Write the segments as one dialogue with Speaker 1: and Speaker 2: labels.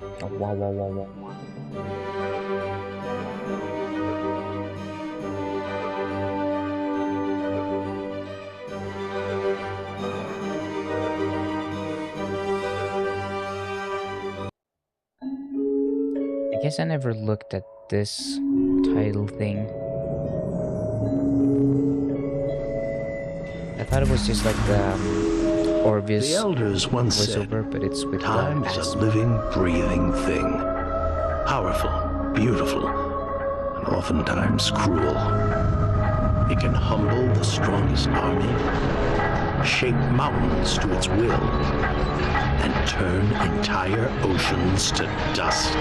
Speaker 1: Oh, wow, wow, wow, wow. I guess I never looked at this title thing. I thought it was just like the Orvis
Speaker 2: The elders once said,
Speaker 1: voiceover, but it's with
Speaker 2: time is a living, breathing thing. Powerful, beautiful, and oftentimes cruel. It can humble the strongest army, shape mountains to its will, and turn entire oceans to dust.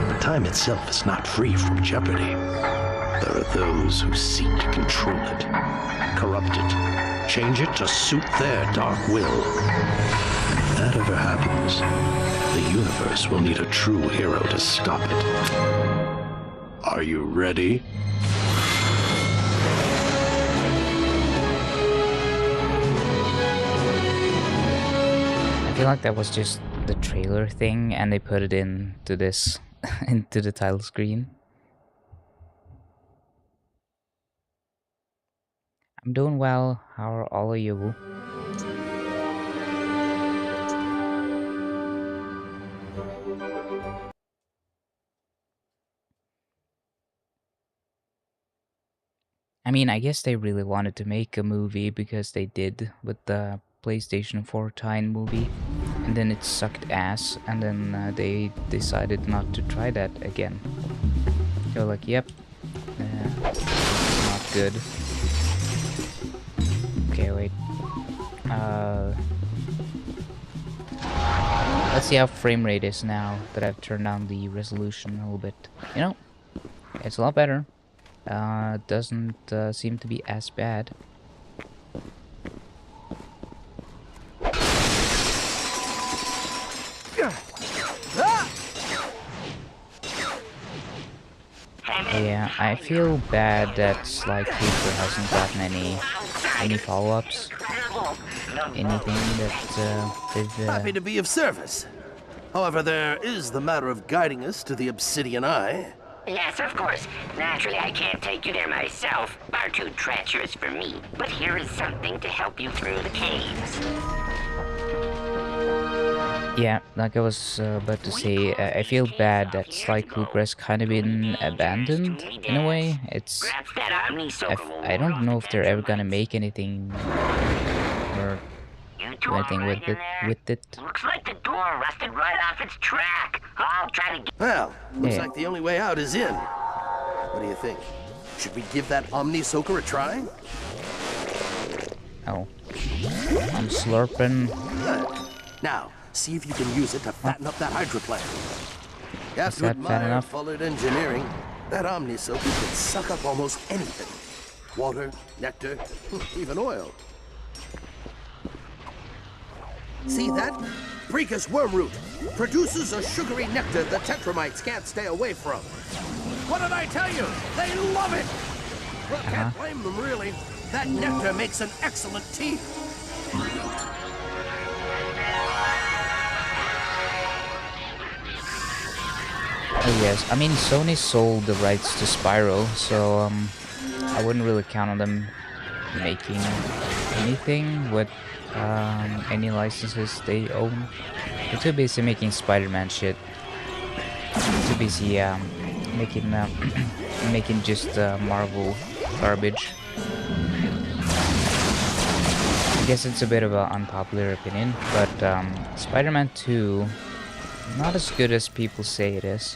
Speaker 2: But time itself is not free from jeopardy. There are those who seek to control it, corrupt it, change it to suit their dark will. And if that ever happens, the universe will need a true hero to stop it. Are you ready?
Speaker 1: I feel like that was just the trailer thing, and they put it into this, into the title screen. I'm doing well. How are all of you? I mean, I guess they really wanted to make a movie because they did with the PlayStation 4 Time movie, and then it sucked ass, and then they decided not to try that again. They're like, yep, not good. Okay, wait. Let's see how frame rate is now that I've turned down the resolution a little bit. You know, it's a lot better. Doesn't seem to be as bad. Yeah, I feel bad that Sly Cooper hasn't gotten any follow-ups. Anything that they've...
Speaker 3: Happy to be of service. However, there is the matter of guiding us to the Obsidian Eye.
Speaker 4: Yes, of course. Naturally, I can't take you there myself. Far too treacherous for me. But here is something to help you through the caves.
Speaker 1: Yeah, like I was about to say, I feel bad that Sly Cooper has kind of been abandoned in a way. It's... I don't know if they're ever gonna make anything or do anything with it.
Speaker 4: Looks like the door rusted right off its track. I'll try to get...
Speaker 3: Well, looks like the only way out is in. What do you think? Should we give that Omni Soaker a try?
Speaker 1: Oh. I'm slurping.
Speaker 3: Good. Now, see if you can use it to fatten up that hydroplane. You have
Speaker 1: Is
Speaker 3: to
Speaker 1: that fat
Speaker 3: admire
Speaker 1: enough?
Speaker 3: Fullard Engineering. That Omni Soaker can suck up almost anything. Water, nectar, even oil. See that? Precus wormroot produces a sugary nectar the tetramites can't stay away from. What did I tell you? They love it! Well, can't blame them, really. That nectar makes an excellent tea.
Speaker 1: Oh yes, I mean Sony sold the rights to Spyro, so I wouldn't really count on them making anything with any licenses they own. They're too busy making Spider-Man shit. Too busy making making just Marvel garbage. I guess it's a bit of an unpopular opinion, but Spider-Man 2, not as good as people say it is.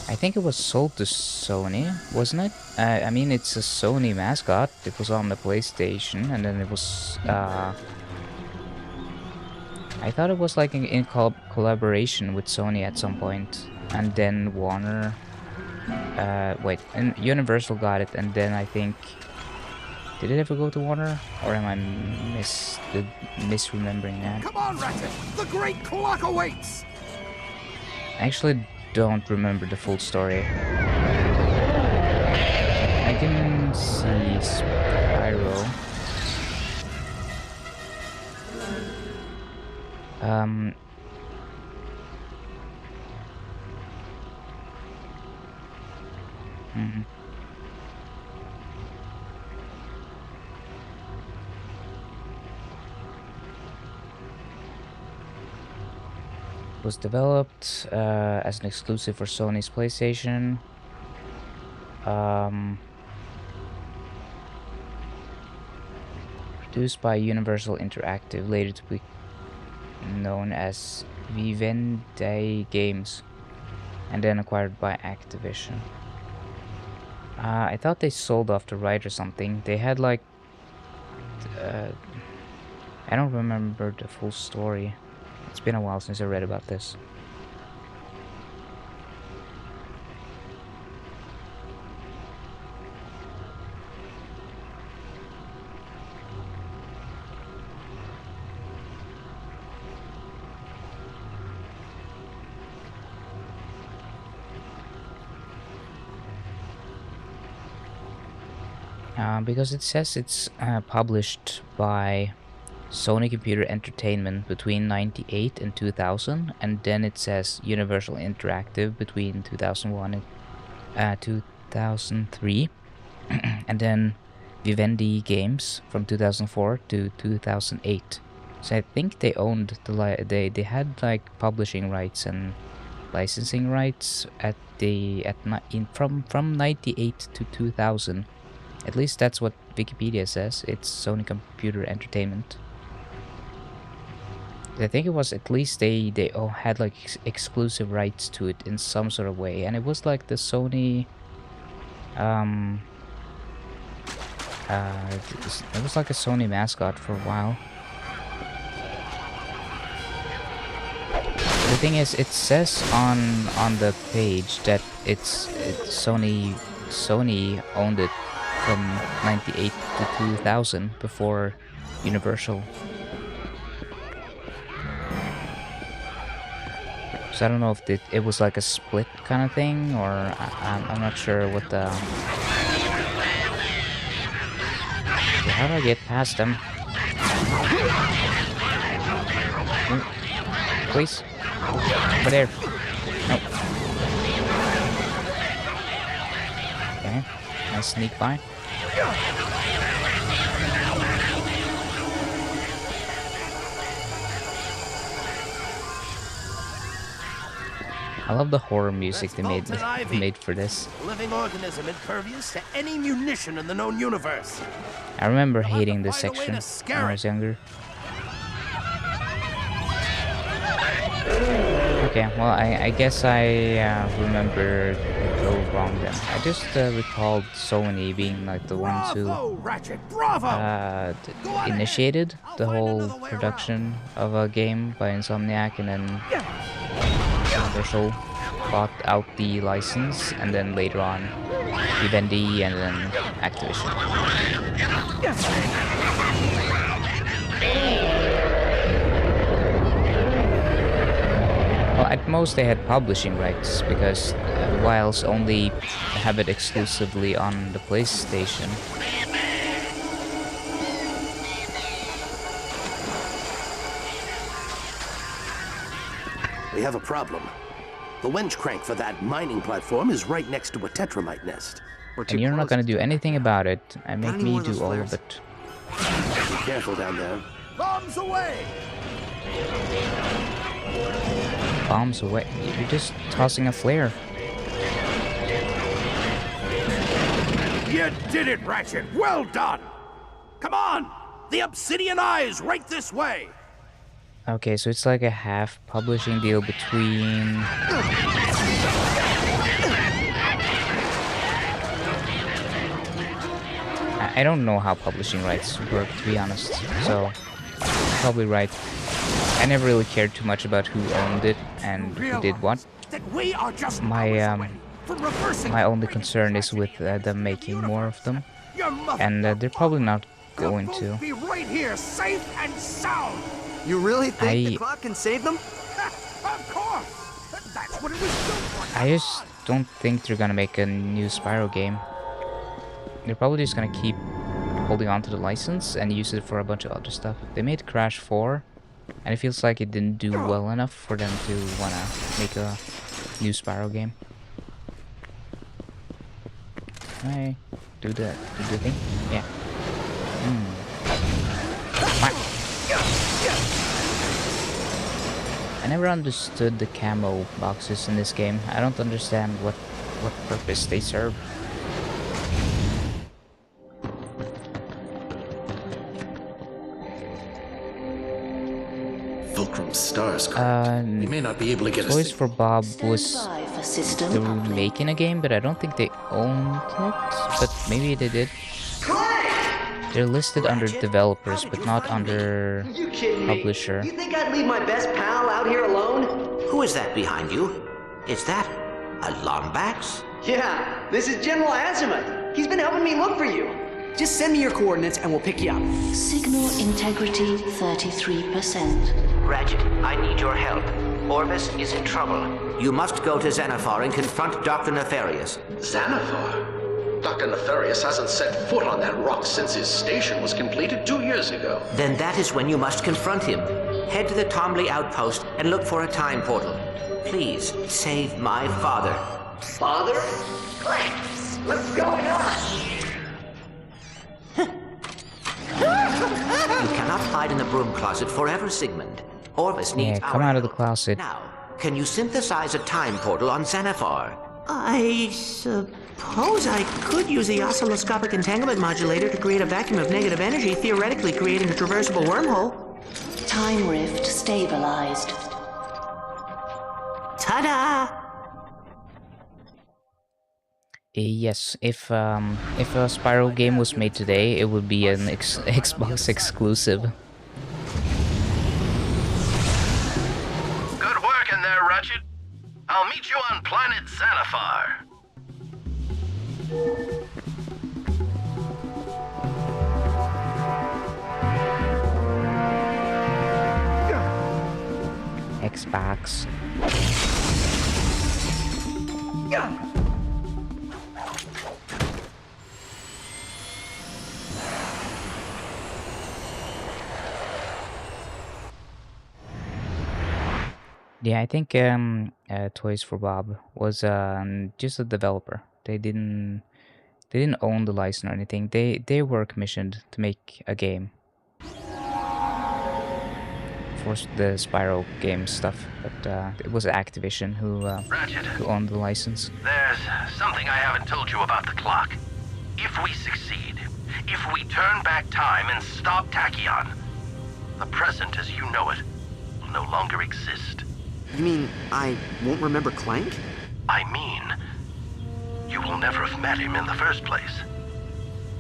Speaker 1: I think it was sold to Sony, wasn't it? I mean, it's a Sony mascot. It was on the PlayStation, and then it was... I thought it was like in collaboration with Sony at some point, and then Warner... wait, and Universal got it, and then I think... Did it ever go to Warner? Or am I misremembering that?
Speaker 3: Come on, Ratchet! The great clock awaits!
Speaker 1: I actually don't remember the full story. I can see Spyro. Um, mhm. Was developed as an exclusive for Sony's PlayStation. Produced by Universal Interactive, later to be known as Vivendi Games, and then acquired by Activision. I thought they sold off the right or something. They had like... I don't remember the full story. It's been a while since I read about this. Because it says it's published by Sony Computer Entertainment between 98 and 2000, and then it says Universal Interactive between 2001 and 2003, and then Vivendi Games from 2004 to 2008. So I think they owned the they had like publishing rights and licensing rights from 98 to 2000. At least that's what Wikipedia says. It's Sony Computer Entertainment. I think it was at least they all had like exclusive rights to it in some sort of way, and it was like the Sony it was like a Sony mascot for a while. The thing is, it says on the page that it's Sony owned it from 98 to 2000 before Universal. So I don't know if it was like a split kind of thing, or I'm not sure what the... How do I get past them? Please? Over there. Nope. Okay, nice sneak by. I love the horror music they made for this.
Speaker 3: Living organism impervious to any munition in the known universe.
Speaker 1: I remember hating this section when I was younger. Okay, well, I guess I remember it all wrong then. I just recalled Sony being like the ones who
Speaker 3: Ratchet,
Speaker 1: initiated the whole production of a game by Insomniac, and then Universal bought out the license, and then later on Vivendi, and then Activision. Well, at most they had publishing rights, because Wiles only have it exclusively on the PlayStation.
Speaker 3: We have a problem. The winch crank for that mining platform is right next to a tetramite nest.
Speaker 1: And you're not gonna do anything about it, and make me do all of it.
Speaker 3: Be careful down there. Bombs away!
Speaker 1: Bombs away? You're just tossing a flare.
Speaker 3: You did it, Ratchet! Well done! Come on! The Obsidian Eye's right this way!
Speaker 1: Okay, so it's like a half publishing deal between... I don't know how publishing rights work, to be honest, so you're probably right. I never really cared too much about who owned it and who did what. My only concern is with them making more of them, and they're probably not going to.
Speaker 3: Be right here, safe and sound.
Speaker 5: You really think the clock can save them?
Speaker 3: Of course! That's what it was built for.
Speaker 1: I just don't think they're gonna make a new Spyro game. They're probably just gonna keep holding on to the license and use it for a bunch of other stuff. They made Crash 4, And it feels like it didn't do well enough for them to wanna make a new Spyro game. Can I do the thing? Yeah. I never understood the camo boxes in this game. I don't understand what purpose they serve.
Speaker 2: Fulcrum stars. You may not be able to get
Speaker 1: Toys for Bob was through making a game, but I don't think they owned it. But maybe they did. They're listed under developers, but not under publisher.
Speaker 5: You think I'd leave my best pal out here alone?
Speaker 6: Who is that behind you? Is that a Lombax?
Speaker 5: Yeah, this is General Azimuth. He's been helping me look for you. Just send me your coordinates and we'll pick you up.
Speaker 7: Signal integrity 33%.
Speaker 6: Ratchet, I need your help. Orvis is in trouble. You must go to Xanathar and confront Dr. Nefarious.
Speaker 2: Xanathar? Dr. Nefarious hasn't set foot on that rock since his station was completed 2 years ago.
Speaker 6: Then that is when you must confront him. Head to the Tomley outpost and look for a time portal. Please, save my father.
Speaker 5: Father? Clank, what's going on?
Speaker 6: You cannot hide in the broom closet forever, Sigmund. Orvis needs
Speaker 1: come out of the closet.
Speaker 6: Now, can you synthesize a time portal on Xanathar? I suppose I could use the oscilloscopic entanglement modulator to create a vacuum of negative energy, theoretically creating a traversable wormhole.
Speaker 7: Time rift stabilized.
Speaker 6: Ta-da!
Speaker 1: Yes, if a Spyro game was made today, it would be an Xbox exclusive.
Speaker 3: Good work in there, Ratchet. I'll meet you on planet Xanathar.
Speaker 1: Xbox. Yeah, I think Toys for Bob was just a developer. They didn't own the license or anything. They were commissioned to make a game for the Spyro game stuff, but it was Activision who owned the license.
Speaker 3: There's something I haven't told you about the clock. If we succeed, if we turn back time and stop Tachyon, the present as you know it will no longer exist.
Speaker 5: You mean I won't remember Clank?
Speaker 3: I mean, you will never have met him in the first place.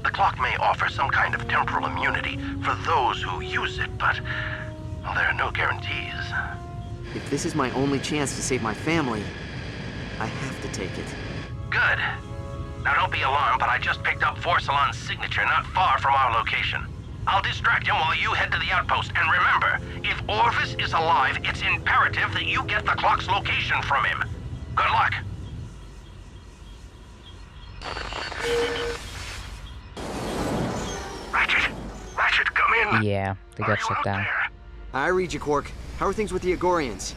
Speaker 3: The clock may offer some kind of temporal immunity for those who use it, but well, there are no guarantees.
Speaker 5: If this is my only chance to save my family, I have to take it.
Speaker 3: Good. Now don't be alarmed, but I just picked up Vorsalon's signature not far from our location. I'll distract him while you head to the outpost. And remember, if Orvis is alive, it's imperative that you get the clock's location from him. Good luck. Ratchet, come in.
Speaker 1: Yeah, they got shut down.
Speaker 5: I read you, Quark. How are things with the Agorians?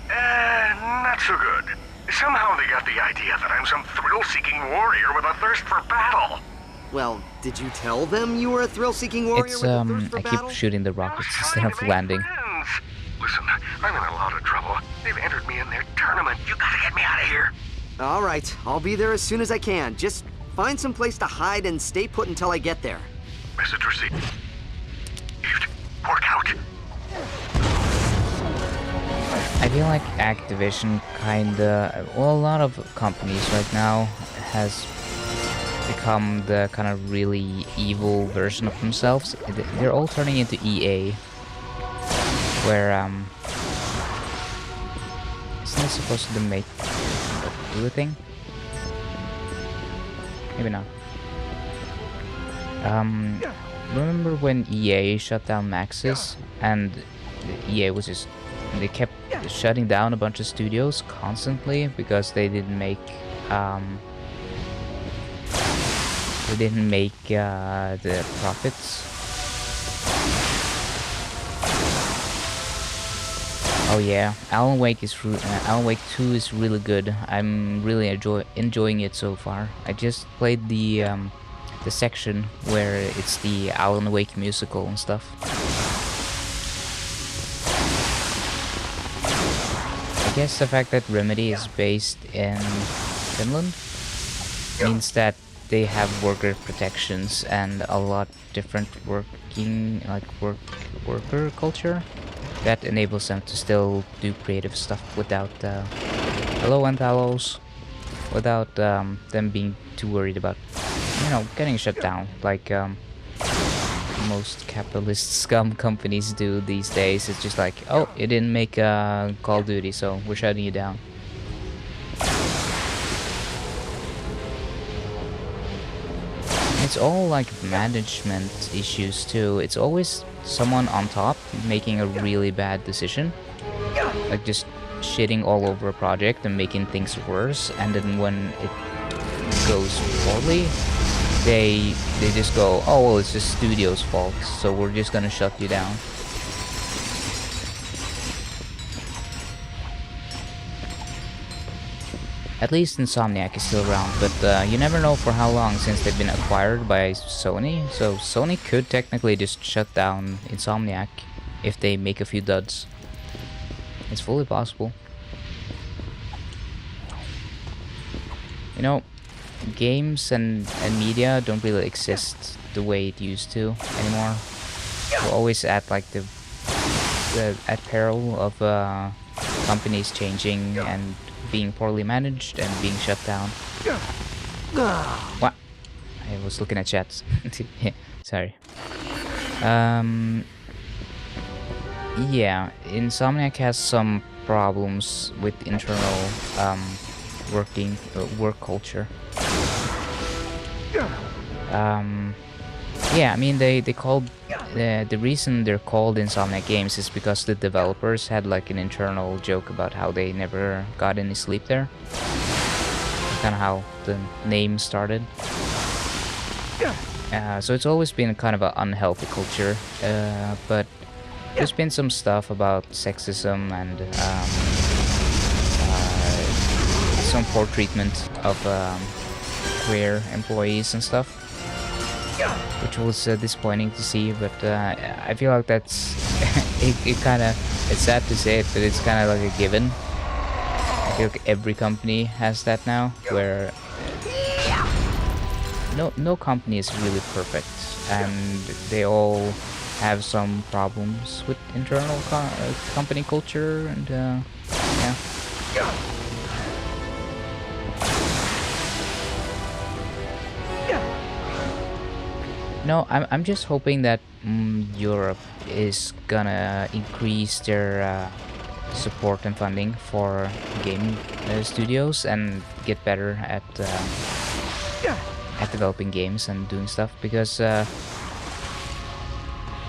Speaker 8: Not so good. Somehow they got the idea that I'm some thrill-seeking warrior with a thirst for battle.
Speaker 5: Well, did you tell them you were a thrill-seeking warrior
Speaker 1: It's
Speaker 5: with a thirst for
Speaker 1: I
Speaker 5: battle?
Speaker 1: keep shooting the rockets
Speaker 8: Just
Speaker 1: instead
Speaker 8: trying
Speaker 1: of
Speaker 8: to make
Speaker 1: landing.
Speaker 8: friends. Listen, I'm in a lot of trouble. They've entered me in their tournament. You gotta get me out of here.
Speaker 5: All right, I'll be there as soon as I can. Just find some place to hide and stay put until I get there.
Speaker 8: Message received. Work out.
Speaker 1: I feel like Activision kinda, well, a lot of companies right now has become the kind of really evil version of themselves. They're all turning into EA, where isn't it supposed to make do a thing? Maybe not. Remember when EA shut down Maxis, and EA was just, they kept shutting down a bunch of studios constantly because they didn't make the profits. Oh yeah, Alan Wake 2 is really good. I'm really enjoying it so far. I just played the section where it's the Alan Wake musical and stuff. I guess the fact that Remedy is based in Finland means that they have worker protections and a lot different worker culture that enables them to still do creative stuff without hello Anthalos, without them being too worried about, you know, getting shut down like most capitalist scum companies do these days. It's just like, oh, you didn't make Call of Duty, so we're shutting you down. It's all like management issues too. It's always someone on top making a really bad decision, like just shitting all over a project and making things worse, and then when it goes poorly, they just go, oh well, it's just studio's fault, so we're just gonna shut you down. At least Insomniac is still around, but you never know for how long since they've been acquired by Sony, so Sony could technically just shut down Insomniac if they make a few duds. It's fully possible. You know, games and media don't really exist the way it used to anymore. We're always at like the at peril of companies changing and being poorly managed and being shut down. What? I was looking at chats. Sorry. Yeah, Insomniac has some problems with internal work culture. Yeah, I mean they called the reason they're called Insomniac Games is because the developers had like an internal joke about how they never got any sleep there. Kind of how the name started. So it's always been kind of an unhealthy culture, but there's been some stuff about sexism and some poor treatment of queer employees and stuff, which was disappointing to see. But I feel like that's it's sad to say it, but it's kind of like a given. I feel like every company has that now, where no company is really perfect, and they all have some problems with internal company culture, and yeah. No, I'm just hoping that Europe is gonna increase their support and funding for game studios and get better at developing games and doing stuff, because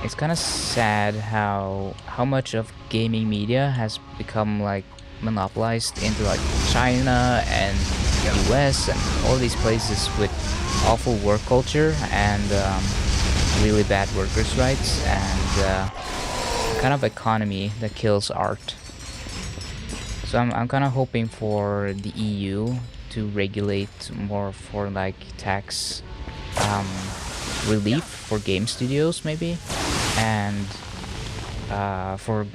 Speaker 1: it's kind of sad how much of gaming media has become like monopolized into like China and US and all these places with awful work culture and really bad workers' rights and kind of economy that kills art. So I'm kind of hoping for the EU to regulate more for like tax relief for game studios maybe, and for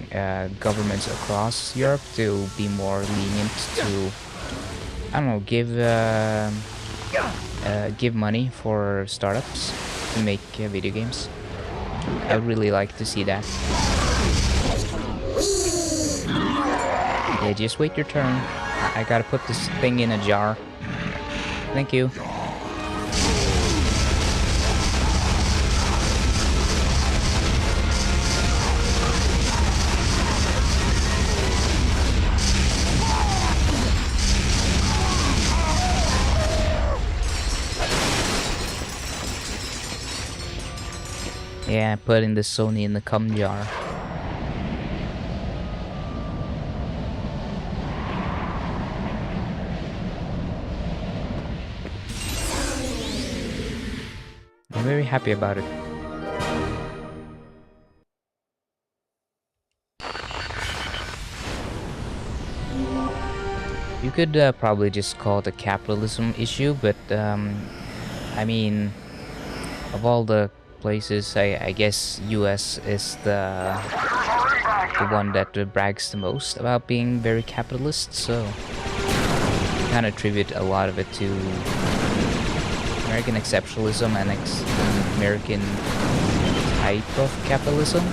Speaker 1: governments across Europe to be more lenient to, I don't know, give money for startups to make video games. I would really like to see that. Yeah, just wait your turn. I gotta put this thing in a jar. Thank you. Yeah, putting the Sony in the cum jar. I'm very happy about it. You could probably just call it a capitalism issue, but I mean, of all the places, I guess US is the one that brags the most about being very capitalist, so kind of attribute a lot of it to American exceptionalism and American type of capitalism.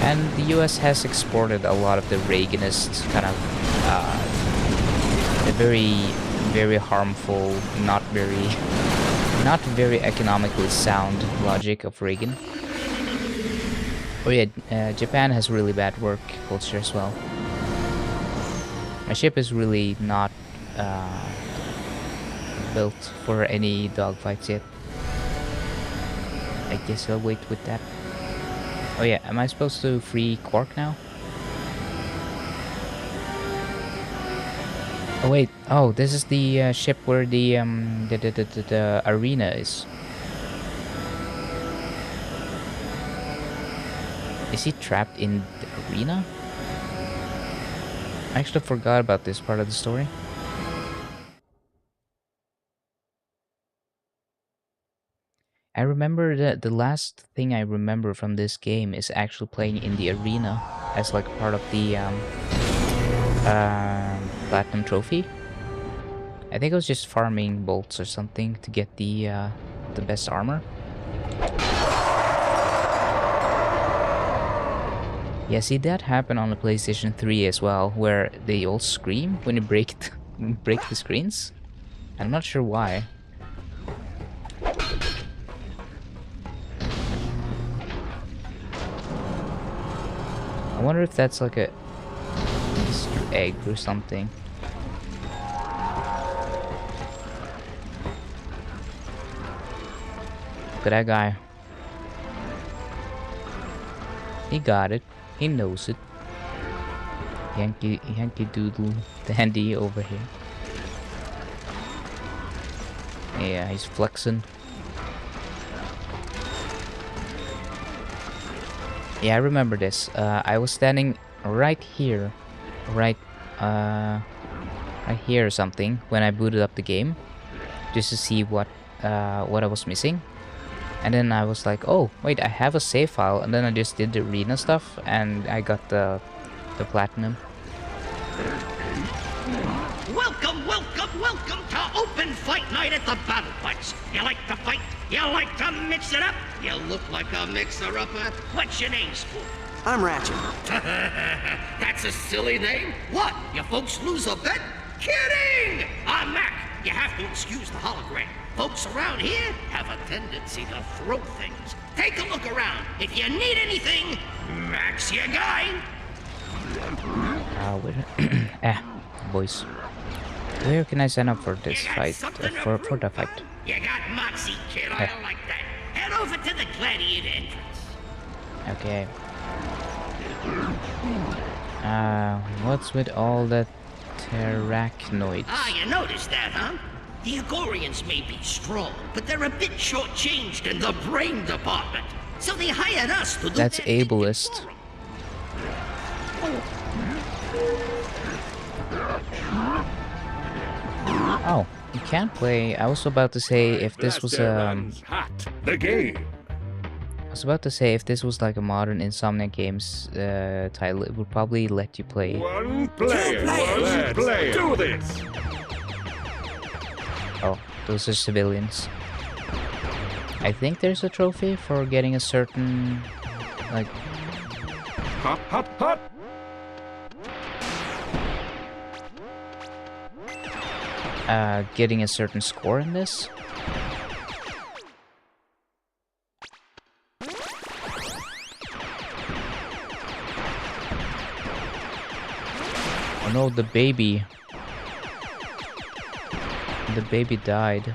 Speaker 1: And the US has exported a lot of the Reaganist kind of the very harmful, not very economically sound logic of Reagan. Oh yeah, Japan has really bad work culture as well. My ship is really not built for any dogfights yet. I guess I'll wait with that. Oh yeah, am I supposed to free Quark now? Oh wait, oh, this is the ship where the arena is. Is he trapped in the arena? I actually forgot about this part of the story. I remember that the last thing I remember from this game is actually playing in the arena as like part of the Platinum Trophy. I think I was just farming bolts or something to get the best armor. Yeah, see, that happened on the PlayStation 3 as well, where they all scream when you break the screens. I'm not sure why. I wonder if that's like a Easter egg or something. Look at that guy. He got it. He knows it. Yankee Doodle Dandy over here. Yeah, he's flexing. Yeah, I remember this. I was standing right here, right here or something when I booted up the game, just to see what I was missing. And then I was like, oh wait, I have a save file, and then I just did the arena stuff, and I got the platinum.
Speaker 9: Welcome, welcome, welcome to Open Fight Night at the Battle Pots. You like to fight? You like to mix it up? You look like a mixer-upper. What's your name, Spook?
Speaker 5: I'm Ratchet.
Speaker 9: That's a silly name. What? You folks lose a bet? Kidding! I'm Mac. You have to excuse the hologram. Folks around here have a tendency to throw things. Take a look around. If you need anything, Mac's your guy.
Speaker 1: Boys. Where can I sign up for this fight? For the fight?
Speaker 9: You got moxie, kid. I like that. Head over to the gladiator entrance.
Speaker 1: Okay. What's with all the terrachnoids?
Speaker 9: Ah, you noticed that, huh? The Agorians may be strong, but they're a bit shortchanged in the brain department. So they hired us to do
Speaker 1: That's ableist. Oh, you can't play. I was about to say if this was
Speaker 8: the game.
Speaker 1: I was about to say if this was like a modern Insomniac Games title, it would probably let you play.
Speaker 8: One player. Let's do this.
Speaker 1: Oh, those are civilians. I think there's a trophy for getting a certain, like...
Speaker 8: Hop, hop, hop!
Speaker 1: Getting a certain score in this. Oh no, the baby. The baby died.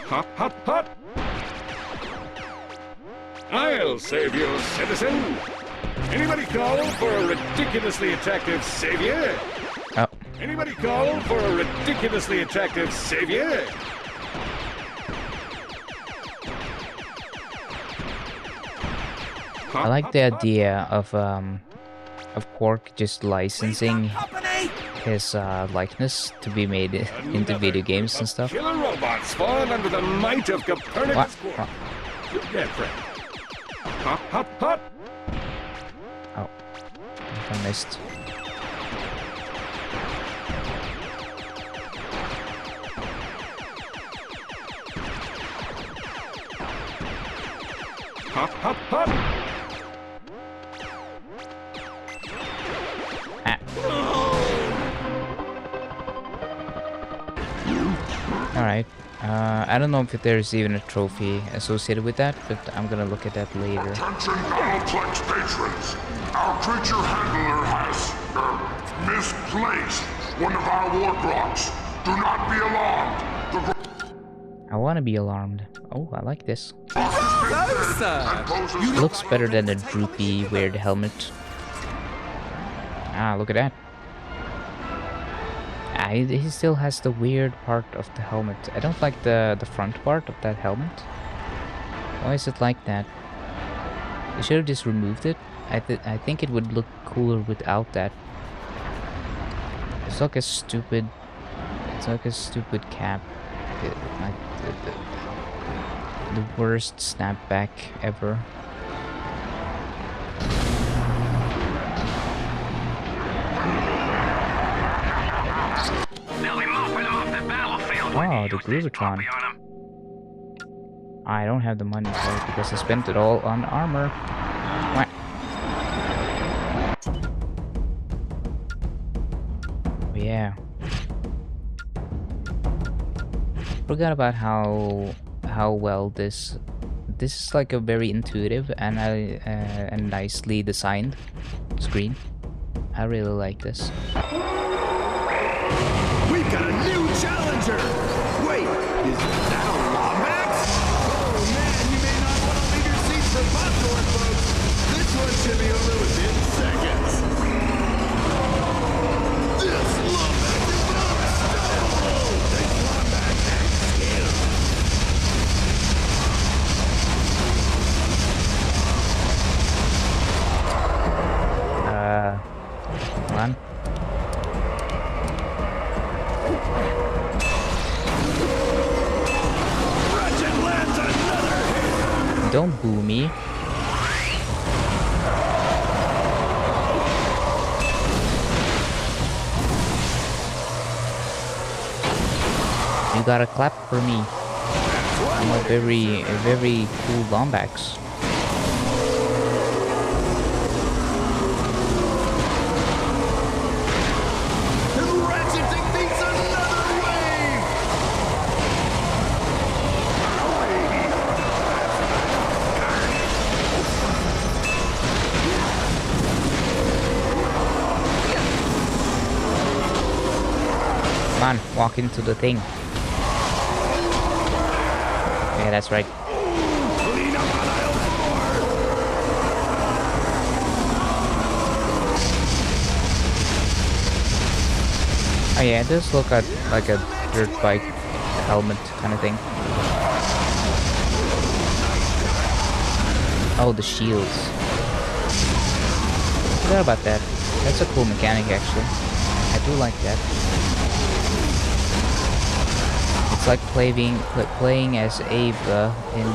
Speaker 8: Hop, hop, hop! I'll save you, citizen! Anybody call for a ridiculously attractive savior?
Speaker 1: Oh.
Speaker 8: Anybody call for a ridiculously attractive savior?
Speaker 1: I like the idea of Quark just licensing his likeness to be made into video games and stuff.
Speaker 8: Killer robots fall under the might of Copernicus.
Speaker 1: What?
Speaker 8: You're dead, friend. Hop, hop, hop.
Speaker 1: Oh, I missed.
Speaker 8: Hop, hop, hop.
Speaker 1: Alright. I don't know if there's even a trophy associated with that, but I'm gonna look at that later.
Speaker 10: Attention Battleplex patrons. Our creature handler has, misplaced one of our wargrocks. Do not be alarmed.
Speaker 1: I wanna be alarmed. Oh, I like this.
Speaker 10: It
Speaker 1: Looks better than the droopy, weird helmet. Ah, look at that. Ah, he still has the weird part of the helmet. I don't like the front part of that helmet. Why is it like that? They should have just removed it. I think it would look cooler without that. It's like a stupid cap. Like the worst snapback ever. Wow, the Groovatron. I don't have the money for it because I spent it all on armor. What? Oh, yeah. Forgot about how well this is like a very intuitive and and nicely designed screen. I really like this.
Speaker 3: We've got a new challenger! Wait, is that a Lomax? Oh man, you may not want to leave your seats for popcorn, folks. This one should be over within seconds. This Lomax is unstoppable! This Lomax has skill!
Speaker 1: Hold on.
Speaker 3: Ratchet lands another hit!
Speaker 1: Don't boo me. You gotta clap for me. I'm a very cool Lombax.
Speaker 3: And Ratchet thinks another wave!
Speaker 1: Come on, walk into the thing. Yeah, that's right.
Speaker 3: Clean up on aisle 4!
Speaker 1: Oh yeah, it does look like a dirt bike helmet kind of thing. Oh, the shields. Forgot about that. That's a cool mechanic actually. I do like that. It's like playing as Ava in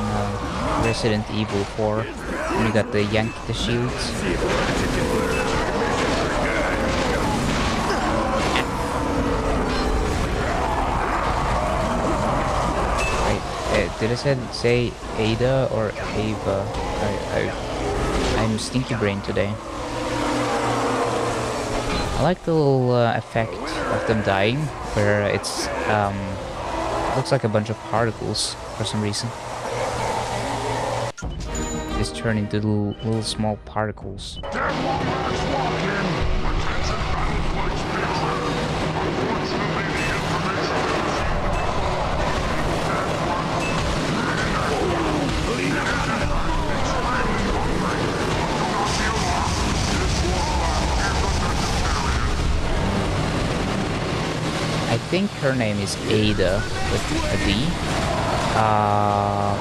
Speaker 1: Resident Evil 4 when you got the yank the shields. Did I say Ada or Ava? I'm stinky brain today. I like the little effect of them dying, where it's looks like a bunch of particles for some reason. Just turn into little small particles. I think her name is Ada with a D,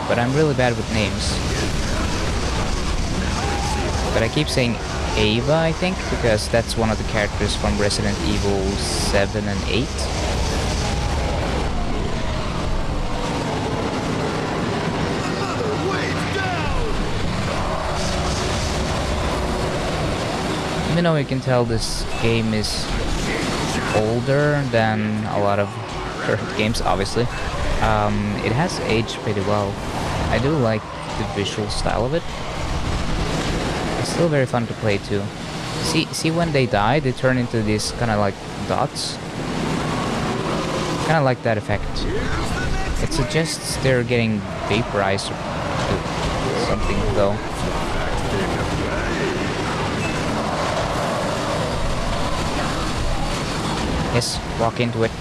Speaker 1: but I'm really bad with names. But I keep saying Ava, I think, because that's one of the characters from Resident Evil 7 and 8. Even though you can tell this game is older than a lot of current games, obviously, it has aged pretty well. I do like the visual style of it. It's still very fun to play too. See when they die, they turn into these kind of like dots. Kind of like that effect. It suggests they're getting vaporized or something though. Yes, walk into it.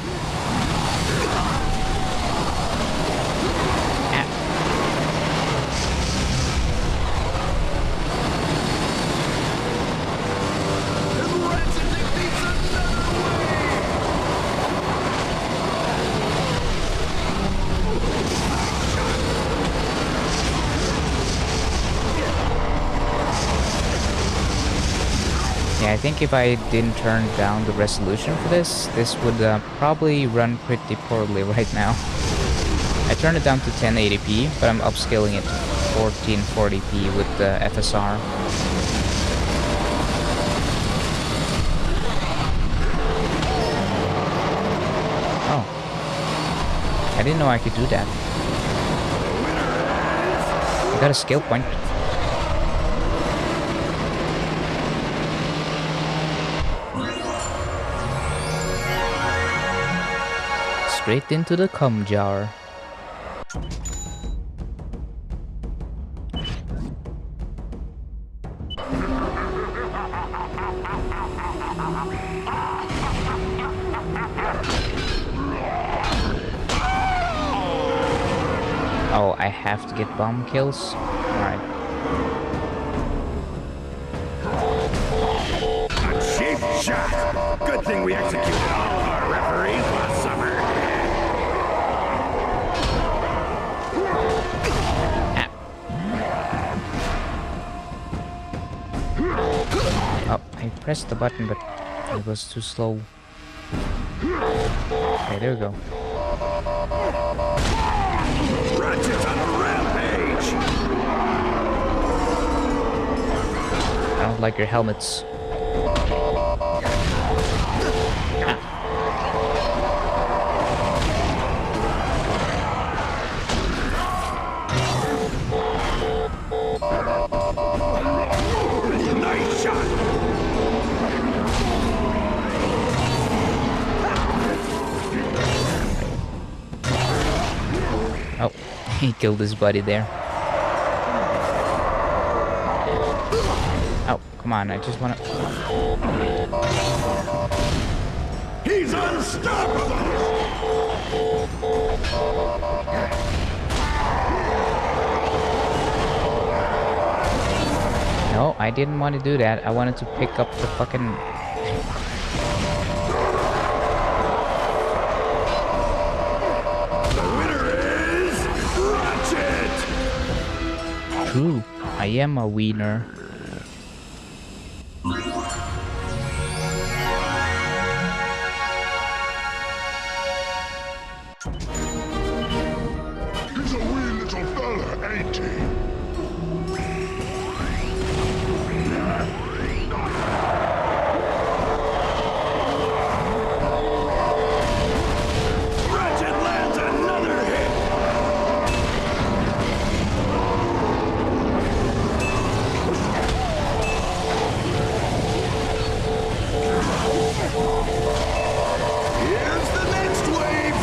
Speaker 1: Yeah, I think if I didn't turn down the resolution for this would probably run pretty poorly right now. I turned it down to 1080p, but I'm upscaling it to 1440p with the FSR. Oh. I didn't know I could do that. I got a skill point. Straight into the cum jar. Oh, I have to get bomb kills? Alright.
Speaker 8: A cheap shot! Good thing we executed all of our referees last summer.
Speaker 1: Oh, I pressed the button, but it was too slow. Okay, there we go.
Speaker 8: Ratchet on a rampage!
Speaker 1: I don't like your helmets.
Speaker 8: Nice shot!
Speaker 1: Oh, he killed his buddy there. Oh, come on, I just wanna...
Speaker 8: He's unstoppable!
Speaker 1: No, I didn't want to do that. I wanted to pick up the fucking...
Speaker 8: The winner is Ratchet!
Speaker 1: True, I am a wiener.
Speaker 10: He's a wee little fella, ain't he?
Speaker 8: Ratchet lands another hit! Here's the next wave!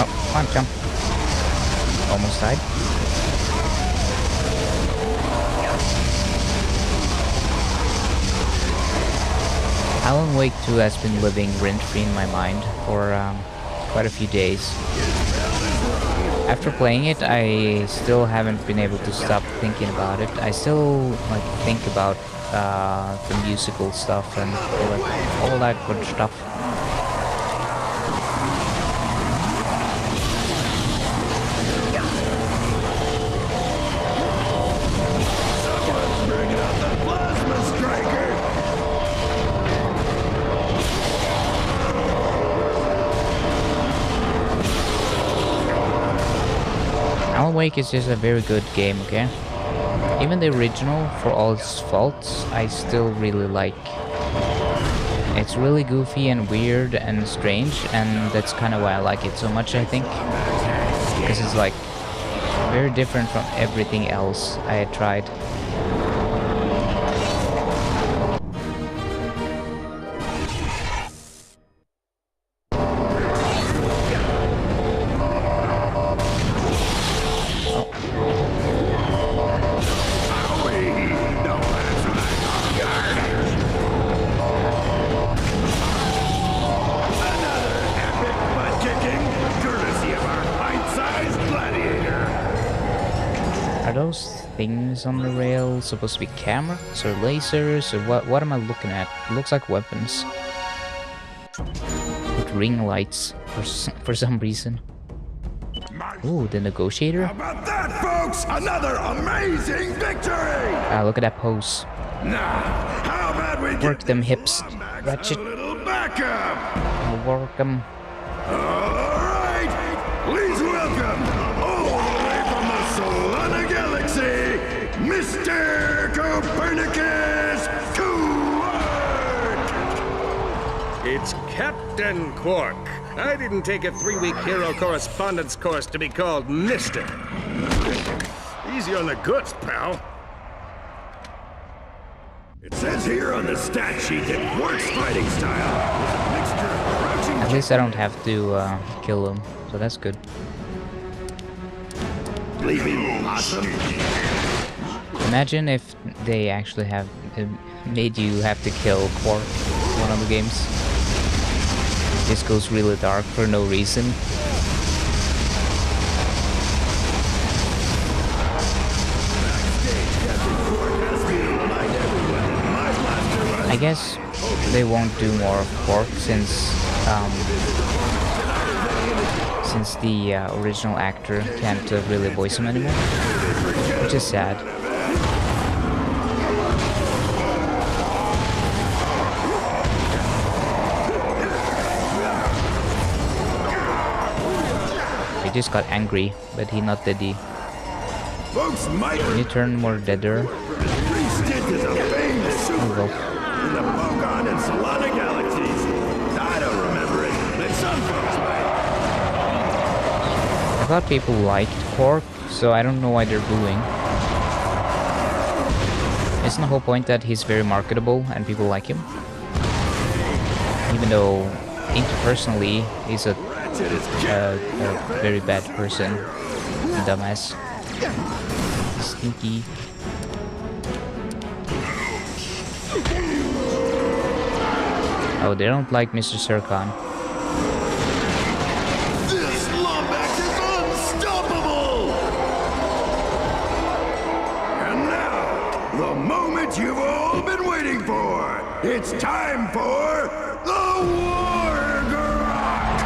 Speaker 1: Oh, come on, jump. Almost died. Alan Wake 2 has been living rent-free in my mind for quite a few days. After playing it, I still haven't been able to stop thinking about it. I still like think about the musical stuff and all that good stuff. Wake is just a very good game, okay? Even the original, for all its faults, I still really like. It's really goofy and weird and strange, and that's kind of why I like it so much, I think. Because it's like very different from everything else I had tried. Are those things on the rail supposed to be cameras or lasers or what am I looking at? It looks like weapons. With ring lights for some reason. Ooh, the negotiator?
Speaker 10: How about that, folks? Another amazing victory!
Speaker 1: Ah, look at that pose.
Speaker 10: Now, how about we
Speaker 1: Work them hips, Ratchet.
Speaker 10: a little backup?
Speaker 1: I'll work them.
Speaker 10: Alright, please welcome, all the way from the Solana Galaxy, Mr. Copernicus Quark!
Speaker 3: It's Captain Quark. I didn't take a 3-week hero correspondence course to be called Mister. Easy on the goods, pal.
Speaker 10: It says here on the stat sheet that Quark's fighting style is a mixture of crouching...
Speaker 1: At least I don't have to kill him, so that's good.
Speaker 10: Leaping awesome.
Speaker 1: Imagine if they actually have made you have to kill Quark in one of the games. This goes really dark for no reason. I guess they won't do more of Quark since the original actor can't really voice him anymore, which is sad. He just got angry, but he not deady.
Speaker 10: Folks might
Speaker 1: Can you turn more deader?
Speaker 10: Stint is a famous super in the Bogon and Solana galaxies. I don't remember it, but some folks might.
Speaker 1: I thought people liked Quark, so I don't know why they're booing. Isn't the whole point that he's very marketable and people like him? Even though interpersonally he's a very bad person, a dumbass, sneaky. Oh, they don't like Mr. Sircon.
Speaker 10: This Lombax is unstoppable! And now, the moment you've all been waiting for. It's time for the War Grok!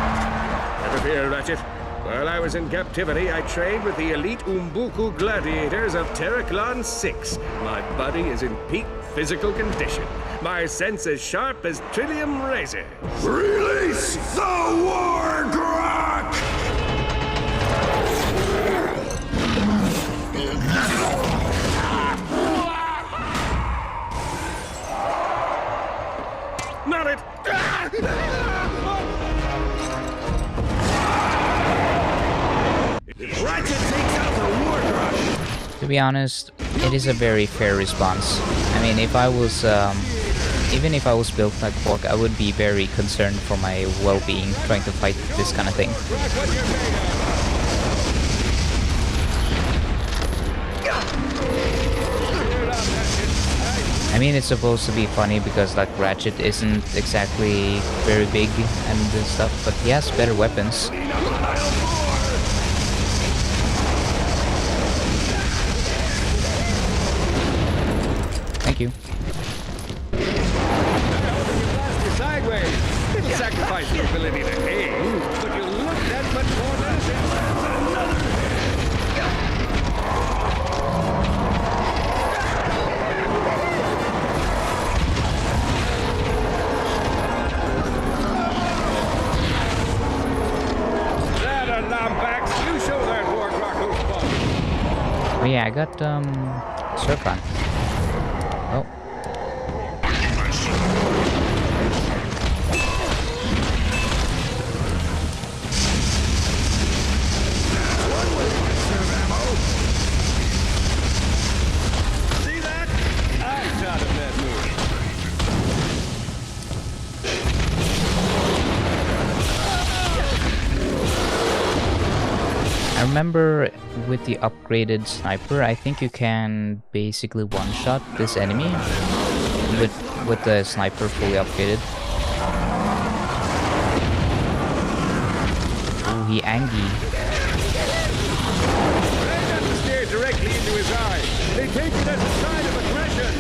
Speaker 3: Never fear, Ratchet. While I was in captivity, I trained with the elite Umbuku gladiators of Terraclon 6. My body is in peak physical condition. My sense as sharp as trillium razors.
Speaker 10: Release the War Grok!
Speaker 3: Not it!
Speaker 10: Ratchet takes out the War Grok!
Speaker 1: To be honest, it is a very fair response. I mean, if I was, even if I was built like Quark, I would be very concerned for my well-being trying to fight this kind of thing. I mean, it's supposed to be funny because like Ratchet isn't exactly very big and stuff, but he has better weapons. Thank you.
Speaker 3: Sideways. Didn't sacrifice your ability to aim, but you look that much more menacing. That Lombax, you show that War Grok who's fun.
Speaker 1: yeah, I got Circon. Oh.
Speaker 3: See that? I taught him that move.
Speaker 1: I remember with the upgraded sniper, I think you can basically one-shot this enemy with the sniper fully upgraded. Oh, he angry.
Speaker 3: Try not to stare directly into his eyes. They take it as a sign of aggression.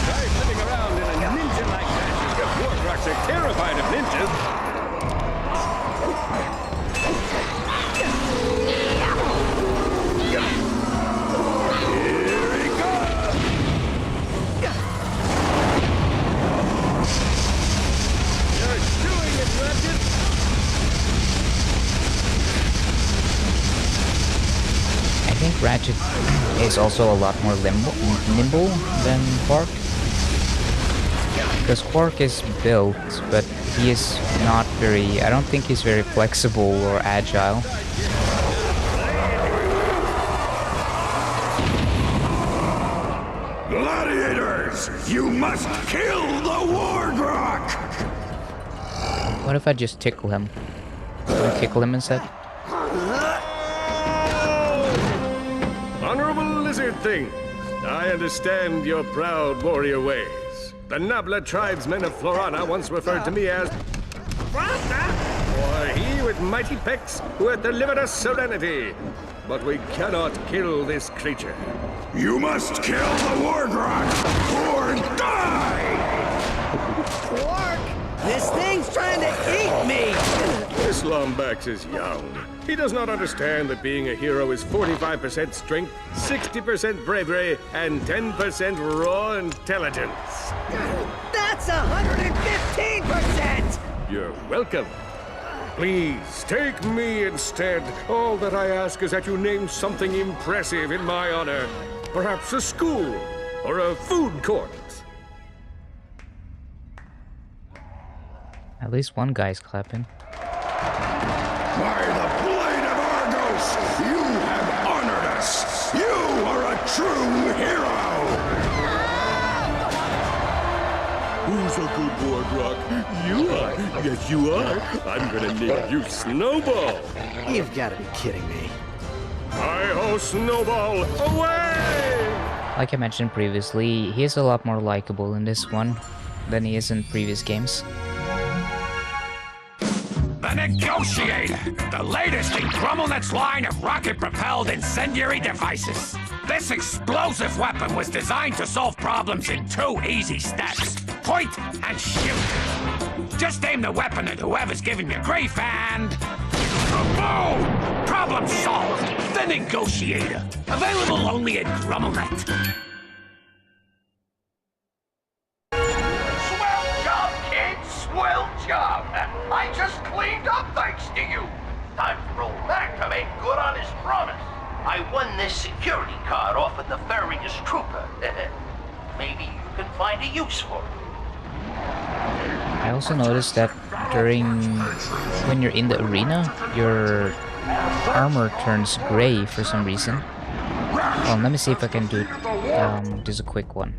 Speaker 3: Try sitting around in a ninja like that. Your wargrocks are terrified of ninjas. Here he comes! You're doing it, Ratchet!
Speaker 1: I think Ratchet is also a lot more nimble than Quark. Because Quark is built, but he is not very... I don't think he's very flexible or agile.
Speaker 10: Gladiators, you must kill the Wargrok!
Speaker 1: What if I just tickle him? Can I tickle him instead?
Speaker 3: Honorable lizard thing, I understand your proud warrior ways. The nobler tribesmen of Florana once referred to me as or he with mighty pecs who had delivered us serenity. But we cannot kill this creature.
Speaker 10: You must kill the Wargrok or die!
Speaker 5: Quark! This thing's trying to eat me!
Speaker 3: This Lombax is young. He does not understand that being a hero is 45% strength, 60% bravery, and 10% raw intelligence.
Speaker 5: That's 115%!
Speaker 3: You're welcome. Please, take me instead. All that I ask is that you name something impressive in my honor. Perhaps a school or a food court.
Speaker 1: At least one guy's clapping.
Speaker 10: By the blade of Argos, you have honored us! You are a true hero!
Speaker 3: Who's a good Wargrok? You are. Yes, you are. I'm gonna name you Snowball.
Speaker 5: You've got to be kidding me.
Speaker 3: Hi-ho, Snowball, away!
Speaker 1: Like I mentioned previously, he is a lot more likable in this one than he is in previous games.
Speaker 11: The Negotiator, the latest in Grummelnet's line of rocket-propelled incendiary devices. This explosive weapon was designed to solve problems in 2 easy steps. Point and shoot. Just aim the weapon at whoever's giving you grief and... boom! Problem solved! The Negotiator. Available only at Grummelnet.
Speaker 8: Swell job, kids! Swell job! I just cleaned up thanks to you. Time for old Mac to make good on his promise. I won this security card off of the Nefarious Trooper. Maybe you can find a use for it.
Speaker 1: I also noticed that when you're in the arena, your armor turns gray for some reason. Well, let me see if I can do just a quick one.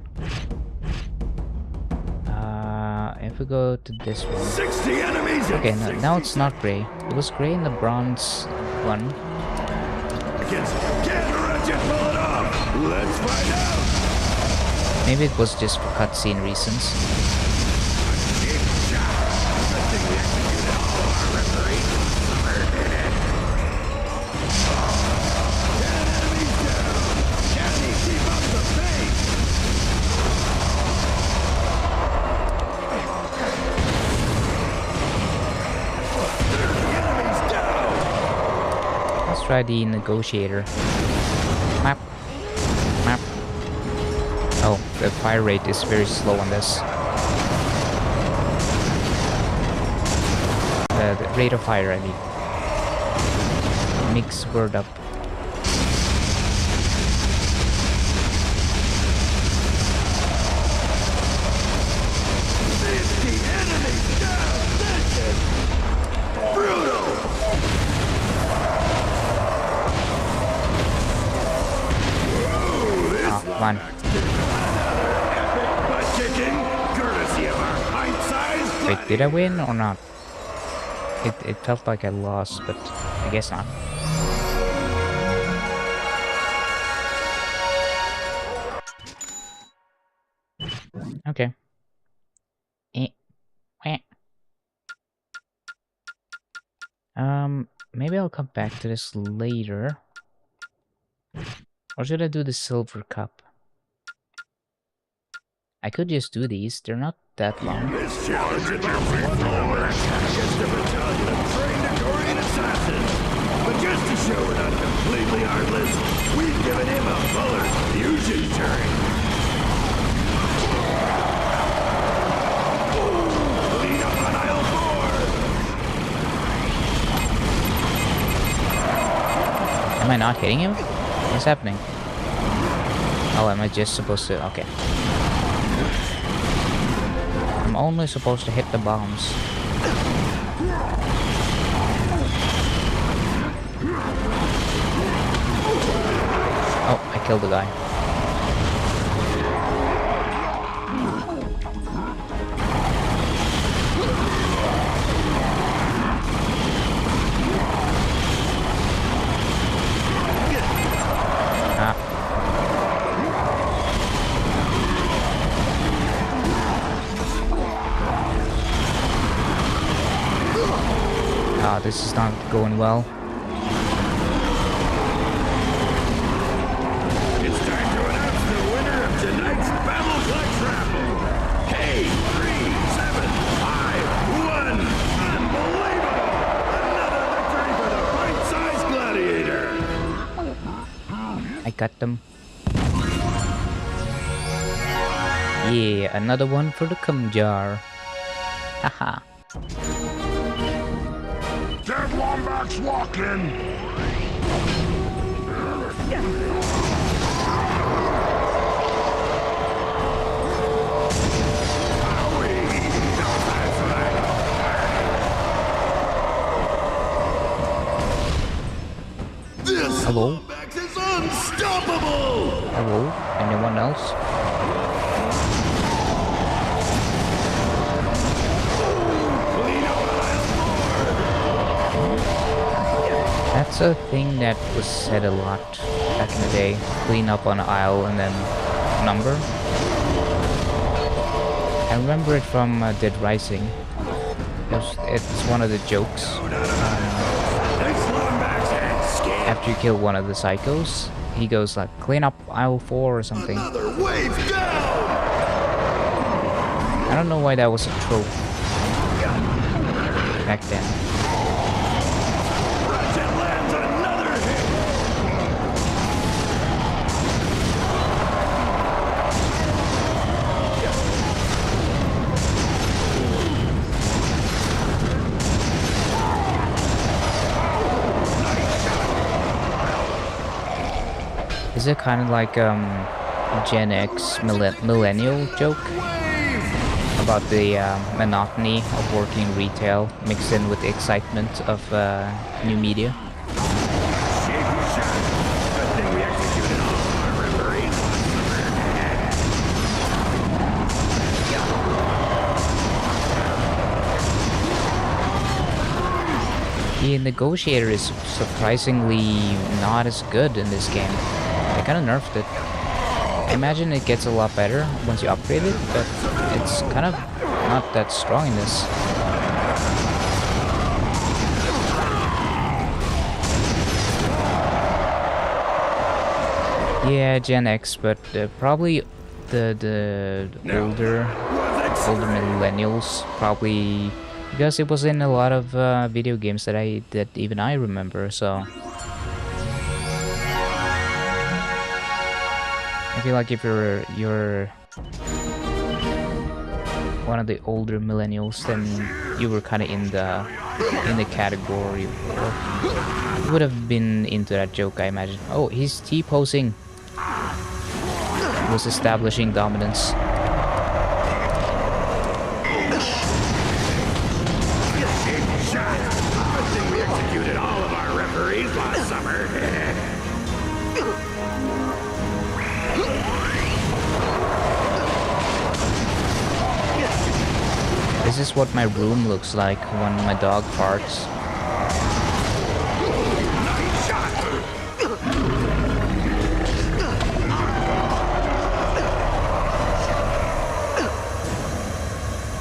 Speaker 1: If we go to this one.
Speaker 10: 60 enemies!
Speaker 1: Okay, now it's not gray. It was gray in the bronze one.
Speaker 10: Can Ratchet pull it off? Let's find out!
Speaker 1: Maybe it was just for cutscene reasons. Let's try the Negotiator. Map. Map. Oh. the fire rate is very slow on this. The rate of fire, I mean. Mix word up. Come on. Wait, did I win or not? It felt like I lost, but I guess not. Okay. Maybe I'll come back to this later. Or should I do the silver cup? I could just do these, they're not that long.
Speaker 10: This challenge involves one member against a battalion of trained Andorian assassins. But just to show we're not completely heartless, we've given him a Fuller's fusion turret. Lead up on aisle 4.
Speaker 1: Am I not hitting him? What's happening? Oh, am I just supposed to? Okay. I'm only supposed to hit the bombs. Oh, I killed the guy. This is not going well.
Speaker 10: It's time to announce the winner of tonight's Battleflex raffle. K3751. Unbelievable! Another victory for the bite-sized gladiator.
Speaker 1: I got them. Yeah, another one for the cum jar. Haha.
Speaker 10: Dead Wombats walking! This
Speaker 1: Hello?
Speaker 10: Wombat is unstoppable!
Speaker 1: Hello? Anyone else? That's a thing that was said a lot back in the day. Clean up on aisle and then number. I remember it from Dead Rising. It's one of the jokes. After you kill one of the psychos, he goes like, clean up aisle 4 or something.
Speaker 10: Another wave down!
Speaker 1: I don't know why that was a trope back then.
Speaker 10: Ratchet lands another hit!
Speaker 1: Is it kind of like Gen X millennial joke about the monotony of working retail mixed in with the excitement of new media? The negotiator is surprisingly not as good in this game. They kind of nerfed it. I imagine it gets a lot better once you upgrade it, but it's kind of not that strong in this. Yeah, Gen X, but probably the older millennials, probably because it was in a lot of video games that even I remember. So I feel like if you're one of the older millennials, then you were kind of in the category. You would have been into that joke, I imagine. Oh, he's T-posing. He was establishing dominance.
Speaker 10: I think we executed all of our referees last summer.
Speaker 1: This is what my room looks like when my dog farts.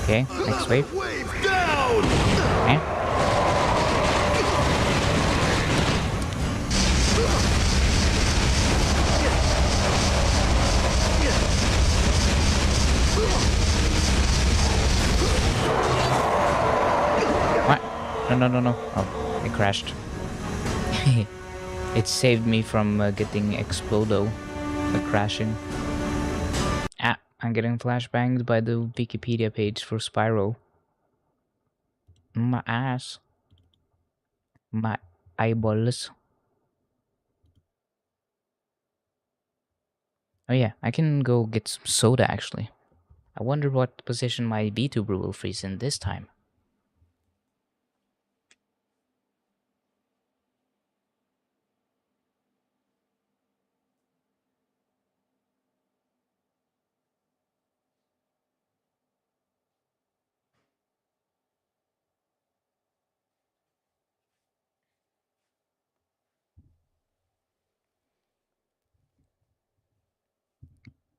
Speaker 1: Okay, next wave. Okay. What? No. Oh, it crashed. It saved me from getting explodo, crashing. Ah, I'm getting flashbanged by the Wikipedia page for Spyro. My ass. My eyeballs. Oh yeah, I can go get some soda actually. I wonder what position my Vtuber will freeze in this time.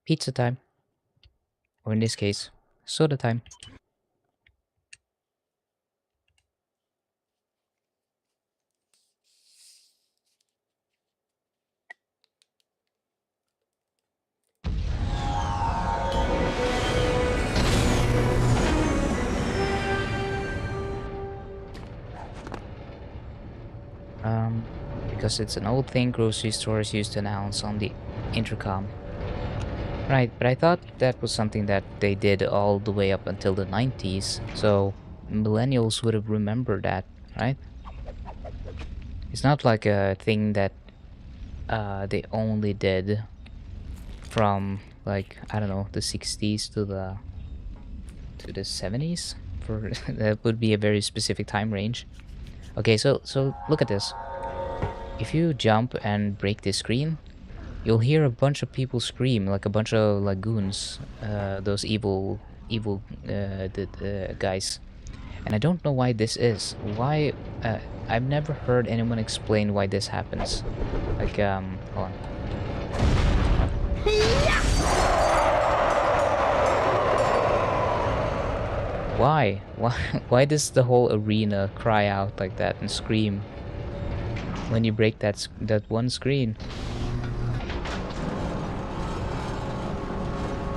Speaker 1: Pizza time. Or in this case, soda time. Because it's an old thing grocery stores used to announce on the intercom. Right, but I thought that was something that they did all the way up until the 90s, so millennials would have remembered that, right? It's not like a thing that they only did from, like, I don't know, the 60s to the 70s. For that would be a very specific time range. Okay, so look at this. If you jump and break this screen, you'll hear a bunch of people scream, like a bunch of lagoons, those evil guys. And I don't know why this is. Why? I've never heard anyone explain why this happens. Like, hold on. Why? Why does the whole arena cry out like that and scream when you break that one screen?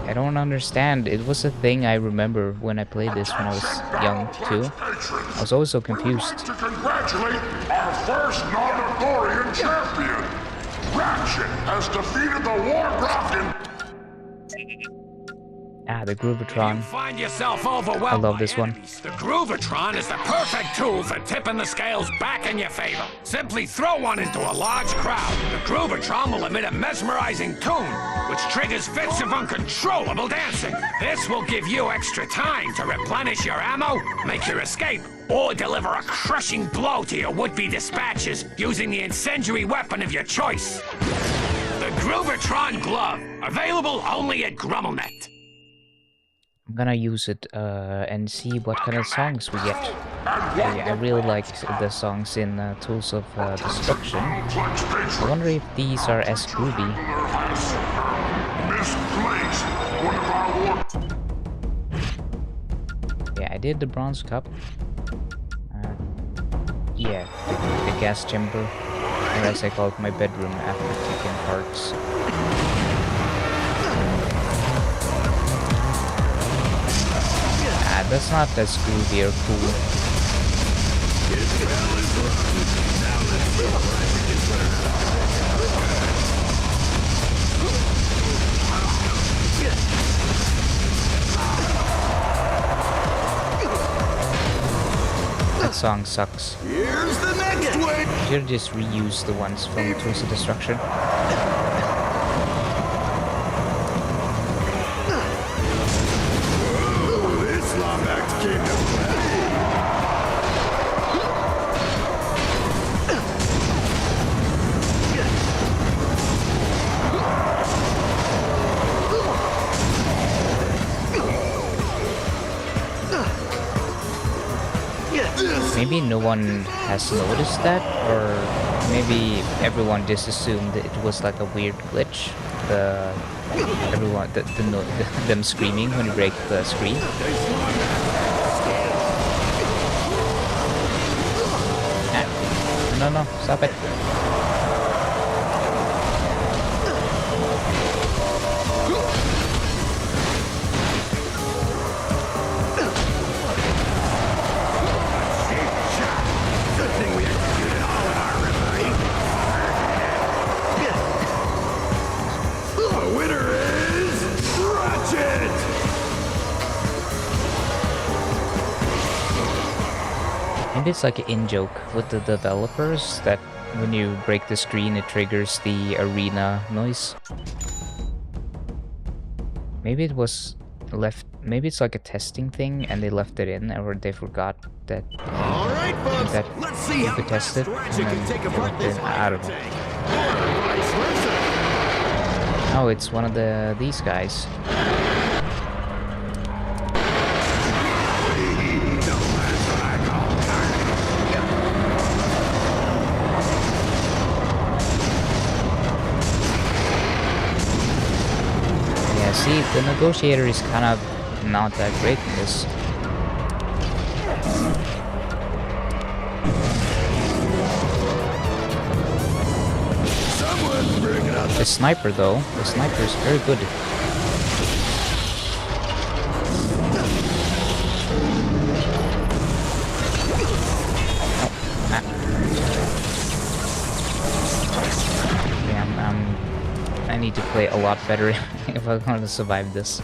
Speaker 1: I don't understand. It was a thing I remember when I played this when I was young too. I was always so confused.
Speaker 12: To congratulate our first non-Arthurian champion! Ratchet has defeated the War Groffin!
Speaker 1: Ah, the Groovatron.
Speaker 11: You find yourself overwhelmed.
Speaker 1: I love this one.
Speaker 11: The Groovatron is the perfect tool for tipping the scales back in your favor. Simply throw one into a large crowd. The Groovatron will emit a mesmerizing tune, which triggers fits of uncontrollable dancing. This will give you extra time to replenish your ammo, make your escape, or deliver a crushing blow to your would-be dispatchers using the incendiary weapon of your choice. The Groovatron Glove, available only at GrummelNet.
Speaker 1: I'm gonna use it and see what kind of songs we get. I really like the songs in Tools of Destruction. I wonder if these are as groovy. Yeah, I did the Bronze Cup. Yeah, the gas chamber, or as I call it, my bedroom after kicking parts. That's not as groovy or cool. song sucks.
Speaker 10: Here's the next one.
Speaker 1: Should just reuse the ones from Tools of Destruction.
Speaker 10: Ooh, this Lombax came to play.
Speaker 1: Maybe no one has noticed that, or maybe everyone just assumed that it was like a weird glitch. Them screaming when you break the screen. Ah, no, stop it. Maybe it's like an in-joke with the developers that when you break the screen it triggers the arena noise. Maybe it was left, maybe it's like a testing thing and they left it in, or they forgot that,
Speaker 10: Alright folks,
Speaker 1: that
Speaker 10: let's see how
Speaker 1: you could test it,
Speaker 10: Ratchet
Speaker 1: and
Speaker 10: can take
Speaker 1: then
Speaker 10: apart this
Speaker 1: I don't know.
Speaker 10: tank. Or vice versa.
Speaker 1: Oh, it's one of these guys. Yeah, see, the negotiator is kind of not that great in this. The sniper though, the sniper is very good. I need to play a lot better if I want to survive this.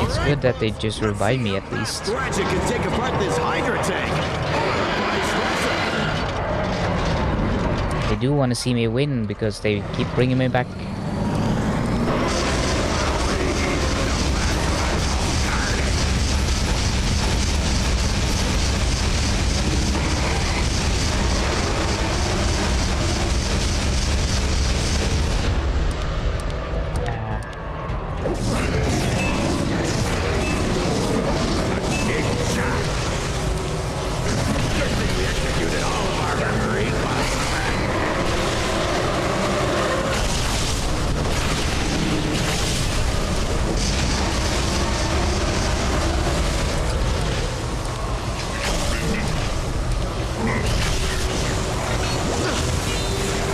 Speaker 1: It's good that they just revive me at least.
Speaker 10: Ratchet can take apart this Hydra tank.
Speaker 1: They do want to see me win because they keep bringing me back.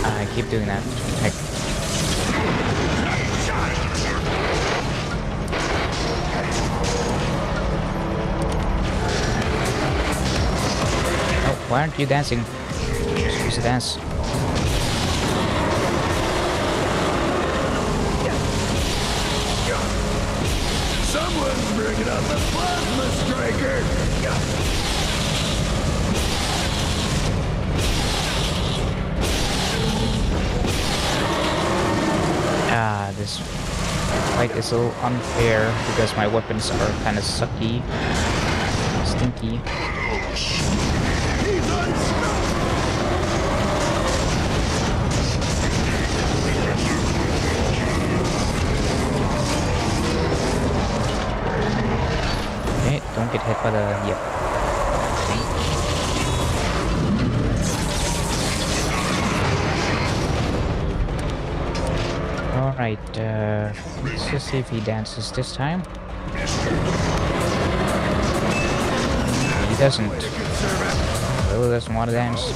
Speaker 1: I keep doing that. Heck. Oh, why aren't you dancing? Just use a dance.
Speaker 10: Someone's bringing out the plasma striker.
Speaker 1: This fight is a little unfair because my weapons are kind of sucky, stinky. Okay, don't get hit by the... Yep. Alright, let's just see if he dances this time. He doesn't. Really doesn't want to dance.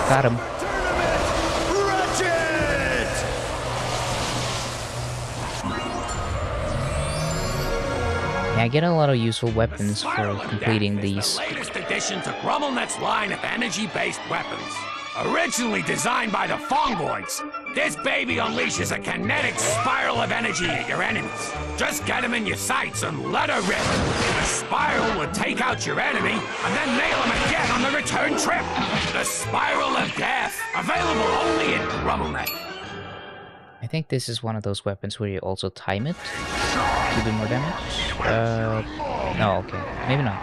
Speaker 1: Got him.
Speaker 10: Ratchet!
Speaker 1: Yeah, I get a lot of useful weapons for completing these.
Speaker 11: The latest addition to GrumbleNet's line of energy-based weapons. Originally designed by the Fongoids, this baby unleashes a kinetic spiral of energy at your enemies. Just get them in your sights and let her rip. The spiral will take out your enemy and then nail him again on the return trip. The Spiral of Death, available only in GrumbleNet.
Speaker 1: I think this is one of those weapons where you also time it to do more damage. No, okay, maybe not.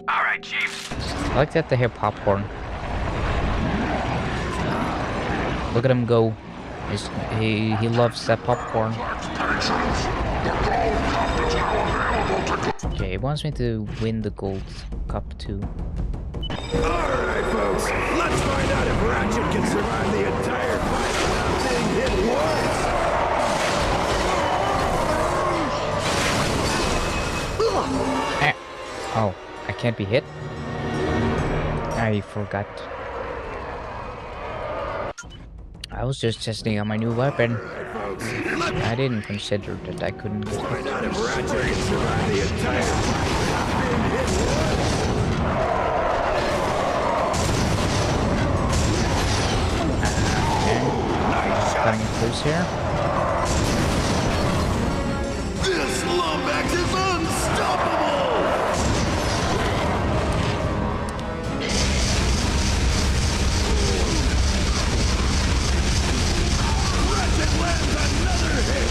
Speaker 8: All right, Chief.
Speaker 1: I like that they have popcorn. Look at him go. He loves that popcorn. Okay, he wants me to win the gold cup too.
Speaker 10: Alright, folks, let's find out if Ratchet can survive the entire fight without being hit once!
Speaker 1: Oh, I can't be hit? I forgot. I was just testing out my new weapon. I didn't consider that I couldn't get hit. Cutting it loose here.
Speaker 10: This Lumbex is unstoppable! Ratchet lands another hit!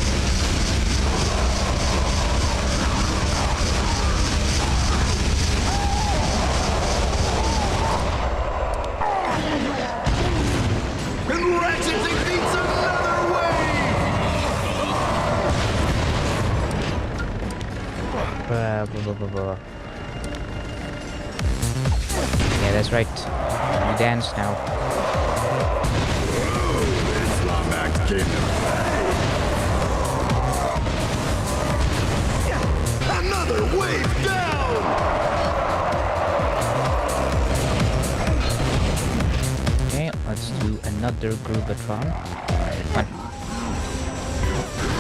Speaker 10: And Ratchet defeats another wave!
Speaker 1: Yeah, that's right. We dance now.
Speaker 10: This Lumbex came to play! Another wave down!
Speaker 1: Okay, let's do another Groovatron.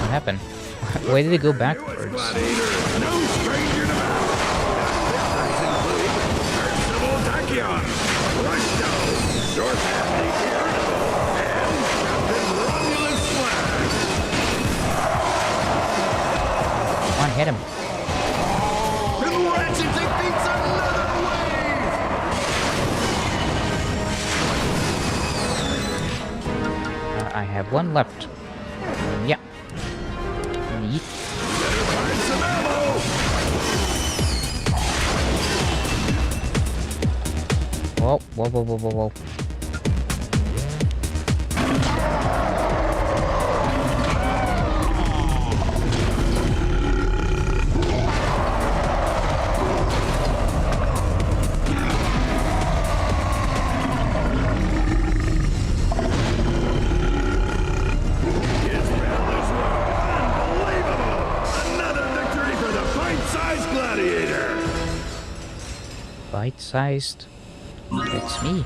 Speaker 1: What happened? Why did it go backwards?
Speaker 10: No stranger to battle. This include Versatile Tachyon, Rushdo, Shorthat the Irritable, and Captain Romulus Flash.
Speaker 1: Come on, hit him.
Speaker 10: And Ratchet defeats another wave!
Speaker 1: I have one left. Yeah. Neat.
Speaker 10: Better find some ammo!
Speaker 1: Whoa, whoa, whoa, whoa, whoa, whoa.
Speaker 10: His battlers were unbelievable! Another victory for the bite-sized gladiator!
Speaker 1: Bite-sized. It's me.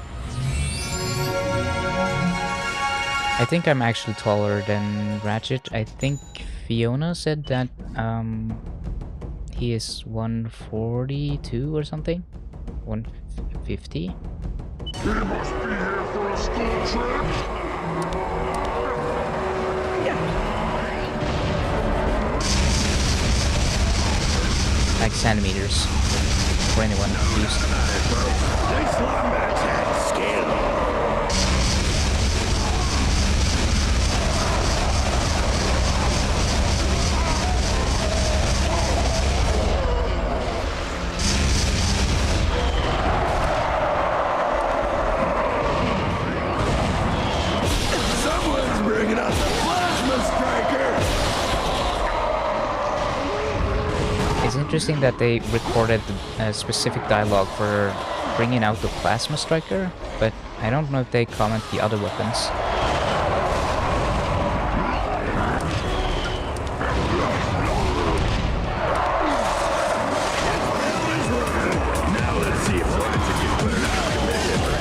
Speaker 1: I think I'm actually taller than Ratchet. I think Fiona said that he is 142 or something. 150.
Speaker 12: He must be here for a school trip.
Speaker 1: Like centimeters. For anyone confused.
Speaker 10: This Lumbex had skill! Someone's bringing out the plasma striker!
Speaker 1: It's interesting that they recorded the specific dialogue for bringing out the plasma striker, but I don't know if they comment the other weapons.
Speaker 10: Now let's see if Ratchet can put it out of commission for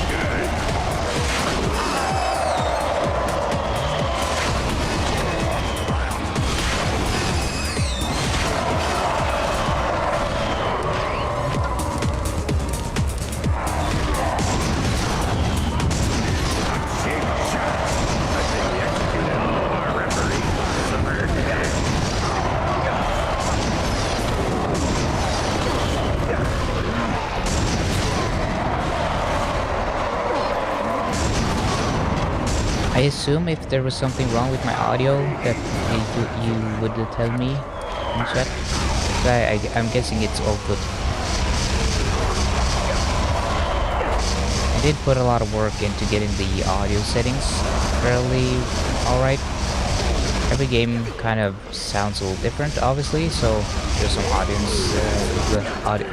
Speaker 1: I assume if there was something wrong with my audio that you would tell me in chat. I'm guessing it's all good. I did put a lot of work into getting the audio settings fairly alright. Every game kind of sounds a little different, obviously, so there's some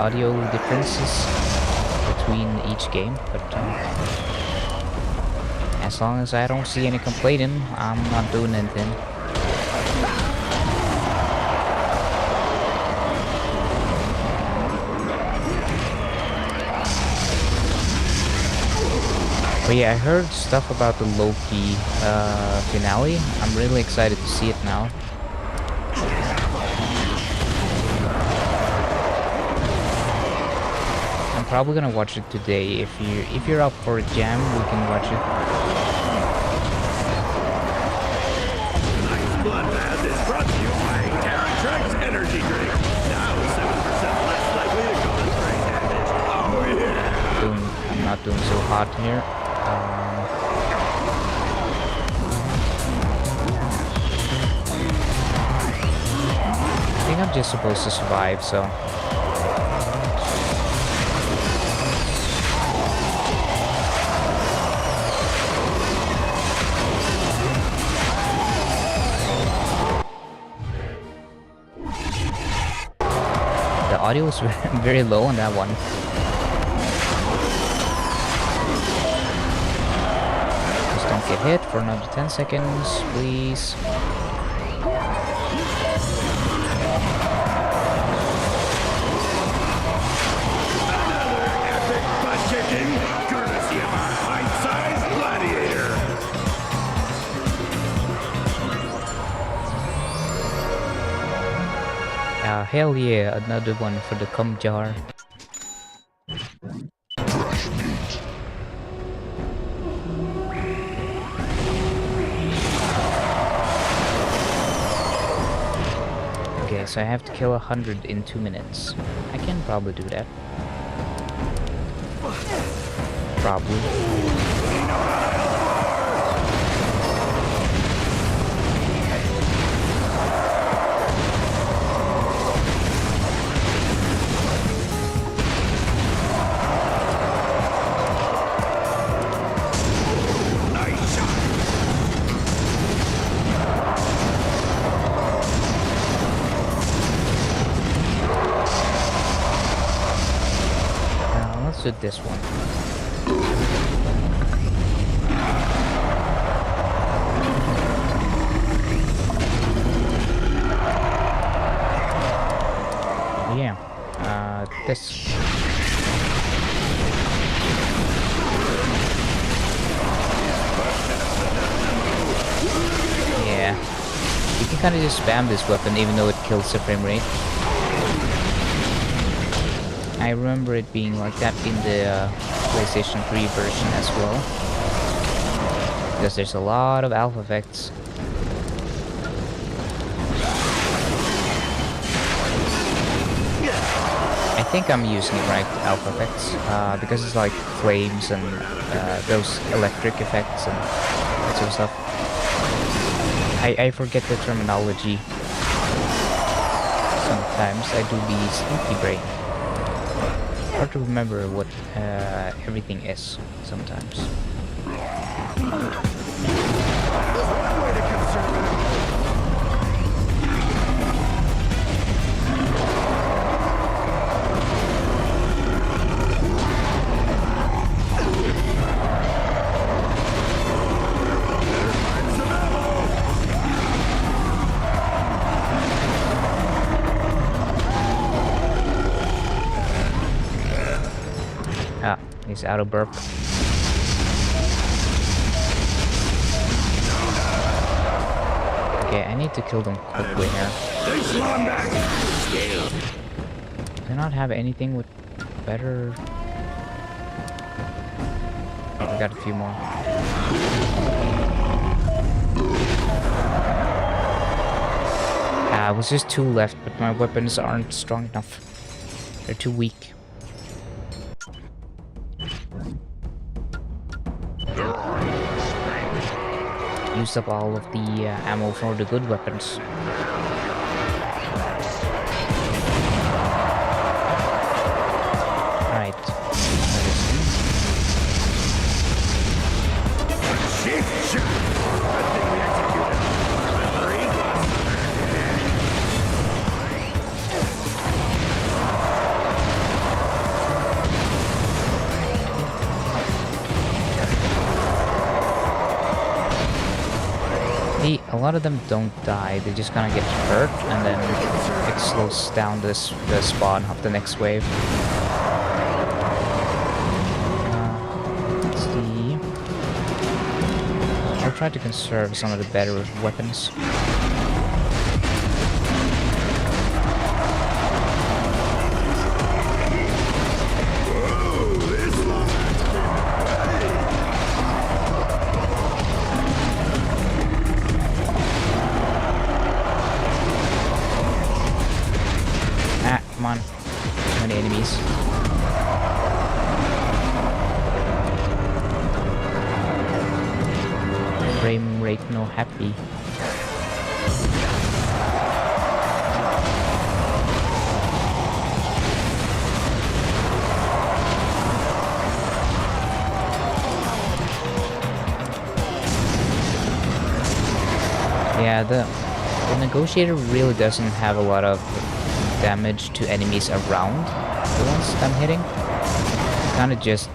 Speaker 1: audio differences between each game, but as long as I don't see any complaining, I'm not doing anything. But yeah, I heard stuff about the Loki finale. I'm really excited to see it now. I'm probably gonna watch it today. If you're up for a jam, we can watch it.
Speaker 10: Tonight's bloodbath is brought to you by Terratrex Energy Drink. Now 7% less likely to cause brain damage. Oh yeah.
Speaker 1: I'm not doing so hot here. I think I'm just supposed to survive, so. The audio was very low on that one. Just don't get hit for another 10 seconds, please.
Speaker 10: Courtesy of our bite-sized gladiator.
Speaker 1: Hell yeah, another one for the cum jar. Okay, so I have to kill 100 in 2 minutes. I can probably do that. Probably. Let's do this one. Yeah, this. Yeah, you can kind of just spam this weapon even though it kills the frame rate. I remember it being like that in the PlayStation 3 version as well, because there's a lot of alpha effects. I think I'm using it right, alpha effects, because it's like flames and those electric effects and that sort of stuff. I forget the terminology sometimes. I do be sneaky brain. Hard to remember what everything is sometimes. He's out of burp. Okay, I need to kill them quickly here. Do I not have anything with better? Oh, we got a few more. It was just 2 left, but my weapons aren't strong enough. They're too weak. used up all of the ammo for the good weapons. Alright. A lot of them don't die, they just kind of get hurt, and then it slows down the spawn of the next wave. Let's see. I'll try to conserve some of the better weapons. Come on. Too many enemies. Frame rate no happy. Yeah, the negotiator really doesn't have a lot of damage to enemies around the ones I'm hitting. It kind of just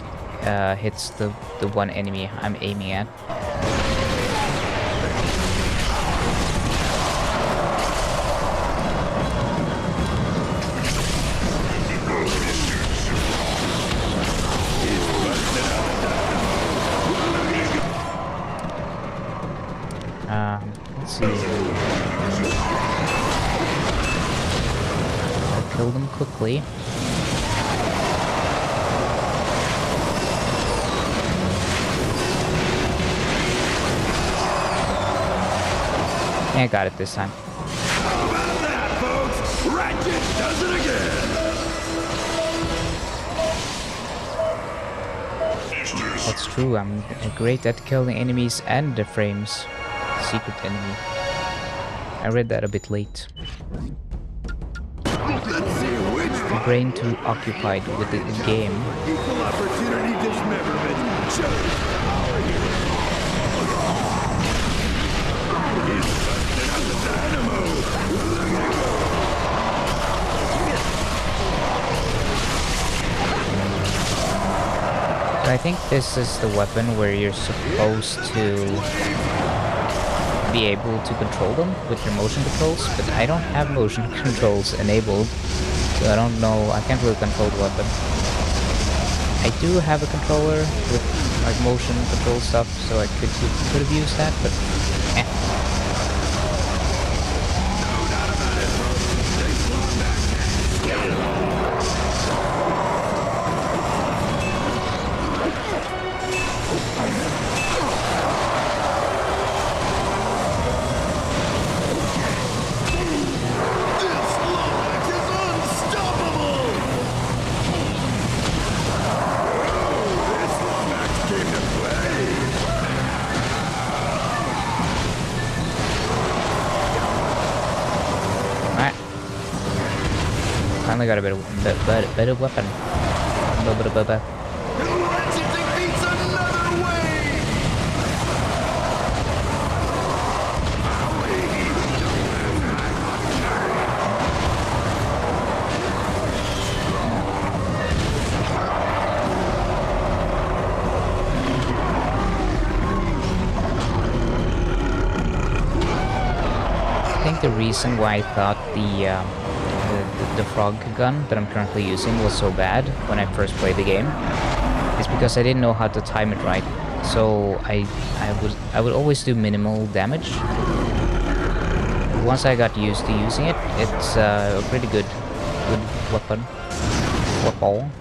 Speaker 1: hits the one enemy I'm aiming at. Let's see. Kill them quickly. Yeah, I got it this time.
Speaker 10: How about that, folks? Ratchet does it again!
Speaker 1: That's true, I'm great at killing enemies and the frames. Secret enemy. I read that a bit late. My brain too occupied with the game.
Speaker 10: Equal opportunity dismemberment. He's busting out the dynamo.
Speaker 1: So I think this is the weapon where you're supposed to be able to control them with your motion controls, but I don't have motion controls enabled, so I don't know, I can't really control the weapon. I do have a controller with like motion control stuff, so I could have used that, but eh. Finally got a better weapon. I think the reason why I thought the frog gun that I'm currently using was so bad when I first played the game is because I didn't know how to time it right. So I would always do minimal damage. Once I got used to using it, it's a pretty good weapon. Weapon.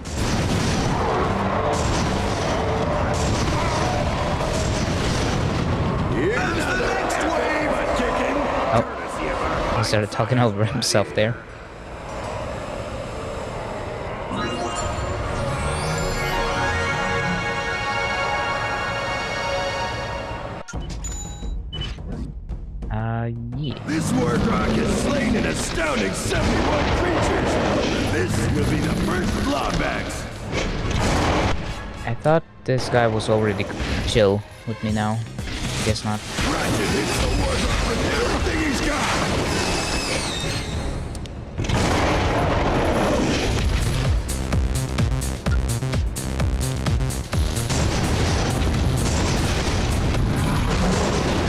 Speaker 1: Oh, he started talking over himself there. Yeah.
Speaker 10: This wargrock has slain an astounding 71 creatures. This will be the first Blobbax.
Speaker 1: I thought this guy was already chill with me now. Guess not.
Speaker 10: Ratchet hits the wargrock with everything he's got.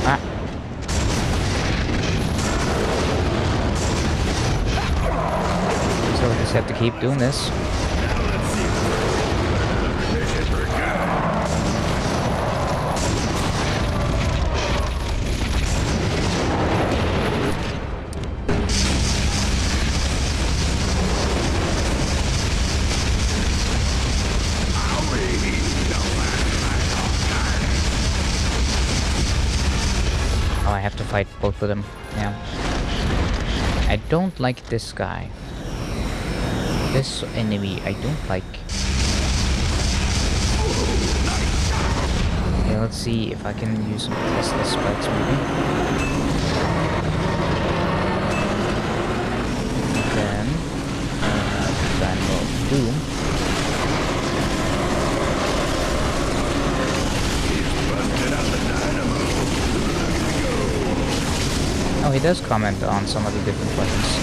Speaker 1: Ah. So I just have to keep doing this. Oh, I have to fight both of them. Yeah. I don't like this guy. This enemy I don't like. Okay, let's see if I can use some Tesla spikes maybe. Then Dynamo Doom. Oh, he does comment on some of the different weapons.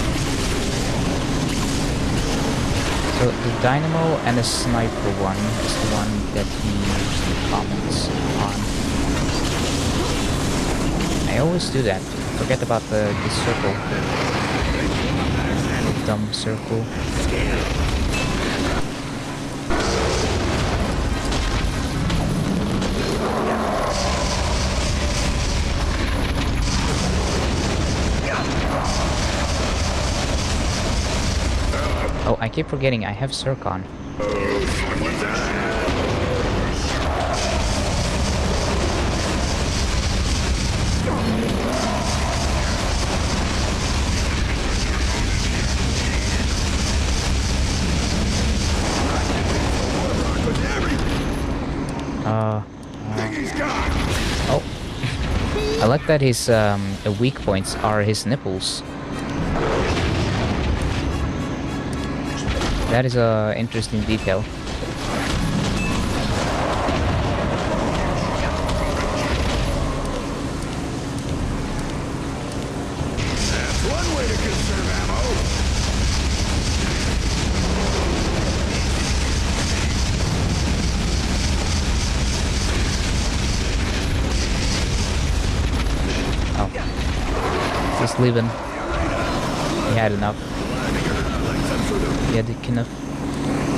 Speaker 1: So the Dynamo and the Sniper one is the one that he usually comments on. I always do that. Forget about the circle. The dumb circle. Oh, I keep forgetting I have Circon. Oh. I like that his weak points are his nipples. That is a interesting detail.
Speaker 10: That's one way to conserve ammo.
Speaker 1: Oh. Just leave him. He had enough. He had enough.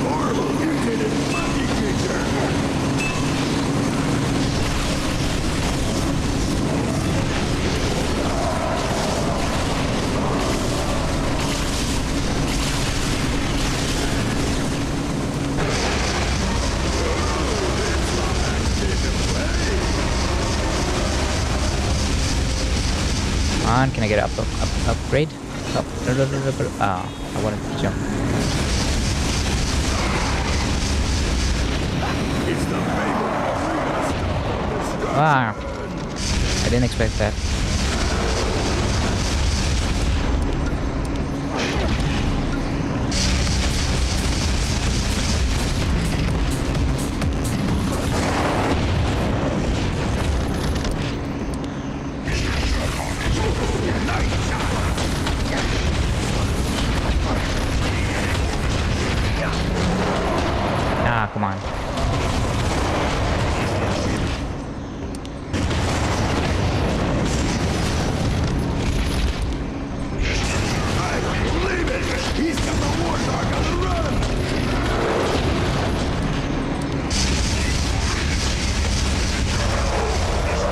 Speaker 10: Horrible mutated monkey creature.
Speaker 1: Come on, can I get upgrade? Oh, I wanted to jump. Ah, I didn't expect that. Ah, come on.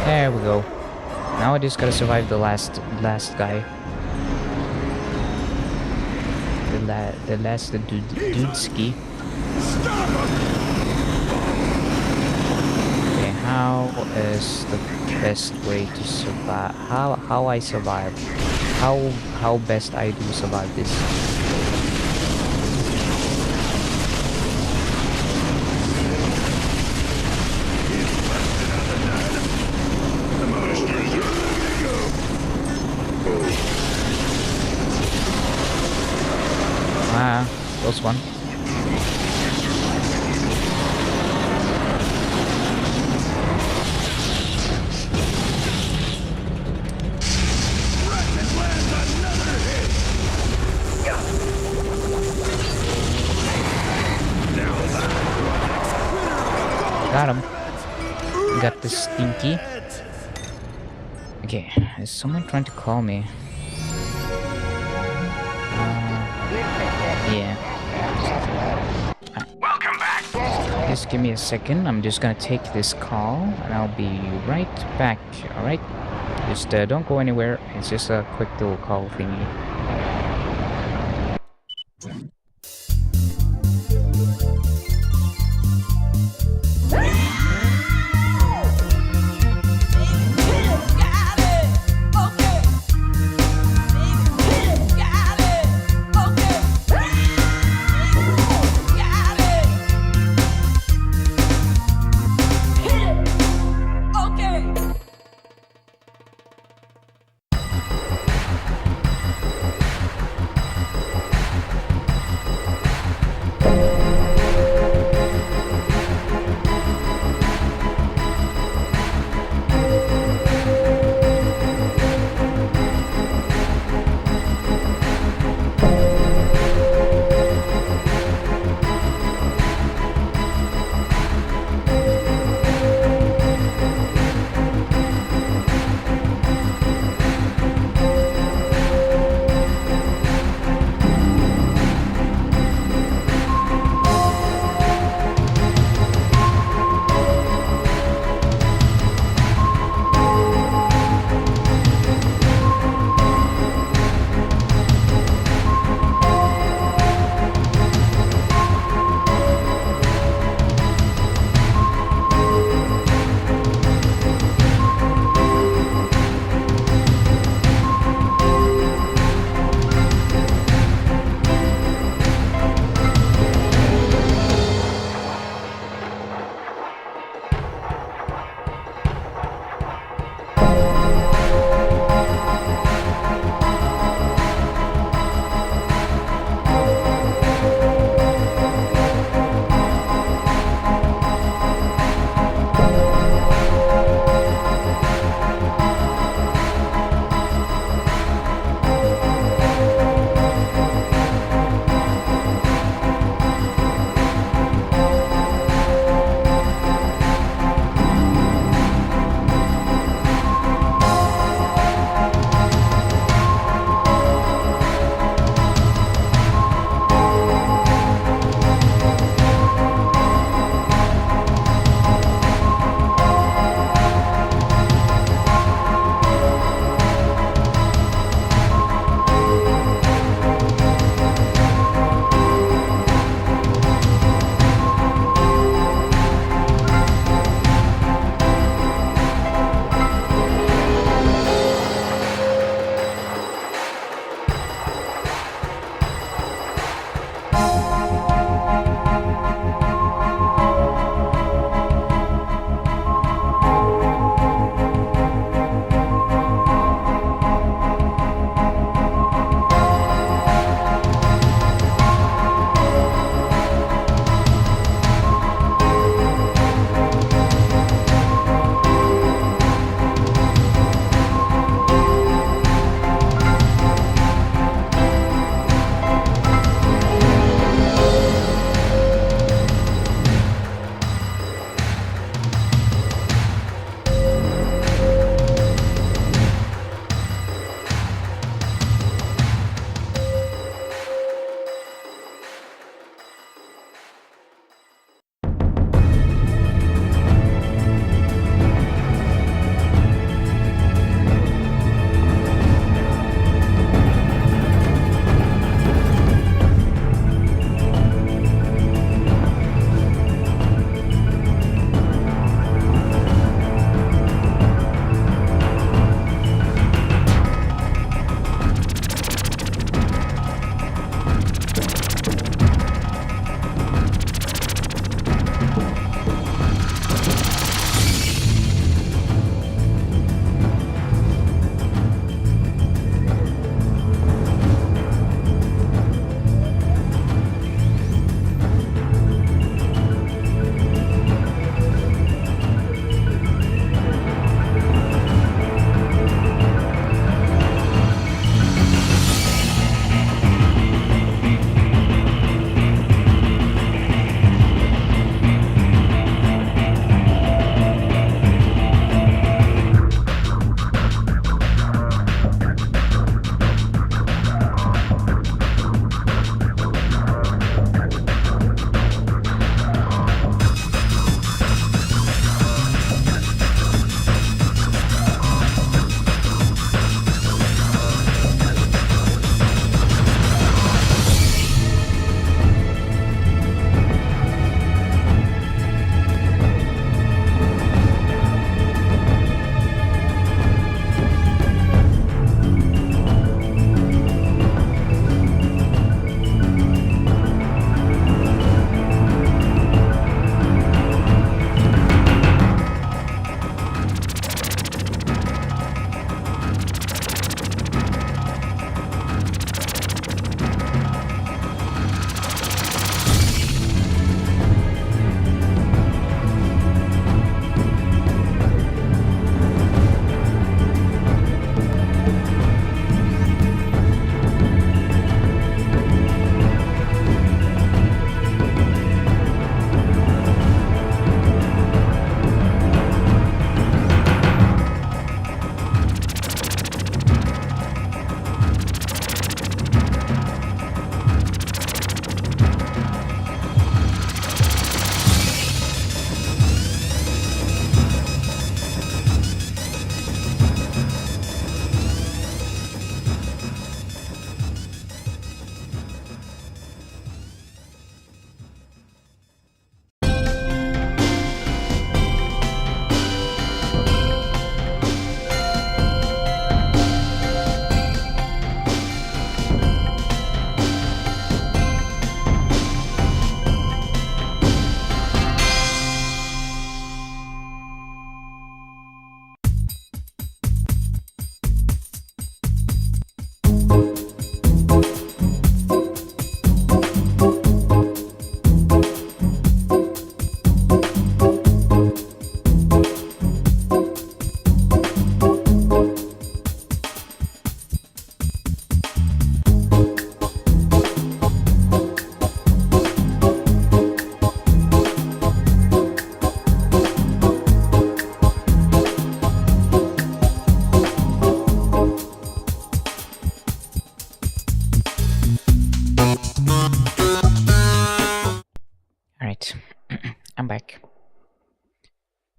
Speaker 1: There we go. Now I just gotta survive the last guy. The last dudeski. Okay, how is the best way to survive? How I survive? How best I do survive this? got him. Got the stinky. Okay, is someone trying to call me? Yeah.
Speaker 11: Welcome back.
Speaker 1: Just give me a second. I'm just gonna take this call, and I'll be right back. All right. Just don't go anywhere. It's just a quick little call thingy.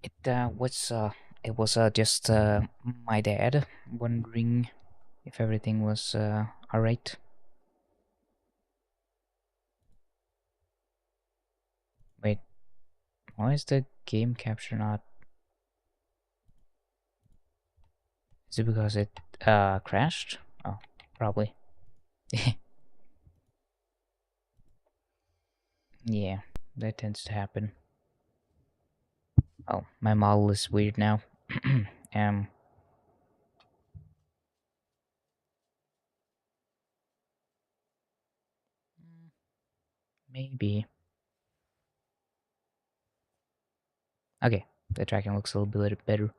Speaker 1: It was just my dad wondering if everything was alright. Wait, why is the game capture not? Is it because it crashed? Oh, probably. Yeah, that tends to happen. Oh, my model is weird now. um. Maybe. Okay, the tracking looks a little bit better.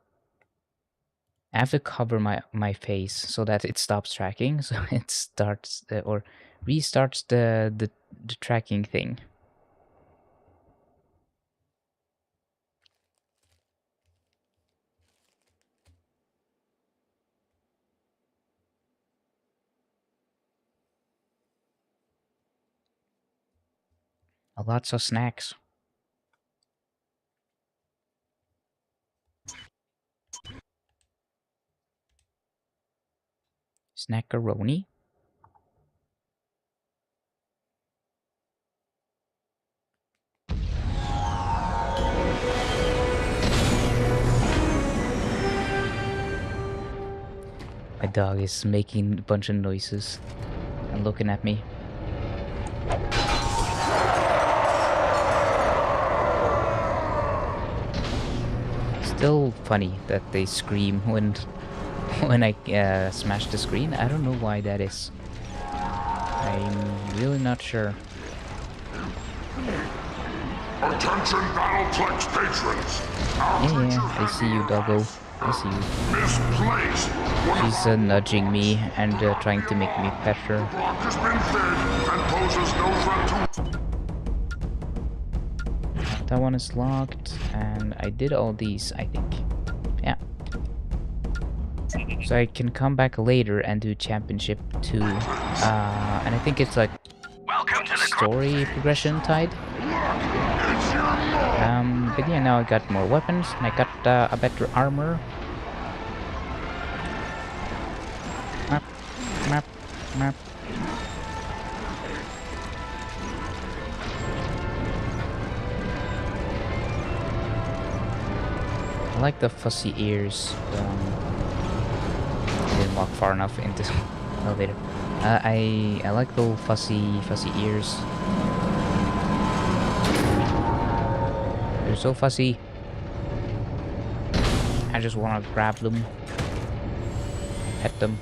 Speaker 1: I have to cover my face so that it stops tracking, so it starts or restarts the tracking thing. Lots of snacks. Snackaroni. My dog is making a bunch of noises and looking at me. Still funny that they scream when I smash the screen. I don't know why that is. I'm really not sure.
Speaker 12: Attention Battleplex patrons!
Speaker 1: Yeah, I see you, doggo. I see you.
Speaker 12: Misplaced!
Speaker 1: She's nudging me and trying to make me pet her.
Speaker 12: Block has been fed and poses no threat to...
Speaker 1: That one is locked, and I did all these, I think. Yeah. So I can come back later and do Championship 2. And I think it's like story progression tied. But yeah, now I got more weapons, and I got a better armor. Map, map, map. I like the fuzzy ears. I didn't walk far enough into the elevator. I like the fuzzy ears. They're so fuzzy. I just want to grab them, pet them.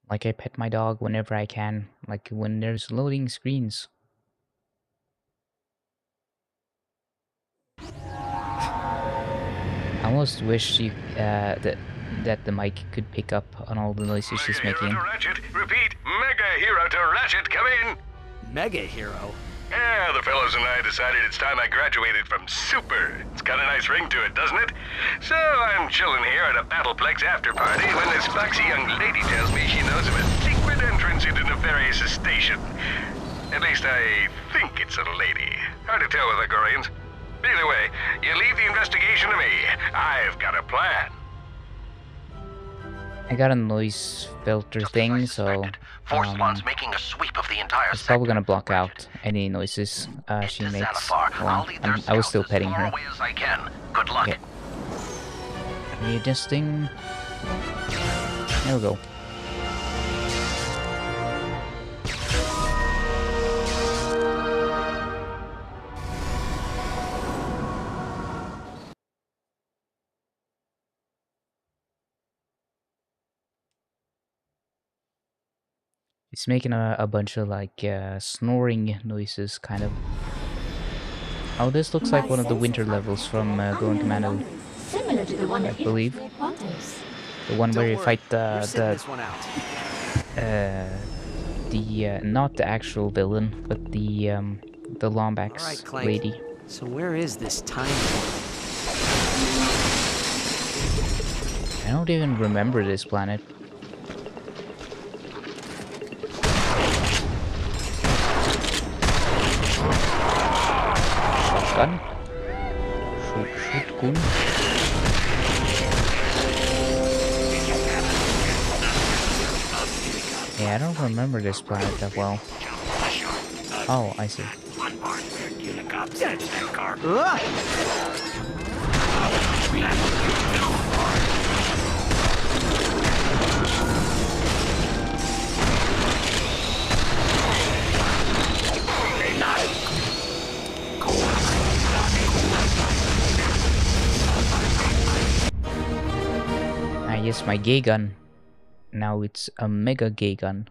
Speaker 1: Like I pet my dog whenever I can, like when there's loading screens. I almost wish you that the mic could pick up on all the noises she's making.
Speaker 8: Ratchet, repeat, Mega Hero to Ratchet, come in.
Speaker 3: Mega Hero?
Speaker 8: Yeah, the fellows and I decided it's time I graduated from Super. It's got a nice ring to it, doesn't it? So I'm chilling here at a Battleplex after party when this foxy young lady tells me she knows of a secret entrance into Nefarious' station. At least I think it's a lady. Hard to tell with Agorians. Either way, you leave the investigation to me. I've got a plan.
Speaker 1: I got a noise filter thing, so
Speaker 8: making a sweep of the entire
Speaker 1: it's probably gonna block out any noises she makes. Well, I was still petting her.
Speaker 8: Good luck.
Speaker 1: Okay. Readjusting. There we go. It's making a bunch of like snoring noises, kind of. Oh, this looks like one of the winter levels from Going Commando,
Speaker 7: Similar to the one
Speaker 1: I believe. The one where you fight the not the actual villain, but the Lombax lady.
Speaker 5: So where is this time?
Speaker 1: I don't even remember this planet. gun. Shoot, gun. Yeah, I don't remember this planet that well. Oh, I see. Yes, my gay gun. Now it's a mega gay gun.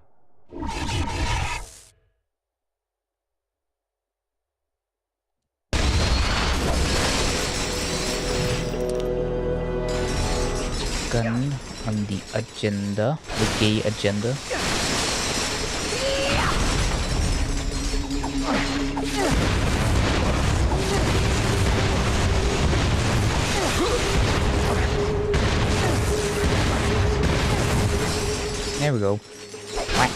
Speaker 1: Gun on the agenda, the gay agenda. There we go. Whack.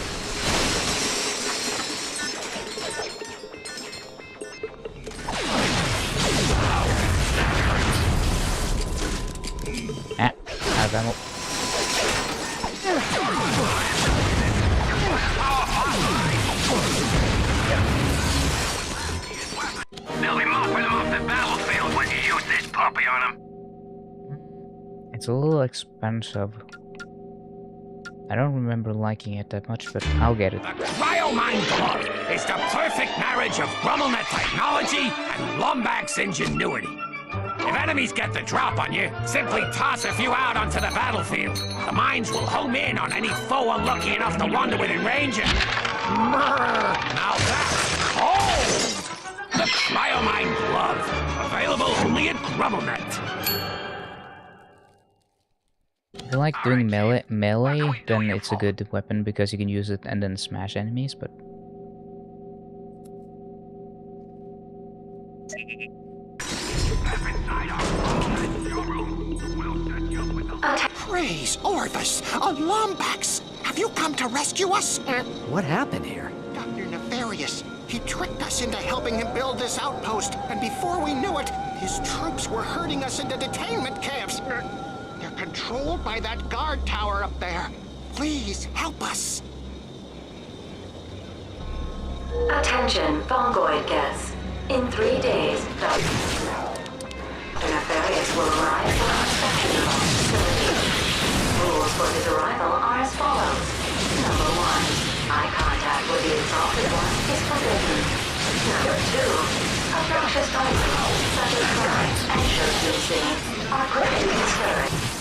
Speaker 1: Ah, out of ammo.
Speaker 11: They'll be mopping them off the battlefield when you use this puppy on them.
Speaker 1: It's a little expensive. I don't remember liking it that much, but I'll get it.
Speaker 11: The Cryomine Glove is the perfect marriage of GrumbleNet technology and Lombax's ingenuity. If enemies get the drop on you, simply toss a few out onto the battlefield. The mines will home in on any foe unlucky enough to wander within range and... Now that's cold! The Cryomine Glove, available only at GrumbleNet.
Speaker 1: If you like doing melee, then it's a good weapon because you can use it and then smash enemies, but...
Speaker 13: Praise Orvis! A Lombax! Have you come to rescue us?
Speaker 5: What happened here?
Speaker 13: Dr. Nefarious. He tricked us into helping him build this outpost, and before we knew it, his troops were herding us into detainment camps. They're controlled by that guard tower up there. Please, help us.
Speaker 7: Attention, Bongoid guests. In 3 days, Dr. Nefarious will arrive for inspection of our facility. Rules for his arrival are as follows. Number 1, eye contact with the exalted one is forbidden. Number 2, obnoxious noises such as cries and show-tune singing are greatly discouraged.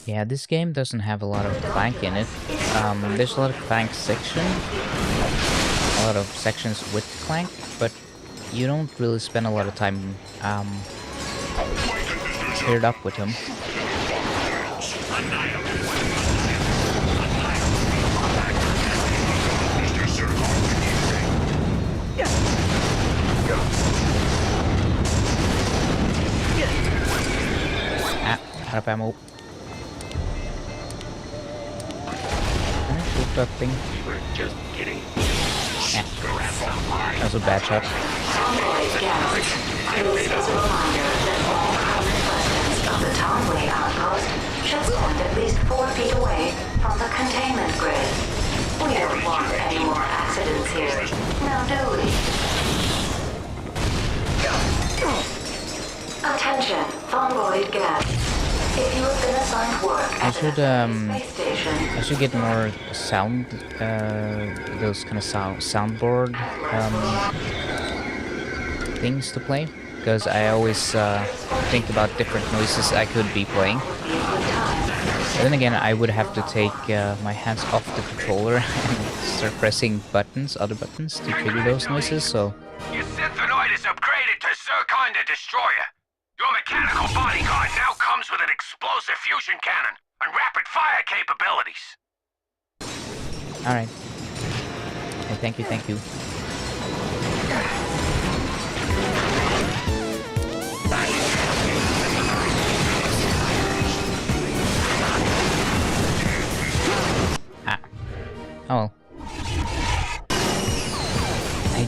Speaker 1: Yeah, this game doesn't have a lot of Clank in it. There's a lot of Clank section, a lot of sections with Clank, but you don't really spend a lot of time paired up with him. Ah, out of ammo. That thing.
Speaker 11: We're just kidding.
Speaker 1: That was a bad shot.
Speaker 7: This is a reminder that all common residents of the Tomway outpost should stand at least 4 feet away from the containment grid. We don't want any more accidents here. Now do we? Attention, Fongoid guests. If you have been assigned work at the space station,
Speaker 1: I should get more sound, those kind of soundboard things to play, because I always think about different noises I could be playing. But then again, I would have to take my hands off the controller and start pressing buttons, other buttons, to trigger those noises. So.
Speaker 11: Your Synthanoid is upgraded to Zircon the Destroyer. Your mechanical bodyguard now comes with an explosive fusion cannon and rapid fire capabilities.
Speaker 1: Alright. Hey, thank you, thank you.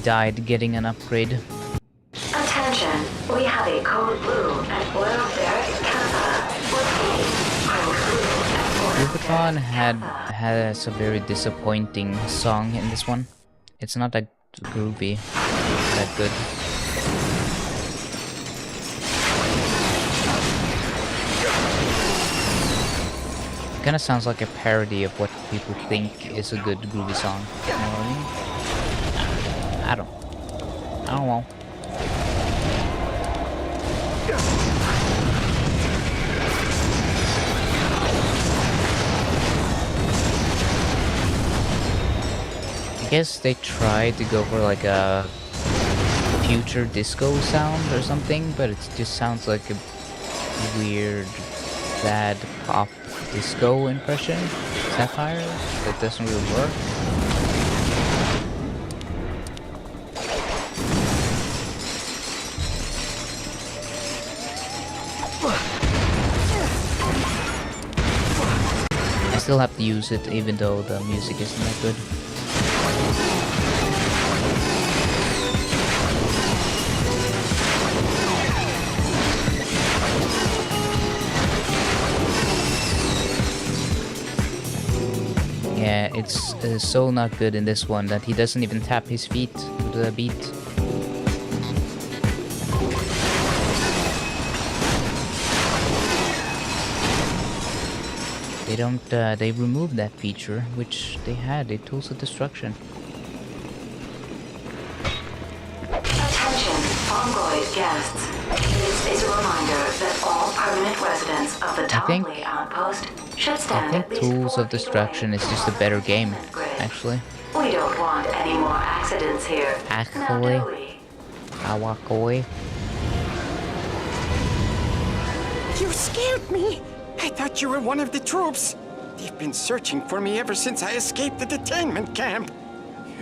Speaker 1: died getting an upgrade.
Speaker 7: Attention, we have a code blue and oil ferric kappa. Repeat, code blue and oil
Speaker 1: Rubicon
Speaker 7: ferric
Speaker 1: has a very disappointing song in this one. It's not that groovy, that good. It kind of sounds like a parody of what people think is a good groovy song. You know what I mean? I don't know. I guess they tried to go for like a future disco sound or something, but it just sounds like a weird, bad pop disco impression. Sapphire? That doesn't really work. I still have to use it even though the music isn't that good. Yeah, it's so not good in this one that he doesn't even tap his feet to the beat. They don't, they removed that feature, which they had, in Tools of Destruction.
Speaker 7: Attention, Fongoid guests. This is a reminder that all permanent residents of the Topley outpost should stand
Speaker 1: I
Speaker 7: at
Speaker 1: think
Speaker 7: least
Speaker 1: Tools
Speaker 7: 4
Speaker 1: of
Speaker 7: feet
Speaker 1: Destruction
Speaker 7: away
Speaker 1: is just a better game, actually.
Speaker 7: We don't want any more accidents here.
Speaker 1: Actually,
Speaker 7: Now do we?
Speaker 1: I walk away.
Speaker 14: You scared me! I thought you were one of the troops. They've been searching for me ever since I escaped the detainment camp.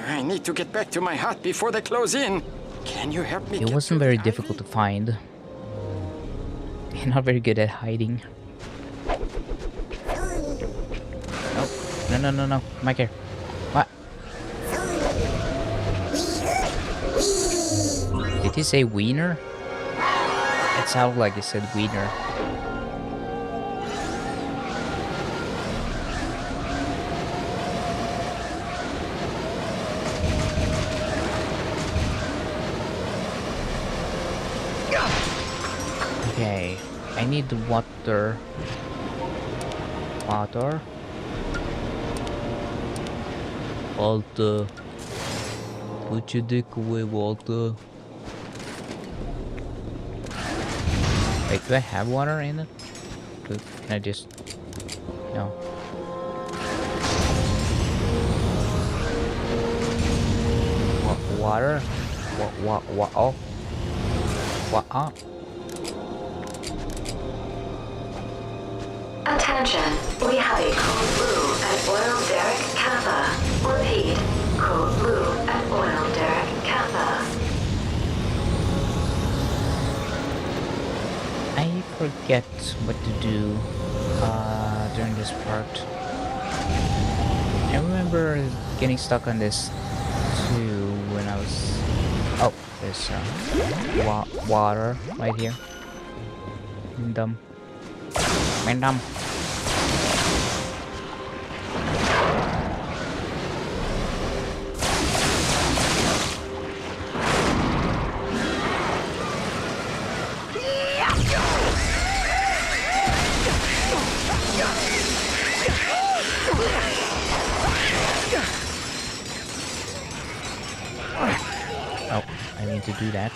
Speaker 14: I need to get back to my hut before they close in. Can you help me?
Speaker 1: It wasn't very difficult to find. You're not very good at hiding. Nope. No. Mike here. What? Did he say wiener? It sounded like he said wiener. Okay, I need water. Water. Walter. Put your dick away, Walter. Wait, do I have water in it? Can I just... No. Water? What? Oh. What? Oh.
Speaker 7: Attention, we have a code blue and oil derrick kappa. Repeat, code blue and oil derrick kappa.
Speaker 1: I forget what to do during this part. I remember getting stuck on this too when I was... Oh, there's water right here. Dumb. Dumb. Oh, I need to do that.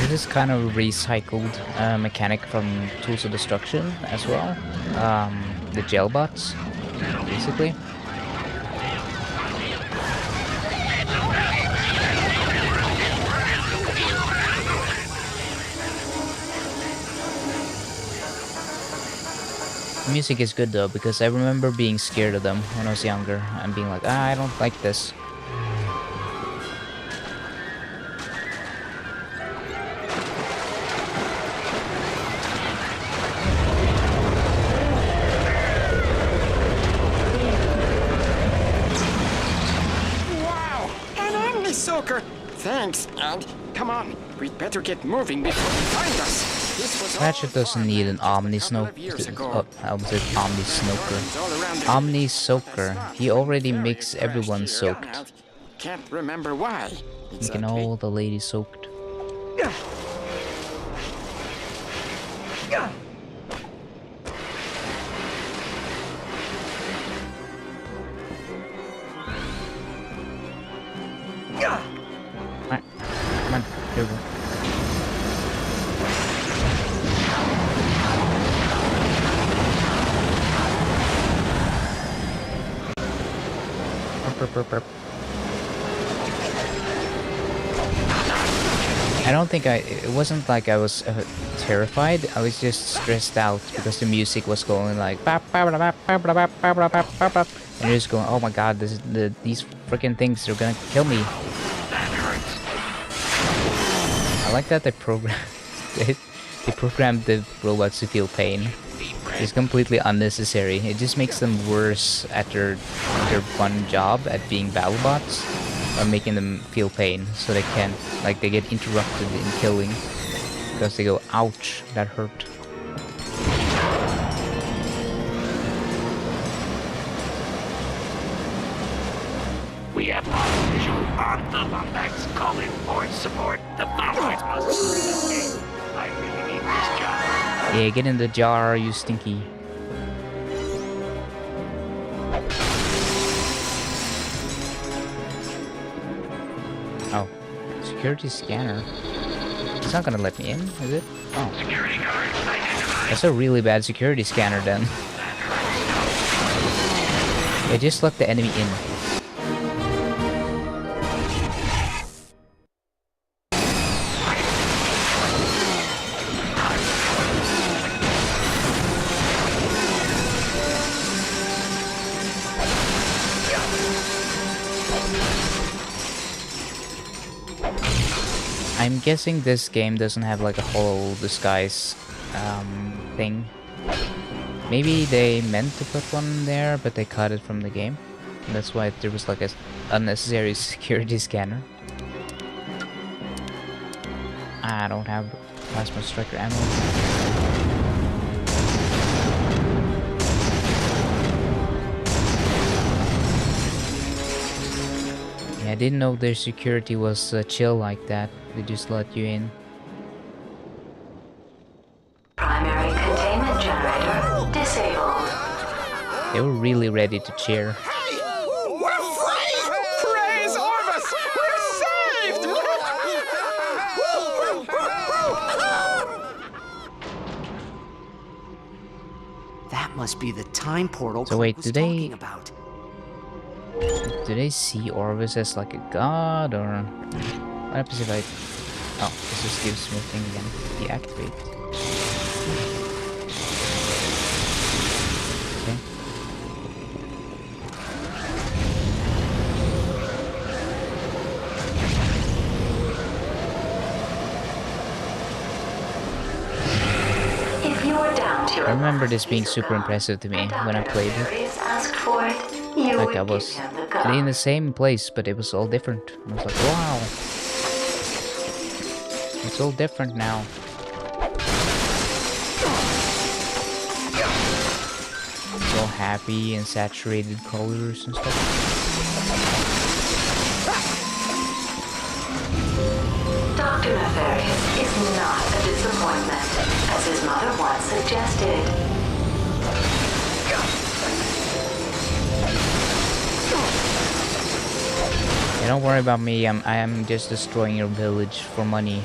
Speaker 1: This is kind of a recycled mechanic from Tools of Destruction as well. The gel bots, basically. The music is good though, because I remember being scared of them when I was younger and being like, I don't like this.
Speaker 14: Wow! An Omni-Soaker! Thanks, and come on, we'd better get moving before they find us. This was
Speaker 1: Ratchet doesn't need an Omni-Soaker. Omni-Soaker. He already makes everyone soaked.
Speaker 14: Can't remember why.
Speaker 1: Making all the ladies soaked. Alright, come on, here we go. I don't think it wasn't like I was terrified. I was just stressed out because the music was going like and you're just going, oh my god, these freaking things are gonna kill me. I like that they programmed the robots to feel pain. It's completely unnecessary. It just makes them worse at their one job at being battle bots, or making them feel pain, so they can't, like, they get interrupted in killing because they go, ouch, that hurt.
Speaker 11: We have lost visual on the Lumbex calling for support. The followers must leave this game. I really need this job.
Speaker 1: Yeah, get in the jar, you stinky. Oh, security scanner. It's not gonna let me in, is it? Oh.
Speaker 11: Security guard identified.
Speaker 1: That's a really bad security scanner then. It just let the enemy in. I'm guessing this game doesn't have like a whole disguise thing. Maybe they meant to put one there, but they cut it from the game. And that's why there was like a unnecessary security scanner. I don't have plasma striker ammo. Yeah, I didn't know their security was chill like that. They just let you in.
Speaker 7: Primary containment generator disabled.
Speaker 1: They were really ready to cheer.
Speaker 14: Hey! We're free! Praise Orvis! We're saved!
Speaker 5: That must be the time portal
Speaker 1: So wait,
Speaker 5: Clank was
Speaker 1: do they
Speaker 5: talking about.
Speaker 1: do they see Orvis as like a god, or what happens if I? Oh, this just gives me a thing again. Deactivate. Okay.
Speaker 7: If you are down to your
Speaker 1: I remember this being super impressive to me when I played it.
Speaker 7: asked for it, you
Speaker 1: Like
Speaker 7: would
Speaker 1: I was
Speaker 7: give him the gun.
Speaker 1: in the same place, but it was all different. I was like, wow, it's all different now. It's all happy and saturated colors and stuff.
Speaker 7: Dr. Nefarious is not a disappointment, as his mother once suggested.
Speaker 1: Yeah, don't worry about me. I am just destroying your village for money.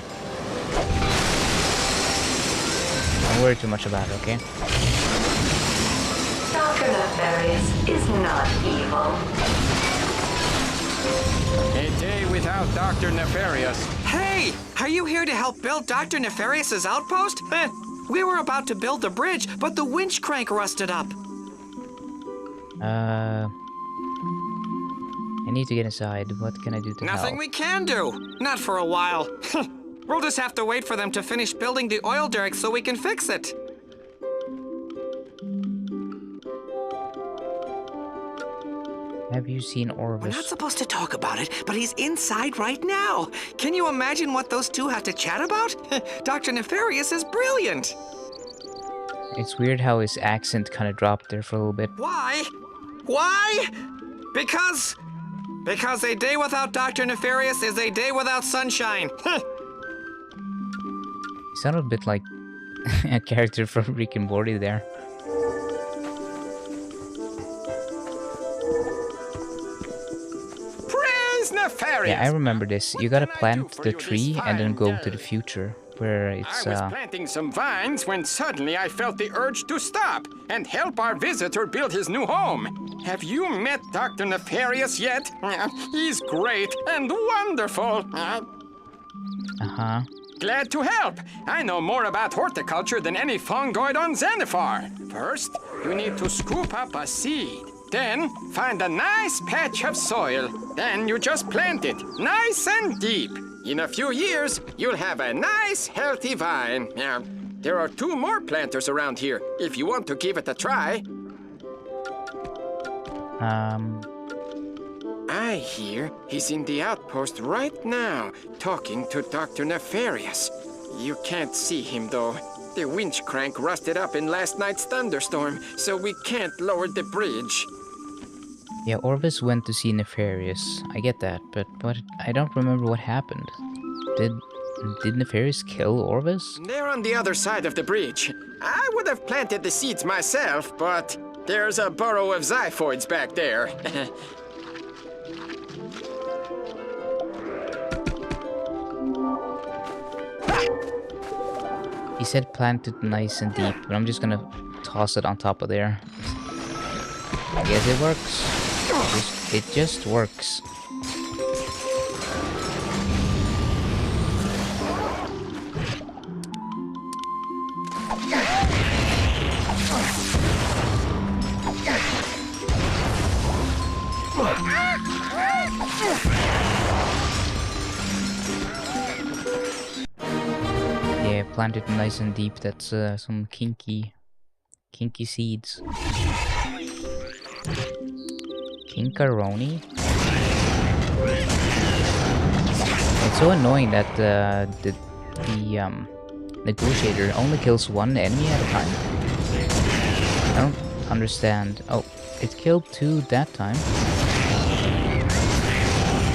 Speaker 1: Don't worry too much about it, okay?
Speaker 7: Dr. Nefarious is not evil.
Speaker 14: A day without Dr. Nefarious.
Speaker 5: Hey! Are you here to help build Dr. Nefarious's outpost? We were about to build the bridge, but the winch crank rusted up.
Speaker 1: I need to get inside. What can I do to
Speaker 5: Nothing
Speaker 1: help?
Speaker 5: we can do. Not for a while. We'll just have to wait for them to finish building the oil derrick so we can fix it.
Speaker 1: Have you seen Orvis?
Speaker 5: We're not supposed to talk about it, but he's inside right now. Can you imagine what those two have to chat about? Dr. Nefarious is brilliant.
Speaker 1: It's weird how his accent kind of dropped there for a little bit.
Speaker 5: Why? Why? Because a day without Dr. Nefarious is a day without sunshine.
Speaker 1: He sounded a bit like a character from Rick and Morty there.
Speaker 5: Praise Nefarious!
Speaker 1: Yeah, I remember this. You gotta plant the tree and then go to the future, where it's
Speaker 14: I was planting some vines when suddenly I felt the urge to stop and help our visitor build his new home. Have you met Dr. Nefarious yet? He's great and wonderful.
Speaker 1: Uh-huh.
Speaker 14: Glad to help. I know more about horticulture than any fungoid on Xanathar. First, you need to scoop up a seed. Then, find a nice patch of soil. Then you just plant it, nice and deep. In a few years, you'll have a nice, healthy vine. There are 2 more planters around here, if you want to give it a try. I hear he's in the outpost right now, talking to Dr. Nefarious. You can't see him, though. The winch crank rusted up in last night's thunderstorm, so we can't lower the bridge.
Speaker 1: Yeah, Orvis went to see Nefarious. I get that, but I don't remember what happened. Did Nefarious kill Orvis?
Speaker 14: They're on the other side of the bridge. I would have planted the seeds myself, but there's a burrow of xiphoids back there.
Speaker 1: He said plant it nice and deep, but I'm just gonna toss it on top of there. I guess it works. It just works. Yeah, plant it nice and deep. That's some kinky seeds. Kinkaroni? It's so annoying that the negotiator only kills 1 enemy at a time. I don't understand. Oh, it killed 2 that time.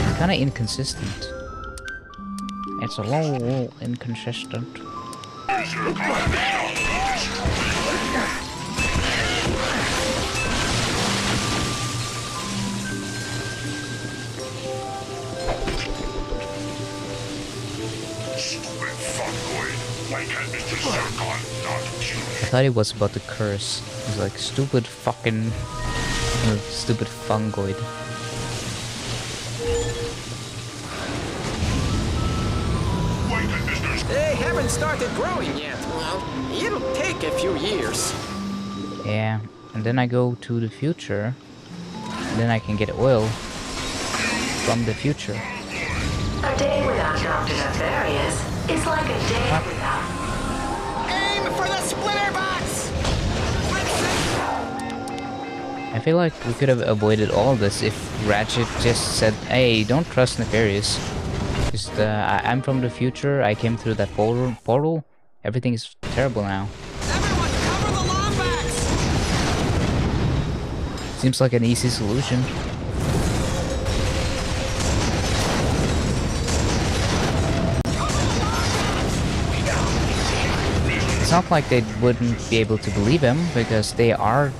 Speaker 1: It's kinda inconsistent. It's a little inconsistent. I thought it was about the curse. It was like stupid fucking stupid fungoid.
Speaker 14: They haven't started growing yet. It'll take a few years.
Speaker 1: Yeah, and then I go to the future. And then I can get oil from the future.
Speaker 7: A day without Dr. Nefarious is like a day without...
Speaker 13: Aim for the splitter box!
Speaker 1: I feel like we could have avoided all this if Ratchet just said, hey, don't trust Nefarious. Just, I'm from the future, I came through that portal. Everything is terrible now.
Speaker 13: Everyone cover the Lombax!
Speaker 1: Seems like an easy solution. It's not like they wouldn't be able to believe him, because they are,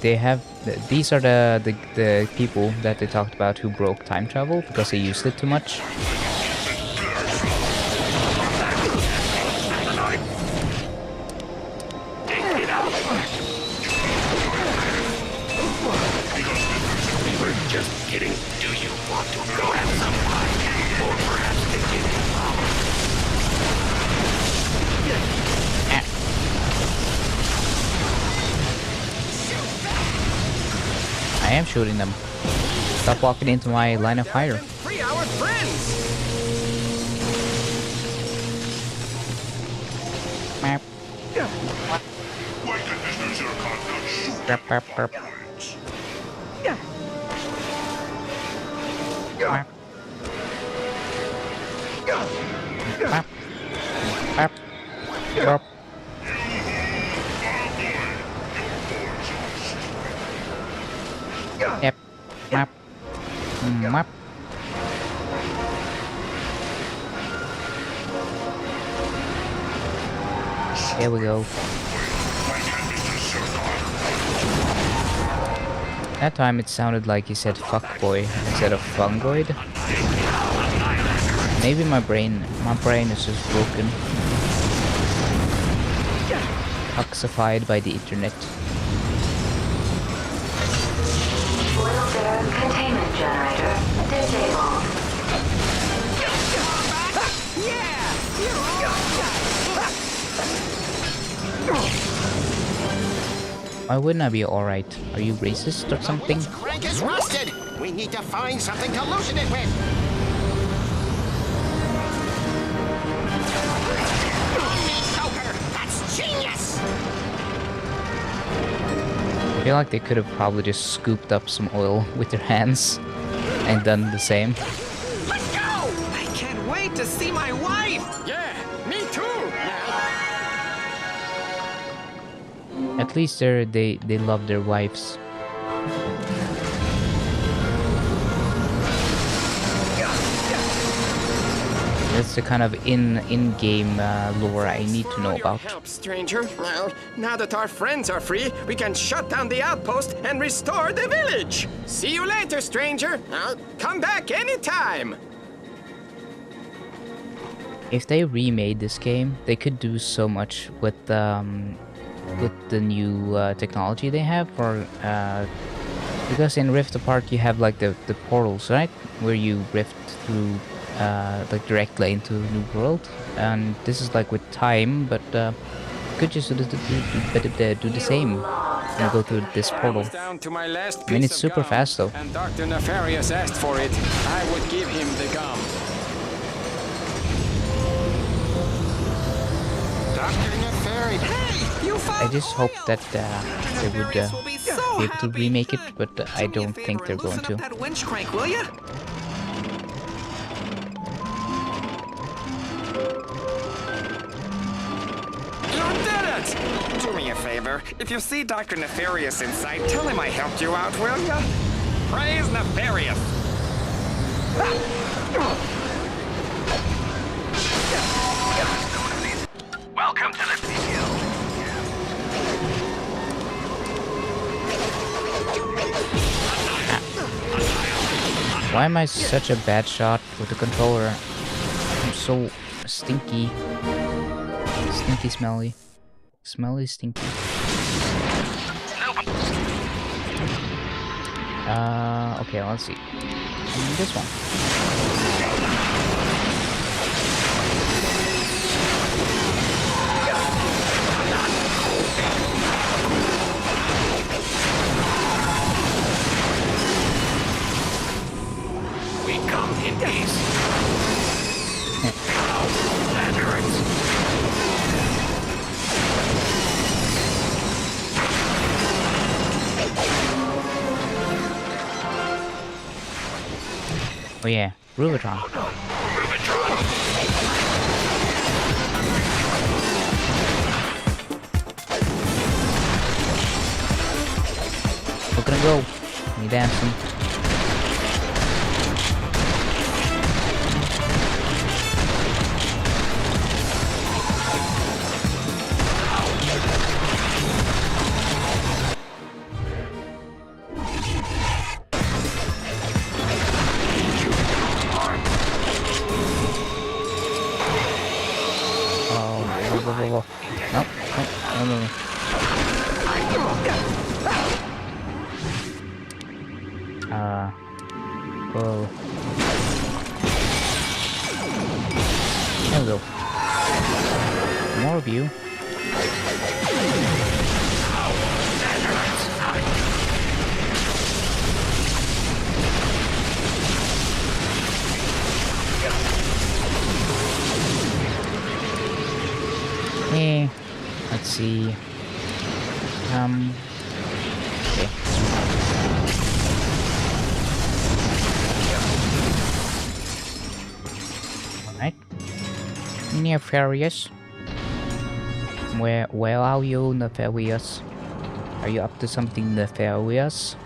Speaker 1: these are the people that they talked about who broke time travel because they used it too much.
Speaker 11: Just kidding. Do you want to go have some fun? Or perhaps continue?
Speaker 1: I am shooting them. Stop walking into my line of fire.
Speaker 14: Free our friends!
Speaker 1: Map. Burp, burp, burp. Map. Map. Map. Burp. Yep. Map. Map. There we go. That time it sounded like he said fuckboy instead of fungoid. Maybe my brain is just broken. Oxified by the internet.
Speaker 7: Oil bear containment generator disabled.
Speaker 1: Why wouldn't I be alright? Are you racist or something?
Speaker 13: Crank is rusted. We need to find something to loosen it with. That's genius.
Speaker 1: I feel like they could have probably just scooped up some oil with their hands and done the same.
Speaker 5: Let's go! I can't wait to see my wife!
Speaker 14: Yeah, me too!
Speaker 1: At least they love their wives. That's the kind of in-game lore I need to know about.
Speaker 14: Help, stranger. Well, now that our friends are free, we can shut down the outpost and restore the village. See you later, stranger. Come back anytime.
Speaker 1: If they remade this game, they could do so much with the new technology they have. Because in Rift Apart you have like the portals, right, where you rift through like directly into a new world, and this is like with time, but could just do the same and go through this portal.
Speaker 14: Down to my last
Speaker 1: I mean,
Speaker 14: piece
Speaker 1: it's
Speaker 14: of
Speaker 1: super
Speaker 14: gum,
Speaker 1: fast though.
Speaker 14: And Dr. Nefarious asked for it. I would give him the gum.
Speaker 13: Dr. Nefarious. Hey, you
Speaker 1: I just hope that they would be able to remake it, but I don't think they're going to.
Speaker 5: That winch crank, will ya?
Speaker 14: Do me a favor. If you see Dr. Nefarious inside, tell him I helped you out, will ya? Praise Nefarious!
Speaker 8: Welcome to the field.
Speaker 1: Why am I such a bad shot with the controller? I'm so stinky. Stinky smelly. Smelly stinky. Okay, let's see. This one.
Speaker 11: We come in peace. That hurts.
Speaker 1: Oh yeah, Rubatron. We're gonna go. Me dancing. No. Whoa. There we go. More of you. see. Okay. Alright. Nefarious. Where are you, Nefarious? Are you up to something nefarious?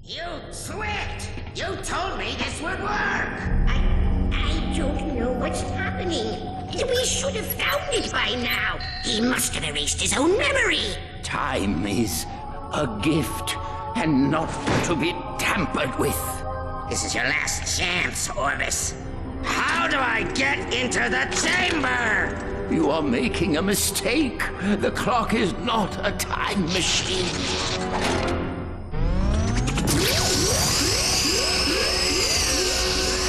Speaker 4: You tricked! You told me this would work! I don't know what's happening. We should have found it by now. He must have erased his own memory.
Speaker 9: Time is a gift and not to be tampered with.
Speaker 4: This is your last chance, Orbis. How do I get into the chamber?
Speaker 9: You are making a mistake. The clock is not a time machine.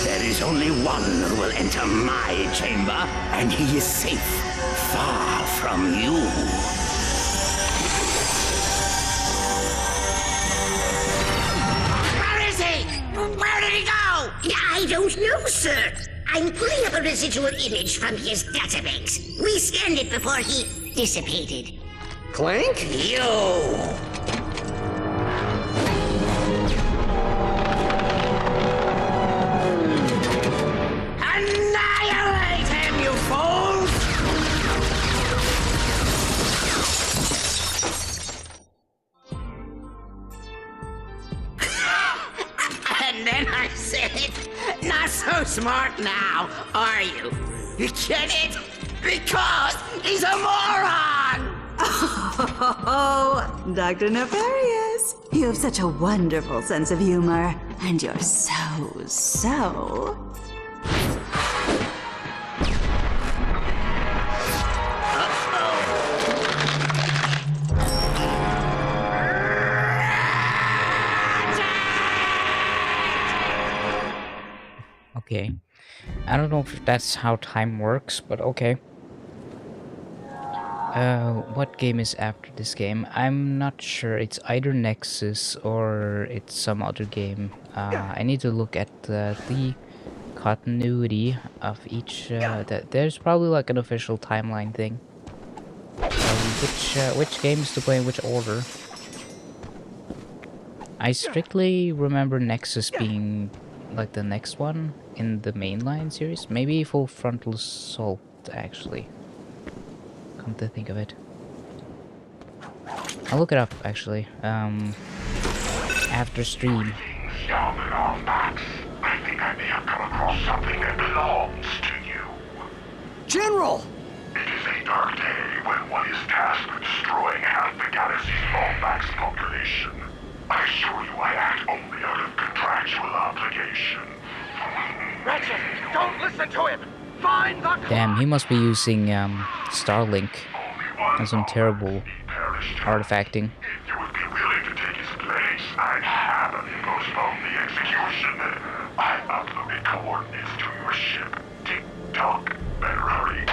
Speaker 9: There is only one who will enter my chamber, and he is safe, far from you.
Speaker 4: Where is he? Where did he go? I don't know, sir. I'm pulling up a residual image from his database. We scanned it before he dissipated.
Speaker 5: Clank?
Speaker 4: You! Annihilate him, you fools! And then I said, not so smart now, are you? You get it? Because he's a moron!
Speaker 15: Oh, Dr. Nefarious, you have such a wonderful sense of humor, and you're so...
Speaker 1: Okay. I don't know if that's how time works, but okay. What game is after this game? I'm not sure. It's either Nexus or it's some other game. I need to look at the continuity of each. There's probably like an official timeline thing. Which games to play in which order? I strictly remember Nexus being like the next one in the mainline series. Maybe Full Frontal Assault, actually. Come to think of it. I'll look it up, actually. After stream.
Speaker 12: Down and off, Max. I think I may have come across something that belongs to you.
Speaker 3: General!
Speaker 12: It is a dark day when one is tasked with destroying half the galaxy's Max population. I assure you I act only out of contractual obligation.
Speaker 8: Ratchet, don't listen to him! Find the...
Speaker 1: Damn, he must be using Starlink and some terrible artifacting.
Speaker 12: You would be willing to take his place, I'd happily postpone the execution. I uploaded coordinates to your ship. Tick-tock. Better hurry.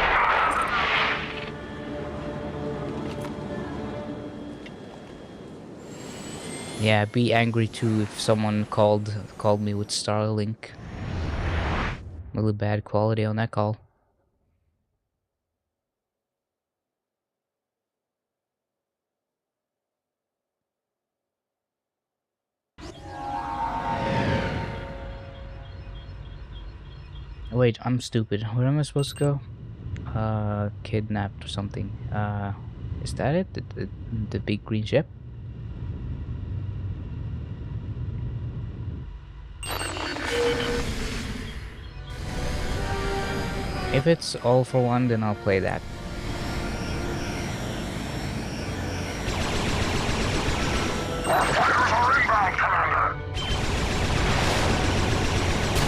Speaker 1: Yeah, I'd be angry too if someone called me with Starlink. Really bad quality on that call. Wait, I'm stupid. Where am I supposed to go? Kidnapped or something. Is that it? The big green ship? If it's all for one, then I'll play that.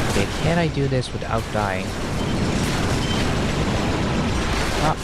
Speaker 1: Okay, can I do this without dying? Ah.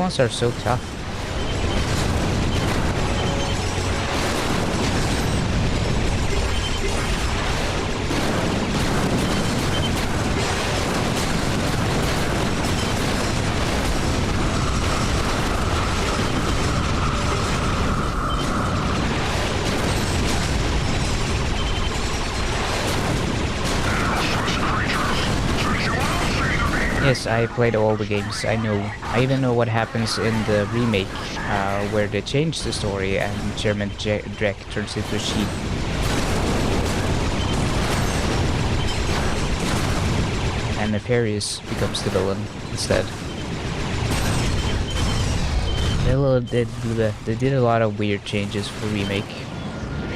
Speaker 1: ones are so tough. Yes, I played all the games. I know. I even know what happens in the remake, where they change the story and Chairman Drek turns into a sheep. And Nefarious becomes the villain instead. They did a lot of weird changes for the remake.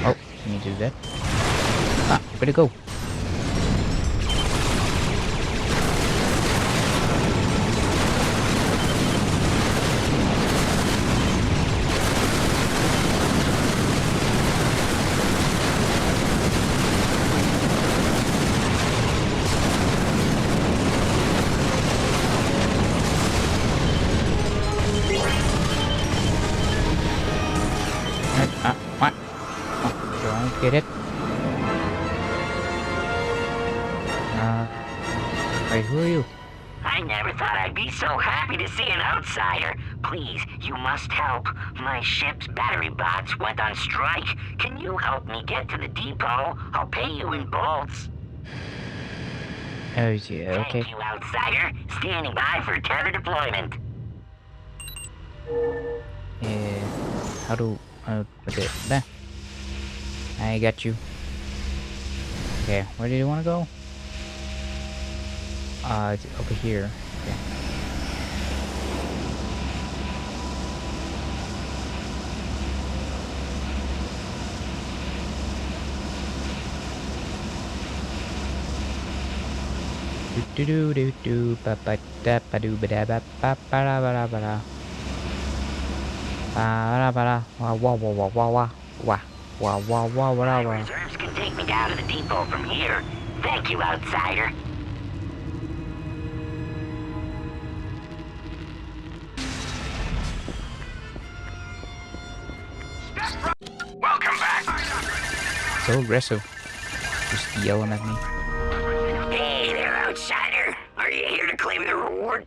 Speaker 1: Oh, can you do that? Ah, where'd it go? What? Oh, don't get it. Wait, who are you?
Speaker 6: I never thought I'd be so happy to see an outsider. Please, you must help. My ship's battery box went on strike. Can you help me get to the depot? I'll pay you in bolts.
Speaker 1: Oh yeah, okay.
Speaker 6: Thank you, outsider. Standing by for tether deployment.
Speaker 1: How do... okay, there. I got you. Okay, where do you want to go? It's over here. Okay. Do do do do ba ba da ba do ba da ba ba ba da ba da ba da ba da ba da wa wa wa wa wa wa wa wa wa wa wa wa.
Speaker 6: Reserves can take me down to the depot from here. Thank you, outsider.
Speaker 11: Welcome back.
Speaker 1: So aggressive. Just yelling at me.
Speaker 6: Hey there, outsider. Are you here to claim the reward?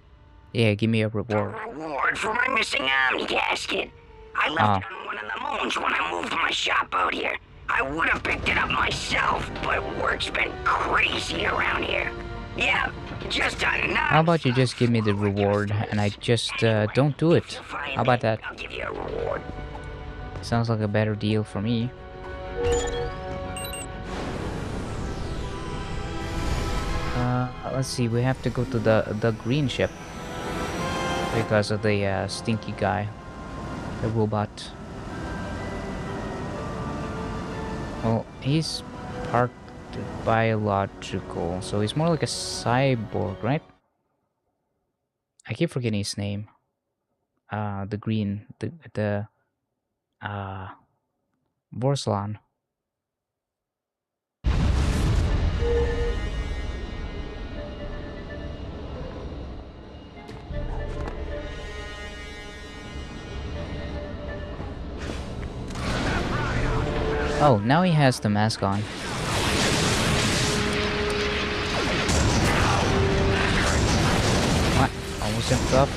Speaker 1: Yeah, give me a reward.
Speaker 6: Reward for my missing Omni casket. I left it on one of the moons when I moved my shop out here. I would have picked it up myself, but work's been crazy around here. Yeah, just enough.
Speaker 1: How about you just give me the reward and I just don't do it? How about that?
Speaker 6: I'll give you a reward.
Speaker 1: Sounds like a better deal for me. Let's see, we have to go to the green ship because of the stinky guy, the robot. Well, he's part biological, so he's more like a cyborg, right? I keep forgetting his name. The green, the Borsalon. Oh, now he has the mask on. What? Almost jumped up.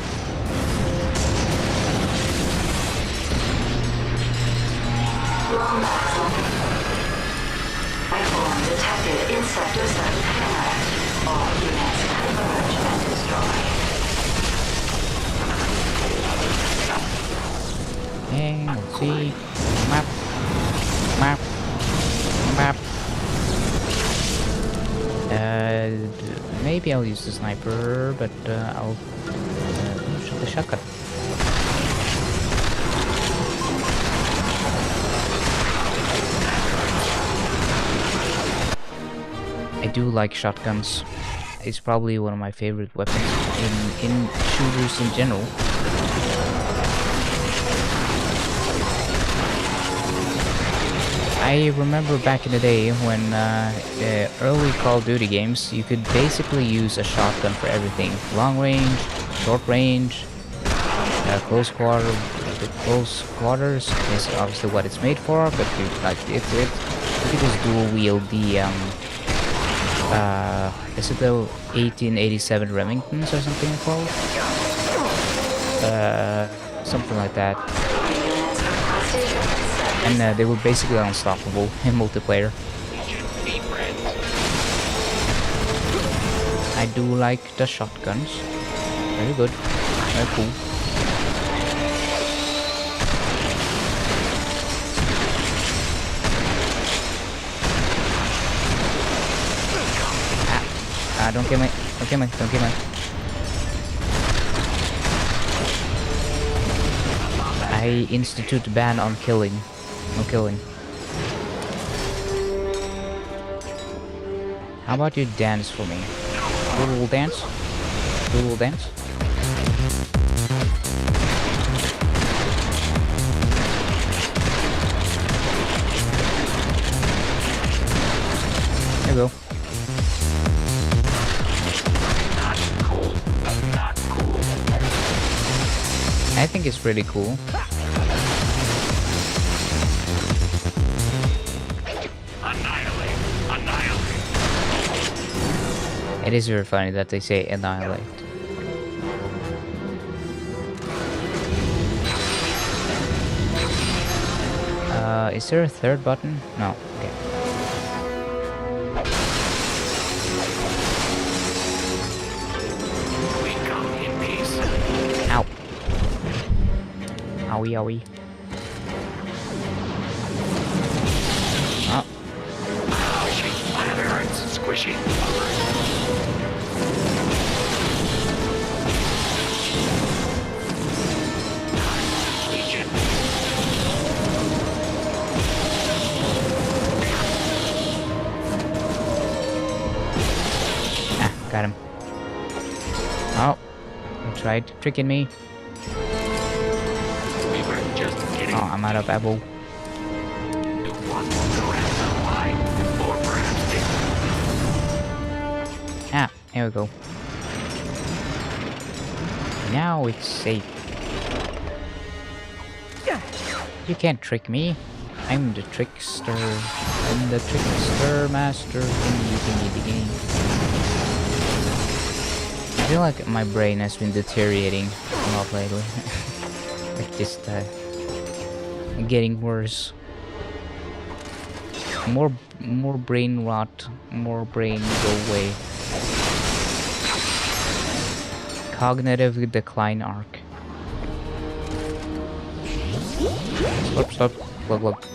Speaker 7: Airborne detected in Sector 7 Command. All units converge and destroy.
Speaker 1: Okay, let's see. Map. Map. Map. Maybe I'll use the sniper, but I'll shoot the shotgun. I do like shotguns. It's probably one of my favorite weapons in shooters in general. I remember back in the day when early Call of Duty games, you could basically use a shotgun for everything. Long range, short range, the close quarters is obviously what it's made for, but you can just dual wield the is it the 1887 Remingtons or something called? Something like that. And they were basically unstoppable in multiplayer. I do like the shotguns. Very good. Very cool. Don't kill me. Don't kill me. Don't kill me. I institute ban on killing. No killing. How about you dance for me? Do a little dance? Do a little dance? There we go. I think it's pretty cool.
Speaker 11: Annihilate! Annihilate!
Speaker 1: It is very funny that they say annihilate. Is there a third button? No. Okay.
Speaker 11: We come in peace.
Speaker 1: Ow. Owie, owie. Oh.
Speaker 11: Squishy.
Speaker 1: Ah, got him. Oh, he tried tricking me. Oh, I'm out of ammo. Ah, here we go. Now it's safe. You can't trick me. I'm the trickster. I'm the trickster master thingy thingy. I feel like my brain has been deteriorating a lot lately. Like just getting worse. More brain rot. More brain go away. Cognitive decline arc. Stop, stop. Look, look.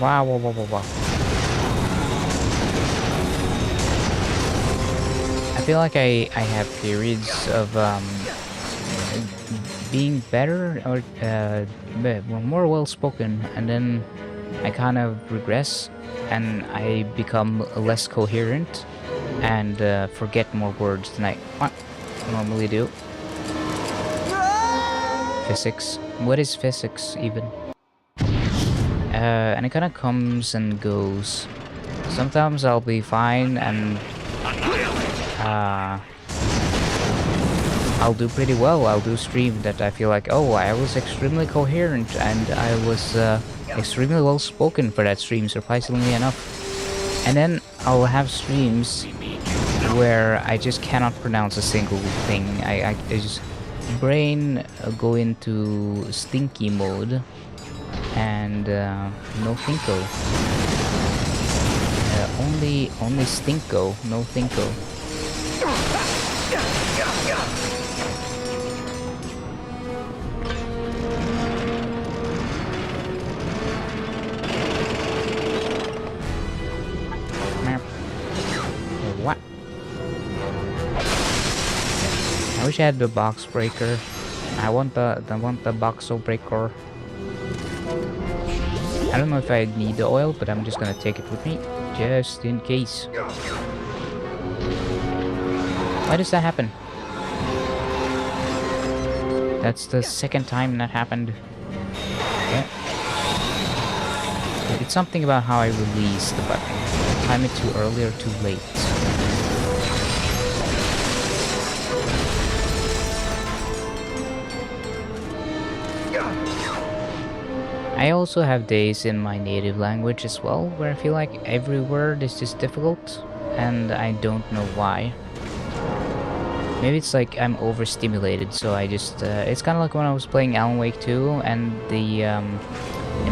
Speaker 1: Wow, wow, wow, wow, wow. I feel like I have periods of being better or more well spoken, and then I kind of regress and I become less coherent and forget more words than I normally do. Physics. What is physics even? And it kind of comes and goes. Sometimes I'll be fine and I'll do pretty well. I'll do stream that I feel like, oh, I was extremely coherent and I was extremely well spoken for that stream, surprisingly enough. And then I'll have streams where I just cannot pronounce a single thing. I just brain go into stinky mode. And no thinko. Only stinko, no thinko. What? I wish I had the box breaker. I want the box breaker. I don't know if I need the oil, but I'm just gonna take it with me, just in case. Why does that happen? That's the second time that happened. Okay. It's something about how I release the button. Time it too early or too late. I also have days in my native language as well, where I feel like every word is just difficult, and I don't know why. Maybe it's like I'm overstimulated, so I just... it's kind of like when I was playing Alan Wake 2, and the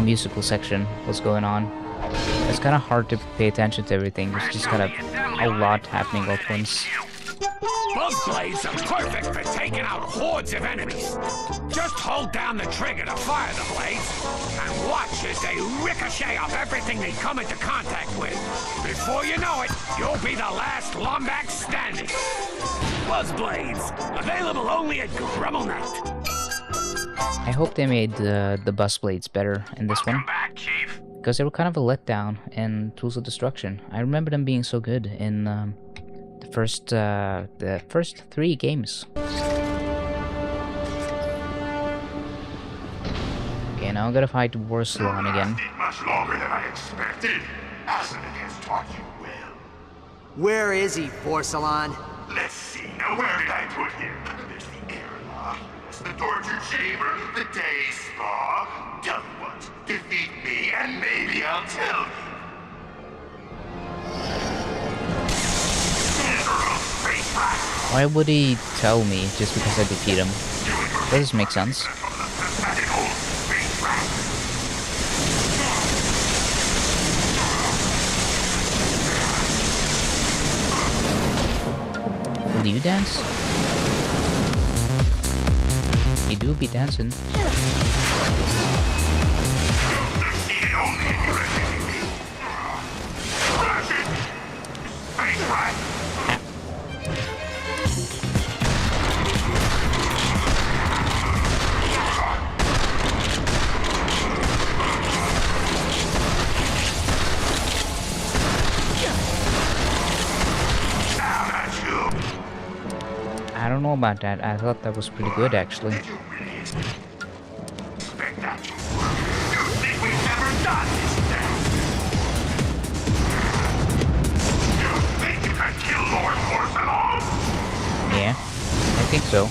Speaker 1: musical section was going on. It's kind of hard to pay attention to everything, there's just kind of a lot happening all at once.
Speaker 11: Buzz blades are perfect for taking out hordes of enemies. Just hold down the trigger to fire the blades, and watch as they ricochet off everything they come into contact with. Before you know it, you'll be the last Lombax standing. Buzz blades, available only at GrummelNet.
Speaker 1: I hope they made the buzz blades better in this one. Because they were kind of a letdown in Tools of Destruction. I remember them being so good in the first 3 games. Okay, now I gotta fight Warsalon again.
Speaker 12: Much longer than I expected. Arsenic has taught you well.
Speaker 3: Where is he, Porcelain?
Speaker 12: Let's see. Now, where did I put him? There's the airlock, the torture chamber, the day spa. Tell me what. Defeat me, and maybe I'll tell you.
Speaker 1: Why would he tell me just because I defeat him? Doesn't make sense. Will you dance? You do be dancing. I don't know about that. I thought that was pretty good, actually. Yeah, I think so. I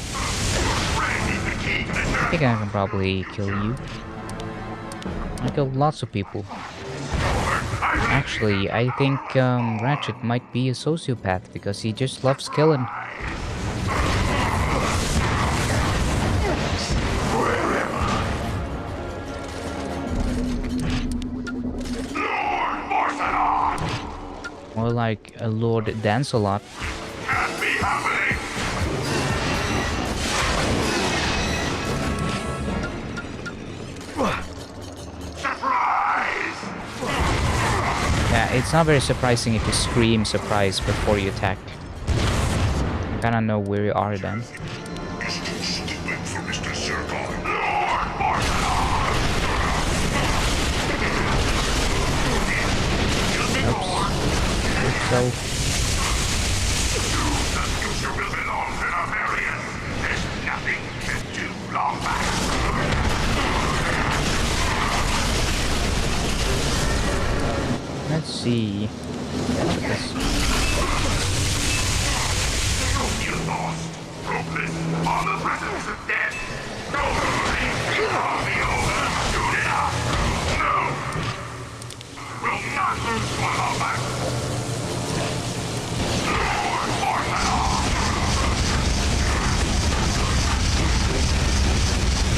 Speaker 1: think I can probably kill you. I killed lots of people. Actually, I think Ratchet might be a sociopath because he just loves killing. More like a Lord Dance-A-Lot. Yeah, it's not very surprising if you scream surprise before you attack. You kinda know where you are then. Oops. Let's see. Look at this.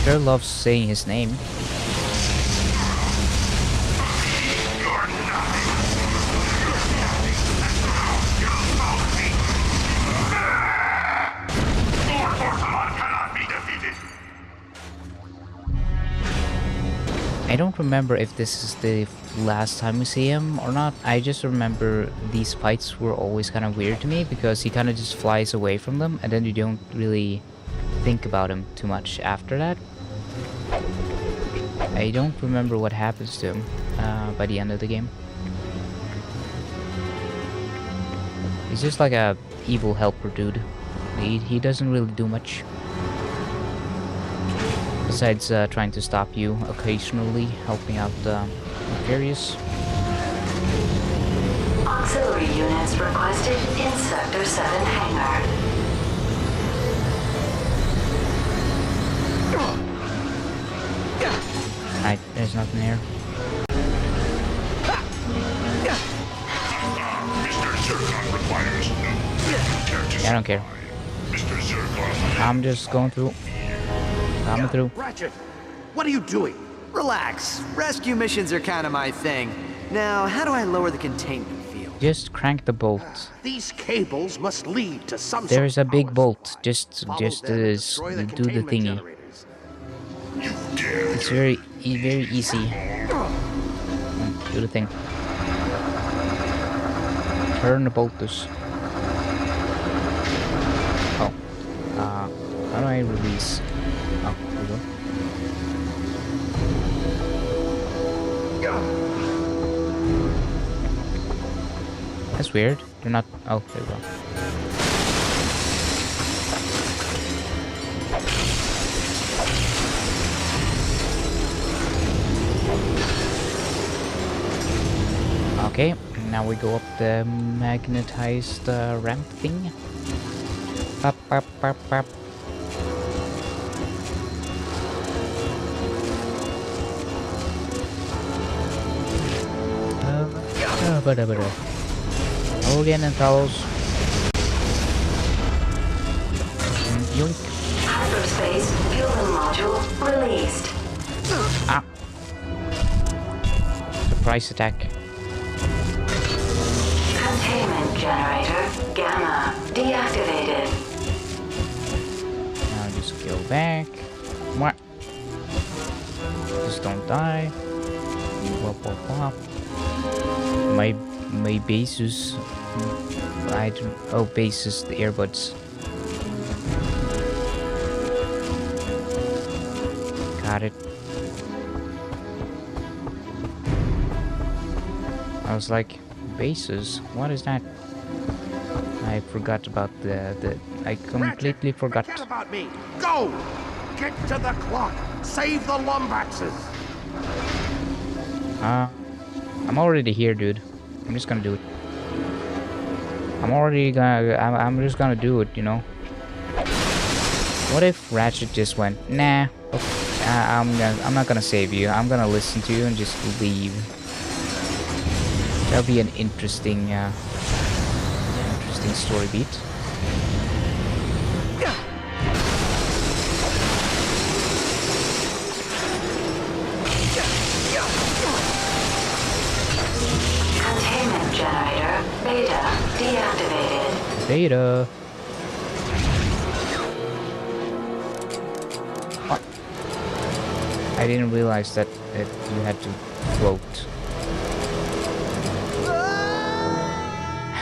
Speaker 1: Sure loves saying his name. I don't remember if this is the last time we see him or not. I just remember these fights were always kind of weird to me because he kind of just flies away from them and then you don't really think about him too much after that. I don't remember what happens to him. by the end of the game. He's just like a evil helper dude. He doesn't really do much. Besides trying to stop you occasionally, helping out Nefarious.
Speaker 7: Auxiliary units requested in Sector 7 hangar.
Speaker 1: Alright, there's nothing here. Yeah, I don't care. I'm just going through. Coming through.
Speaker 3: Ratchet, what are you doing?
Speaker 16: Relax. Rescue missions are kind of my thing. Now, how do I lower the containment field?
Speaker 1: Just crank the bolt.
Speaker 3: These cables must lead to some
Speaker 1: There's
Speaker 3: sort
Speaker 1: a
Speaker 3: of
Speaker 1: big
Speaker 3: power
Speaker 1: bolt.
Speaker 3: supply.
Speaker 1: Just
Speaker 3: Follow
Speaker 1: do
Speaker 3: them and destroy the
Speaker 1: the
Speaker 3: containment
Speaker 1: thingy.
Speaker 3: generators.
Speaker 1: It's very easy. Do the thing. Turn the bolts. Oh. How do I release? Oh, there we go. That's weird. They're not. Oh, there we go. Okay, now we go up the magnetized ramp thing. Pop, pop, pop, pop. Again and follows. Yoink.
Speaker 7: Hyperspace fueling module released.
Speaker 1: Ah. Surprise attack.
Speaker 7: Containment generator gamma deactivated.
Speaker 1: Now just go back. What? Just don't die. Wop wop wop. My bases. I don't. Oh, bases. The earbuds. Got it. I was like, bases? What is that? I forgot about the I completely forgot.
Speaker 3: Forget about me. Go! Get to the clock. Save the Lombaxes.
Speaker 1: I'm already here, dude. I'm just gonna do it. I'm just gonna do it, you know. What if Ratchet just went, nah, okay, I'm not gonna save you. I'm gonna listen to you and just leave. That'll be an interesting story beat.
Speaker 7: Containment generator beta deactivated.
Speaker 1: Beta. What? I didn't realize that you had to float.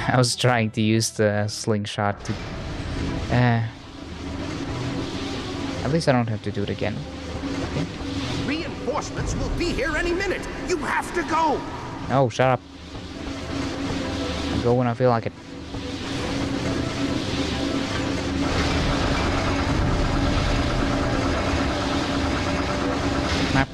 Speaker 1: I was trying to use the slingshot to... at least I don't have to do it again. Okay.
Speaker 3: Reinforcements will be here any minute. You have to go.
Speaker 1: No, shut up. I'll go when I feel like it. Map.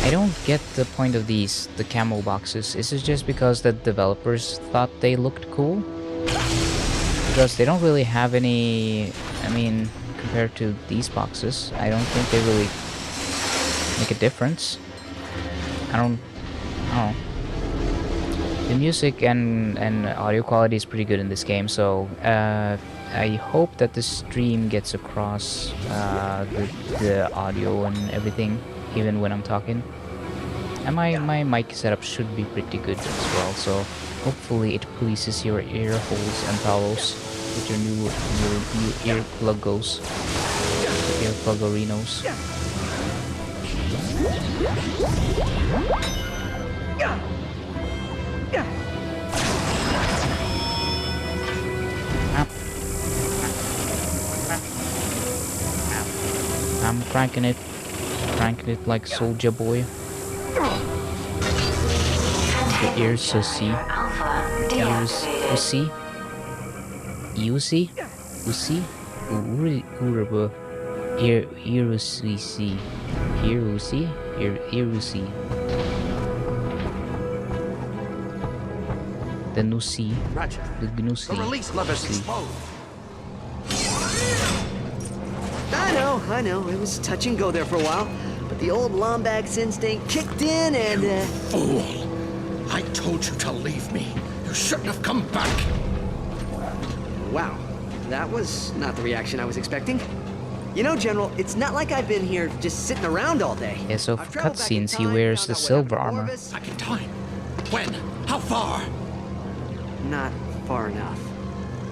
Speaker 1: I don't get the point of these, the camo boxes. Is it just because the developers thought they looked cool? Because they don't really have any, I mean, compared to these boxes, I don't think they really make a difference. I don't know. The music and audio quality is pretty good in this game, so I hope that the stream gets across the audio and everything, even when I'm talking. And my mic setup should be pretty good as well, so hopefully it pleases your ear holes and follows with your new ear pluggos, ear pluggerinos. cranking it like Soldier Boy. The ears so see. Ears usi. Usi? Usi? Urba. Irusi. Irusi? Irusi. The Nusi.
Speaker 3: Ratchet,
Speaker 1: The Gnusi.
Speaker 3: the release lever's exposed.
Speaker 16: I know. It was touch and go there for a while. But the old Lombax instinct kicked in and,
Speaker 9: Fool! I told you to leave me. You shouldn't have come back.
Speaker 16: Wow. That was not the reaction I was expecting. You know, General, it's not like I've been here just sitting around all day.
Speaker 1: Yeah, so for cutscenes he wears the silver armor.
Speaker 9: Back in time? When? How far?
Speaker 16: Not far enough.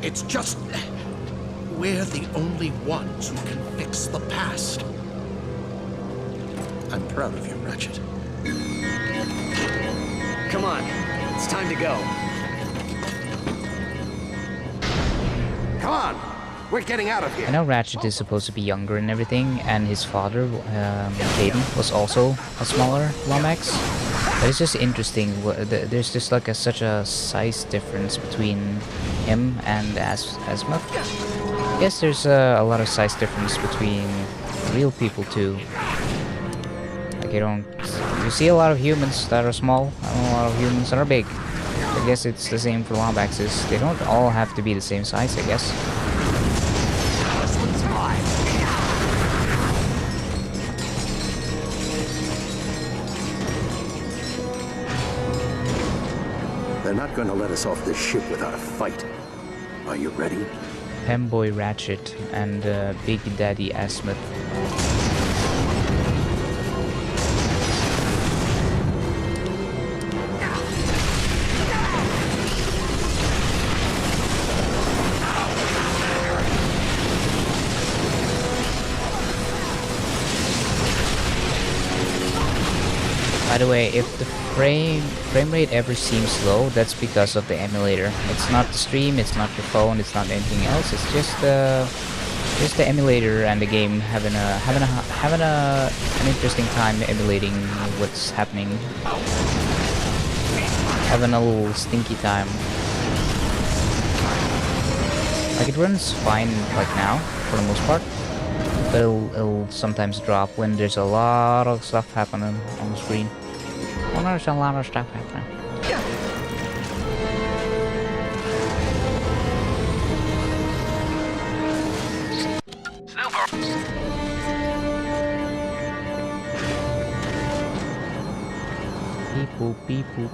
Speaker 9: It's just... we're the only ones who can fix the past. I'm proud of you, Ratchet.
Speaker 16: Come on. It's time to go.
Speaker 3: Come on, we're getting out of here.
Speaker 1: I know Ratchet is supposed to be younger and everything, and his father, Caden, was also a smaller Lombax. But it's just interesting. There's just like such a size difference between him and Azimuth. I guess there's a lot of size difference between real people too. Like you see a lot of humans that are small, and a lot of humans that are big. I guess it's the same for Lombaxes. They don't all have to be the same size, I guess.
Speaker 2: They're not going to let us off this ship without a fight. Are you ready?
Speaker 1: Femboy Ratchet and Big Daddy Azimuth. By the way, if the frame rate ever seems low, that's because of the emulator. It's not the stream, it's not your phone, it's not anything else. It's just the emulator and the game having an interesting time emulating what's happening. Having a little stinky time. Like it runs fine like now for the most part. But it'll sometimes drop when there's a lot of stuff happening on the screen. When there's a lot of stuff happening. Beep boop, beep boop.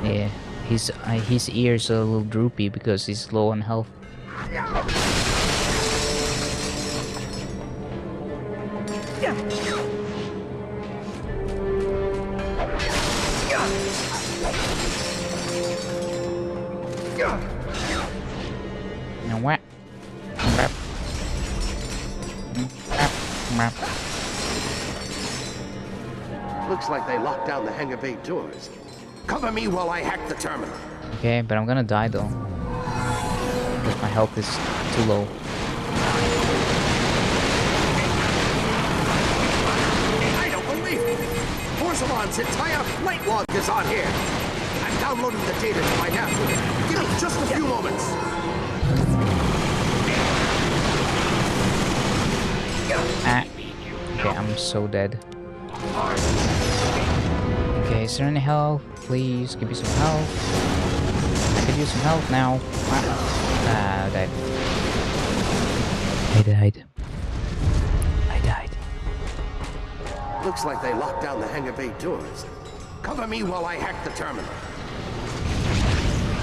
Speaker 1: Yeah, his ears are a little droopy because he's low on health. Now what?
Speaker 3: Looks like they locked down the hangar bay doors. Cover me while I hack the terminal.
Speaker 1: Okay, but I'm gonna die though. Because my health is too low.
Speaker 3: I don't believe it! Porcelain's entire flight log is on here! I'm downloading the data to my nav. Give me just a few moments.
Speaker 1: Okay, I'm so dead. Okay, is there any health? Please give me some health. I could use some health now. I died. I died.
Speaker 3: Looks like they locked down the hangar bay doors. Cover me while I hack the terminal.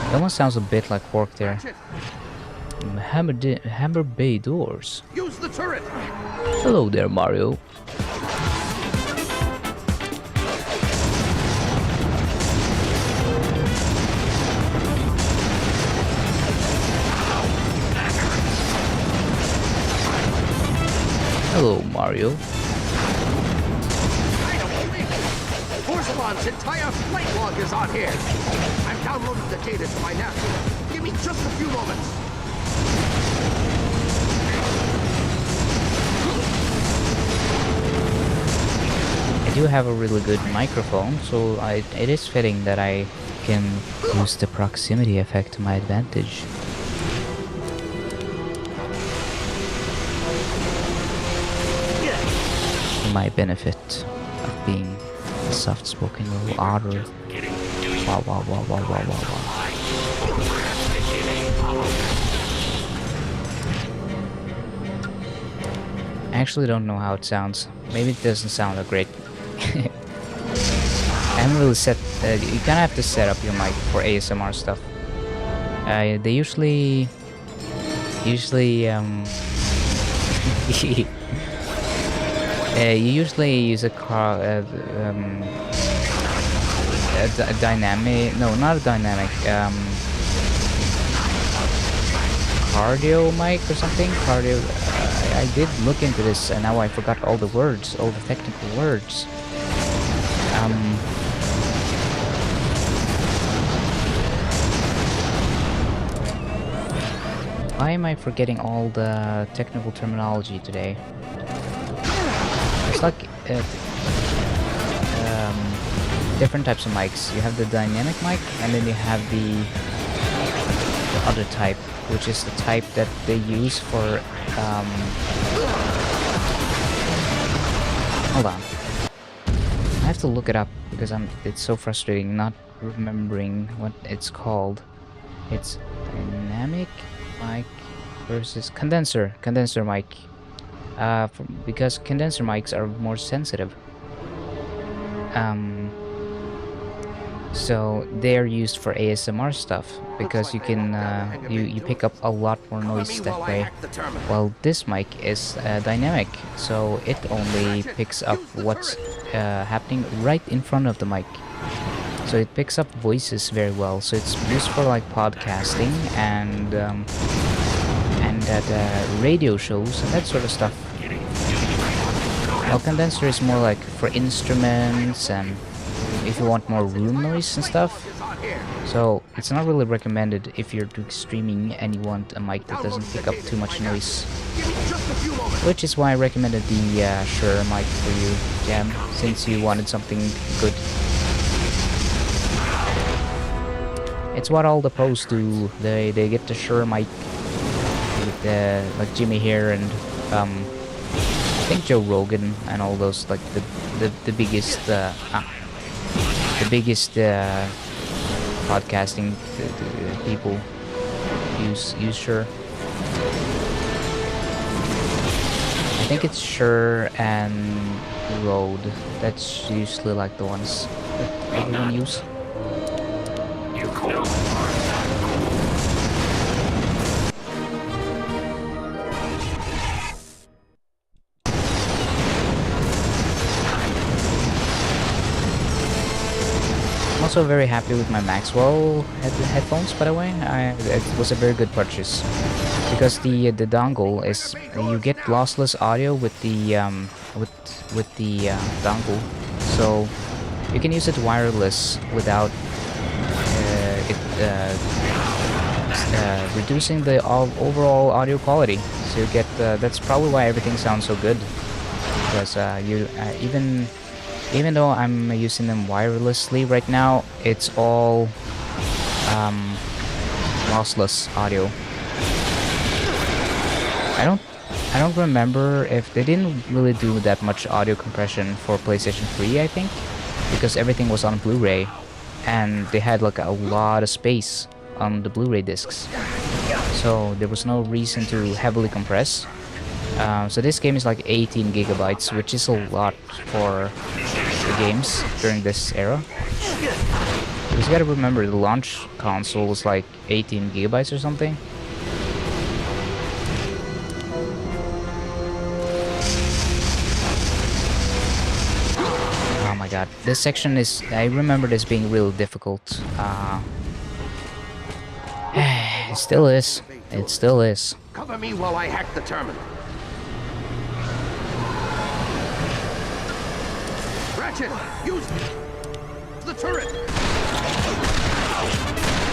Speaker 1: It almost sounds a bit like Quark there. Hammer bay doors.
Speaker 3: Use the turret.
Speaker 1: Hello there, Mario. Hello, Mario.
Speaker 3: I don't believe it! Porcelain's entire flight log is on here! I'm downloading the data to my nav. Give me just a few moments.
Speaker 1: I do have a really good microphone, so it is fitting that I can use the proximity effect to my advantage. To my benefit of being a soft-spoken little otter. Wow, wow, wow, wow, wow, wow, wow. I actually don't know how it sounds. Maybe it doesn't sound that great. I haven't really set... you kinda have to set up your mic for ASMR stuff. They usually... you usually use a dynamic... No, not a dynamic. Cardio mic or something? Cardio... I did look into this and now I forgot all the words, all the technical words. Why am I forgetting all the technical terminology today? It's like different types of mics. You have the dynamic mic and then you have the other type, which is the type that they use for hold on. I have to look it up because it's so frustrating not remembering what it's called. It's dynamic mic versus condenser mic. Because condenser mics are more sensitive. So they're used for ASMR stuff because you can you pick up a lot more noise that way. While this mic is dynamic, so it only picks up what's happening right in front of the mic. So it picks up voices very well. So it's used for like podcasting and radio shows and that sort of stuff. While condenser is more like for instruments and if you want more room noise and stuff. So it's not really recommended if you're doing streaming and you want a mic that doesn't pick up too much noise. Which is why I recommended the Shure mic for you, Jam, since you wanted something good. It's what all the pros do. They get the Shure mic with like Jimmy here and I think Joe Rogan and all those like the biggest podcasting people use Shure. I think it's Shure and Rode. That's usually like the ones that everyone use. I'm also very happy with my Maxwell headphones, by the way. It was a very good purchase because the dongle is you get lossless audio with the dongle, so you can use it wireless without reducing the overall audio quality. So you get that's probably why everything sounds so good, because even though I'm using them wirelessly right now, it's all lossless audio. I don't remember if they didn't really do that much audio compression for PlayStation 3, I think, because everything was on Blu-ray and they had like a lot of space on the Blu-ray discs. So there was no reason to heavily compress. So this game is like 18 gigabytes, which is a lot for the games during this era. Because you gotta remember, the launch console was like 18 gigabytes or something. Oh my god, this section is... I remember this being really difficult. It still is. It still is.
Speaker 3: Cover me while I hack the terminal. Ratchet, use the turret.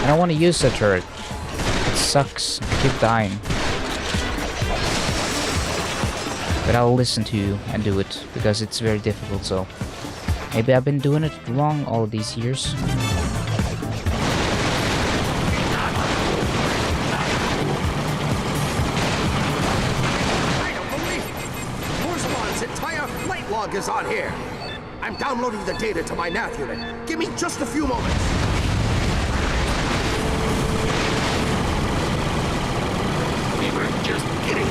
Speaker 1: I don't want to use the turret. It sucks. I keep dying. But I'll listen to you and do it because it's very difficult. So Maybe I've been doing it wrong all these years.
Speaker 3: I don't believe it! Vorsalon's entire flight log is on here! I'm downloading the data to my nav unit. Give me just a few moments.
Speaker 9: We were just kidding.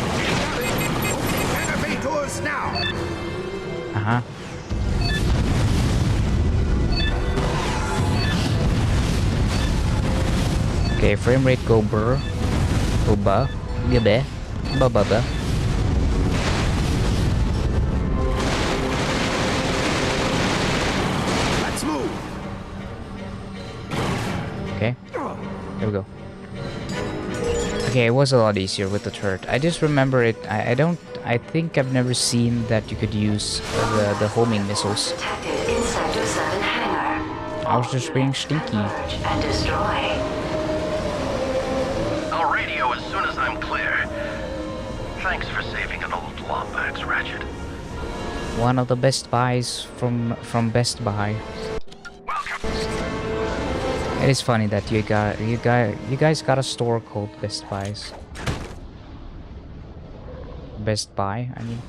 Speaker 3: Opening hangar bay doors now!
Speaker 1: Uh-huh. Okay, frame rate go burr. Go ba. Gabe. Ba ba ba.
Speaker 3: Let's move!
Speaker 1: Okay. Here we go. Okay, it was a lot easier with the turret. I just remember it. I think I've never seen that you could use the homing missiles.
Speaker 7: Detected in Sector 7 hangar.
Speaker 1: I was just being stinky.
Speaker 7: Merge and destroy.
Speaker 8: I'll radio as soon as I'm clear. Thanks for saving an old Lombax, Ratchet.
Speaker 1: One of the best buys from Best Buy. It is funny that you guys got a store called Best Buys. Best Buy, I mean.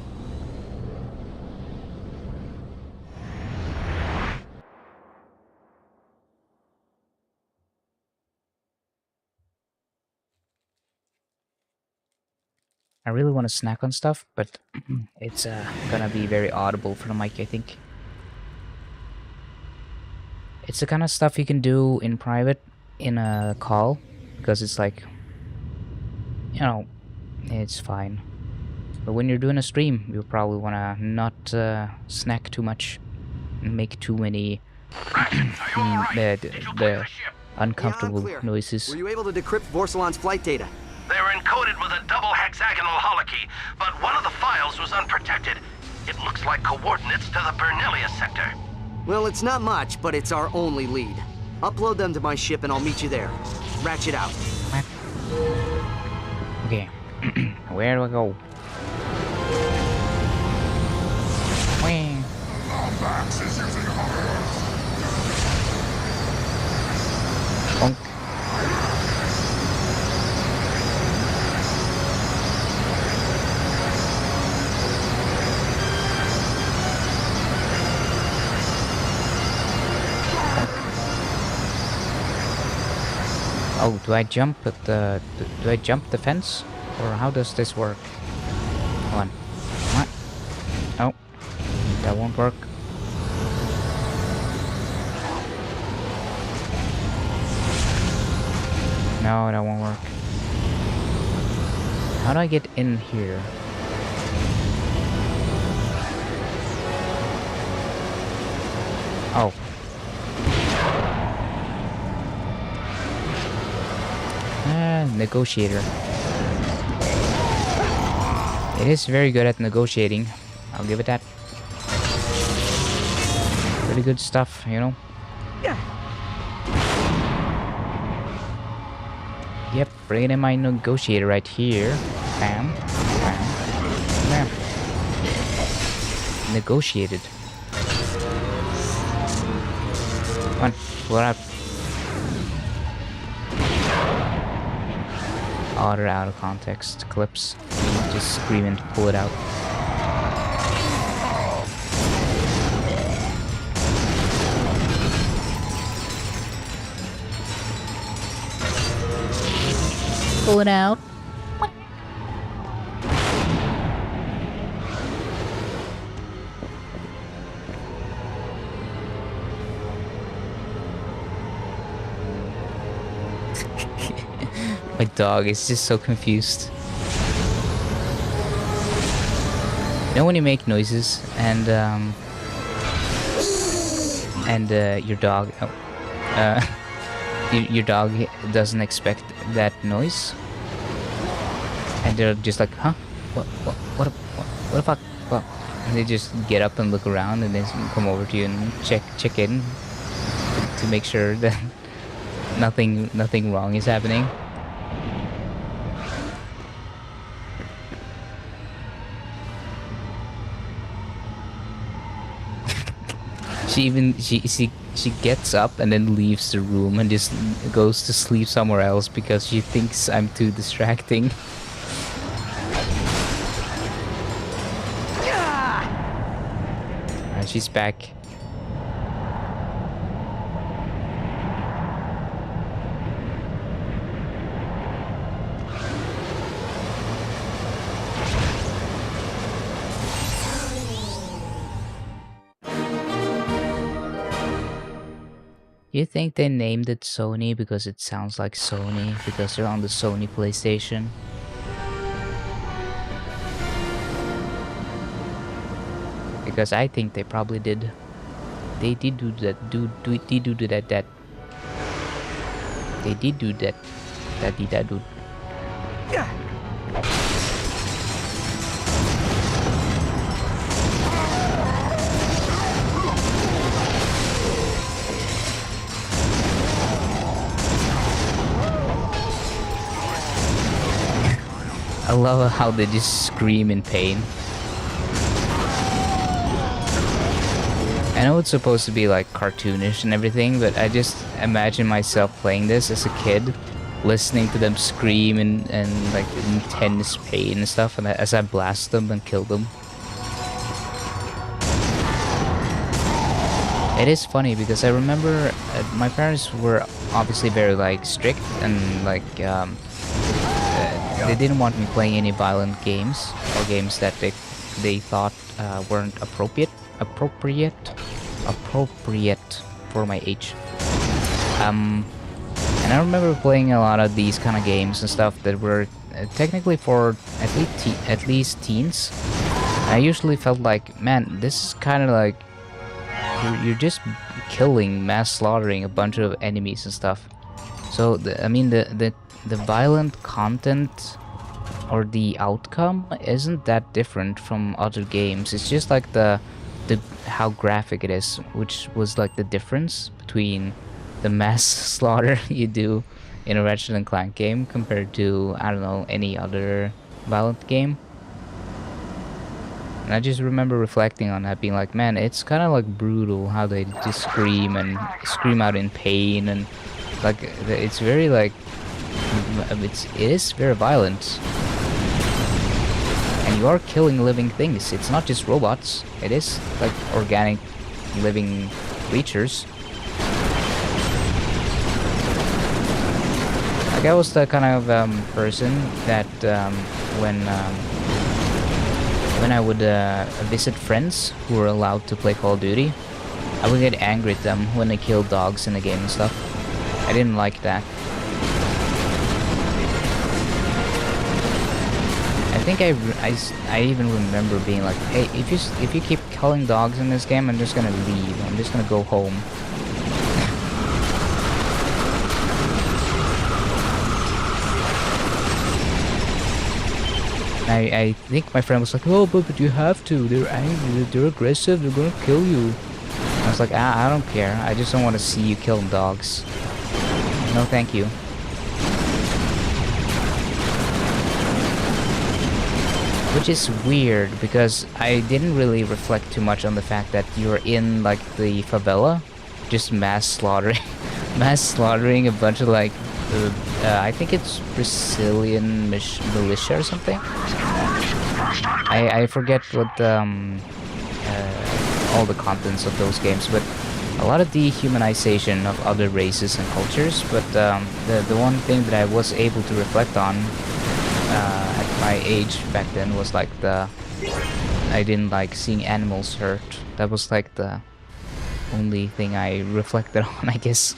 Speaker 1: I really want to snack on stuff, but it's gonna be very audible for the mic, I think. It's the kind of stuff you can do in private in a call, because it's like, you know, it's fine. But when you're doing a stream, you probably want to not snack too much, and make too many the uncomfortable noises.
Speaker 16: Were you able to decrypt Vorsalon's flight data?
Speaker 8: They were encoded with a double hexagonal holokey, but one of the files was unprotected. It looks like coordinates to the Bernelia sector.
Speaker 16: Well, it's not much, but it's our only lead. Upload them to my ship and I'll meet you there. Ratchet out.
Speaker 1: Okay. Where do I go? Wing.
Speaker 12: Lombax is using holograms.
Speaker 1: Bonk. Oh, do I jump at the... Do I jump the fence? Or how does this work? Hold on. What? Oh. That won't work. No, that won't work. How do I get in here? Oh. Negotiator. It is very good at negotiating. I'll give it that. Pretty good stuff, you know?
Speaker 16: Yeah.
Speaker 1: Yep, bringing in my negotiator right here. Bam. Bam. Bam. Negotiated. Come on, pull it out. Otter out of context clips. Just screaming to pull it out. Pull it out. My dog is just so confused. You know when you make noises and your dog your dog doesn't expect that noise, and they're just like, huh? What the fuck? Well, and they just get up and look around and then come over to you and check in to make sure that nothing wrong is happening. She gets up and then leaves the room and just goes to sleep somewhere else because she thinks I'm too distracting. And she's back. You think they named it Sony because it sounds like Sony, because they're on the Sony PlayStation? Because I think they probably did. They did do that. They did do that. They did do that. That did that do. I love how they just scream in pain. I know it's supposed to be like cartoonish and everything, but I just imagine myself playing this as a kid, listening to them scream and like intense pain and stuff, and as I blast them and kill them. It is funny because I remember my parents were obviously very like strict and like they didn't want me playing any violent games or games that they thought weren't appropriate for my age. And I remember playing a lot of these kind of games and stuff that were technically for at least teens. I usually felt like, man, this is kind of like you're just killing, mass slaughtering a bunch of enemies and stuff. So I mean the violent content or the outcome isn't that different from other games. It's just like the how graphic it is, which was like the difference between the mass slaughter you do in a Ratchet and Clank game compared to, I don't know, any other violent game. And I just remember reflecting on that, being like, man, it's kind of like brutal how they just scream and scream out in pain, and like it's very like it is very violent. And you are killing living things. It's not just robots. It is like organic living creatures. Like I was the kind of person that when I would visit friends who were allowed to play Call of Duty, I would get angry at them when they killed dogs in the game and stuff. I didn't like that. I think I even remember being like, hey, if you keep killing dogs in this game, I'm just gonna leave. I'm just gonna go home. I think my friend was like, oh, but you have to. They're angry. They're aggressive. They're gonna kill you. I was like, I don't care. I just don't want to see you killing dogs. No, thank you. Which is weird because I didn't really reflect too much on the fact that you're in like the favela, just mass slaughtering a bunch of like I think it's Brazilian militia or something. I forget what all the contents of those games, but a lot of dehumanization of other races and cultures. But the one thing that I was able to reflect on at my age back then was like I didn't like seeing animals hurt. That was like the only thing I reflected on, I guess.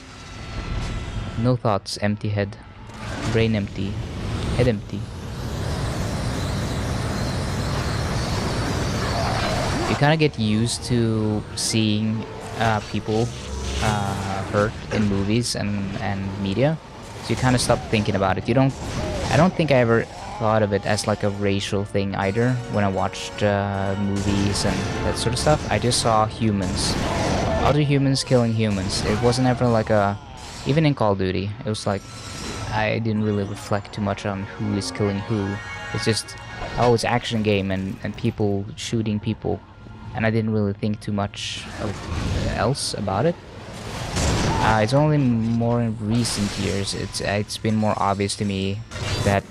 Speaker 1: No thoughts, empty head, brain empty, head empty. You kind of get used to seeing people hurt in movies and media, so you kind of stop thinking about it. I don't think I ever thought of it as like a racial thing either when I watched movies and that sort of stuff. I just saw humans, other humans killing humans. It wasn't ever like even in Call of Duty, it was like I didn't really reflect too much on who is killing who. It's just, oh, it's action game and people shooting people, and I didn't really think too much of else about it. It's only more in recent years it's been more obvious to me that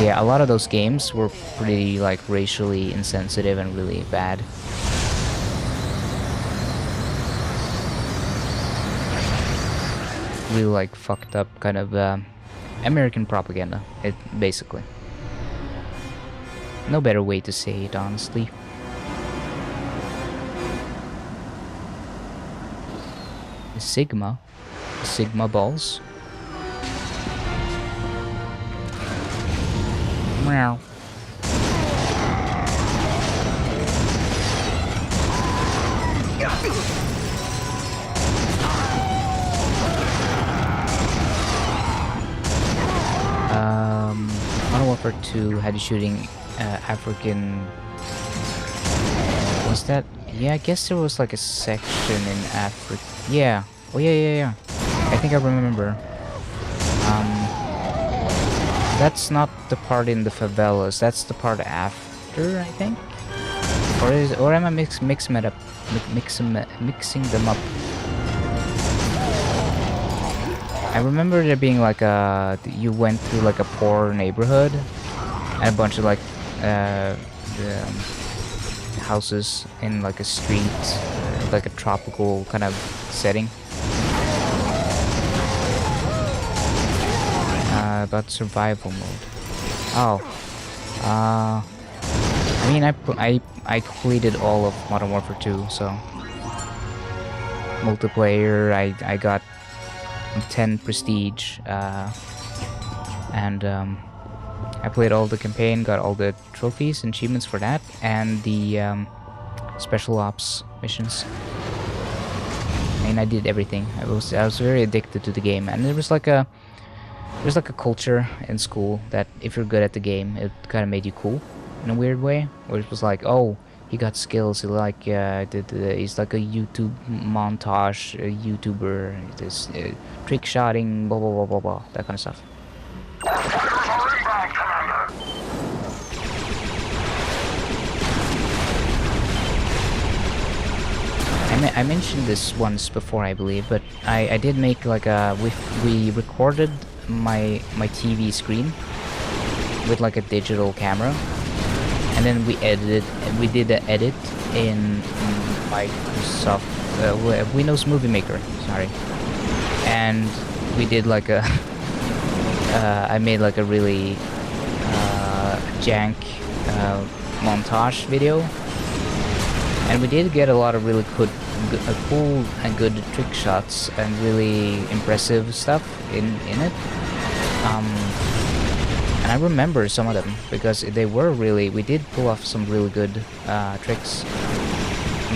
Speaker 1: yeah, a lot of those games were pretty like racially insensitive and really bad. Really like fucked up kind of American propaganda, it basically. No better way to say it, honestly. The Sigma balls. Meow. Modern Warfare 2 had you shooting African. Was that? Yeah, I guess there was like a section in Africa. Yeah. Oh yeah. I think I remember. That's not the part in the favelas. That's the part after, I think. Or am I mixing them up? I remember there being like you went through like a poor neighborhood and a bunch of like houses in like a street, like a tropical kind of setting. About survival mode. Oh, I mean, I completed all of Modern Warfare 2, so multiplayer. I got 10 prestige, and I played all the campaign, got all the trophies and achievements for that, and the special ops missions. I mean, I did everything. I was very addicted to the game, and there's like a culture in school that if you're good at the game, it kind of made you cool in a weird way, where it was like, oh, he got skills, he's like he's like a YouTube montage, a YouTuber, this trick shotting, blah blah blah blah blah, that kind of stuff. I mentioned this once before, I believe, but I did make like we recorded my TV screen with like a digital camera, and then we did the edit in Microsoft Windows Movie Maker, sorry, and we did like a I made like a really jank montage video, and we did get a lot of really cool and good trick shots and really impressive stuff in it. And I remember some of them because they were really, we did pull off some really good tricks.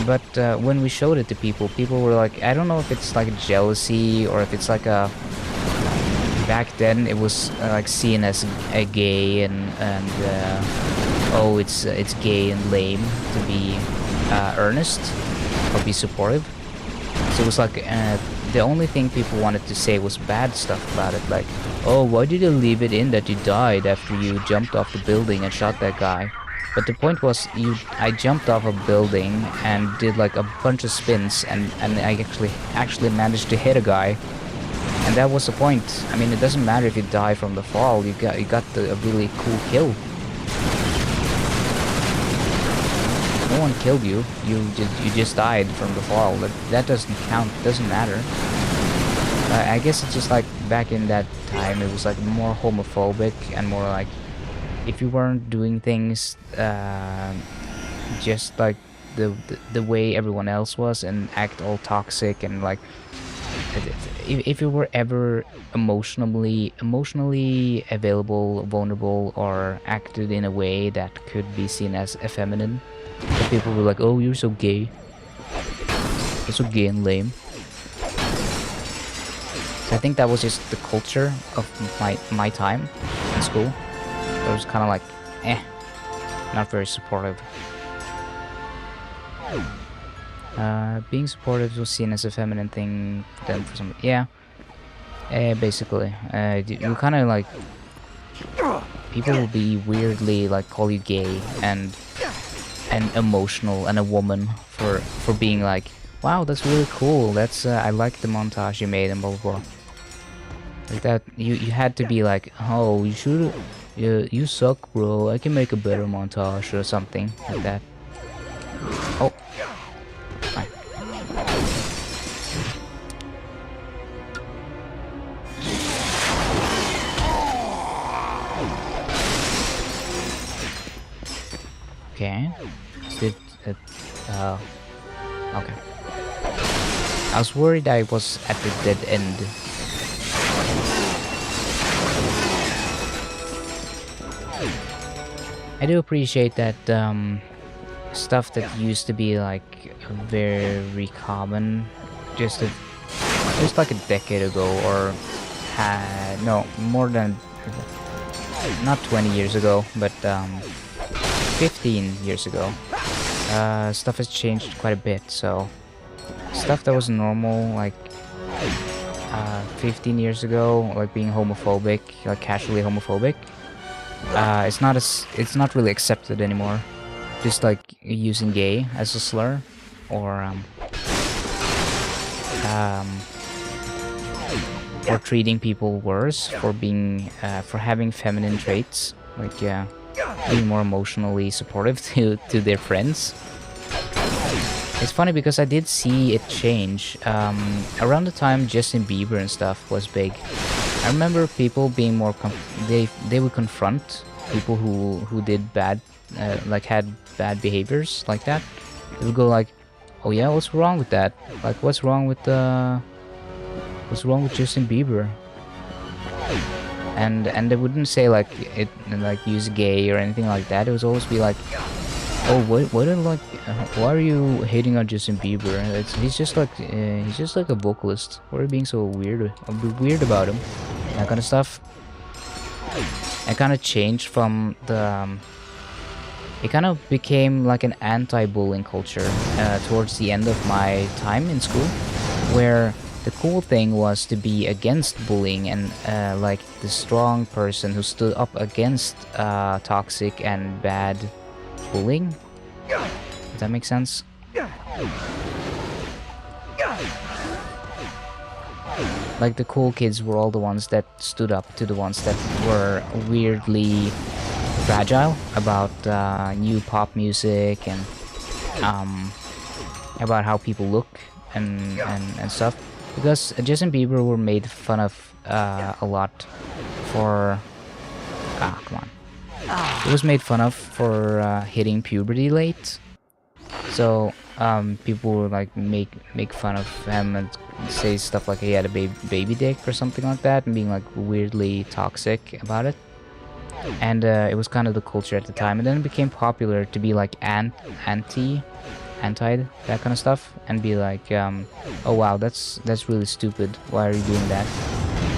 Speaker 1: But when we showed it to people were like, I don't know if it's like jealousy or if it's like a, back then it was like seen as a gay and oh, it's gay and lame to be earnest or be supportive. So it was like the only thing people wanted to say was bad stuff about it, like, oh, why did you leave it in that you died after you jumped off the building and shot that guy? But the point was, I jumped off a building and did like a bunch of spins, and I actually managed to hit a guy, and that was the point. I mean, it doesn't matter if you die from the fall, you got a really cool kill. No one killed you. You just died from the fall. That doesn't count. Doesn't matter. I guess it's just like back in that time, it was like more homophobic and more like if you weren't doing things just like the way everyone else was and act all toxic and like if you were ever emotionally available, vulnerable, or acted in a way that could be seen as effeminate. People were like, oh, you're so gay. You're so gay and lame. So I think that was just the culture of my time in school. It was kind of like, not very supportive. Being supportive was seen as a feminine thing for them for some, yeah. Basically, you kind of like, people will be weirdly like call you gay and emotional and a woman for being like wow, that's really cool. That's I like the montage you made and blah blah blah. Like that, you had to be like, oh, you should, you suck, bro. I can make a better montage or something like that. Oh, fine. Okay. Did it? Okay. I was worried I was at the dead end. I do appreciate that stuff that used to be like very common just like a decade ago, or no, more than, not 20 years ago, but 15 years ago. Stuff has changed quite a bit, so stuff that was normal like 15 years ago, like being homophobic, like casually homophobic, it's not really accepted anymore. Just like using gay as a slur, or treating people worse for being for having feminine traits, like being more emotionally supportive to their friends. It's funny because I did see it change around the time Justin Bieber and stuff was big. I remember people being more they would confront people who did bad, like had bad behaviors like that. They would go like, "Oh yeah, what's wrong with that? Like, what's wrong with Justin Bieber?" And they wouldn't say like it, like use gay or anything like that. It would always be like, "Oh, why are you hating on Justin Bieber? He's just like a vocalist. Why are you being so weird about him?" That kind of stuff. It kind of changed from the. It kind of became like an anti-bullying culture towards the end of my time in school, where the cool thing was to be against bullying and like the strong person who stood up against toxic and bad bullying. Does that make sense? Like the cool kids were all the ones that stood up to the ones that were weirdly fragile about new pop music and about how people look and stuff. Because Justin Bieber were made fun of a lot for come on. It was made fun of for hitting puberty late. So people would like make fun of him and say stuff like he had a baby dick or something like that, and being like weirdly toxic about it. And it was kind of the culture at the time, and then it became popular to be like anti that kind of stuff, and be like, oh wow, that's really stupid. Why are you doing that?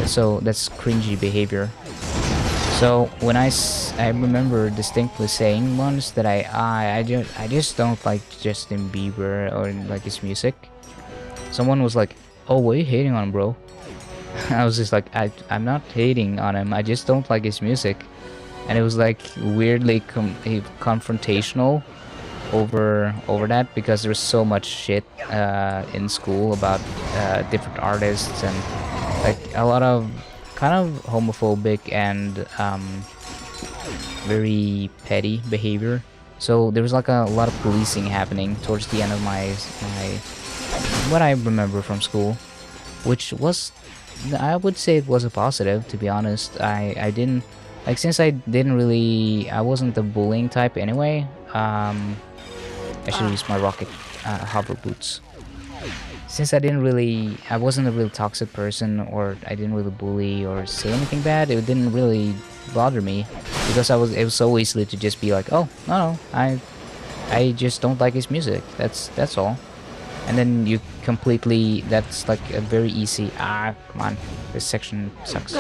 Speaker 1: So that's cringy behavior. So when I remember distinctly saying once that I just don't like Justin Bieber or like his music. Someone was like, "Oh, what are you hating on, bro?" I was just like, I'm not hating on him. I just don't like his music. And it was like weirdly confrontational over that, because there was so much shit in school about different artists and like a lot of kind of homophobic and very petty behavior. So there was like a lot of policing happening towards the end of my what I remember from school, which was, I would say it was a positive, to be honest. I didn't like, since I wasn't the bullying type anyway. I should use my rocket hover boots. Since I wasn't a real toxic person, or I didn't really bully or say anything bad, it didn't really bother me, because it was so easily to just be like, oh no, I just don't like his music. That's all. And then you completely, that's like a very easy, come on, this section sucks.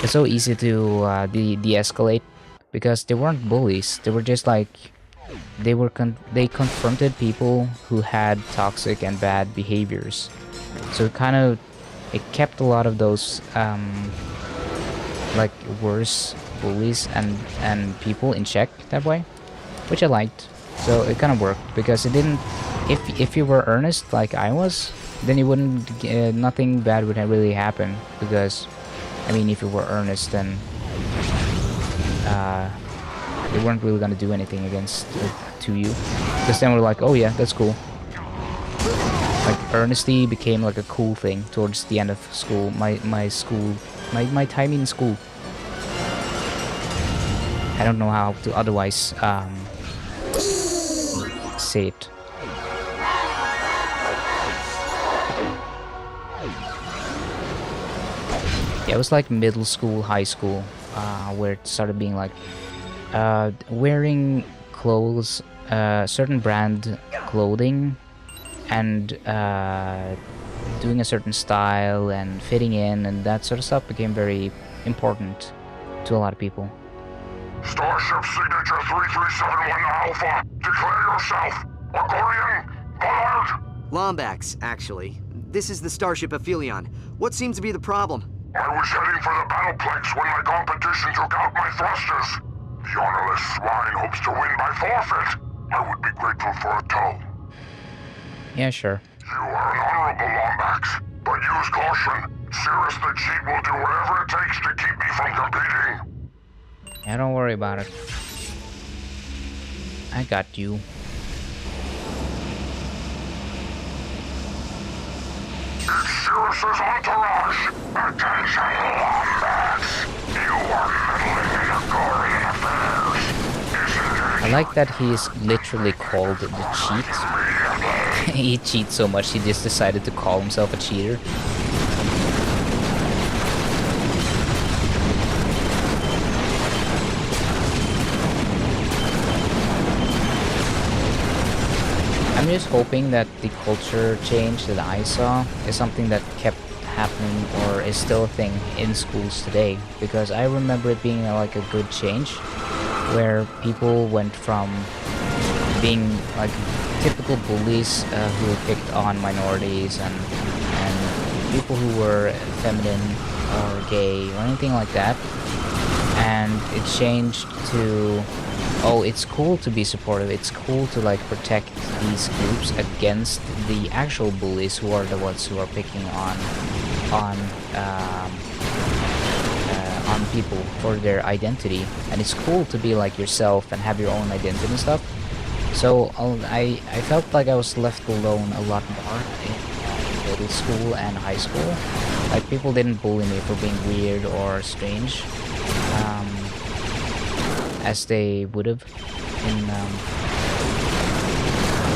Speaker 1: It's so easy to de-escalate, because they weren't bullies. They were just like, they confronted people who had toxic and bad behaviors. So it kept a lot of those like worse bullies and people in check that way, which I liked. So it kind of worked, because it didn't if you were earnest like I was, then you wouldn't. Nothing bad would really happen, because, I mean, if you were earnest, then they weren't really gonna do anything against to you. Because then we're like, oh yeah, that's cool. Like earnesty became like a cool thing towards the end of school. My time in school. I don't know how to otherwise say it. Yeah, it was like middle school, high school, where it started being like wearing clothes, certain brand clothing, and doing a certain style and fitting in, and that sort of stuff became very important to a lot of people.
Speaker 12: Starship Signature 3371 Alpha, declare yourself. Aquarian, Ballard.
Speaker 16: Lombax, actually. This is the Starship Aphelion. What seems to be the problem?
Speaker 12: I was heading for the Battleplex when my competition took out my thrusters. The honorless swine hopes to win by forfeit. I would be grateful for a tow.
Speaker 1: Yeah, sure.
Speaker 12: You are an honorable Lombax, but use caution. Cirrus the Cheat will do whatever it takes to keep me from competing.
Speaker 1: Yeah, don't worry about it. I got you.
Speaker 12: It's Cirrus's entourage. Attention, Lombax. You are meddling in Aquarian affairs.
Speaker 1: I like that he's literally called the cheat. He cheats so much he just decided to call himself a cheater. I'm just hoping that the culture change that I saw is something that kept happening or is still a thing in schools today, because I remember it being like a good change where people went from being like typical bullies who picked on minorities and people who were feminine or gay or anything like that, and it changed to, oh, it's cool to be supportive, it's cool to like protect these groups against the actual bullies who are the ones who are picking on people for their identity. And it's cool to be like yourself and have your own identity and stuff. So I felt like I was left alone a lot more in middle school and high school. Like, people didn't bully me for being weird or strange, as they would have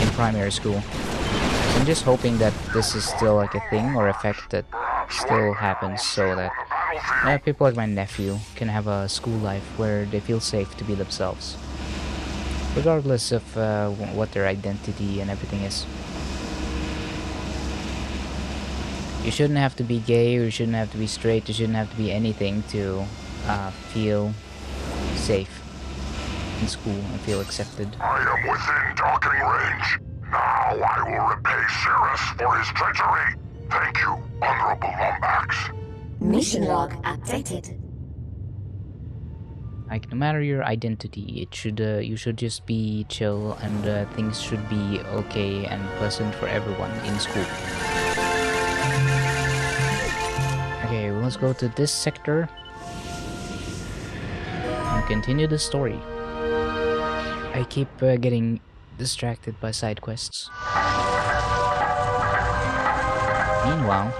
Speaker 1: in primary school. So I'm just hoping that this is still like a thing or effect that still happens, so that people like my nephew can have a school life where they feel safe to be themselves, regardless of what their identity and everything is. You shouldn't have to be gay, or you shouldn't have to be straight, you shouldn't have to be anything to feel safe in school and feel accepted.
Speaker 12: I am within docking range. Now I will repay Cirrus for his treachery. Thank you, Honorable Lombax.
Speaker 7: Mission log updated.
Speaker 1: Like, no matter your identity, it should you should just be chill, and things should be okay and pleasant for everyone in school. Okay, well, let's go to this sector and continue the story. I keep getting distracted by side quests. Meanwhile,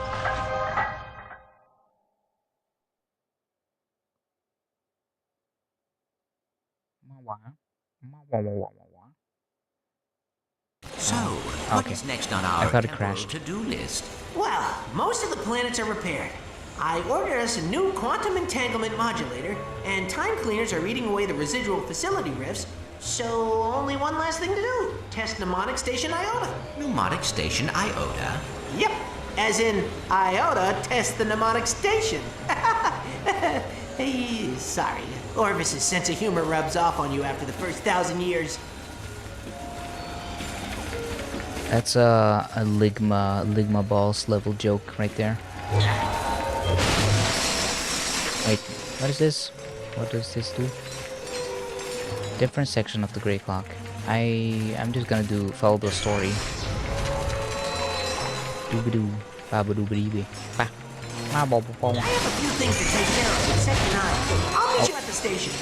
Speaker 6: So, what is next on our temporal to-do list?
Speaker 17: Well, most of the planets are repaired. I ordered us a new quantum entanglement modulator, and time cleaners are eating away the residual facility rifts, so only one last thing to do. Test Mnemonic Station Iota.
Speaker 6: Mnemonic Station Iota?
Speaker 17: Yep, as in Iota test the mnemonic station. Hey, sorry. Orvis's sense of humor rubs off on you after the first 1,000 years.
Speaker 1: that's a Ligma balls level joke right there. Wait, what is this? What does this do? Different section of the Grey Clock. I'm just gonna follow the story. Doobadoo. Babadoobadeebee. Ba.
Speaker 17: I have a few things to take care of in Sector 9. I'll meet you at the station.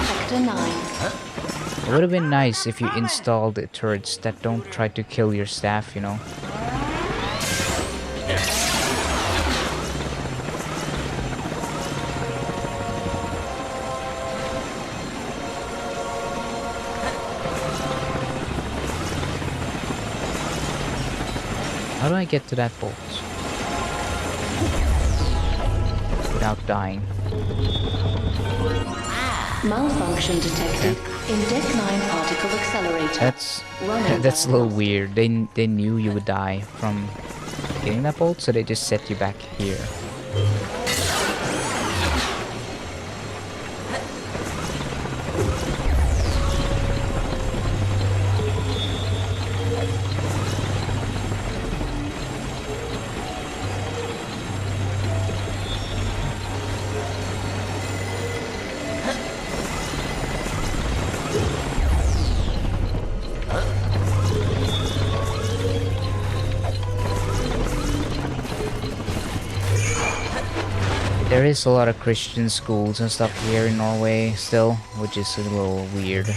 Speaker 7: Sector 9.
Speaker 1: It would have been nice if you installed turrets that don't try to kill your staff, you know. How do I get to that bolt? Without dying.
Speaker 7: Malfunction detected in Deck 9 particle accelerator.
Speaker 1: That's a little weird. They knew you would die from getting that bolt, so they just set you back here. There is a lot of Christian schools and stuff here in Norway still, which is a little weird.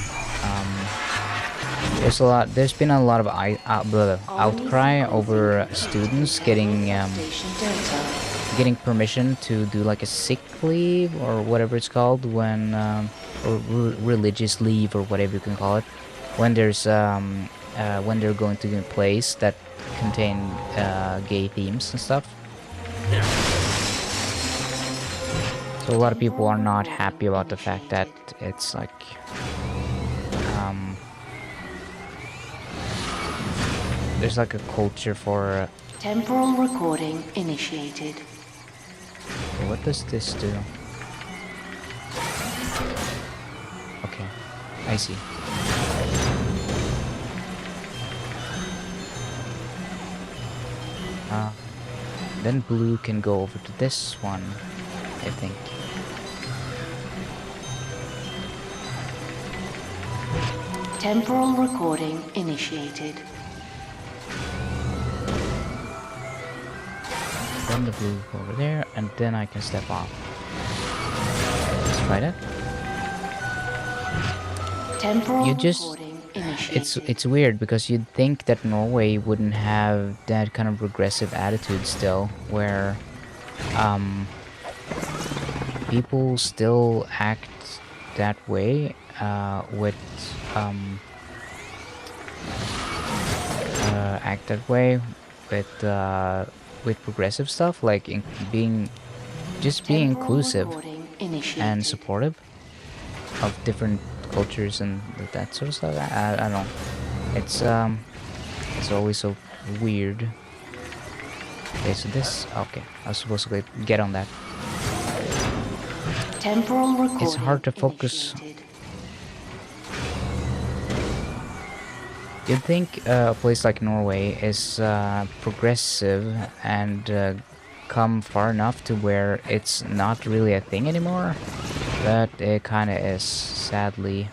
Speaker 1: There's been a lot of outcry over students getting permission to do like a sick leave or whatever it's called when or religious leave or whatever you can call it when there's when they're going to a place that contain gay themes and stuff. So a lot of people are not happy about the fact that it's like there's like a culture for
Speaker 7: temporal recording initiated.
Speaker 1: Okay, what does this do? Okay, I see. Then blue can go over to this one, I think.
Speaker 7: Temporal recording initiated.
Speaker 1: Then the blue go over there, and then I can step off. Let's try that.
Speaker 7: Temporal
Speaker 1: recording initiated. It's weird because you'd think that Norway wouldn't have that kind of regressive attitude still, where people still act that way with progressive stuff, like being inclusive and supportive of different cultures and that sort of stuff. I don't know. It's always so weird. Okay, so this. Okay, I was supposed to get on that.
Speaker 7: Temporal recording.
Speaker 1: It's hard to focus. You'd think a place like Norway is progressive and come far enough to where it's not really a thing anymore, but it kind of is, sadly.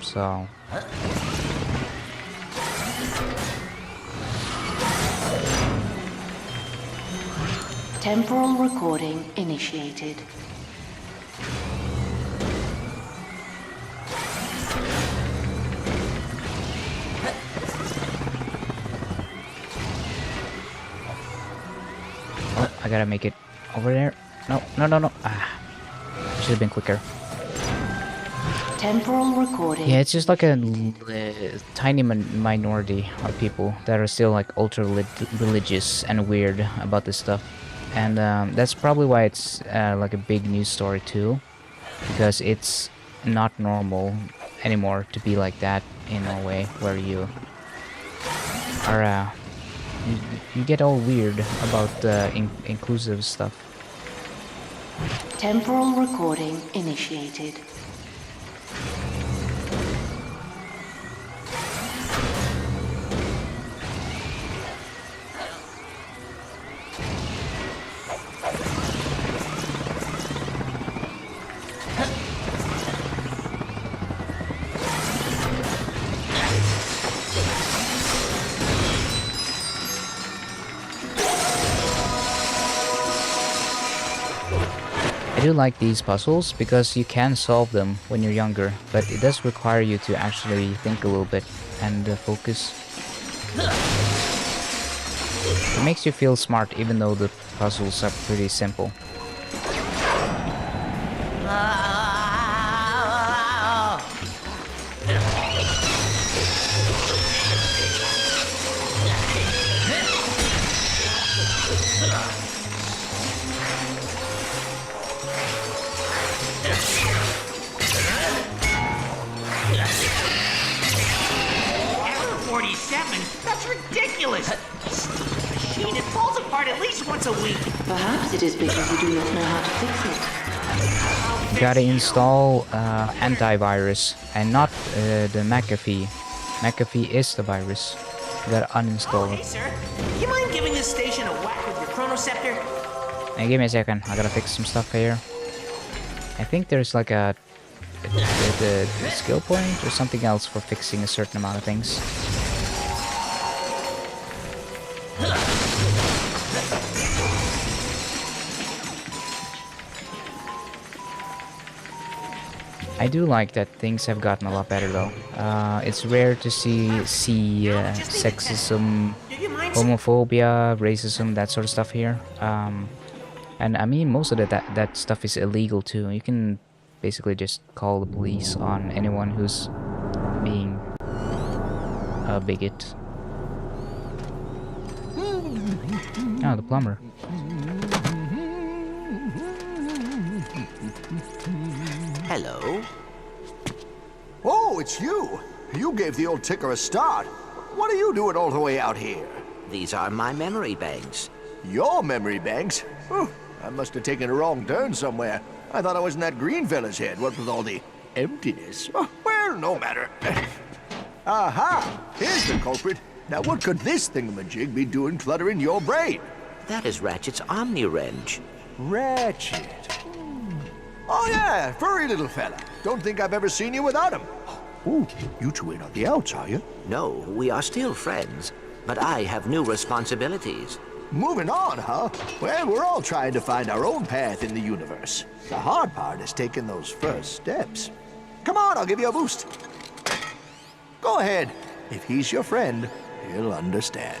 Speaker 1: So.
Speaker 7: Temporal recording initiated.
Speaker 1: Oh, I gotta make it over there. No. Ah, should have been quicker.
Speaker 7: Temporal recording.
Speaker 1: Yeah, it's just like a tiny minority of people that are still like ultra religious and weird about this stuff. And that's probably why it's like a big news story too, because it's not normal anymore to be like that in Norway, where you are you get all weird about inclusive stuff.
Speaker 7: Temporal recording initiated.
Speaker 1: do like these puzzles because you can solve them when you're younger, but it does require you to actually think a little bit and focus. It makes you feel smart even though the puzzles are pretty simple.
Speaker 17: Error 47? That's ridiculous! Machine, it falls apart at least once a week.
Speaker 7: Perhaps it is because you do not know how to fix it.
Speaker 1: You gotta install antivirus and not the McAfee. McAfee is the virus. You gotta uninstall
Speaker 17: Hey,
Speaker 1: it.
Speaker 17: sir. You mind giving this station a whack with your chronoceptor?
Speaker 1: Hey, give me a second. I gotta fix some stuff here. I think there's like a the skill point or something else for fixing a certain amount of things. I do like that things have gotten a lot better though. It's rare to see sexism, homophobia, racism, that sort of stuff here. And I mean most of that stuff is illegal too. You can basically just call the police on anyone who's being a bigot. Oh, the plumber.
Speaker 18: Hello?
Speaker 3: Oh, it's you! You gave the old ticker a start. What are you doing all the way out here?
Speaker 18: These are my memory banks.
Speaker 3: Your memory banks? Oh, I must have taken a wrong turn somewhere. I thought I was in that green fella's head, what with all the emptiness. Oh, well, no matter. Aha! Here's the culprit. Now what could this thingamajig be doing cluttering your brain?
Speaker 18: That is Ratchet's Omni-Wrench.
Speaker 3: Ratchet. Oh yeah, furry little fella. Don't think I've ever seen you without him. Ooh, you two ain't on the outs, are you?
Speaker 18: No, we are still friends, but I have new responsibilities.
Speaker 3: Moving on, huh? Well, we're all trying to find our own path in the universe. The hard part is taking those first steps. Come on, I'll give you a boost. Go ahead. If he's your friend, he'll understand.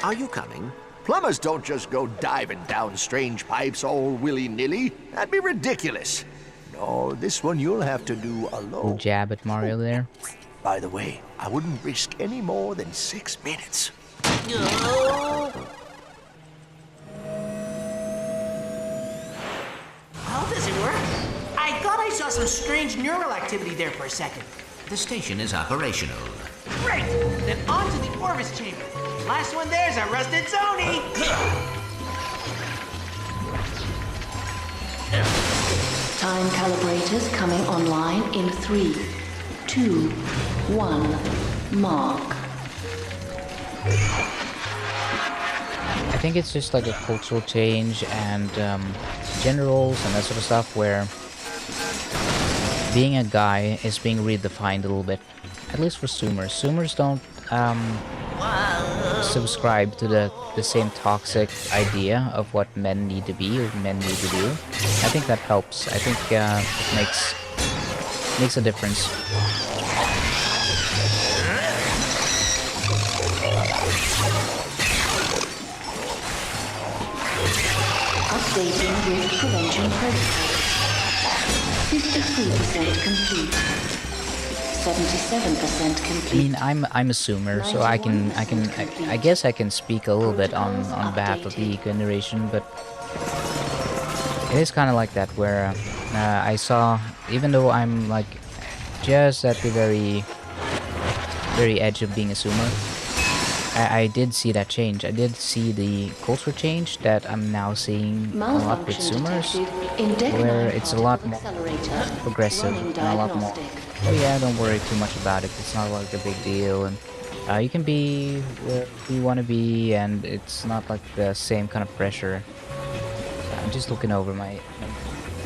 Speaker 18: Are you coming?
Speaker 3: Plumbers don't just go diving down strange pipes all willy-nilly. That'd be ridiculous. No, this one you'll have to do alone.
Speaker 1: Little jab at Mario there.
Speaker 3: By the way, I wouldn't risk any more than 6 minutes.
Speaker 17: How does it work? I thought I saw some strange neural activity there for a second.
Speaker 18: The station is operational.
Speaker 17: Great! Then on to the Orvis chamber. Last one there's a rusted Zony!
Speaker 7: Time calibrators coming online in 3, 2, 1, mark.
Speaker 1: I think it's just like a cultural change and gender roles and that sort of stuff where being a guy is being redefined a little bit. At least for Zoomers. Zoomers don't subscribe to the same toxic idea of what men need to be or men need to do. I think that helps. I think it makes a difference.
Speaker 7: Updating rift prevention protocol. 53% complete. 77% complete.
Speaker 1: I mean, I'm a Zoomer, so I guess I can speak a little bit on behalf of the generation, but it is kind of like that where I saw, even though I'm like just at the very edge of being a Zoomer, I did see that change. I did see the culture change that I'm now seeing a lot with Zoomers, where it's a lot more progressive and a lot more, oh yeah, don't worry too much about it, it's not like a big deal, and you can be where you want to be, and it's not like the same kind of pressure. I'm just looking over, my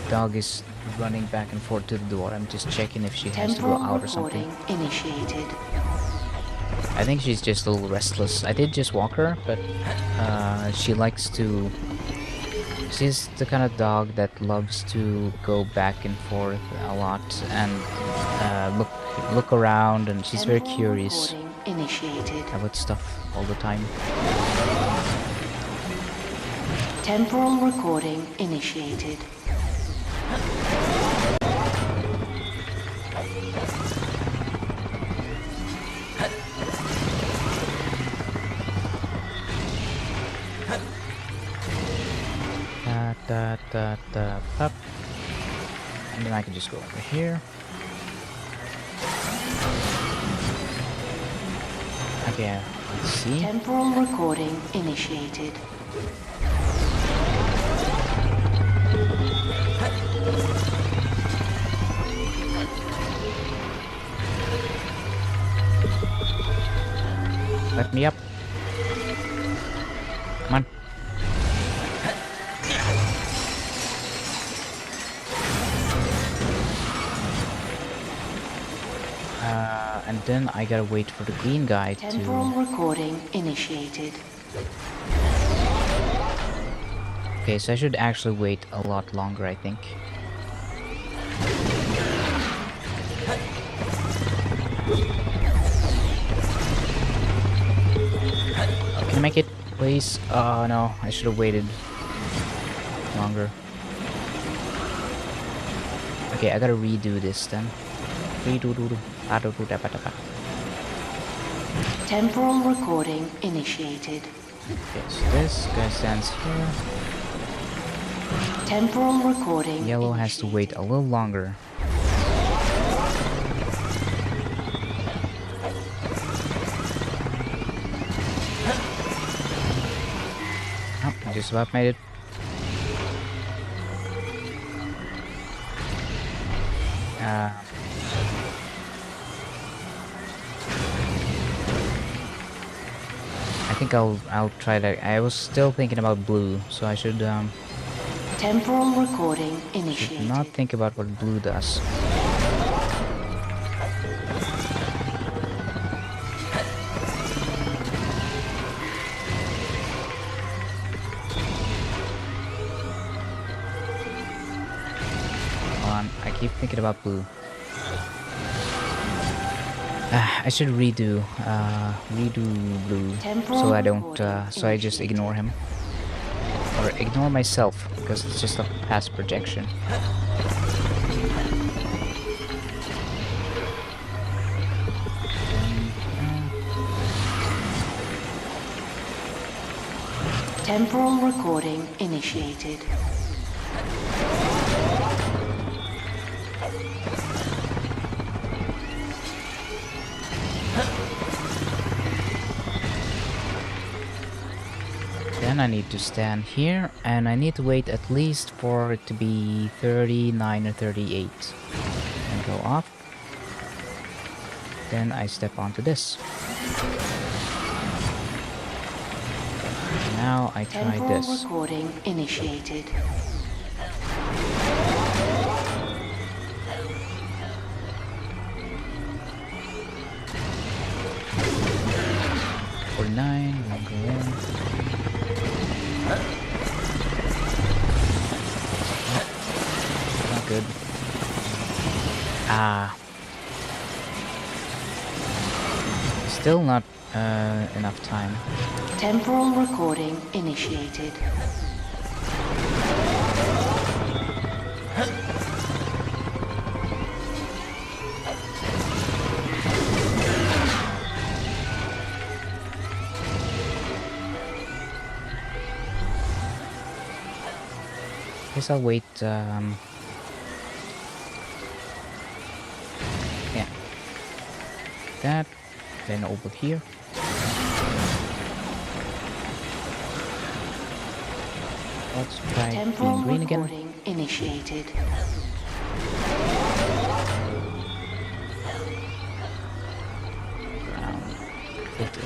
Speaker 1: dog is running back and forth to the door. I'm just checking if she has to go out or something.
Speaker 7: Initiated.
Speaker 1: I think she's just a little restless. I did just walk her, but she likes to She's the kind of dog that loves to go back and forth a lot and look around, and she's very curious
Speaker 7: Initiated.
Speaker 1: about stuff all the time.
Speaker 7: Temporal recording initiated.
Speaker 1: Up. And then I can just go over here. Okay, let's see.
Speaker 7: Temporal recording initiated.
Speaker 1: Let me up. Come on. And then I gotta wait for the green guy
Speaker 7: Temporal
Speaker 1: to...
Speaker 7: recording initiated.
Speaker 1: Okay, so I should actually wait a lot longer, I think. Can I make it, please? Oh no, I should have waited longer. Okay, I gotta redo this then.
Speaker 7: Temporal recording initiated.
Speaker 1: Okay, so this guy stands here.
Speaker 7: Temporal recording.
Speaker 1: Yellow has to wait a little longer. Oh, I just about made it. I think I'll try that. I was still thinking about blue, so I should
Speaker 7: Temporal recording initiated.
Speaker 1: not think about what blue does. Hold on, I keep thinking about blue. I should redo blue, so I don't, so I just ignore him. Or ignore myself, because it's just a past projection.
Speaker 7: Temporal recording initiated.
Speaker 1: Then I need to stand here, and I need to wait at least for it to be 39 or 38. And go off. Then I step onto this. Now I try
Speaker 7: Temporal
Speaker 1: this.
Speaker 7: recording initiated.
Speaker 1: Nine, we'll go in. Not good. Ah. Still not enough time.
Speaker 7: Temporal recording initiated.
Speaker 1: Guess I'll wait, yeah. That, then over here. Let's try
Speaker 7: Temporal
Speaker 1: being green again.
Speaker 7: recording initiated.
Speaker 1: Around 50.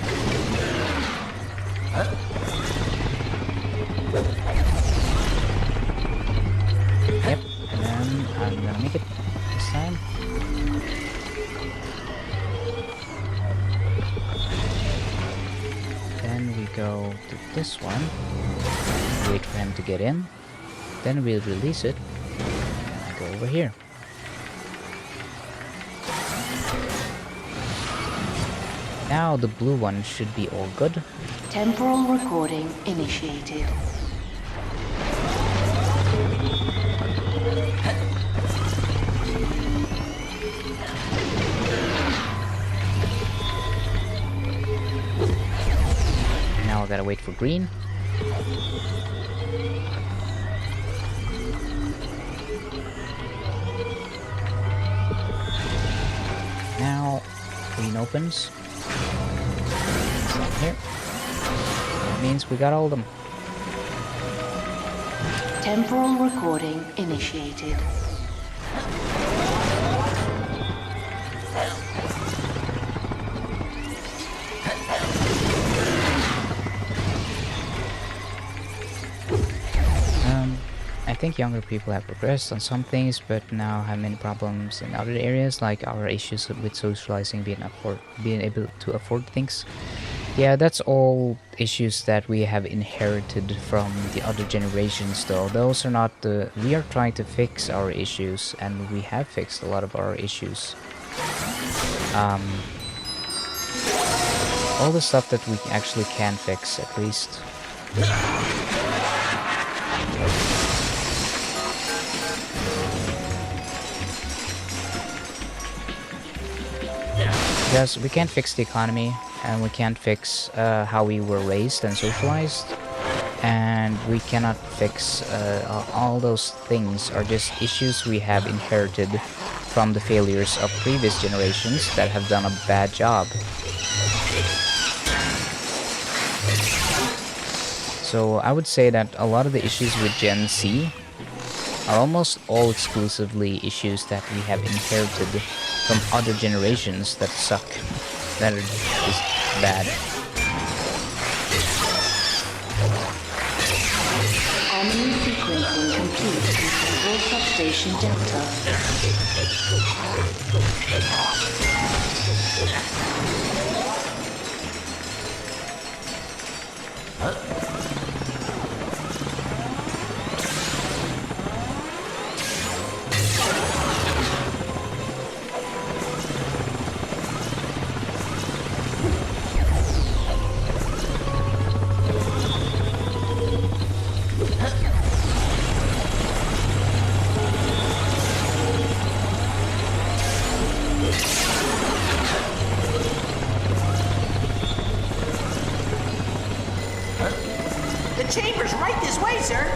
Speaker 1: Yep, and then I'm gonna make it this time. Then we go to this one. Wait for him to get in. Then we'll release it. Go over here. Now the blue one should be all good.
Speaker 7: Temporal recording initiated.
Speaker 1: Now I gotta wait for green. Now green opens. Here. That means we got all of them.
Speaker 7: Temporal recording initiated.
Speaker 1: I think younger people have progressed on some things, but now have many problems in other areas, like our issues with socializing, being able to afford things. Yeah, that's all issues that we have inherited from the other generations, though. Those are not the... We are trying to fix our issues, and we have fixed a lot of our issues. All the stuff that we actually can fix, at least. Because we can't fix the economy, and we can't fix how we were raised and socialized, and we cannot fix all those things are just issues we have inherited from the failures of previous generations that have done a bad job. So I would say that a lot of the issues with Gen Z are almost all exclusively issues that we have inherited from other generations that suck, that are just bad.
Speaker 7: Anomaly sequencing complete in Control Substation Delta.
Speaker 17: Chamber's right this way, sir.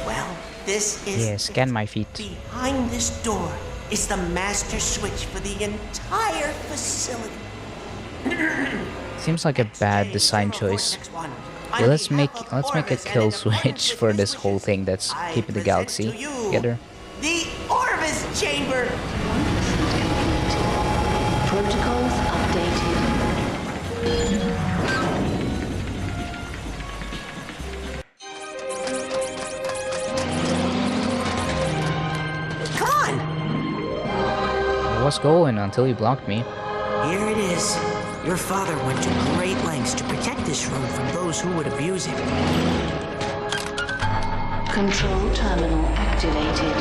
Speaker 17: Well, this is...
Speaker 1: Yeah, scan my feet.
Speaker 17: Behind this door is the master switch for the entire facility.
Speaker 1: Seems like a bad design choice. Yeah, let's make a kill switch for this whole thing that's keeping the galaxy together.
Speaker 17: The Orvis Chamber.
Speaker 7: Protocols updated.
Speaker 1: I was going until you blocked me.
Speaker 17: Here it is. Your father went to great lengths to protect this room from those who would abuse it.
Speaker 7: Control terminal activated.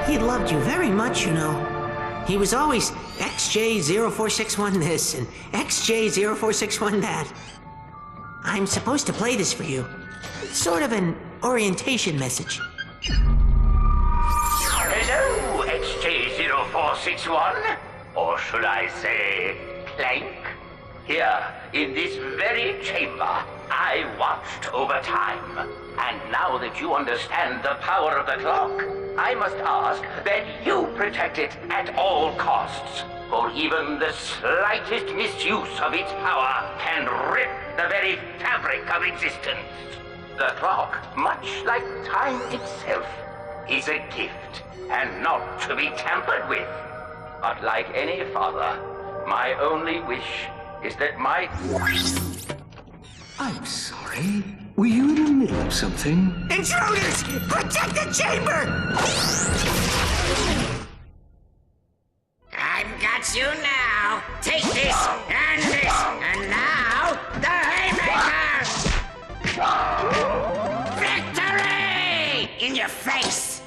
Speaker 6: He loved you very much, you know. He was always XJ0461 this and XJ0461 that. I'm supposed to play this for you. It's sort of an orientation message.
Speaker 8: Hello, XJ0461? Or should I say, Clank? Here, in this very chamber, I watched over time. And now that you understand the power of the clock, I must ask that you protect it at all costs. For even the slightest misuse of its power can rip the very fabric of existence. The clock, much like time itself, is a gift, and not to be tampered with. But like any father, my only wish is that my...
Speaker 2: I'm sorry. Were you in the middle of something?
Speaker 17: Intruders! Protect the chamber!
Speaker 4: I've got you now. Take this, and now, the Haymaker! in your face!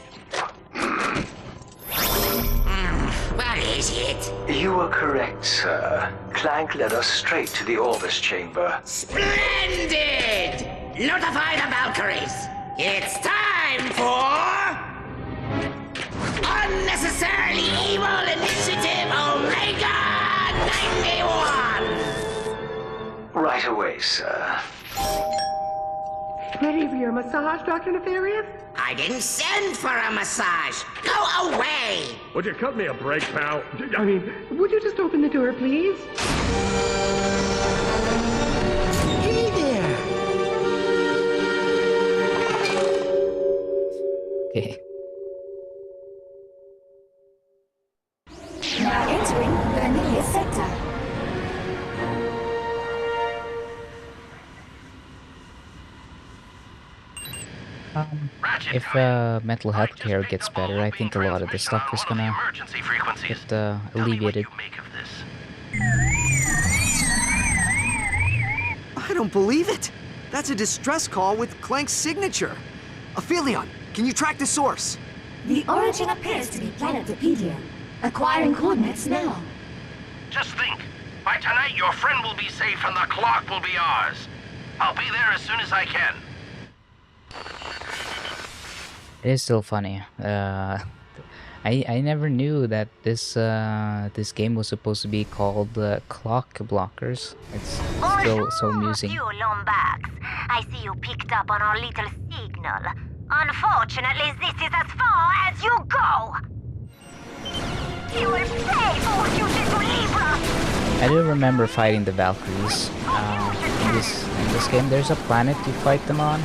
Speaker 4: What is it?
Speaker 19: You were correct, sir. Clank led us straight to the Orbis chamber.
Speaker 4: Splendid! Notify the Valkyries! It's time for... Unnecessarily Evil Initiative Omega 91!
Speaker 19: Right away, sir.
Speaker 20: Ready for your massage, Dr. Nefarious?
Speaker 4: I didn't send for a massage! Go away!
Speaker 10: Would you cut me a break, pal? I mean,
Speaker 20: Would you just open the door, please?
Speaker 17: Hey there!
Speaker 1: Okay.
Speaker 21: Now entering Vanilla sector.
Speaker 1: If mental health care gets better, I think a lot of the stuff is gonna get alleviated.
Speaker 16: I don't believe it. That's a distress call with Clank's signature. Aphelion, can you track the source?
Speaker 21: The origin appears to be Planetopedia. Acquiring coordinates now.
Speaker 8: Just think. By tonight, your friend will be safe and the clock will be ours. I'll be there as soon as I can.
Speaker 1: It is still funny. I never knew that this this game was supposed to be called Clock Blockers. It's still so amusing.
Speaker 22: You Lombax. I see you picked up on our little signal. Unfortunately, this is as far as you go. You will pay for what you did to Libra.
Speaker 1: I do remember fighting the Valkyries. In this game, there's a planet you fight them on.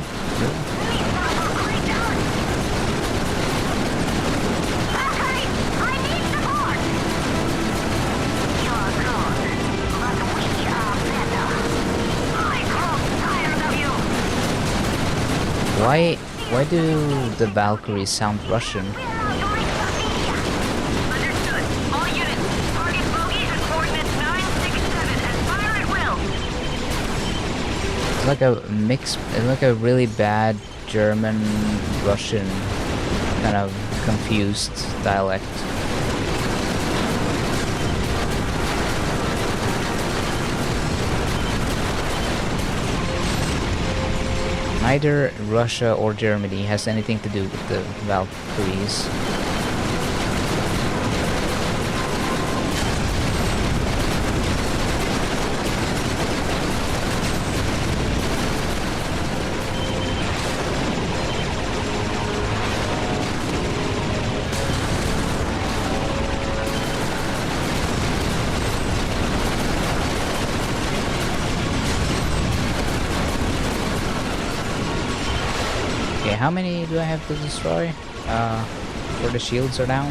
Speaker 1: Why do the Valkyries sound Russian? It's like a mix, it's like a really bad German Russian kind of confused dialect. Neither Russia or Germany has anything to do with the Valkyries. How many do I have to destroy? Before the shields are down?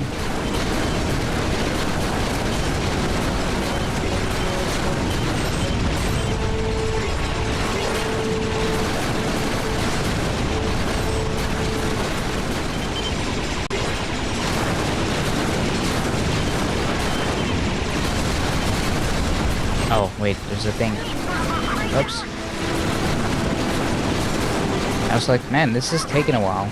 Speaker 1: Oh, wait, there's a thing. Oops. I was like, man, this is taking a while.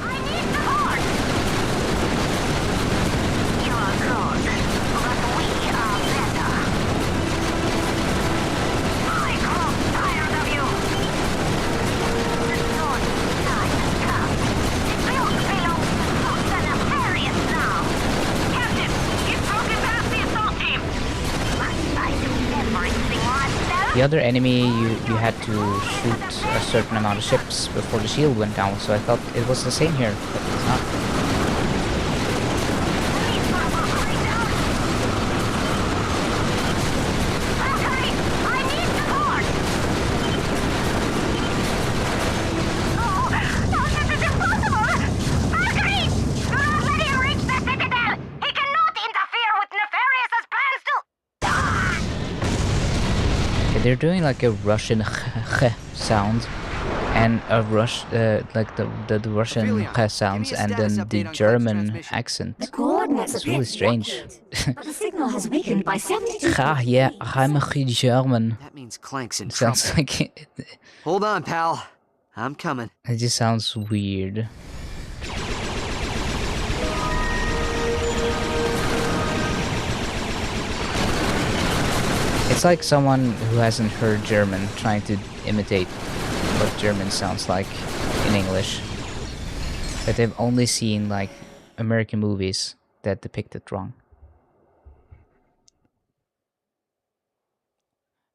Speaker 1: The other enemy, you had to shoot a certain amount of ships before the shield went down, so I thought it was the same here, but it's not. They're doing like a Russian sound and a like the Russian sounds and then the German accent. It's really strange.
Speaker 21: But the signal has weakened by 72.
Speaker 1: Yeah, I'm a German.
Speaker 16: That means Clank's in
Speaker 1: trouble. Sounds like
Speaker 16: Hold on, pal. I'm coming.
Speaker 1: It just sounds weird. It's like someone who hasn't heard German trying to imitate what German sounds like in English. But they've only seen like American movies that depict it wrong.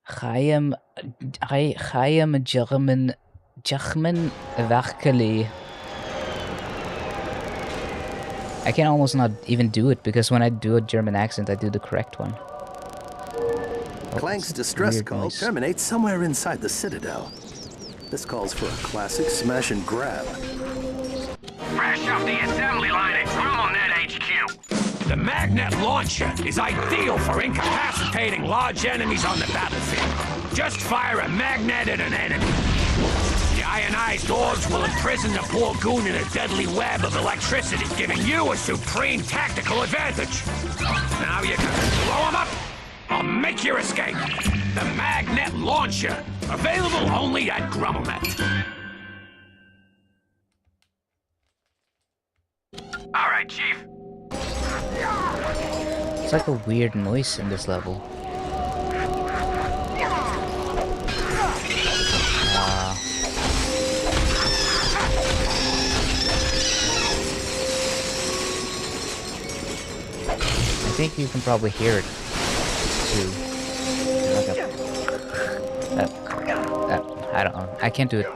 Speaker 1: Chaim German Werkeli. I can almost not even do it because when I do a German accent, I do the correct one.
Speaker 3: Clank's distress call
Speaker 1: noise.
Speaker 3: terminates somewhere inside the Citadel. This calls for a classic smash and grab.
Speaker 11: Fresh off the assembly line at GrummelNet HQ. The magnet launcher is ideal for incapacitating large enemies on the battlefield. Just fire a magnet at an enemy. The ionized orbs will imprison the poor goon in a deadly web of electricity, giving you a supreme tactical advantage. Now you can blow them up or make your escape. The magnet launcher, available only at GrummelNet. All right, Chief.
Speaker 1: It's like a weird noise in this level. I think you can probably hear it too. Like I don't know. I can't do it.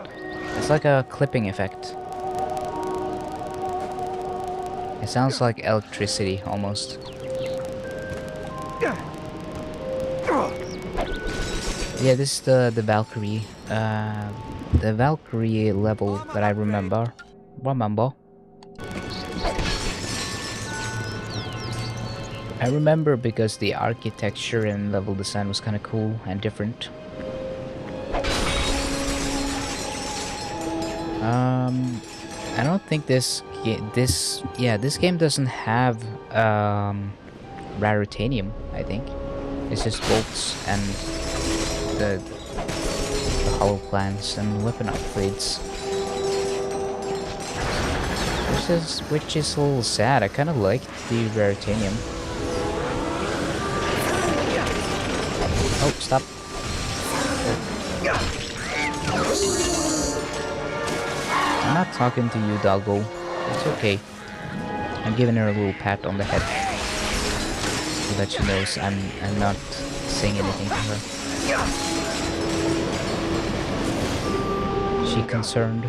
Speaker 1: It's like a clipping effect. It sounds like electricity almost. Yeah, this is the Valkyrie. The Valkyrie level that I remember. I remember because the architecture and level design was kind of cool and different. I don't think this game doesn't have raritanium. I think it's just bolts and the hollow plants and weapon upgrades. Which is a little sad. I kind of liked the raritanium. Oh, stop. I'm not talking to you, doggo. It's okay. I'm giving her a little pat on the head so that she knows I'm not saying anything to her. She concerned.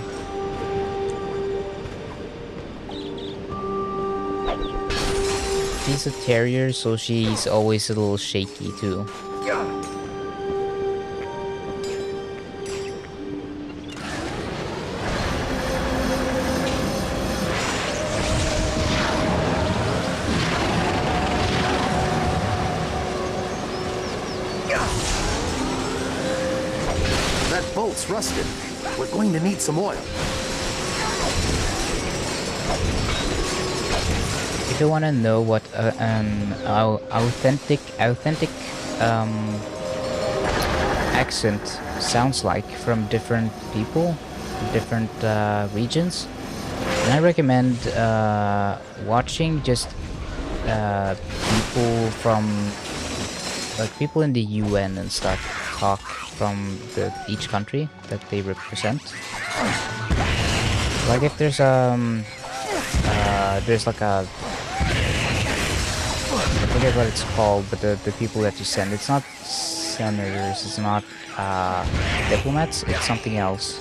Speaker 1: She's a terrier, so she's always a little shaky too.
Speaker 3: That bolt's rusted. We're going to need some oil.
Speaker 1: If you want to know what an authentic accent sounds like from different people, different regions, then I recommend watching just people from people in the UN and stuff talk from each country that they represent. Like if there's like a I forget what it's called, but the people that you send, it's not senators, it's not diplomats, it's something else.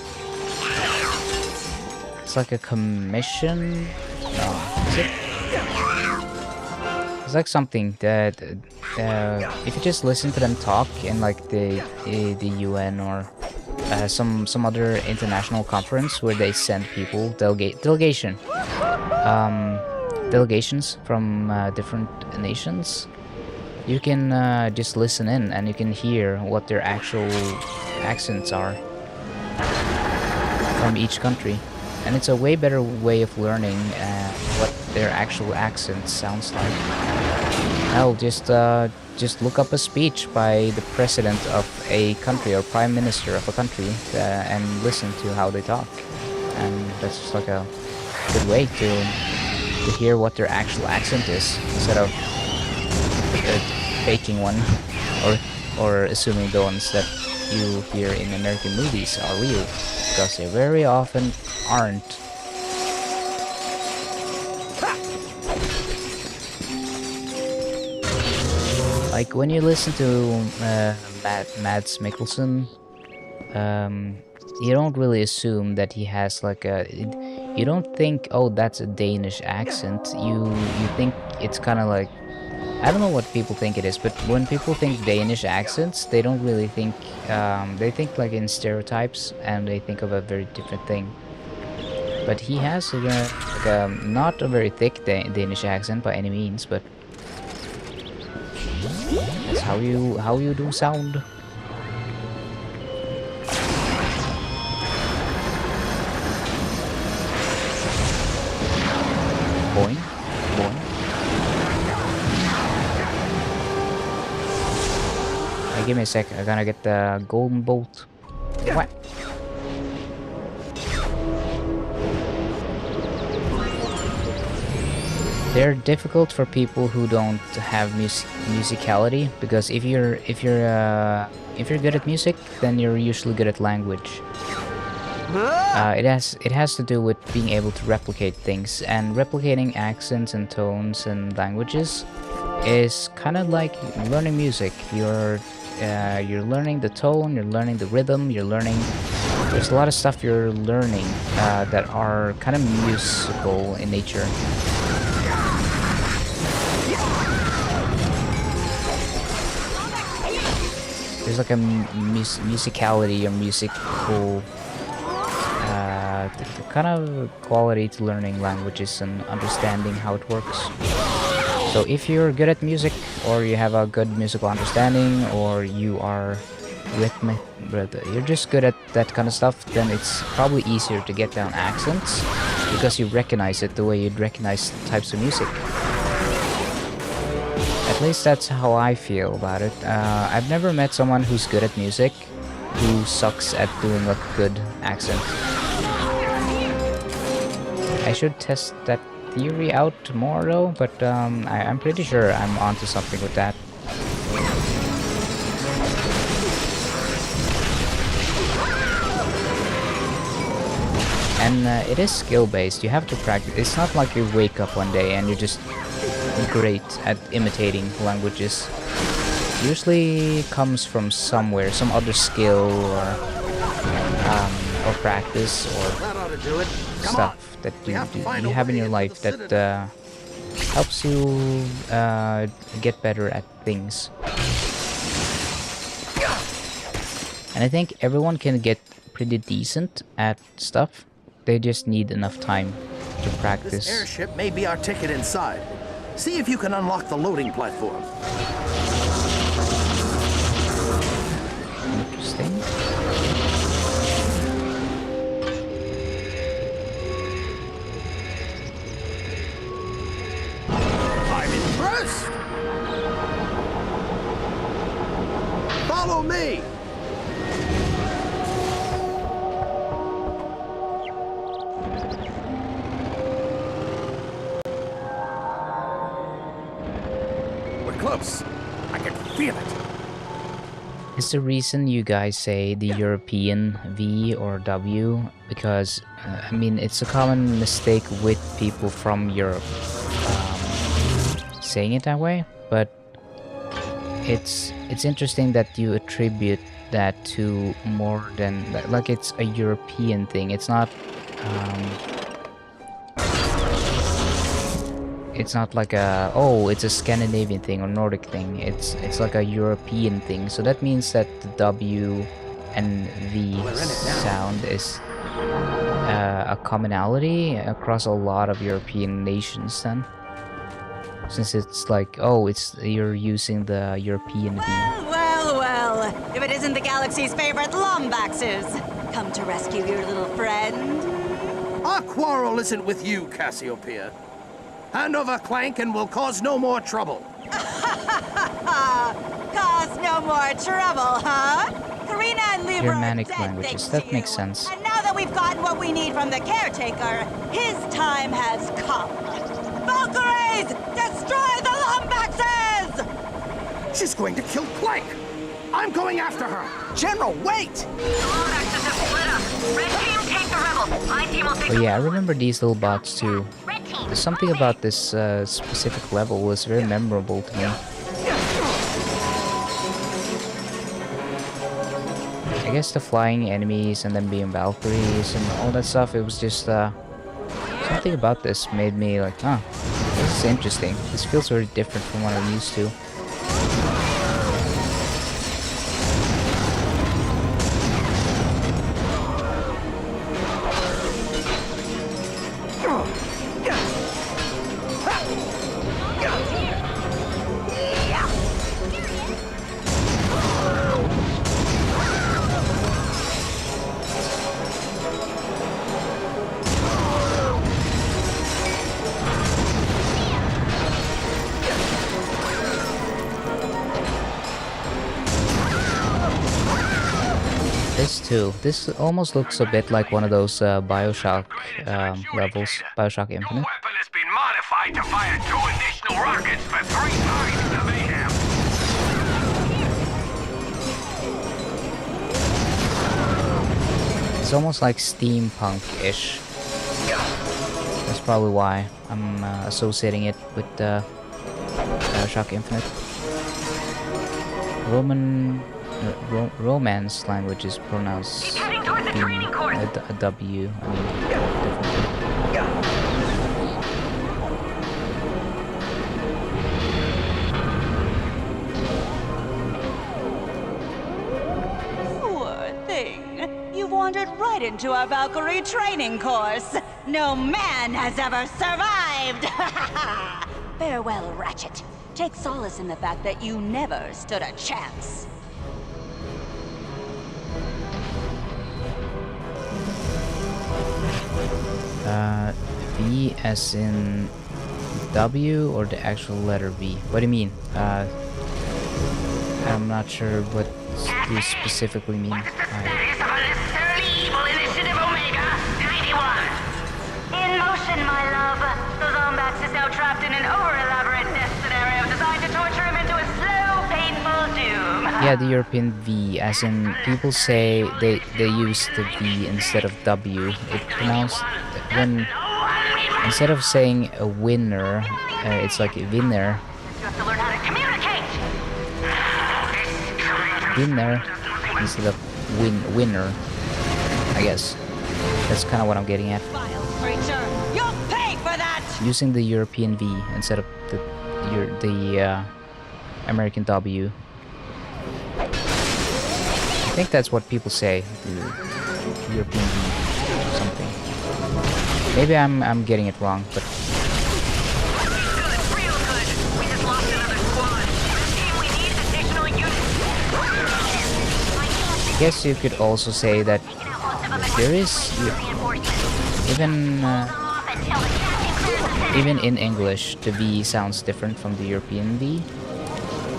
Speaker 1: It's like a commission? No, is it? It's like something that if you just listen to them talk in like the UN or some other international conference where they send people, delegations from different nations, you can just listen in and you can hear what their actual accents are from each country, and it's a way better way of learning what their actual accent sounds like. Hell, just look up a speech by the president of a country or prime minister of a country and listen to how they talk, and that's just like a good way to hear what their actual accent is instead of faking one or or assuming the ones that you hear in American movies are real, because they very often aren't. Like when you listen to Mads Mikkelsen, you don't really assume that he has like a. You don't think, oh, that's a Danish accent. You think it's kind of like, I don't know what people think it is, but when people think Danish accents, they don't really think. They think like in stereotypes, and they think of a very different thing. But he has not a very thick Danish accent by any means, but that's how you do sound. Boing, boing. Hey, give me a sec. I'm gonna get the golden bolt. What? They're difficult for people who don't have musicality, because if you're good at music, then you're usually good at language. It has to do with being able to replicate things, and replicating accents and tones and languages is kind of like learning music. You're learning the tone, you're learning the rhythm, you're learning. There's a lot of stuff you're learning that are kind of musical in nature. There's like a musicality or musical kind of quality to learning languages and understanding how it works. So if you're good at music, or you have a good musical understanding, or you are rhythmic, you're just good at that kind of stuff, then it's probably easier to get down accents, because you recognize it the way you'd recognize types of music. At least that's how I feel about it. I've never met someone who's good at music who sucks at doing a good accent. I should test that theory out more though, but I'm pretty sure I'm onto something with that. And it is skill-based. You have to practice. It's not like you wake up one day and you're just great at imitating languages. Usually comes from somewhere, some other skill or practice or stuff that you have in your life that helps you get better at things. And I think everyone can get pretty decent at stuff. They just need enough time to practice.
Speaker 3: This airship may be our ticket inside. See if you can unlock the loading platform.
Speaker 1: Interesting.
Speaker 3: I'm impressed! Follow me! Close. I can feel it.
Speaker 1: Is the reason you guys say the European V or W because I mean it's a common mistake with people from Europe saying it that way, but it's interesting that you attribute that to more than like it's a European thing. It's not like a, oh, it's a Scandinavian thing or Nordic thing. It's like a European thing. So that means that the W and V sound is a commonality across a lot of European nations then. Since it's like, oh, you're using the European V.
Speaker 15: Well, if it isn't the galaxy's favorite Lombaxes, come to rescue your little friend.
Speaker 3: Our quarrel isn't with you, Cassiopeia. Hand over Clank and we'll cause no more trouble.
Speaker 15: Cause no more trouble, huh? Karina and Libra
Speaker 1: Germanic languages, that makes sense.
Speaker 15: And now that we've gotten what we need from the caretaker, his time has come. Valkyries! Destroy the Lombaxes!
Speaker 3: She's going to kill Clank! I'm going after her!
Speaker 5: General, wait!
Speaker 1: Oh yeah, I remember these little bots too. There's something about this specific level was very memorable to me. I guess the flying enemies and then being Valkyries and all that stuff, it was just something about this made me like, huh, this is interesting. This feels very different from what I'm used to. This almost looks a bit like one of those Bioshock levels, Bioshock Infinite.
Speaker 11: Your weapon has been modified to fire 2 additional rockets for 3 times the mayhem.
Speaker 1: It's almost like steampunk-ish. That's probably why I'm associating it with Bioshock Infinite. Romance language is pronounced a W. I mean,
Speaker 13: Poor thing. You wandered right into our Valkyrie training course. No man has ever survived. Farewell, Ratchet. Take solace in the fact that you never stood a chance.
Speaker 1: V as in W or the actual letter V? What do you mean? I'm not sure what you specifically mean.
Speaker 22: In motion, my love. The Lombax is now trapped in an over-elaborate death scenario designed to torture him into a slow, painful doom.
Speaker 1: Yeah, the European V, as in people say they use the V instead of W. It pronounced when instead of saying a winner, it's like a winner.
Speaker 22: You have to learn how to communicate.
Speaker 1: Winner instead of winner. I guess that's kind of what I'm getting at.
Speaker 13: Creature, you'll pay for that.
Speaker 1: Using the European V instead of the American W. I think that's what people say. The European V or something. Maybe I'm getting it wrong, but. I guess you could also say that there is even in English the V sounds different from the European V,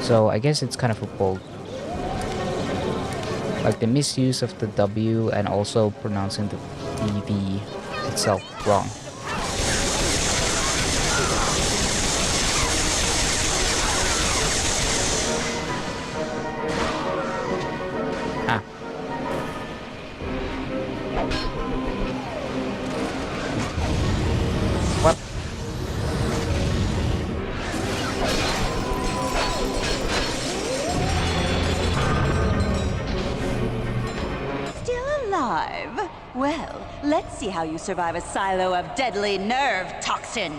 Speaker 1: so I guess it's kind of a both, like the misuse of the W and also pronouncing the V itself wrong. What?
Speaker 13: Still alive? Well, let's see how you survive a silo of deadly nerve toxin.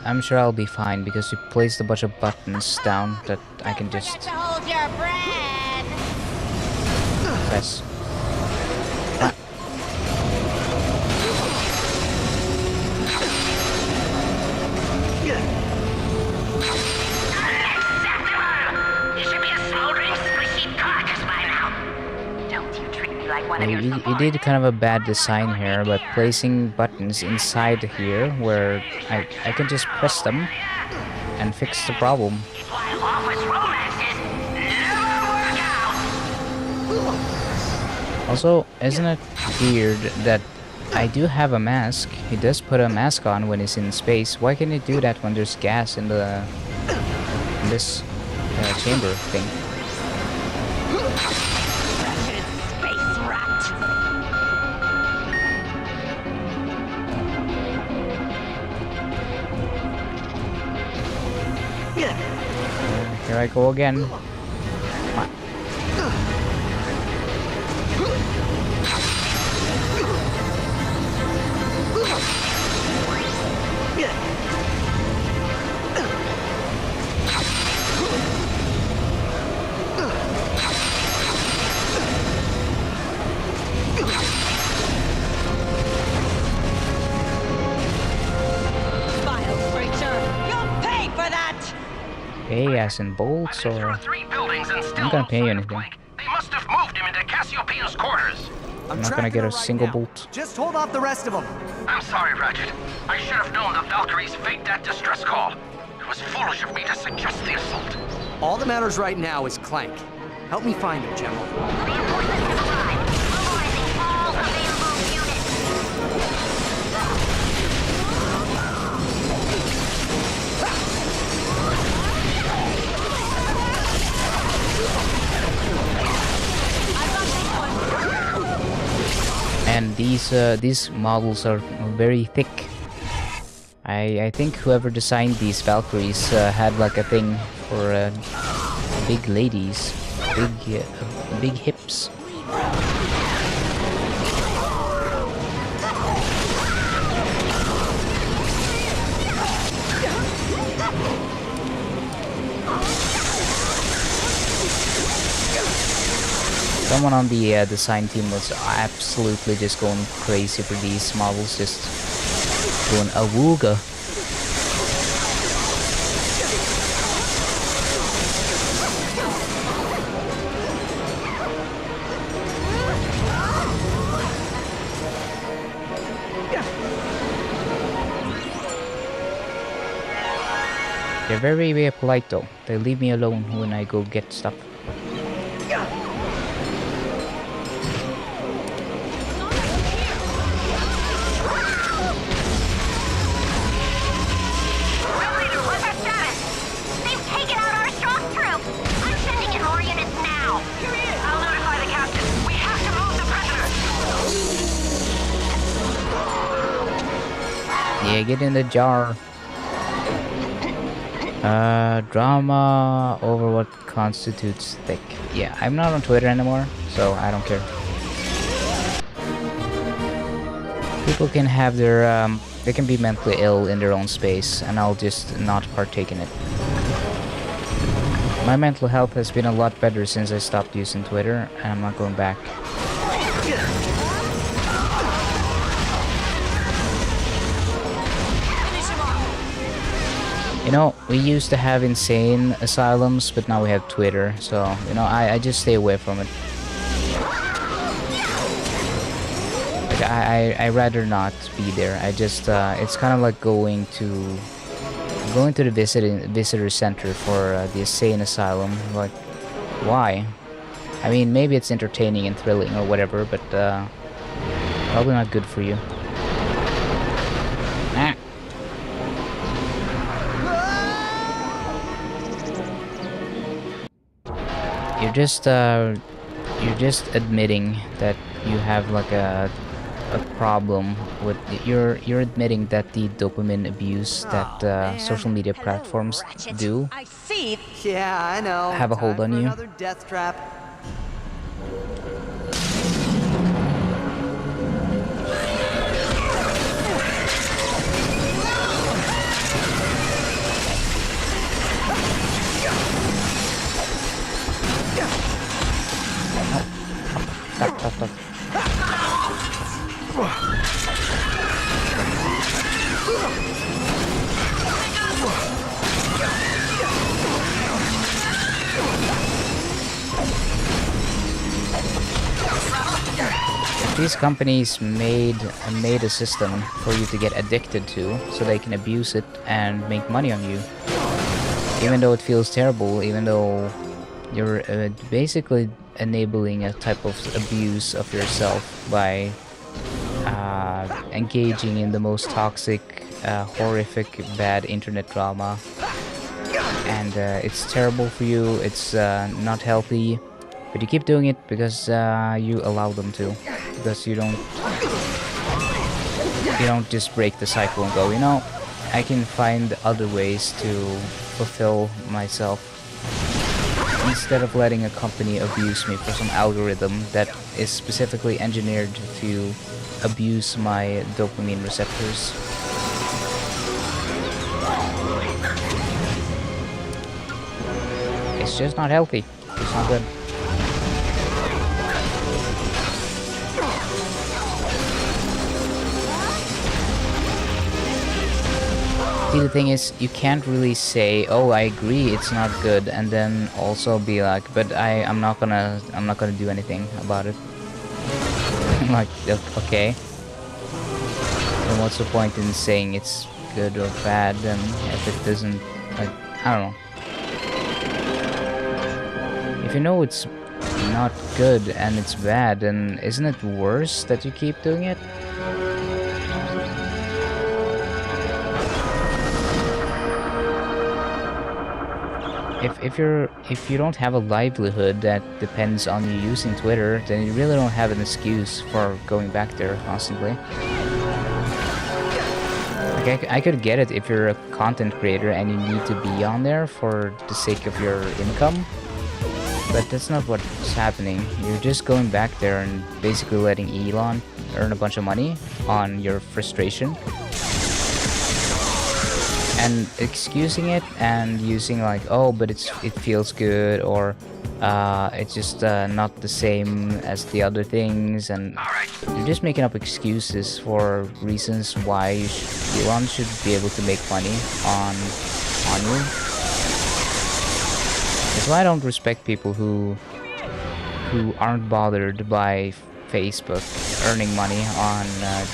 Speaker 1: I'm sure I'll be fine because you placed a bunch of buttons down that I can just
Speaker 22: Hold your breath.
Speaker 1: press. You did kind of a bad design here, but placing buttons inside here where I can just press them and fix the problem. Also, isn't it weird that I do have a mask? He does put a mask on when he's in space. Why can't he do that when there's gas in the this chamber thing.
Speaker 13: Space rat.
Speaker 1: Here I go again. Come on. Pay as in bolts, or I'm not gonna pay you anything.
Speaker 8: They must have moved him into Cassiopeia's quarters.
Speaker 1: I'm not gonna get a single bolt.
Speaker 16: Just hold off the rest of them.
Speaker 8: I'm sorry, Ratchet. I should have known the Valkyries faked that distress call. It was foolish of me to suggest the assault.
Speaker 16: All that matters right now is Clank. Help me find him, General.
Speaker 1: And these models are very thick. I think whoever designed these Valkyries had like a thing for big ladies, big hips. Someone on the design team was absolutely just going crazy for these models, just doing a wooga. They're very, very polite though. They leave me alone when I go get stuff. Yeah, get in the jar. Drama over what constitutes thick. Yeah, I'm not on Twitter anymore, so I don't care. People can have their, they can be mentally ill in their own space, and I'll just not partake in it. My mental health has been a lot better since I stopped using Twitter, and I'm not going back. You know, we used to have insane asylums, but now we have Twitter, so, you know, I just stay away from it. Like, I rather not be there. I just, it's kind of like going to the visitor center for the insane asylum. Like, why? I mean, maybe it's entertaining and thrilling or whatever, but, probably not good for you. Ah. You're just admitting that you have like a problem with you're admitting that the dopamine abuse that social media platforms do
Speaker 16: Yeah, I know.
Speaker 1: have a hold on you.
Speaker 16: Another death trap.
Speaker 1: Stop. These companies made a system for you to get addicted to, so they can abuse it and make money on you. Even though it feels terrible, even though you're basically enabling a type of abuse of yourself by engaging in the most toxic, horrific, bad internet drama. and it's terrible for you, it's not healthy, but you keep doing it because you allow them to, because you don't just break the cycle and go, you know, I can find other ways to fulfill myself instead of letting a company abuse me for some algorithm that is specifically engineered to abuse my dopamine receptors. It's just not healthy. It's not good. See, the thing is, you can't really say, "Oh, I agree, it's not good," and then also be like, "But I'm not gonna do anything about it." Like, okay. Then what's the point in saying it's good or bad? Then if it doesn't, like, I don't know. If you know it's not good and it's bad, then isn't it worse that you keep doing it? If you don't have a livelihood that depends on you using Twitter, then you really don't have an excuse for going back there constantly. Like I could get it if you're a content creator and you need to be on there for the sake of your income, but that's not what's happening. You're just going back there and basically letting Elon earn a bunch of money on your frustration. And excusing it and using like, oh, but it feels good, or it's just not the same as the other things, and you're just making up excuses for reasons why Elon should be able to make money on you. That's why I don't respect people who aren't bothered by Facebook earning money on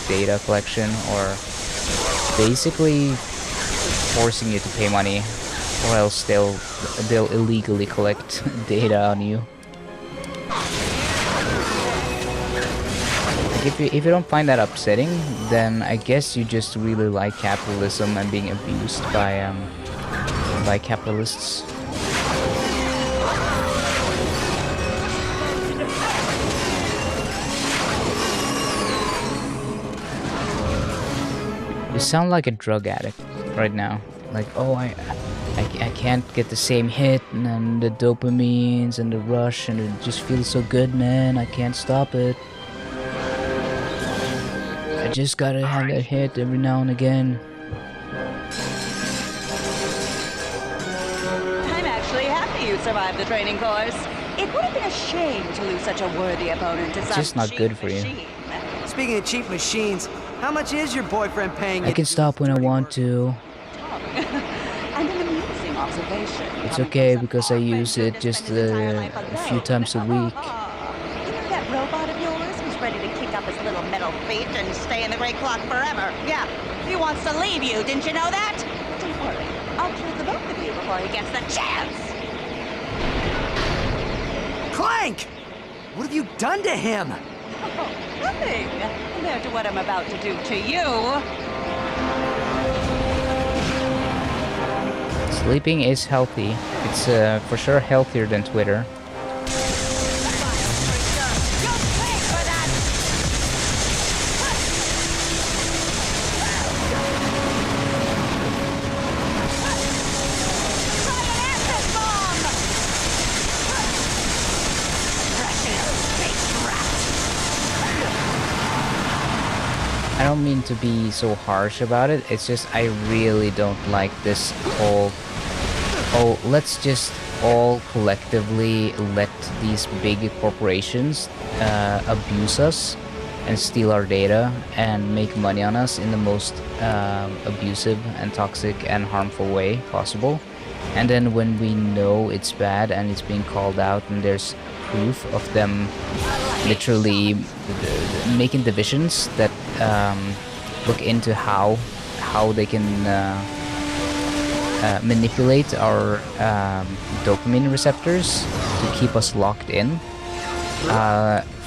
Speaker 1: data collection, or basically forcing you to pay money, or else they'll illegally collect data on you. Like if you don't find that upsetting, then I guess you just really like capitalism and being abused by capitalists. You sound like a drug addict right now. Like, oh, I can't get the same hit, and the dopamines and the rush, and it just feels so good, man. I can't stop it. I just gotta have that hit every now and again.
Speaker 13: I'm actually happy you survived the training course. It would have been a shame to lose such a worthy opponent to
Speaker 1: It's
Speaker 13: some
Speaker 1: just not
Speaker 13: cheap
Speaker 1: good for you.
Speaker 13: machine.
Speaker 16: Speaking of cheap machines, how much is your boyfriend paying you?
Speaker 1: I can stop when I want to.
Speaker 13: And an amusing observation.
Speaker 1: It's okay because I use it just a few times a week.
Speaker 13: You know that robot of yours who's ready to kick up his little metal feet and stay in the great clock forever? Yeah, he wants to leave you, didn't you know that? Don't worry, I'll kill the both of you before he gets the chance.
Speaker 16: Clank! What have you done to him?
Speaker 13: Oh, nothing compared to what I'm about to do to you.
Speaker 1: Sleeping is healthy. It's for sure healthier than Twitter. I don't mean to be so harsh about it, it's just I really don't like this whole, oh, let's just all collectively let these big corporations abuse us and steal our data and make money on us in the most abusive and toxic and harmful way possible. And then when we know it's bad and it's being called out and there's proof of them literally making divisions that look into how they can manipulate our dopamine receptors to keep us locked in.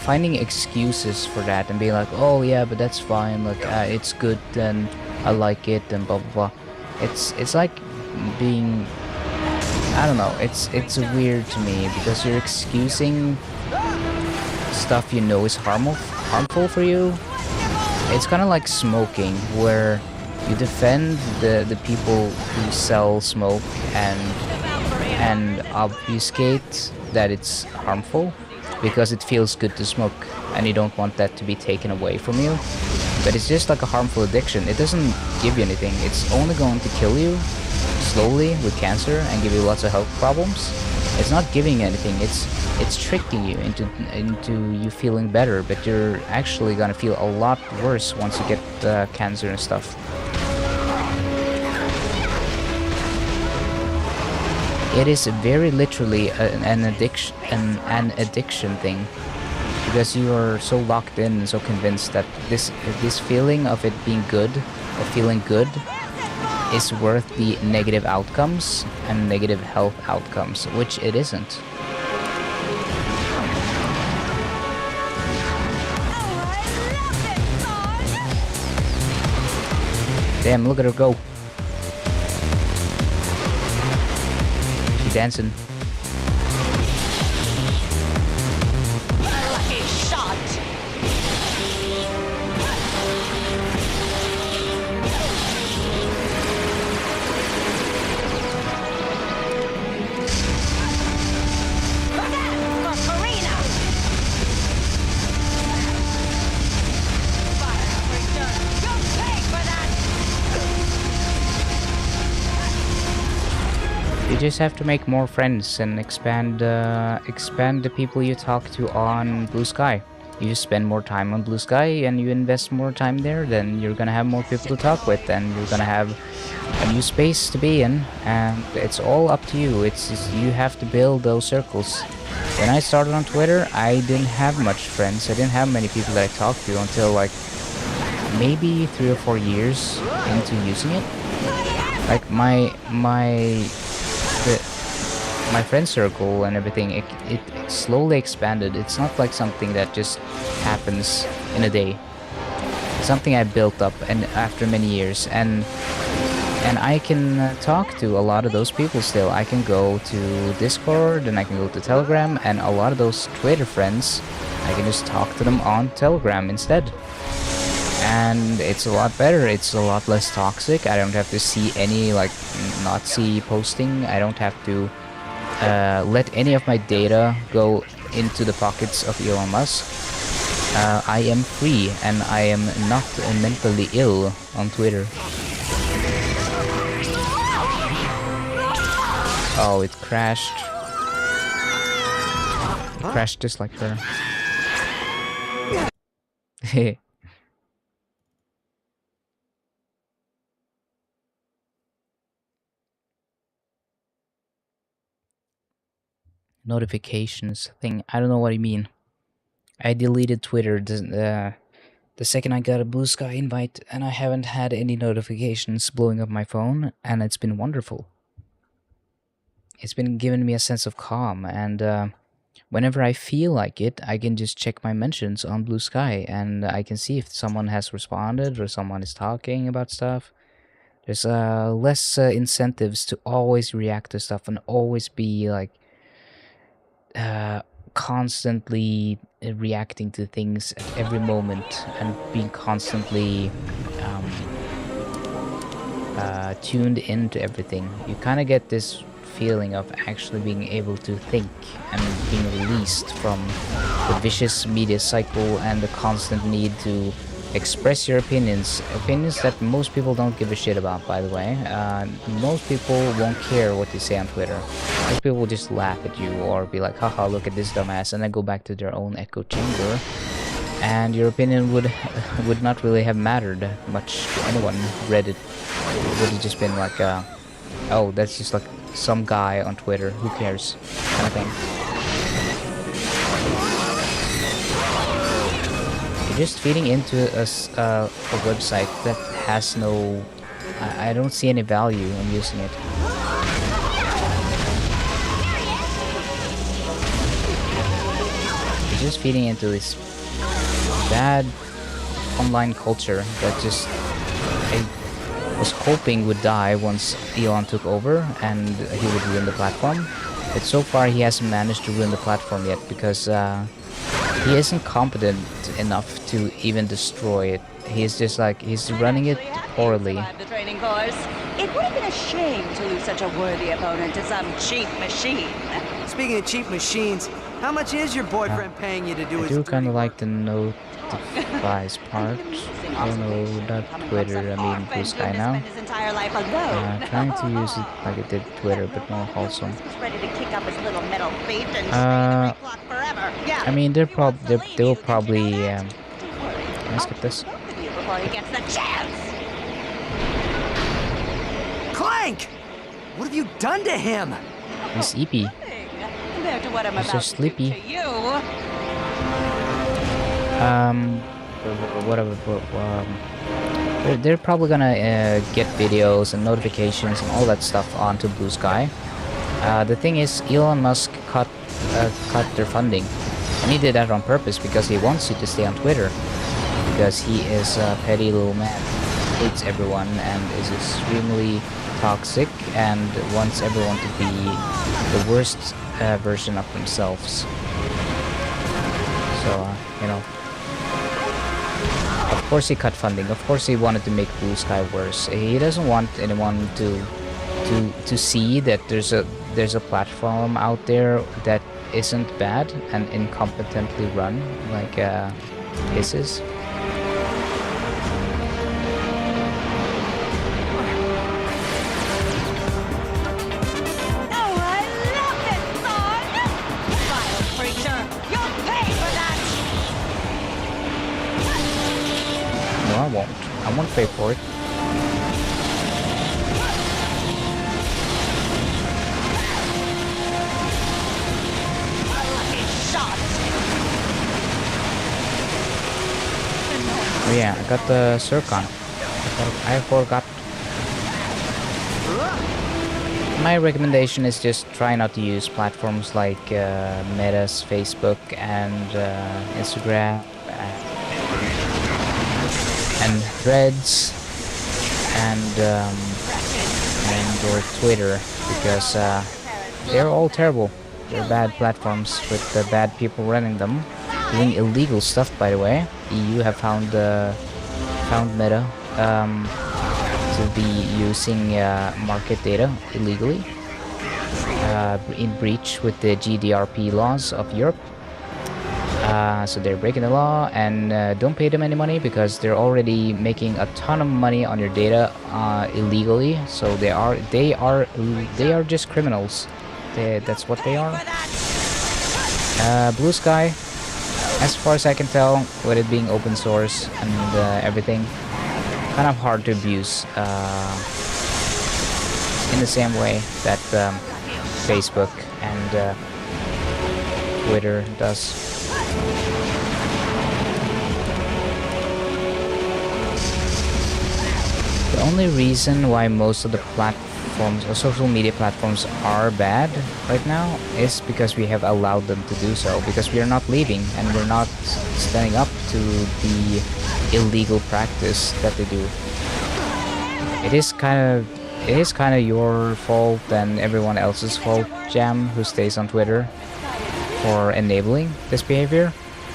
Speaker 1: Finding excuses for that and being like, oh yeah, but that's fine, like it's good and I like it and blah blah blah. It's like being I don't know, it's weird to me because you're excusing stuff you know is harmful for you. It's kind of like smoking, where you defend the people who sell smoke and obfuscate that it's harmful because it feels good to smoke and you don't want that to be taken away from you. But it's just like a harmful addiction. It doesn't give you anything. It's only going to kill you slowly with cancer and give you lots of health problems. It's not giving you anything. It's tricking you into you feeling better, but you're actually gonna feel a lot worse once you get cancer and stuff. It is very literally an addiction thing, because you are so locked in and so convinced that this feeling of it being good, of feeling good, is worth the negative outcomes and negative health outcomes, which it isn't. Damn, look at her go. She's dancing.
Speaker 13: Lucky shot.
Speaker 1: You just have to make more friends and expand the people you talk to on Blue Sky. You just spend more time on Blue Sky and you invest more time there, then you're gonna have more people to talk with, and you're gonna have a new space to be in, and it's all up to you. It's just, you have to build those circles. When I started on Twitter, I didn't have much friends. I didn't have many people that I talked to until like maybe 3 or 4 years into using it. Like my friend circle and everything, it slowly expanded. It's not like something that just happens in a day. It's something I built up and after many years, and I can talk to a lot of those people still. I can go to Discord and I can go to Telegram, and a lot of those Twitter friends, I can just talk to them on Telegram instead. And it's a lot better, it's a lot less toxic. I don't have to see any like Nazi posting. I don't have to let any of my data go into the pockets of Elon Musk. I am free and I am not mentally ill on Twitter. Oh, it crashed. It crashed just like her. Notifications thing. I don't know what you mean. I deleted Twitter the second I got a Blue Sky invite, and I haven't had any notifications blowing up my phone, and it's been wonderful. It's been giving me a sense of calm, and whenever I feel like it, I can just check my mentions on Blue Sky, and I can see if someone has responded or someone is talking about stuff. There's less incentives to always react to stuff and always be like constantly reacting to things at every moment and being constantly tuned into everything. You kind of get this feeling of actually being able to think and being released from the vicious media cycle and the constant need to express your opinions that most people don't give a shit about, by the way. Most people won't care what you say on Twitter. Most people will just laugh at you or be like, haha, look at this dumbass, and then go back to their own echo chamber, and your opinion would not really have mattered much to anyone. Reddit would have just been like, oh, that's just like some guy on Twitter, who cares, kind of thing. Just feeding into a website that has no... I don't see any value in using it. You're just feeding into this bad online culture that just... was hoping would die once Elon took over and he would ruin the platform. But so far he hasn't managed to ruin the platform yet because he isn't competent enough to even destroy it. He's just like, he's running it poorly.
Speaker 13: The training course. It would have been a shame to lose such a worthy opponent to some cheap machine.
Speaker 16: Speaking of cheap machines, how much is your boyfriend paying you to do
Speaker 1: I
Speaker 16: his
Speaker 1: do
Speaker 16: dirty
Speaker 1: kind of
Speaker 16: work?
Speaker 1: like the notifies part. I don't know that Twitter, I mean Blue Sky now.
Speaker 13: His entire life alone.
Speaker 1: Trying to use it like it did Twitter, but more wholesome.
Speaker 13: He's ready to kick up his little metal feet and stay in the clock forever. Yeah.
Speaker 1: I mean, they will probably. Can I skip this?
Speaker 13: Before he gets the chance.
Speaker 16: Clank! What have you done to him?
Speaker 1: He's sleepy.
Speaker 13: Compared to what I'm
Speaker 1: He's so
Speaker 13: about to do
Speaker 1: sleepy.
Speaker 13: to you.
Speaker 1: Whatever. They're probably gonna get videos and notifications and all that stuff onto Blue Sky. The thing is, Elon Musk cut their funding, and he did that on purpose because he wants you to stay on Twitter. Because he is a petty little man, hates everyone, and is extremely toxic, and wants everyone to be the worst version of themselves. So, you know. Of course he cut funding. Of course he wanted to make Blue Sky worse. He doesn't want anyone to see that there's a platform out there that isn't bad and incompetently run like his is. No, I won't. I won't pay for it. Oh yeah, I got the Zircon. I forgot. My recommendation is just try not to use platforms like Meta's Facebook and Instagram and Threads and or Twitter, because they're all terrible. They're bad platforms with bad people running them, doing illegal stuff. By the way, EU have found Meta to be using market data illegally in breach with the GDPR laws of Europe. So they're breaking the law, and don't pay them any money because they're already making a ton of money on your data illegally. So they are just criminals. That's what they are. Blue Sky, as far as I can tell, with it being open source and everything, kind of hard to abuse in the same way that Facebook and Twitter does. The only reason why most of the platforms or social media platforms are bad right now is because we have allowed them to do so, because we are not leaving and we're not standing up to the illegal practice that they do. It is kind of your fault and everyone else's fault, Jam, who stays on Twitter, for enabling this behavior.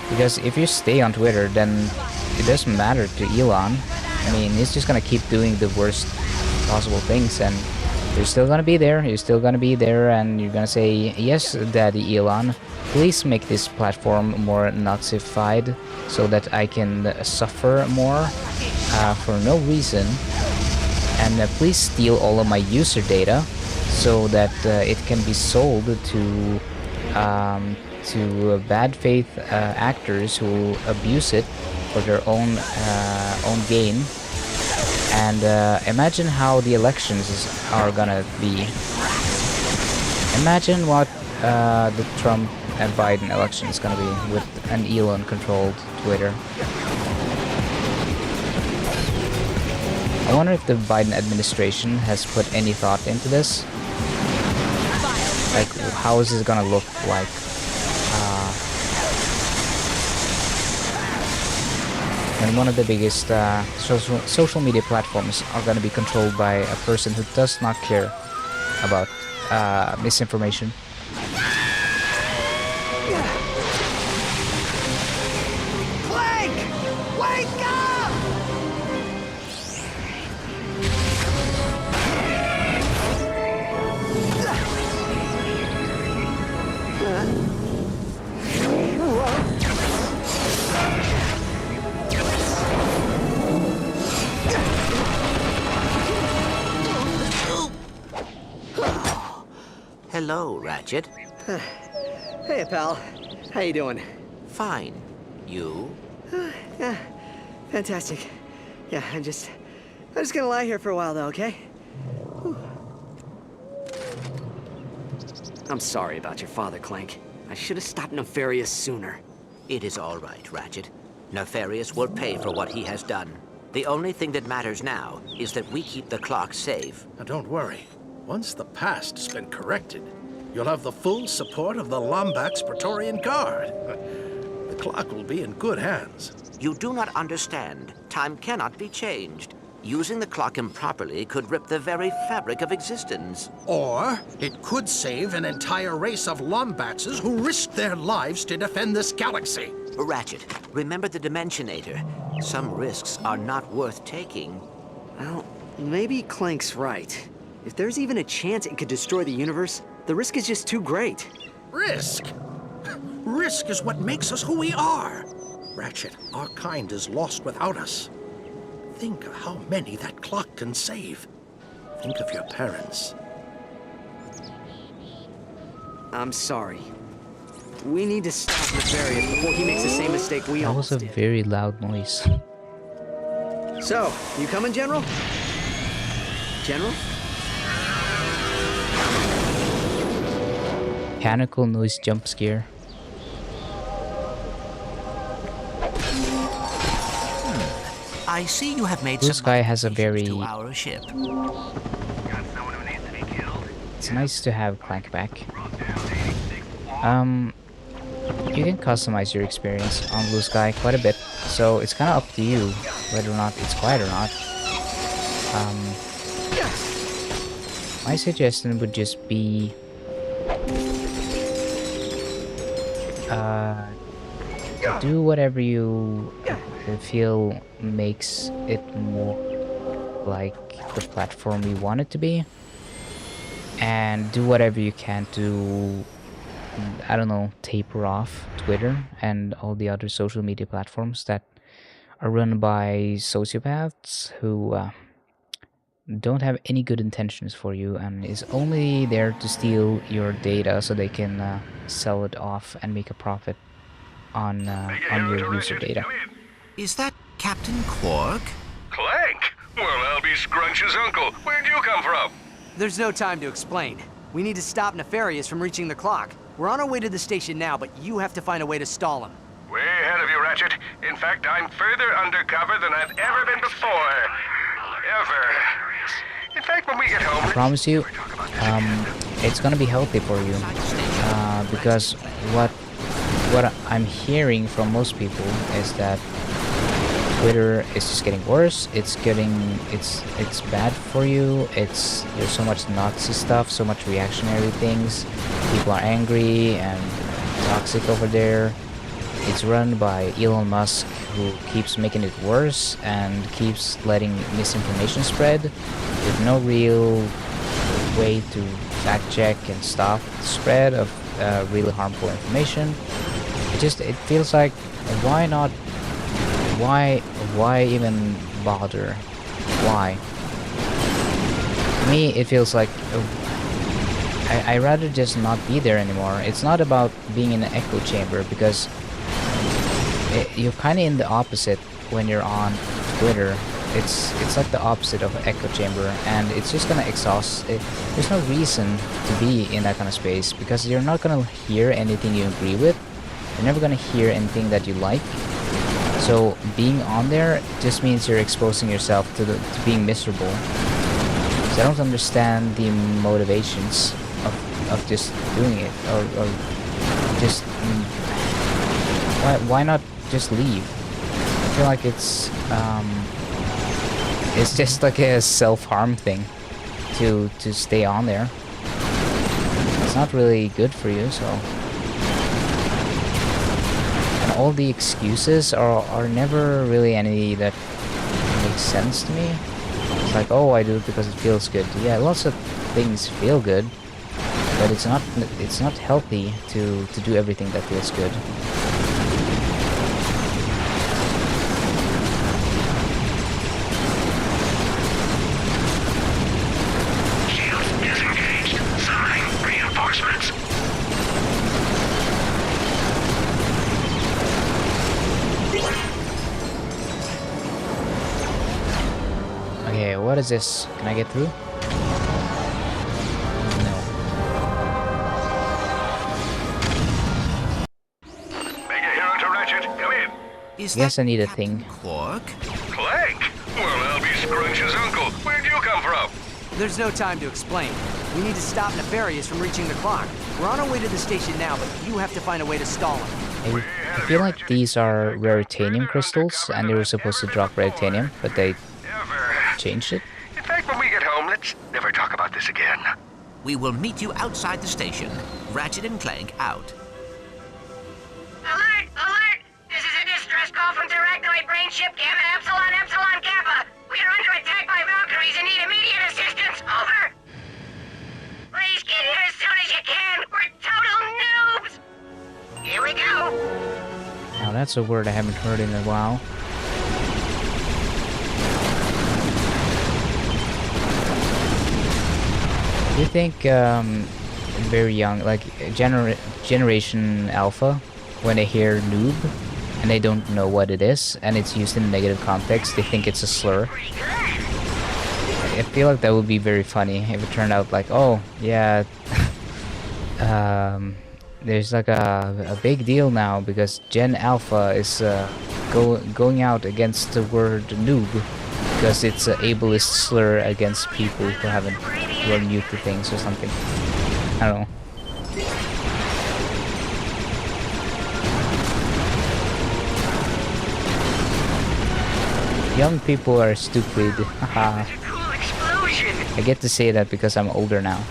Speaker 1: Because if you stay on Twitter, then it doesn't matter to Elon. I mean, he's just gonna keep doing the worst possible things, and you're still gonna be there. You're still gonna be there, and you're gonna say, "Yes, Daddy Elon, please make this platform more Nazified, so that I can suffer more for no reason, and please steal all of my user data, so that it can be sold to bad faith actors who abuse it for their own gain." And imagine how the elections are gonna be. Imagine what the Trump and Biden election is gonna be with an Elon-controlled Twitter. I wonder if the Biden administration has put any thought into this. Like, how is this gonna look like? And one of the biggest social media platforms are going to be controlled by a person who does not care about misinformation.
Speaker 3: Clank! Wake up!
Speaker 18: Hello, Ratchet.
Speaker 16: Hey, pal. How you doing?
Speaker 18: Fine. You?
Speaker 16: Yeah, fantastic. Yeah, I'm just gonna lie here for a while, though, okay? Whew. I'm sorry about your father, Clank. I should have stopped Nefarious sooner.
Speaker 18: It is all right, Ratchet. Nefarious will pay for what he has done. The only thing that matters now is that we keep the clock safe.
Speaker 2: Now don't worry. Once the past's been corrected, you'll have the full support of the Lombax Praetorian Guard. The clock will be in good hands.
Speaker 18: You do not understand. Time cannot be changed. Using the clock improperly could rip the very fabric of existence.
Speaker 2: Or it could save an entire race of Lombaxes who risked their lives to defend this galaxy.
Speaker 18: Ratchet, remember the Dimensionator. Some risks are not worth taking.
Speaker 16: Well, maybe Clank's right. If there's even a chance it could destroy the universe, the risk is just too great.
Speaker 2: Risk? Risk is what makes us who we are. Ratchet, our kind is lost without us. Think of how many that clock can save. Think of your parents.
Speaker 16: I'm sorry. We need to stop Nefarious before he makes the same mistake we
Speaker 1: That was
Speaker 16: almost
Speaker 1: a
Speaker 16: did.
Speaker 1: very loud noise.
Speaker 16: So, you coming, General? General?
Speaker 1: Mechanical noise jump scare.
Speaker 18: I see you have made
Speaker 1: This guy has a very...
Speaker 18: to our ship.
Speaker 1: It's nice to have Clank back. You can customize your experience on Blue Sky quite a bit, so it's kind of up to you whether or not it's quiet or not. My suggestion would just be do whatever you feel makes it more like the platform you want it to be, and do whatever you can to, I don't know, taper off Twitter and all the other social media platforms that are run by sociopaths who don't have any good intentions for you and is only there to steal your data so they can sell it off and make a profit on your user data.
Speaker 18: Is that Captain Quark?
Speaker 12: Clank? Well, I'll be Scrunch's uncle. Where'd you come from?
Speaker 16: There's no time to explain. We need to stop Nefarious from reaching the clock. We're on our way to the station now, but you have to find a way to stall him.
Speaker 12: Way ahead of you, Ratchet. In fact, I'm further undercover than I've ever been before. Ever. In fact, when we get home...
Speaker 1: I promise you, it's gonna be healthy for you, because what I'm hearing from most people is that Twitter is just getting worse. It's bad for you. There's so much Nazi stuff, so much reactionary things. People are angry and toxic over there. It's run by Elon Musk, who keeps making it worse and keeps letting misinformation spread with no real way to fact check and stop the spread of really harmful information. It feels like, why not? Why even bother? Why? To me, it feels like I rather just not be there anymore. It's not about being in an echo chamber, because you're kind of in the opposite when you're on Twitter. It's like the opposite of an echo chamber, and it's just gonna exhaust. There's no reason to be in that kind of space, because you're not gonna hear anything you agree with. You're never gonna hear anything that you like. So being on there just means you're exposing yourself to being miserable. So I don't understand the motivations of just doing it, or just why not just leave? feel like it's just like a self-harm thing to stay on there. It's not really good for you, so. And all the excuses are never really any that makes sense to me. It's like, oh, I do it because it feels good. Yeah, lots of things feel good, but it's not healthy to do everything that feels good. Okay, what is this? Can I get through? No.
Speaker 12: Make a hero to Ratchet. Come in.
Speaker 1: Guess I need a thing.
Speaker 12: Clank? Well, I'll be Scrunch's uncle. Where'd you come from?
Speaker 16: There's no time to explain. We need to stop Nefarious from reaching the clock. We're on our way to the station now, but you have to find a way to stall him.
Speaker 1: I feel like these are Raritanium crystals, and they were supposed to drop Raritanium, but they changed it.
Speaker 12: In fact, when we get home, let's never talk about this again.
Speaker 18: We will meet you outside the station. Ratchet and Clank out.
Speaker 4: Alert! Alert! This is a distress call from Terracnoid Brain Ship Gamma Epsilon Epsilon Kappa. We are under attack by Valkyries and need immediate assistance. Over! Please get here as soon as you can. We're total noobs! Here we go!
Speaker 1: Now that's a word I haven't heard in a while. Do you think very young, like Generation Alpha, when they hear noob and they don't know what it is and it's used in a negative context, they think it's a slur? I feel like that would be very funny if it turned out like, oh yeah, there's like a big deal now because Gen Alpha is going out against the word noob because it's an ableist slur against people who are new to things or something. I don't know. Young people are stupid. Haha. I get to say that because I'm older now.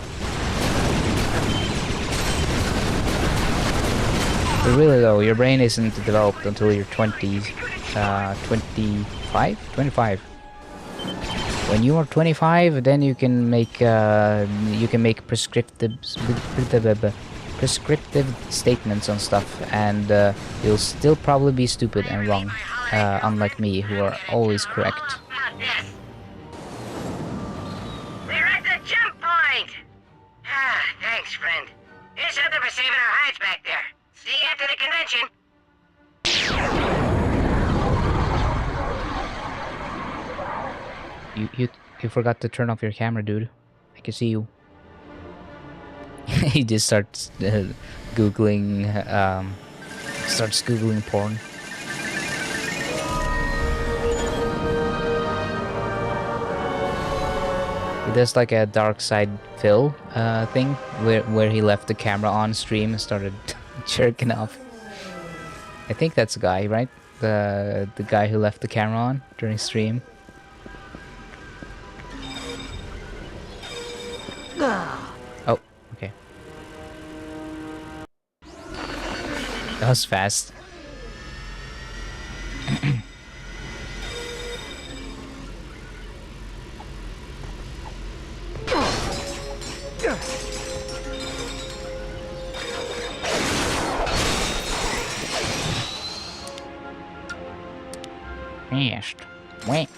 Speaker 1: But really though, your brain isn't developed until you're 25? 25. When you are 25, then you can make prescriptive statements on stuff, and you'll still probably be stupid and wrong, unlike me, who are always correct.
Speaker 4: We're at the jump point! Ah, thanks, friend. Here's something for saving our hides back there. See you after the convention.
Speaker 1: You forgot to turn off your camera, dude. I can see you. He just starts googling porn. He does like a dark side Phil thing where he left the camera on stream and started jerking off. I think that's a guy, right? The guy who left the camera on during stream. Oh, okay. That was fast. Fast. Wait.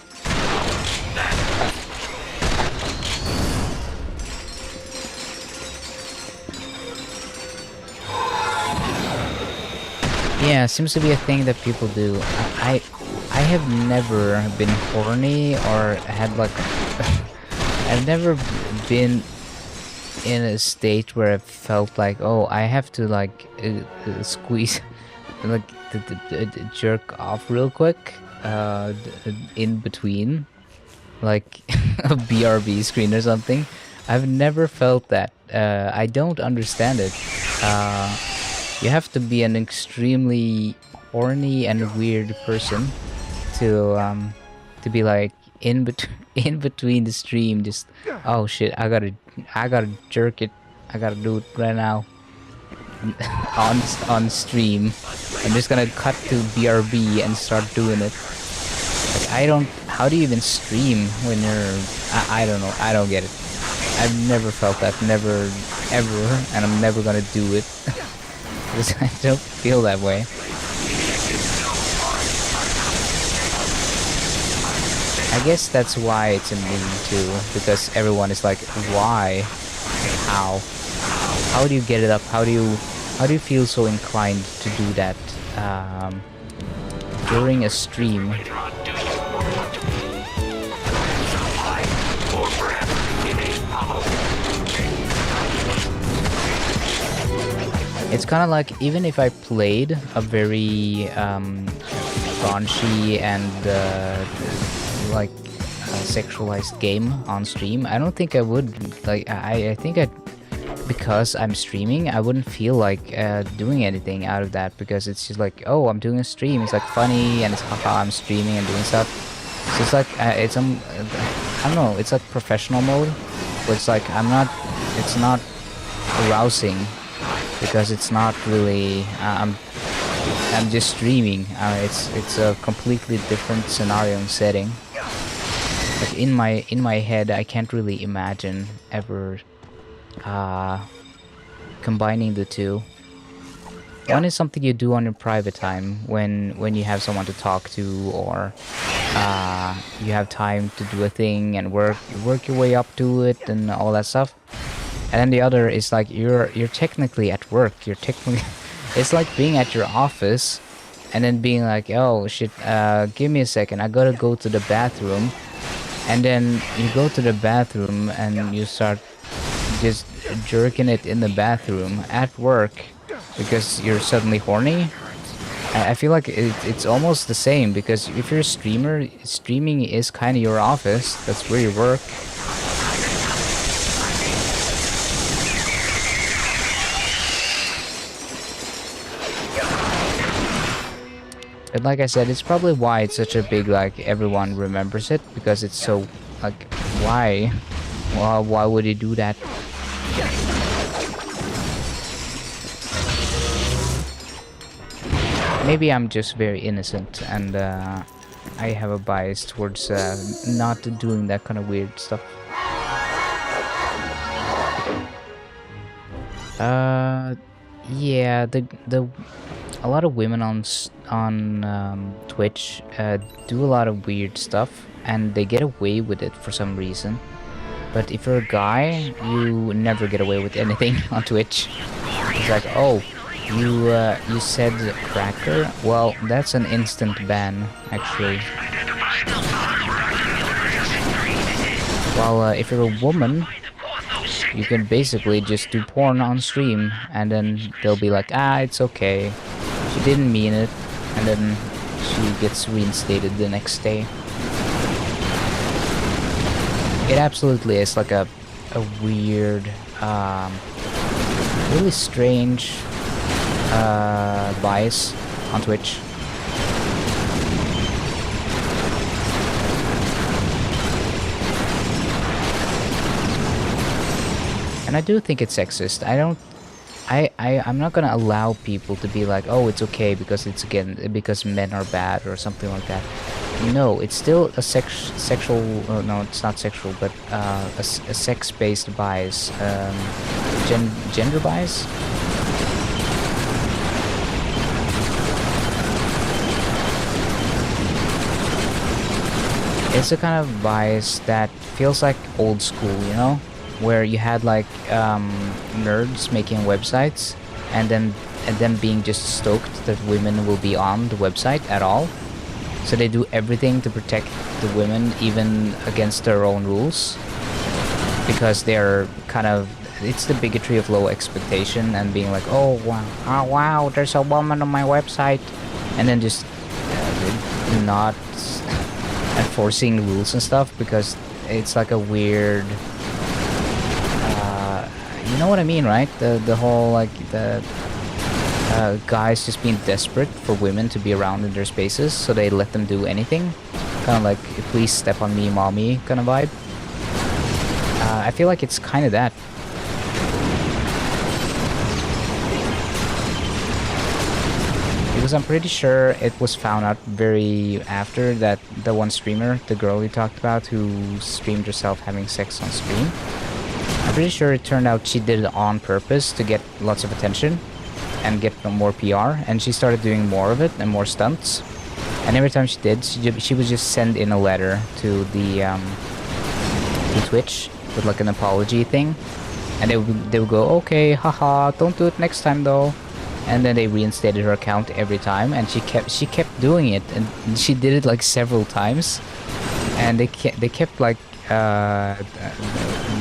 Speaker 1: Yeah, seems to be a thing that people do. I have never been horny or had like I've never been in a state where I felt like, oh, I have to like squeeze like jerk off real quick in between like a BRB screen or something. I've never felt that. I don't understand it. You have to be an extremely horny and weird person to be like in between the stream, just oh shit, I gotta jerk it, I gotta do it right now on stream. I'm just gonna cut to BRB and start doing it. Like I don't. How do you even stream when you're? I don't know. I don't get it. I've never felt that. Never, ever, and I'm never gonna do it because I don't feel that way. I guess that's why it's a meme too, because everyone is like, why? How? How do you get it up? How do you feel so inclined to do that during a stream? It's kind of like, even if I played a very raunchy and sexualized game on stream, I don't think I would, like, I think because I'm streaming, I wouldn't feel like doing anything out of that, because it's just like, oh, I'm doing a stream, it's like funny, and it's haha, I'm streaming and doing stuff. So it's like, I don't know, it's like professional mode, but it's like, it's not arousing, because it's not really, I'm just streaming. It's a completely different scenario and setting. Like in my head, I can't really imagine ever combining the two. One is something you do on your private time when you have someone to talk to, or you have time to do a thing and work your way up to it and all that stuff. And then the other is like you're technically at work. You're technically it's like being at your office and then being like, oh shit, give me a second, I gotta go to the bathroom. And then you go to the bathroom and you start just jerking it in the bathroom at work because you're suddenly horny. I feel like it's almost the same, because if you're a streamer, streaming is kind of your office. That's where you work. But like I said, it's probably why it's such a big, like, everyone remembers it, because it's so, like, why? Well, why would he do that? Maybe I'm just very innocent, and I have a bias towards not doing that kind of weird stuff. Yeah, a lot of women on Twitch do a lot of weird stuff, and they get away with it for some reason. But if you're a guy, you never get away with anything on Twitch. It's like, oh, you said cracker? Well, that's an instant ban, actually. While if you're a woman, you can basically just do porn on stream, and then they'll be like, ah, it's okay, she didn't mean it, and then she gets reinstated the next day. It absolutely is like a weird, really strange bias on Twitch. And I do think it's sexist. I'm not gonna allow people to be like, oh, it's okay because because men are bad or something like that. No, it's still a sexual, no, it's not sexual, but a sex-based bias, gender bias. It's a kind of bias that feels like old school, you know? Where you had like nerds making websites, and then being just stoked that women will be on the website at all. So they do everything to protect the women, even against their own rules, because they're kind of, it's the bigotry of low expectation and being like, oh wow, there's a woman on my website, and then just not enforcing rules and stuff, because it's like a weird, you know what I mean, right? The whole, like, guys just being desperate for women to be around in their spaces, so they let them do anything. Kind of like, please step on me, mommy kind of vibe. I feel like it's kind of that. Because I'm pretty sure it was found out very after that the one streamer, the girl you talked about, who streamed herself having sex on stream. I'm pretty sure it turned out she did it on purpose to get lots of attention and get more PR, and she started doing more of it and more stunts. And every time she did, she would just send in a letter to the to Twitch with like an apology thing, and they would go, okay, haha, don't do it next time though. And then they reinstated her account every time, and she kept doing it, and she did it like several times, and they kept like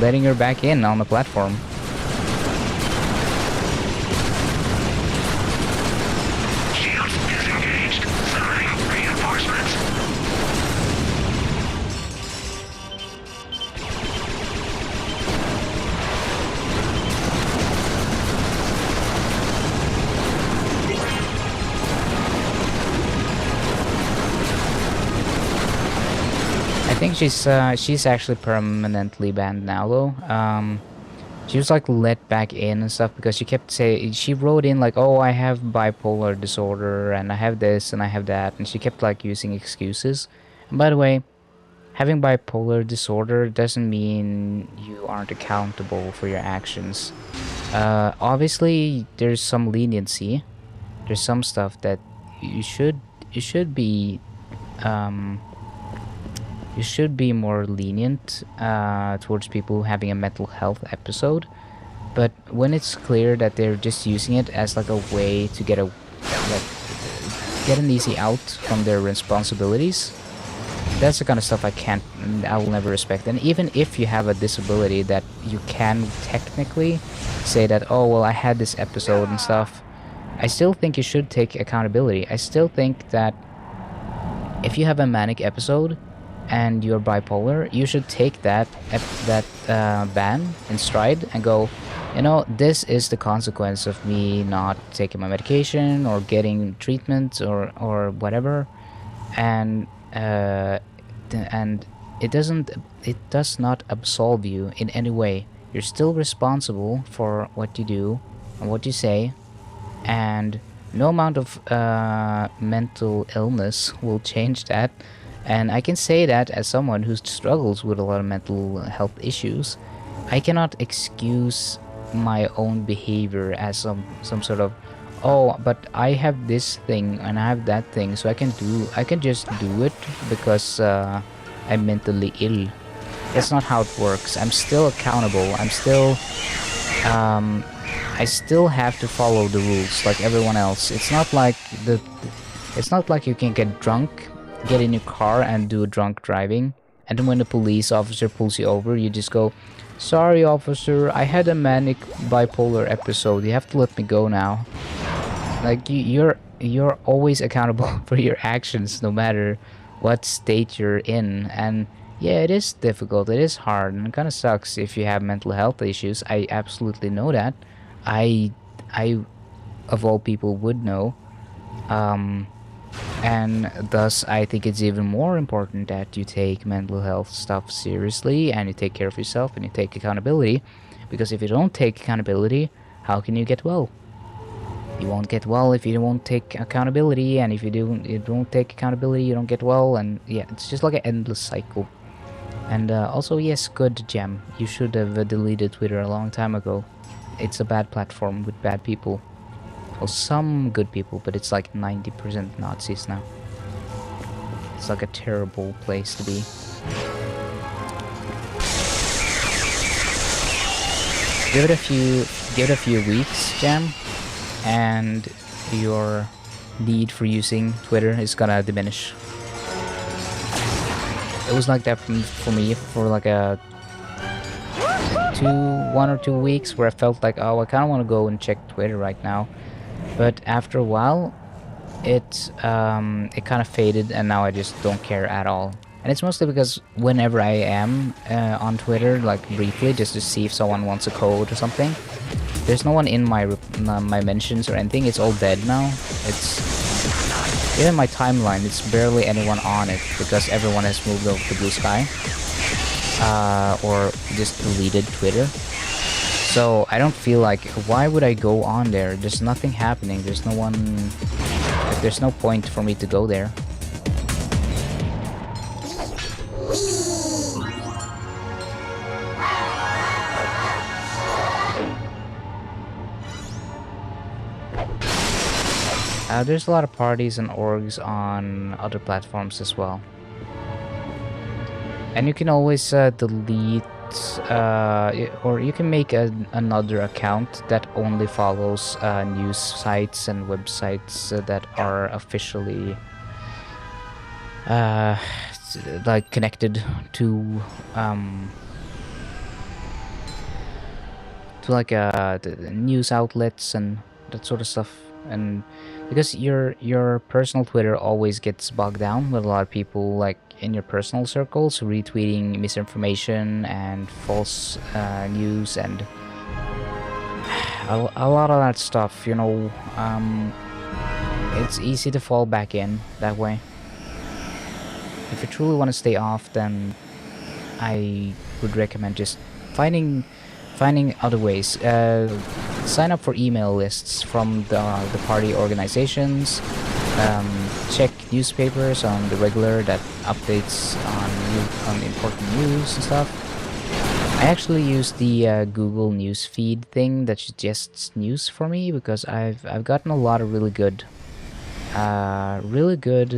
Speaker 1: letting her back in on the platform. I think she's actually permanently banned now though. She was like let back in and stuff because she wrote in like, oh, I have bipolar disorder and I have this and I have that, and she kept like using excuses. And by the way, having bipolar disorder doesn't mean you aren't accountable for your actions. Obviously there's some leniency. There's some stuff that you should be you should be more lenient towards people having a mental health episode, but when it's clear that they're just using it as like a way to get an easy out from their responsibilities, that's the kind of stuff I will never respect. And even if you have a disability that you can technically say that, oh well, I had this episode and stuff, I still think you should take accountability. I still think that if you have a manic episode and you're bipolar, you should take that ban in stride and go, you know, this is the consequence of me not taking my medication or getting treatment or whatever, and it does not absolve you in any way. You're still responsible for what you do and what you say, and no amount of mental illness will change that. And I can say that as someone who struggles with a lot of mental health issues. I cannot excuse my own behavior as some sort of, oh, but I have this thing and I have that thing, so I can just do it because I'm mentally ill. That's not how it works. I'm still accountable. I still have to follow the rules like everyone else. It's not like you can get drunk, get in your car and do drunk driving, and then when the police officer pulls you over, you just go, sorry officer, I had a manic bipolar episode, you have to let me go now. Like, you're always accountable for your actions no matter what state you're in. And yeah, it is difficult, it is hard, and it kind of sucks if you have mental health issues. I absolutely know that. I of all people would know. And thus I think it's even more important that you take mental health stuff seriously and you take care of yourself and you take accountability, because if you don't take accountability, how can you get well? You won't get well if you won't take accountability, and if you don't take accountability, you don't get well, and yeah, it's just like an endless cycle. And also, yes, good Gem, you should have deleted Twitter a long time ago. It's a bad platform with bad people. Well, some good people, but it's like 90% Nazis now. It's like a terrible place to be. Give it a few weeks, Jam, and your need for using Twitter is gonna diminish. It was like that for me for like a 1 or 2 weeks where I felt like, oh, I kind of want to go and check Twitter right now. But after a while, it kind of faded, and now I just don't care at all. And it's mostly because whenever I am on Twitter, like briefly, just to see if someone wants a code or something, There's no one in my mentions or anything. It's all dead now. It's even my timeline. It's barely anyone on it because everyone has moved over to Blue Sky, or just deleted Twitter. So I don't feel like, why would I go on there? There's nothing happening. There's no one. Like, there's no point for me to go there. There's a lot of parties and orgs on other platforms as well. And you can always delete, or you can make another account that only follows news sites and websites that are officially like connected to like the news outlets and that sort of stuff. And because your personal Twitter always gets bogged down with a lot of people like in your personal circles retweeting misinformation and false news and a lot of that stuff, you know. It's easy to fall back in that way. If you truly want to stay off, then I would recommend just finding other ways. Sign up for email lists from the party organizations. Check newspapers on the regular that updates on important news and stuff. I actually use the Google News feed thing that suggests news for me because I've gotten a lot of really good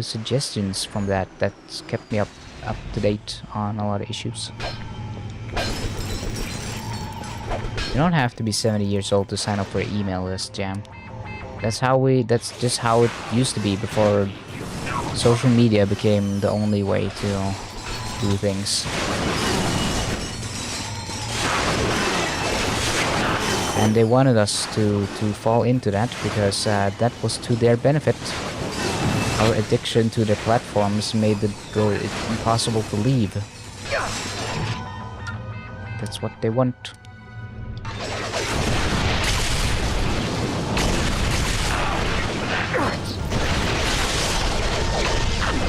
Speaker 1: suggestions from that. That's kept me up to date on a lot of issues. You don't have to be 70 years old to sign up for an email list, Jam. That's just how it used to be before social media became the only way to do things. And they wanted us to fall into that because that was to their benefit. Our addiction to their platforms made it impossible to leave. That's what they want.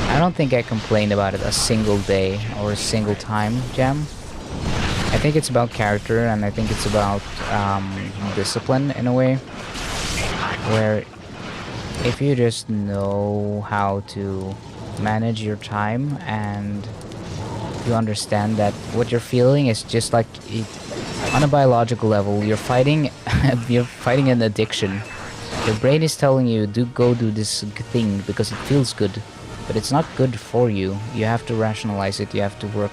Speaker 1: I don't think I complained about it a single day or a single time, Jam. I think it's about character, and I think it's about discipline in a way, where if you just know how to manage your time and you understand that what you're feeling is just like on a biological level, you're fighting an addiction. Your brain is telling you go do this thing because it feels good, but it's not good for you. You have to rationalize it. You have to work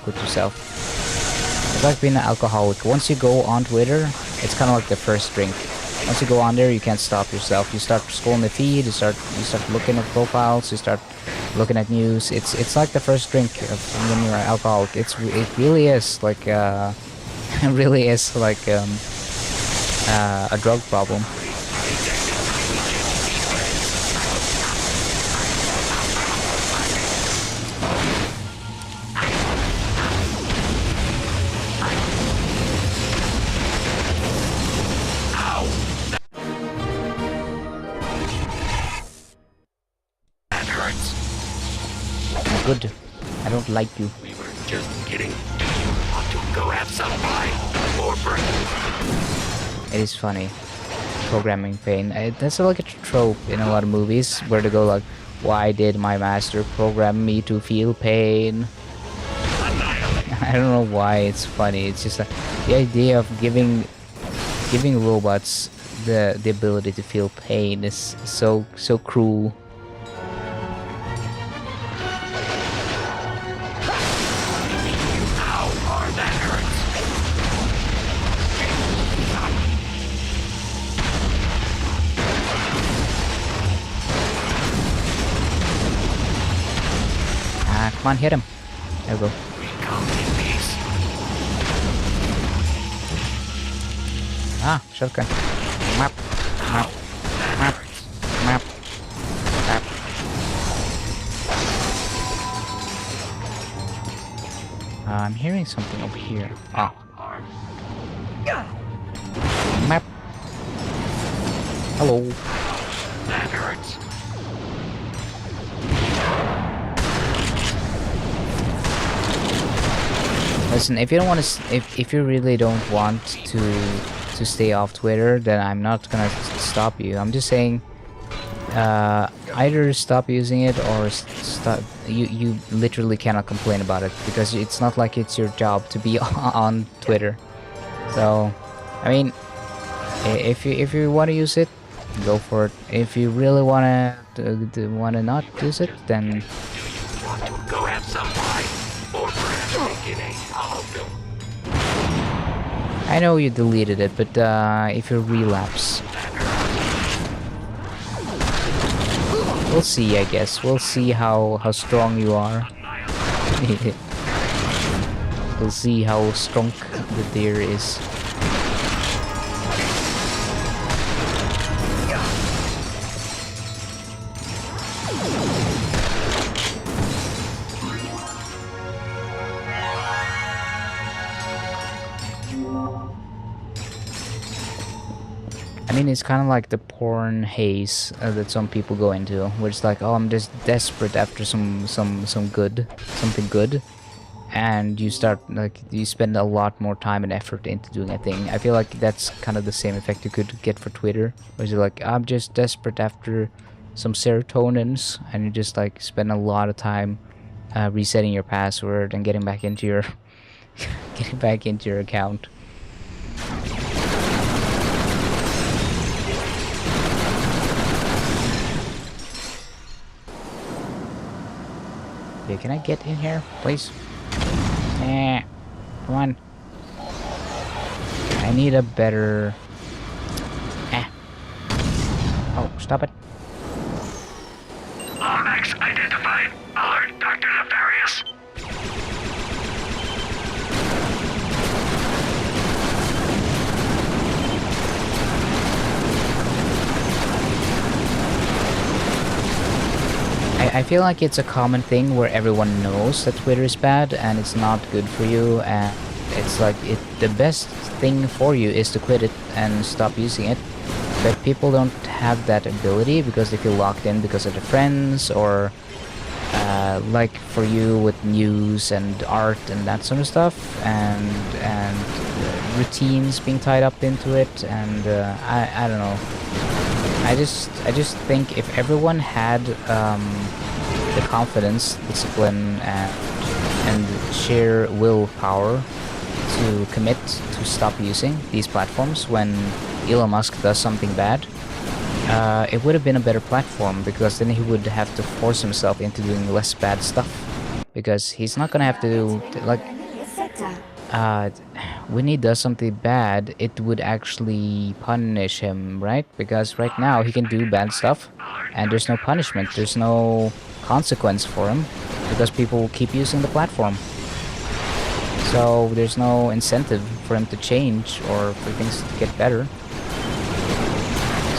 Speaker 1: with yourself. It's like being an alcoholic. Once you go on Twitter, it's kind of like the first drink. Once you go on there, you can't stop yourself. You start scrolling the feed. You start looking at profiles. You start looking at news. It's like the first drink when you're an alcoholic. It really is like it really is like a drug problem. Good. I don't like you.
Speaker 11: We were just kidding. Do you want to go have some pie or breakfast?
Speaker 1: It is funny. Programming pain. That's like a trope in a lot of movies where they go like, "Why did my master program me to feel pain?" I don't know why it's funny. It's just the idea of giving robots the ability to feel pain is so cruel. Come on, hit him. There we go. Ah, shotgun. Map. Map. Map. Map. Map. I'm hearing something over here. Oh. Hello.
Speaker 11: That hurts.
Speaker 1: Listen, if you don't want to, if you really don't want to stay off Twitter, then I'm not gonna stop you. I'm just saying, either stop using it or stop. You literally cannot complain about it because it's not like it's your job to be on Twitter. So, I mean, if you want to use it, go for it. If you really wanna not use it, then
Speaker 11: Want to go have some wine, or perhaps take in a hollow film.
Speaker 1: I know you deleted it, but if you relapse, we'll see. I guess we'll see how strong you are. We'll see how strong the deer is. I mean, it's kind of like the porn haze that some people go into, where it's like, oh, I'm just desperate after something good, and you start like you spend a lot more time and effort into doing a thing. I feel like that's kind of the same effect you could get for Twitter, where you're like, I'm just desperate after some serotonins, and you just like spend a lot of time resetting your password and getting back into your account. Okay, can I get in here, please? Come on. I need a better... Oh, stop it.
Speaker 12: Onyx identified. Alert Dr. Nefarious.
Speaker 1: I feel like it's a common thing where everyone knows that Twitter is bad and it's not good for you, and it's like the best thing for you is to quit it and stop using it. But people don't have that ability because they feel locked in because of their friends, or like for you with news and art and that sort of stuff, and routines being tied up into it, and I don't know. I just think if everyone had the confidence, discipline, and sheer willpower to commit to stop using these platforms when Elon Musk does something bad, it would have been a better platform, because then he would have to force himself into doing less bad stuff, because he's not gonna have to do like when he does something bad, it would actually punish him, right? Because right now he can do bad stuff and there's no punishment, there's no consequence for him, because people will keep using the platform. So there's no incentive for him to change or for things to get better.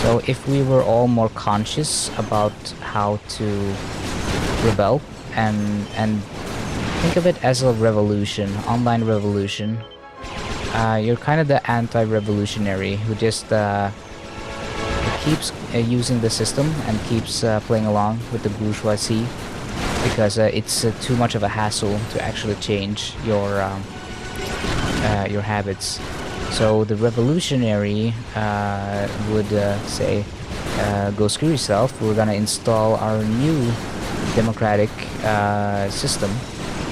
Speaker 1: So if we were all more conscious about how to rebel and think of it as a revolution, online revolution. You're kind of the anti-revolutionary who just keeps using the system and keeps playing along with the bourgeoisie, because it's too much of a hassle to actually change your habits. So the revolutionary would say, go screw yourself, we're gonna install our new democratic system.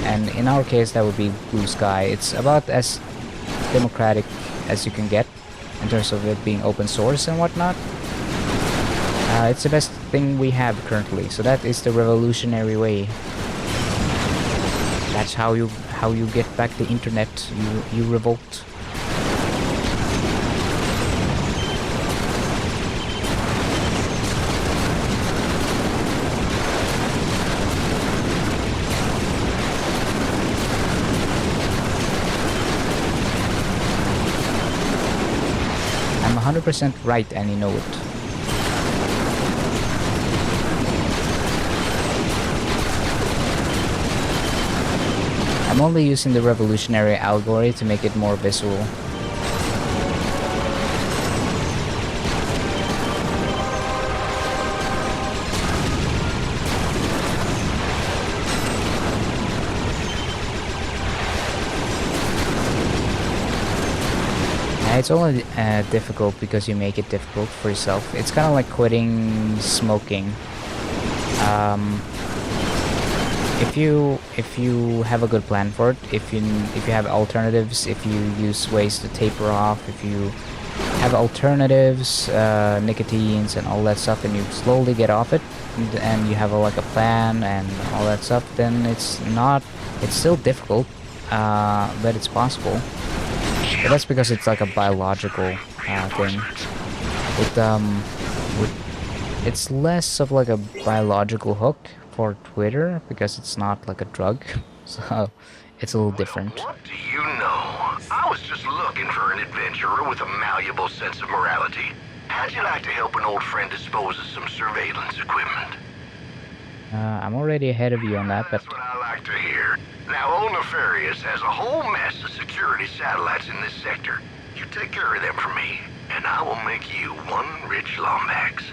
Speaker 1: And in our case, that would be Blue Sky. It's about as democratic as you can get in terms of it being open source and whatnot. It's the best thing we have currently. So that is the revolutionary way. That's how you get back the internet. You revolt. I'm 100% right, and you know it. I'm only using the revolutionary allegory to make it more visual. It's only difficult because you make it difficult for yourself. It's kind of like quitting smoking. If you have a good plan for it, if you have alternatives, if you use ways to taper off, if you have alternatives, nicotines and all that stuff, and you slowly get off it, and you have like a plan and all that stuff, then it's still difficult, but it's possible. But that's because it's like a biological thing. It's less of like a biological hook for Twitter because it's not like a drug, so it's a little different.
Speaker 8: What do you know? I was just looking for an adventurer with a malleable sense of morality. How'd you like to help an old friend dispose of some surveillance equipment?
Speaker 1: I'm already ahead of you on that, but...
Speaker 8: That's what I like to hear. Now, old Nefarious has a whole mess of security satellites in this sector. You take care of them for me, and I will make you one rich Lombax.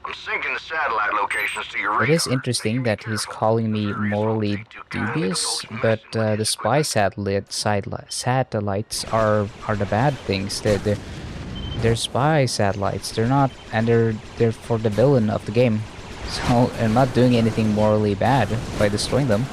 Speaker 8: I'm syncing the satellite locations to your radar.
Speaker 1: It is interesting that he's calling me morally dubious, but the spy satellites are the bad things. They're spy satellites. They're not, and they're for the villain of the game. So I'm not doing anything morally bad by destroying them.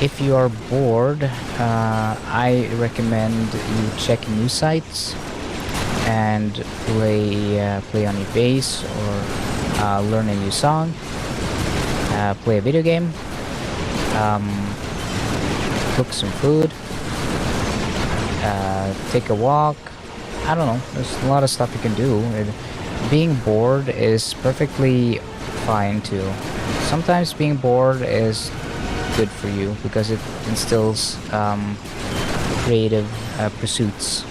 Speaker 1: If you are bored, I recommend you check new sites and play on your bass, or learn a new song, play a video game, cook some food, take a walk. I don't know, there's a lot of stuff you can do. Being bored is perfectly fine too. Sometimes being bored is good for you because it instills creative pursuits.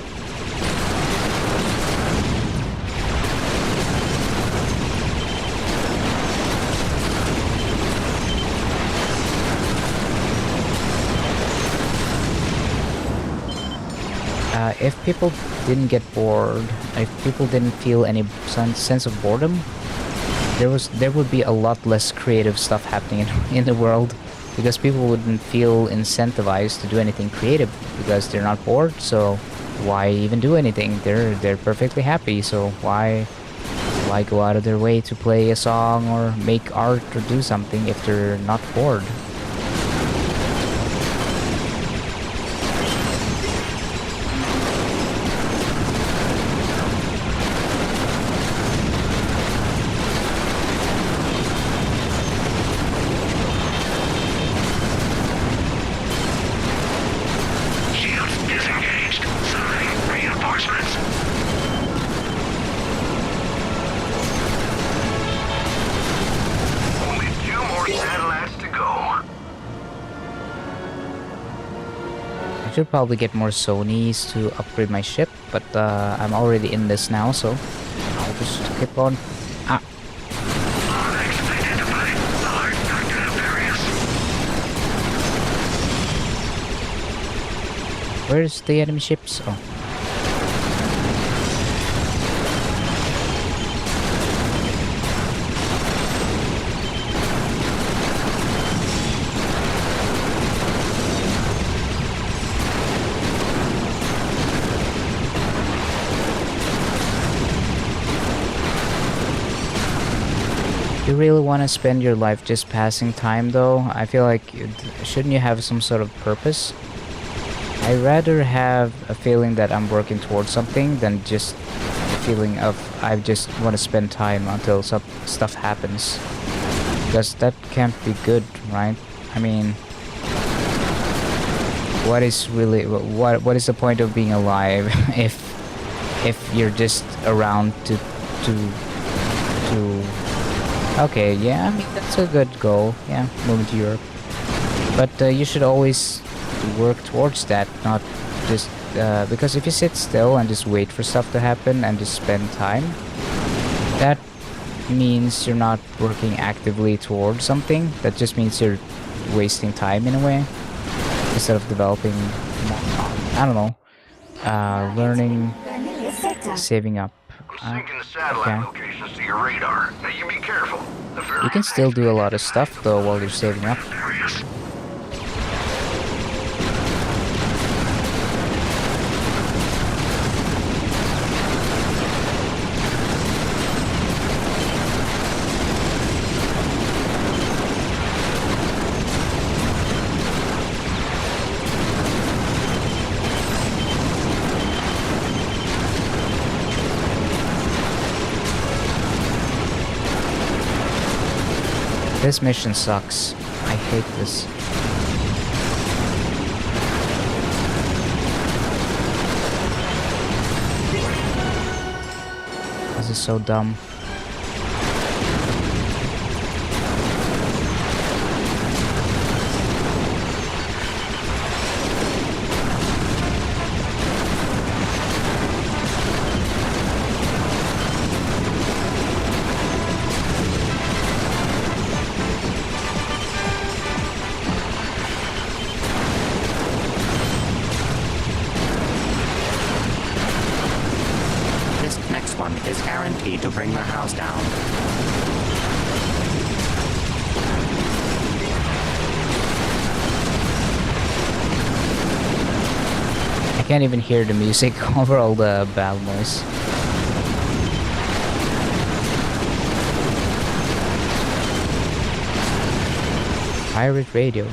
Speaker 1: If people didn't get bored, if people didn't feel any sense of boredom, there would be a lot less creative stuff happening in the world, because people wouldn't feel incentivized to do anything creative because they're not bored. So why even do anything? They're perfectly happy, so why go out of their way to play a song or make art or do something if they're not bored? I should probably get more Sonys to upgrade my ship, but I'm already in this now, so I'll just keep on. Where's the enemy ships? Oh. You really want to spend your life just passing time though? I feel like, shouldn't you have some sort of purpose? I'd rather have a feeling that I'm working towards something than just a feeling of I just want to spend time until some stuff happens. Because that can't be good, right? I mean, what is the point of being alive if you're just around to okay, yeah, I mean, that's a good goal. Yeah, moving to Europe. But you should always work towards that, not just because if you sit still and just wait for stuff to happen and just spend time, that means you're not working actively towards something. That just means you're wasting time in a way instead of developing more, I don't know, learning, saving up.
Speaker 12: Syncing the satellite
Speaker 1: Okay.
Speaker 12: locations to your radar. Now you be careful. The very
Speaker 1: You can still do a lot of stuff though while you're saving up. This mission sucks. I hate this. This is so dumb.
Speaker 11: This next one is guaranteed to bring the house down.
Speaker 1: I can't even hear the music over all the bell noise. Pirate radio.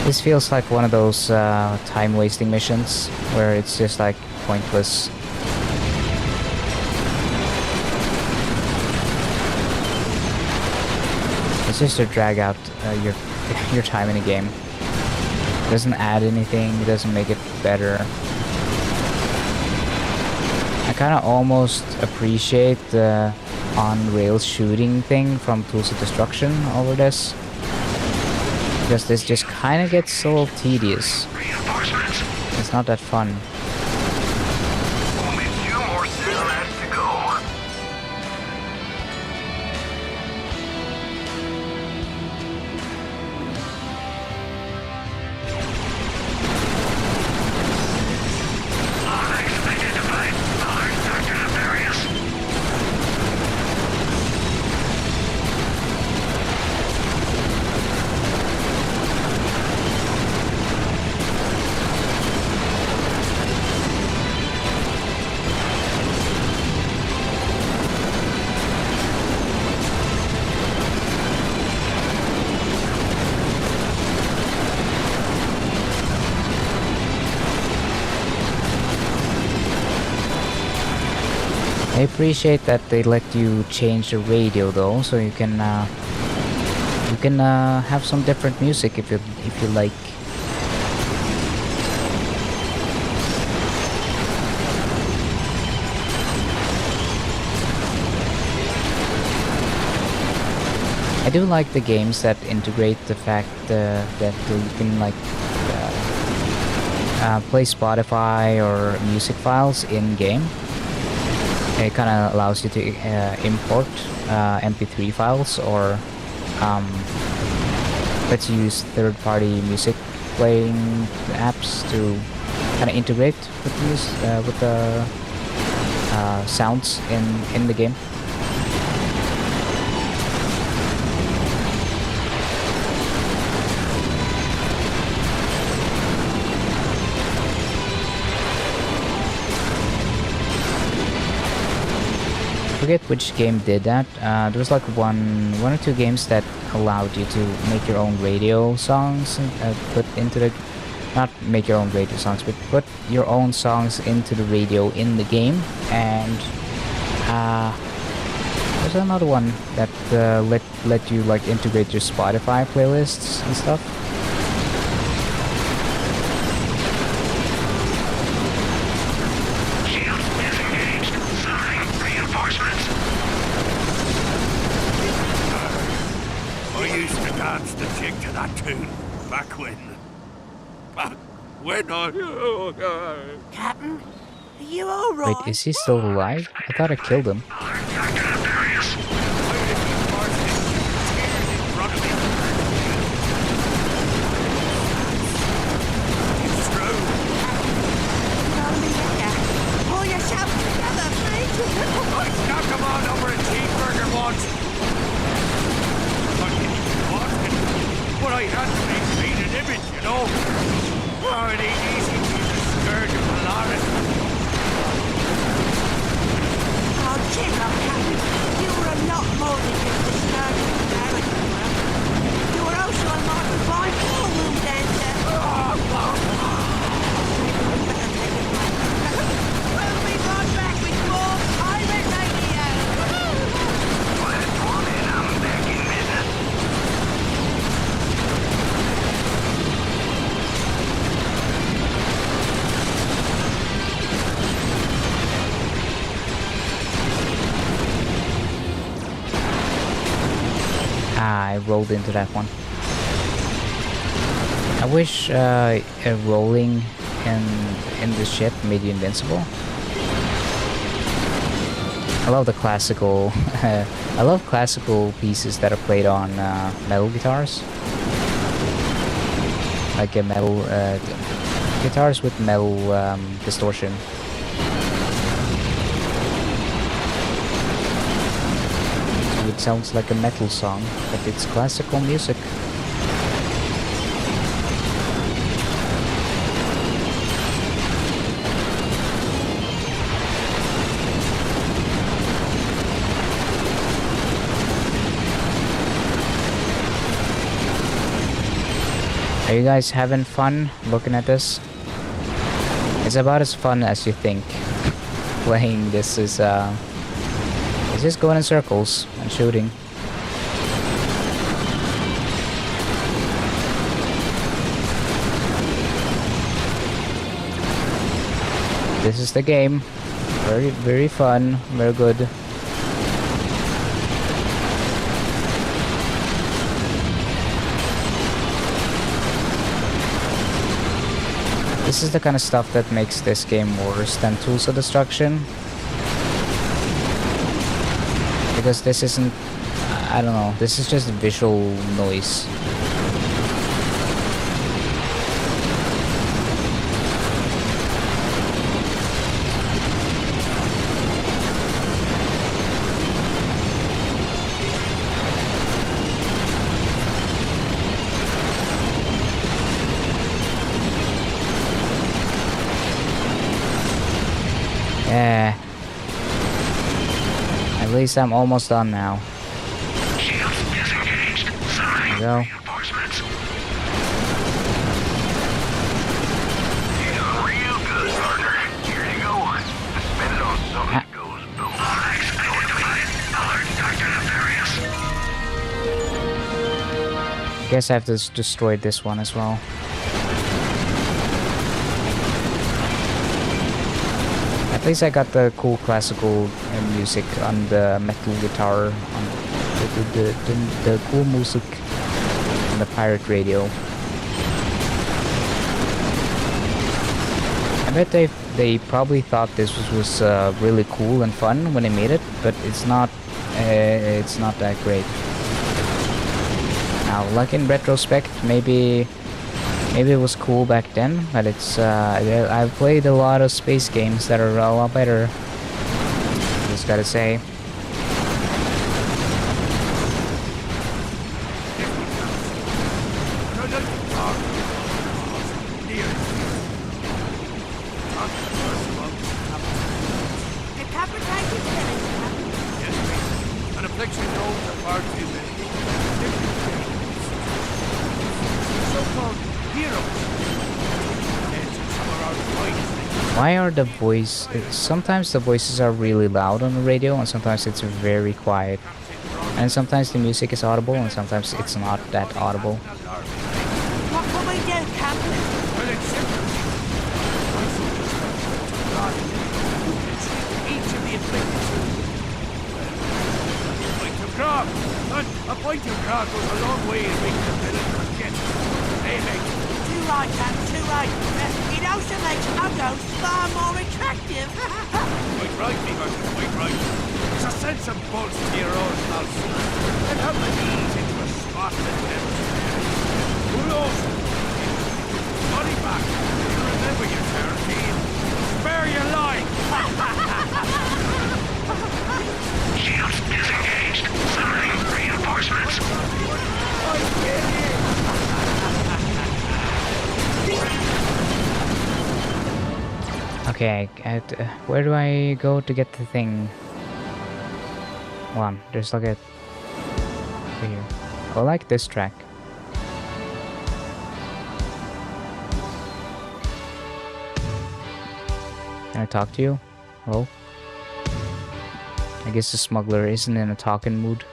Speaker 1: This feels like one of those time-wasting missions where it's just like pointless. It's just to drag out your time in a game. It doesn't add anything. It doesn't make it better. I kind of almost appreciate the on-rail shooting thing from Tools of Destruction over this. Because this just kind of gets a little tedious. It's not that fun.
Speaker 12: Only 2 more cigarettes to go. Unexpected device. Dr. Nefarious.
Speaker 1: I appreciate that they let you change the radio though, so you can have some different music if you like. I do like the games that integrate the fact that you can like play Spotify or music files in game. It kind of allows you to import MP3 files or lets you use third-party music playing apps to kind of integrate with the sounds in the game. I forget which game did that. There was like one or two games that allowed you to make your own radio songs and put into the, not make your own radio songs, but put your own songs into the radio in the game. And there's another one that let you like integrate your Spotify playlists and stuff.
Speaker 10: I used to dance the jig to that tune back when. when I...
Speaker 17: Captain, are you alright?
Speaker 1: Wait, is he still alive? I thought I killed him.
Speaker 17: Pull yourself together, mate.
Speaker 11: I knocked him on over a cheeseburger once. But I had to maintain an image, you know. Oh, it ain't easy to be the scourge of Polaris.
Speaker 17: Oh, cheer up, Captain. You were a lot more than just a scourge of Polaris. You were also a modern fine ballroom dancer. We'll be right back with more Pirate Radio.
Speaker 12: I'm back in business.
Speaker 1: Ah, I rolled into that one. I wish rolling in the ship made you invincible. I love the classical. I love classical pieces that are played on metal guitars, like a metal guitars with metal distortion. So it sounds like a metal song, but it's classical music. Are you guys having fun looking at this? It's about as fun as you think. Playing this is it's just going in circles and shooting. This is the game. Very, very fun, very good. This is the kind of stuff that makes this game worse than Tools of Destruction. Because this isn't... I don't know, this is just visual noise. Yeah. At least I'm almost done now. There we go. Guess I have to destroy this one as well. At least I got the cool classical music on the metal guitar, on the cool music on the pirate radio. I bet they probably thought this was really cool and fun when they made it, but it's not that great. Now, like in retrospect, maybe it was cool back then, but it's I've played a lot of space games that are a lot better. Just gotta say. Why are the sometimes the voices are really loud on the radio and sometimes it's very quiet. And sometimes the music is audible and sometimes it's not that audible.
Speaker 17: What can we do, Captain?
Speaker 11: Well, it's simple. Each of the afflicted. A point of grog goes a long way in making the villain forget. Hey, mate.
Speaker 17: Do right, Captain, too right. It also makes uggos far more attractive.
Speaker 10: Quite right, me husband, quite right. It's a sense of bolts to your own house. And how to ease into a spot that never fails. Who knows? Money back. You remember your Tarantine. Spare your life.
Speaker 12: Shields disengaged. Summoning reinforcements.
Speaker 1: Okay, where do I go to get the thing? Hold on, there's like a... over here. I like this track. Can I talk to you? Hello? I guess the smuggler isn't in a talking mood.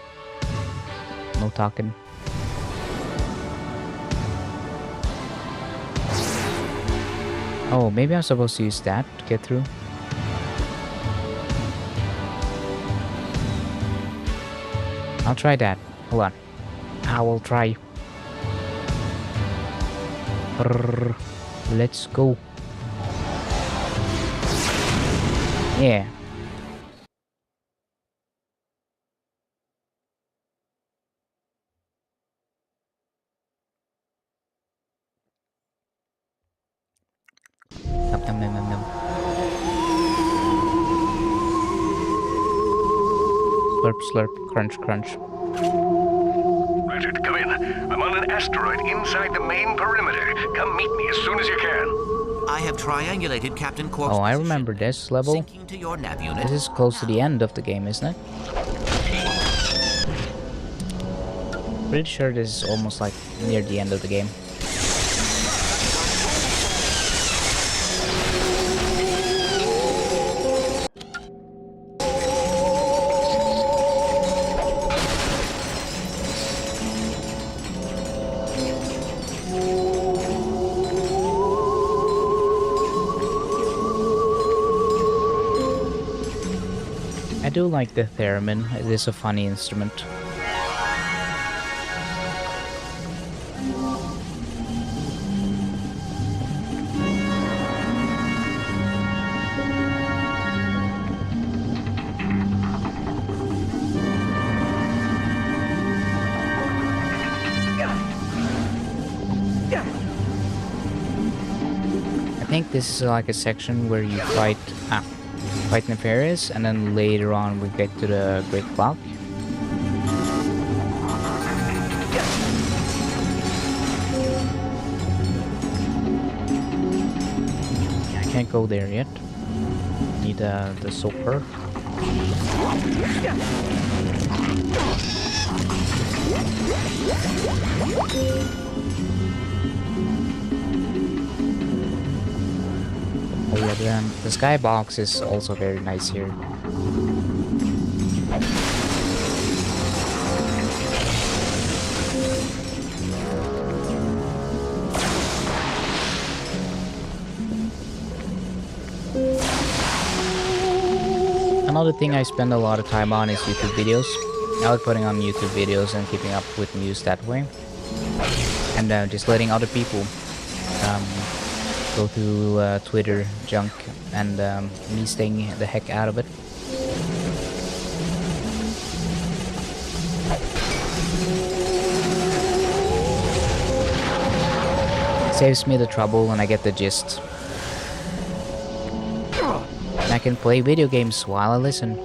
Speaker 1: No talking. Oh, maybe I'm supposed to use that to get through. I'll try that. Hold on. I will try. Brrr. Let's go. Yeah. Yum, yum, yum, yum. Slurp, slurp, crunch, crunch.
Speaker 12: Ratchet, come in. I'm on an asteroid inside the main perimeter. Come meet me as soon as you can.
Speaker 18: I have triangulated Captain Quark's
Speaker 1: Oh, I remember this level.
Speaker 18: to your nav unit.
Speaker 1: This is close to the end of the game, isn't it? Pretty sure this is almost like near the end of the game. I do like the theremin. It is a funny instrument. I think this is like a section where you fight Nefarious, and then later on we get to the Great Clock. I can't go there yet. Need the soaker. Oh yeah, the skybox is also very nice here. Another thing I spend a lot of time on is YouTube videos. I like putting on YouTube videos and keeping up with news that way. And just letting other people go through Twitter junk and me staying the heck out of it. Saves me the trouble and I get the gist. And I can play video games while I listen.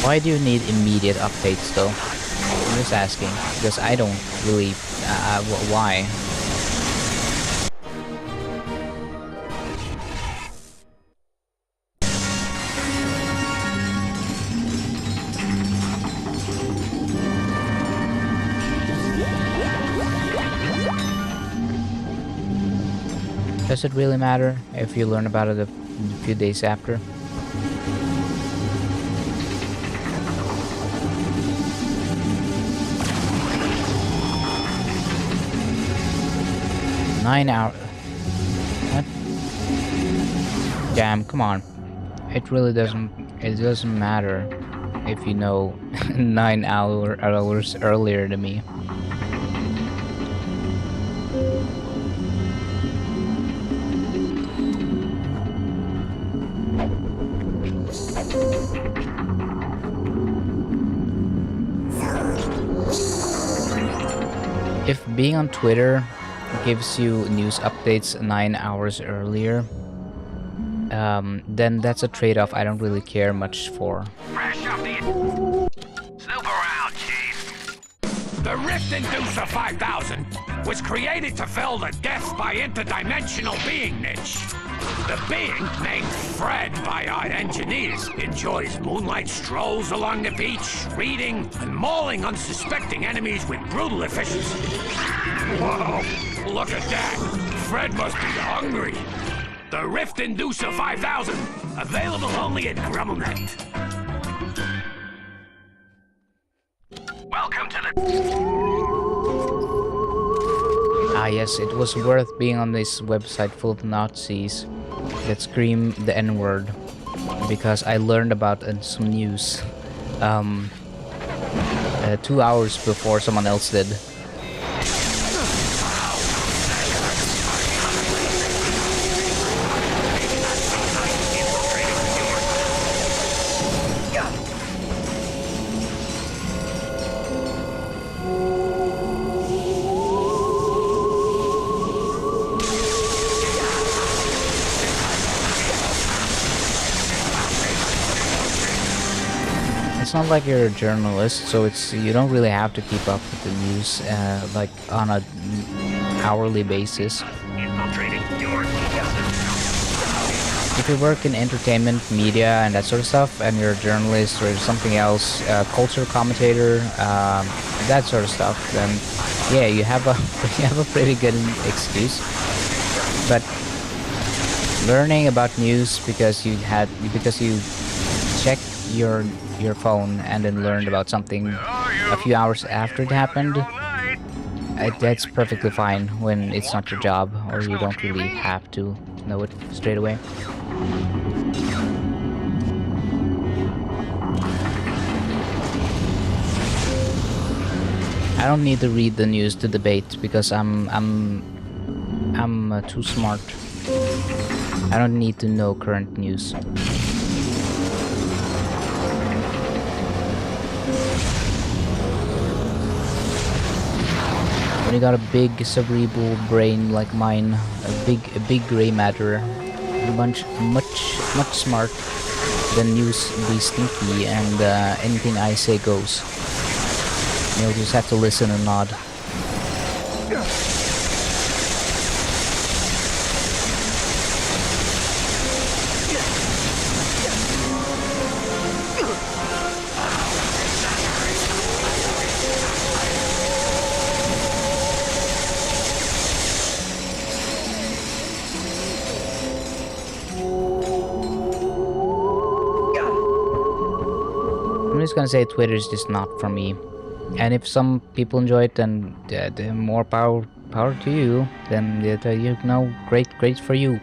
Speaker 1: Why do you need immediate updates though? I'm just asking, because I don't really... why? Does it really matter if you learn about it a few days after? What? Damn, come on. It really doesn't. It doesn't matter if you know 9 hours earlier than me. If being on Twitter gives you news updates 9 hours earlier, then that's a trade-off I don't really care much for.
Speaker 11: Snoop around, Chief. The Rift Inducer 5000 was created to fill the death by interdimensional being niche. The being, named Fred by our engineers, enjoys moonlight strolls along the beach, reading and mauling unsuspecting enemies with brutal efficiency. Whoa, look at that. Fred must be hungry. The Rift Inducer 5000, available only at GrumbleNet. Welcome to the...
Speaker 1: Ah yes, it was worth being on this website full of Nazis that scream the N-word, because I learned about some news 2 hours before someone else did. It's not like you're a journalist, so you don't really have to keep up with the news like on a hourly basis. If you work in entertainment, media, and that sort of stuff, and you're a journalist or something else, culture commentator, that sort of stuff, then yeah, you have a pretty good excuse. But learning about news because you checked your phone and then learned about something a few hours after it happened, that's perfectly fine when it's not your job or you don't really have to know it straight away. I don't need to read the news to debate because I'm too smart. I don't need to know current news. When you got a big cerebral brain like mine, a big gray matter, much smart, then news be stinky and anything I say goes. You'll just have to listen and nod. I'm just gonna say Twitter is just not for me. And if some people enjoy it, then more power to you. Then you know, great for you.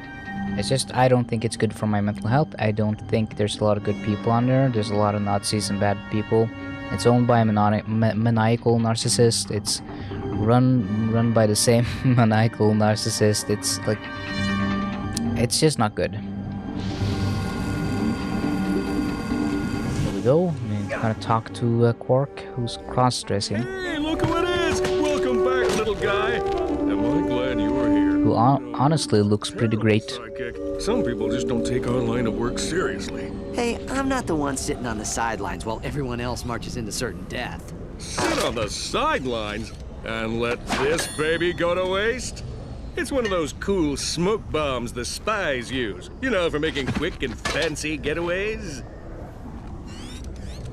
Speaker 1: It's just I don't think it's good for my mental health. I don't think there's a lot of good people on there. There's a lot of Nazis and bad people. It's owned by a maniacal narcissist. It's run by the same maniacal narcissist. It's like, it's just not good. Here we go. I'm gonna talk to Quark, who's cross-dressing.
Speaker 10: Hey, look who it is! Welcome back, little guy. Am I glad you are here?
Speaker 1: Who honestly looks pretty great.
Speaker 10: Some people just don't take our line of work seriously.
Speaker 16: Hey, I'm not the one sitting on the sidelines while everyone else marches into certain death.
Speaker 10: Sit on the sidelines and let this baby go to waste? It's one of those cool smoke bombs the spies use. You know, for making quick and fancy getaways.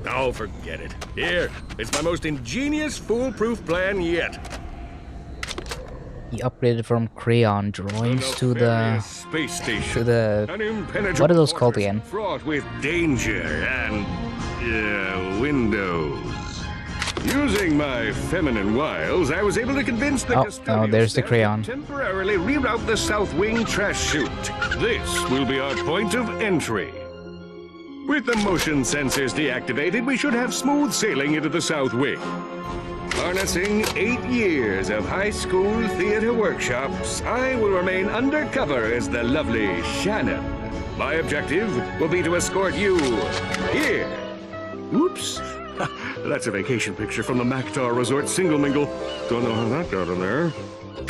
Speaker 10: Oh, forget it. Here, it's my most ingenious, foolproof plan yet.
Speaker 1: He upgraded from crayon drawings to the
Speaker 10: space station.
Speaker 1: What are those called again?
Speaker 10: Fraught with danger and windows. Using my feminine wiles, I was able to convince the
Speaker 1: oh, there's the crayon.
Speaker 10: To temporarily reroute the south wing trash chute. This will be our point of entry. With the motion sensors deactivated, we should have smooth sailing into the South Wing. Harnessing 8 years of high school theater workshops, I will remain undercover as the lovely Shannon. My objective will be to escort you here. Oops. That's a vacation picture from the Mactar Resort Single Mingle. Don't know how that got in there.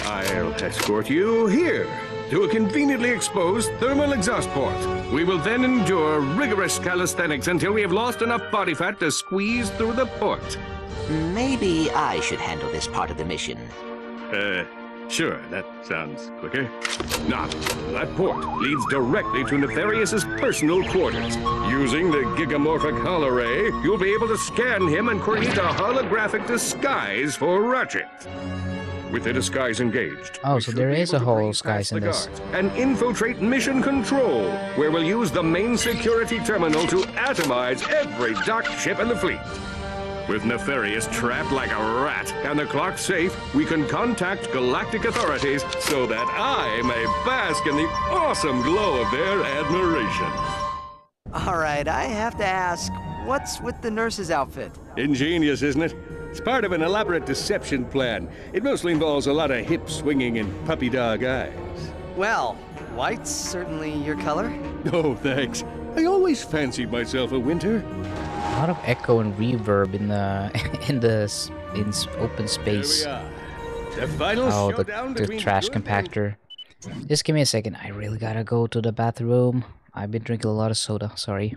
Speaker 10: I'll escort you here to a conveniently exposed thermal exhaust port. We will then endure rigorous calisthenics until we have lost enough body fat to squeeze through the port.
Speaker 18: Maybe I should handle this part of the mission.
Speaker 10: Sure, that sounds quicker. Now, that port leads directly to Nefarious' personal quarters. Using the gigamorphic holoray, you'll be able to scan him and create a holographic disguise for Ratchet. With the disguise engaged.
Speaker 1: Oh, so there is a holosguise in this.
Speaker 10: And infiltrate mission control, where we'll use the main security terminal to atomize every docked ship in the fleet. With Nefarious trapped like a rat and the clock safe, we can contact galactic authorities so that I may bask in the awesome glow of their admiration.
Speaker 16: All right, I have to ask, what's with the nurse's outfit?
Speaker 10: Ingenious, isn't it? It's part of an elaborate deception plan. It mostly involves a lot of hip swinging and puppy dog eyes.
Speaker 16: Well, white's certainly your color.
Speaker 10: Oh, thanks. I always fancied myself a winter.
Speaker 1: A lot of echo and reverb in open space.
Speaker 10: There we are. The final showdown
Speaker 1: the
Speaker 10: between
Speaker 1: trash
Speaker 10: good and
Speaker 1: compactor. Just give me a second. I really gotta go to the bathroom. I've been drinking a lot of soda. Sorry.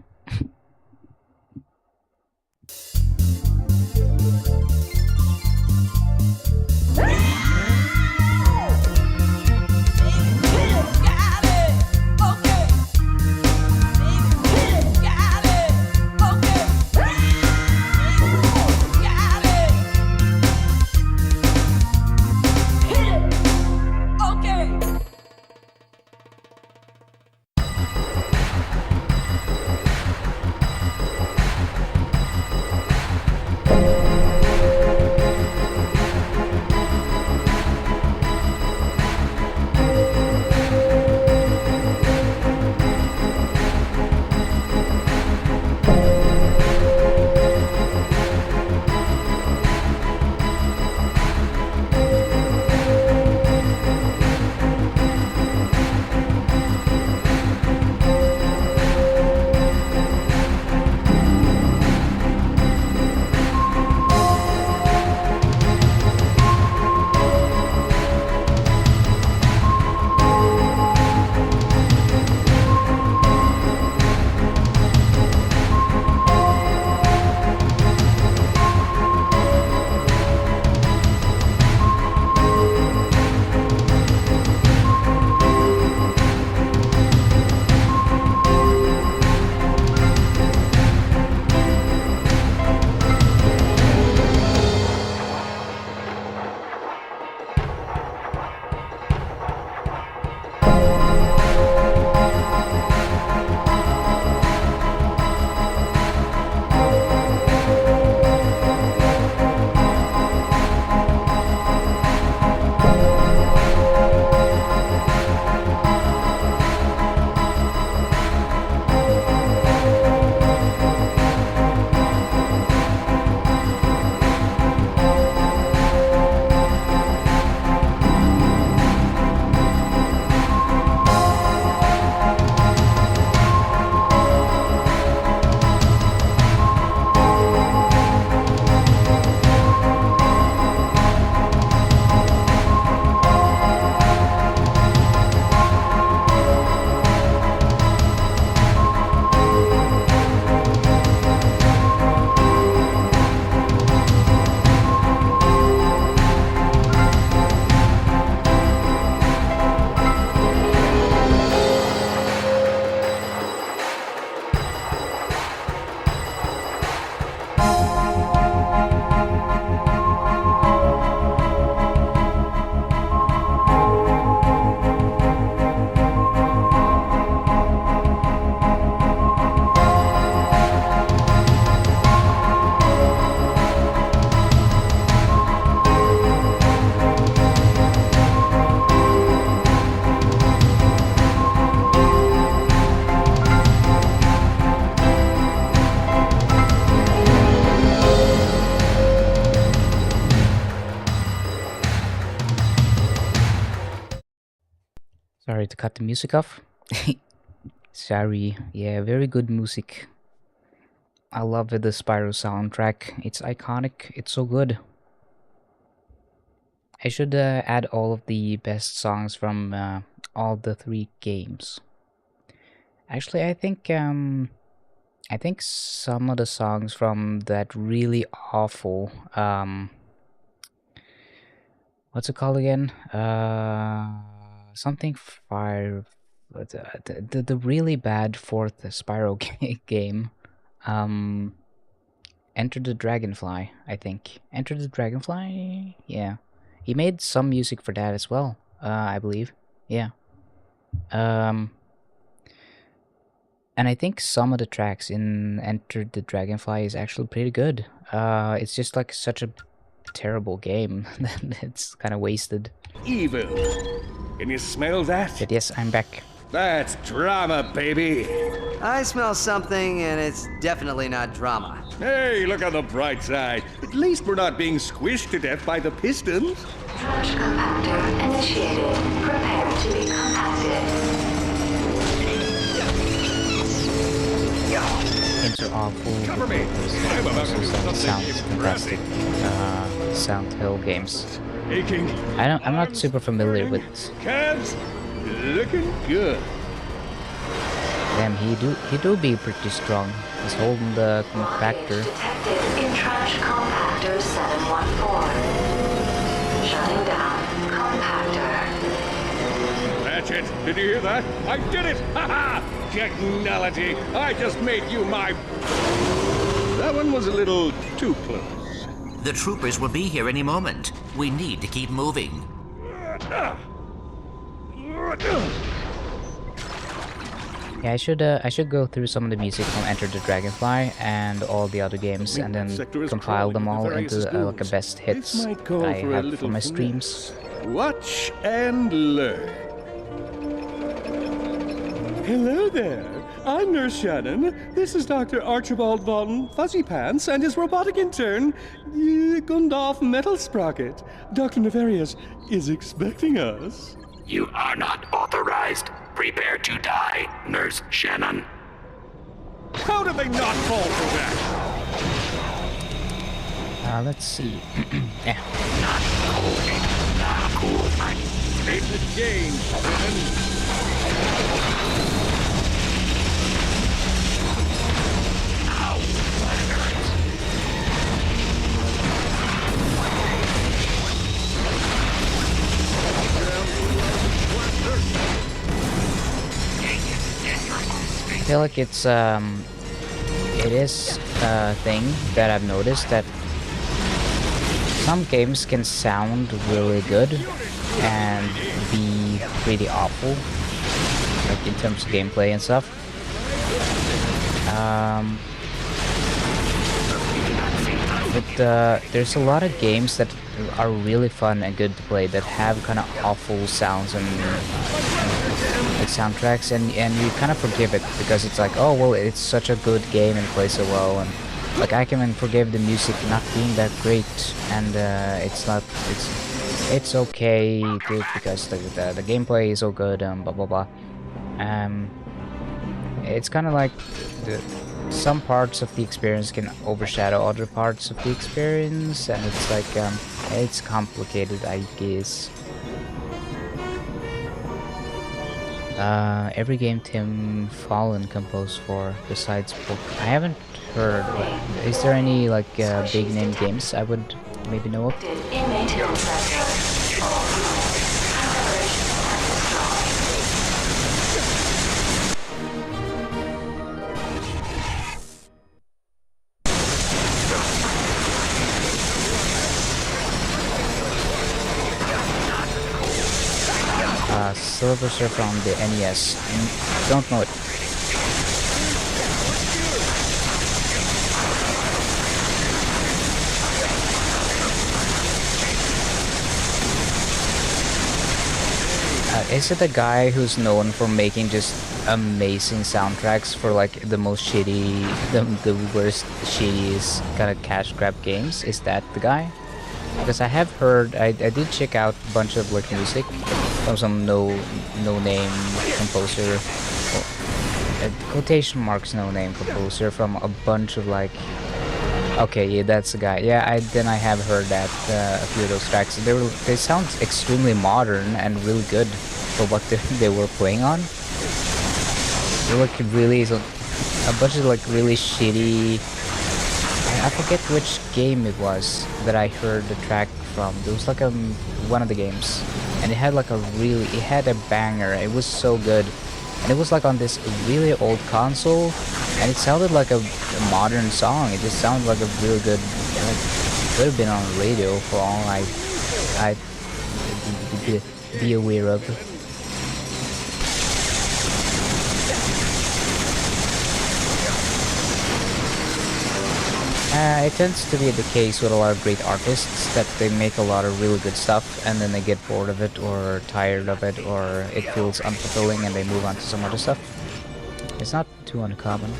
Speaker 1: Sorry to cut the music off. Sorry. Yeah, very good music. I love the Spyro soundtrack. It's iconic. It's so good. I should add all of the best songs from all the 3 games. Actually, I think some of the songs from that really awful what's it called again? Something fire. The really bad 4th Spyro game. Enter the Dragonfly, I think. Enter the Dragonfly? Yeah. He made some music for that as well, I believe. Yeah. And I think some of the tracks in Enter the Dragonfly is actually pretty good. It's just like such a terrible game that it's kind of wasted.
Speaker 10: Evil. Can you smell that?
Speaker 1: But yes, I'm back.
Speaker 10: That's drama, baby.
Speaker 16: I smell something, and it's definitely not drama.
Speaker 10: Hey, look on the bright side. At least we're not being squished to death by the pistons.
Speaker 7: Trash compactor initiated. Prepare to be compacted.
Speaker 1: Awful.
Speaker 10: Cover me. I'm about to do something
Speaker 1: sounds fantastic. Sound Hill games.
Speaker 10: Aching.
Speaker 1: I'm not super familiar with.
Speaker 10: Calves looking good.
Speaker 1: Damn, he do be pretty strong. He's holding the compactor.
Speaker 7: Detected in trash compactor 714. Shutting down compactor.
Speaker 10: Ratchet, did you hear that? I did it! Ha-ha! Technology! I just made you my... That one was a little too close.
Speaker 18: The troopers will be here any moment. We need to keep moving.
Speaker 1: Yeah, I should go through some of the music from Enter the Dragonfly and all the other games, and then compile them all into like a best hits I have for my streams.
Speaker 10: Watch and learn. Hello there. I'm Nurse Shannon. This is Dr. Archibald von Fuzzy Pants and his robotic intern, Gundolf Metal Sprocket. Dr. Nefarious is expecting us.
Speaker 11: You are not authorized. Prepare to die, Nurse Shannon.
Speaker 10: How did they not fall for that?
Speaker 1: Let's see. Yeah.
Speaker 11: Not cool. Not cool.
Speaker 10: It's the game, Shannon.
Speaker 1: I feel like it is a thing that I've noticed that some games can sound really good and be pretty awful, like in terms of gameplay and stuff. But there's a lot of games that are really fun and good to play that have kind of awful sounds and like soundtracks, and you kind of forgive it because it's like, oh well, it's such a good game and plays so well, and like I can forgive the music not being that great, and it's okay dude, because the gameplay is so good and blah blah blah. It's kind of like some parts of the experience can overshadow other parts of the experience, and it's like it's complicated, I guess. Every game Tim Fallon composed for besides book. I haven't heard. Is there any like big name games I would maybe know of? Silver Surfer on the NES. Don't know it. Is it a guy who's known for making just amazing soundtracks for like the most shitty, the worst, shittiest kind of cash grab games? Is that the guy? Because I have heard, I did check out a bunch of like music. some no name composer, or, quotation marks no name composer from a bunch of like. Okay, yeah, that's the guy. Yeah, I have heard that a few of those tracks. They sound extremely modern and really good for what they were playing on. They look really a bunch of like really shitty. I forget which game it was that I heard the track from. It was like one of the games, and it had like it had a banger. It was so good, and it was like on this really old console, and it sounded like a modern song. It just sounded like a really good. Like, could have been on the radio for all I be aware of. It tends to be the case with a lot of great artists that they make a lot of really good stuff and then they get bored of it or tired of it or it feels unfulfilling and they move on to some other stuff. It's not too uncommon.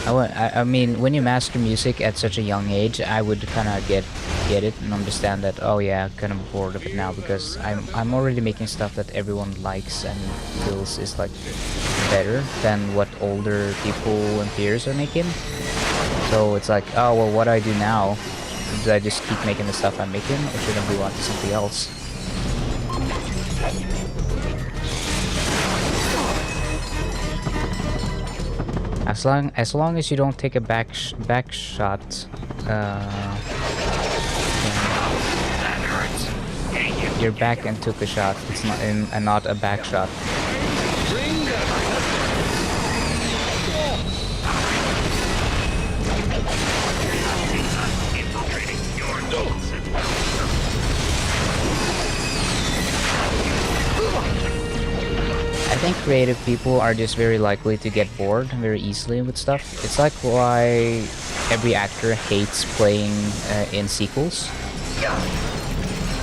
Speaker 1: I mean, when you master music at such a young age, I would kind of get it and understand that, oh yeah, kind of bored of it now because I'm already making stuff that everyone likes and feels is like better than what older people and peers are making. So it's like, oh well, what do I do now? Do I just keep making the stuff I'm making, or should I move on to something else? As long as you don't take a back shot, you're back and took a shot. It's not and not a back shot. I think creative people are just very likely to get bored very easily with stuff. It's like why every actor hates playing in sequels.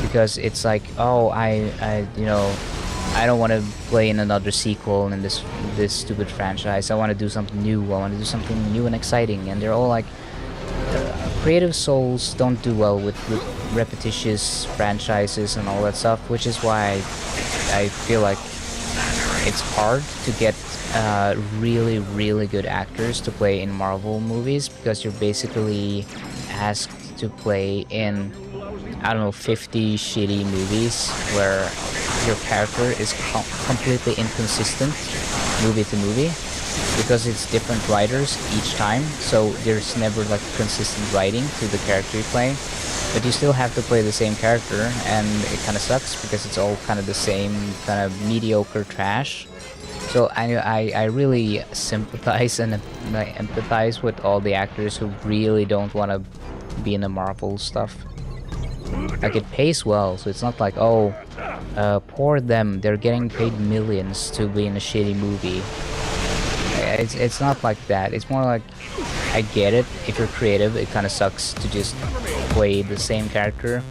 Speaker 1: Because it's like, oh, I don't want to play in another sequel in this stupid franchise. I want to do something new. I want to do something new and exciting. And they're all like, creative souls don't do well with repetitious franchises and all that stuff, which is why I feel like it's hard to get really, really good actors to play in Marvel movies because you're basically asked to play in, I don't know, 50 shitty movies where your character is completely inconsistent movie to movie because it's different writers each time, so there's never like consistent writing to the character you play. But you still have to play the same character, and it kind of sucks because it's all kind of the same kind of mediocre trash. So I really sympathize and empathize with all the actors who really don't want to be in the Marvel stuff. Like, it pays well, so it's not like, oh, poor them, they're getting paid millions to be in a shitty movie. It's not like that. It's more like, I get it, if you're creative, it kind of sucks to just play the same character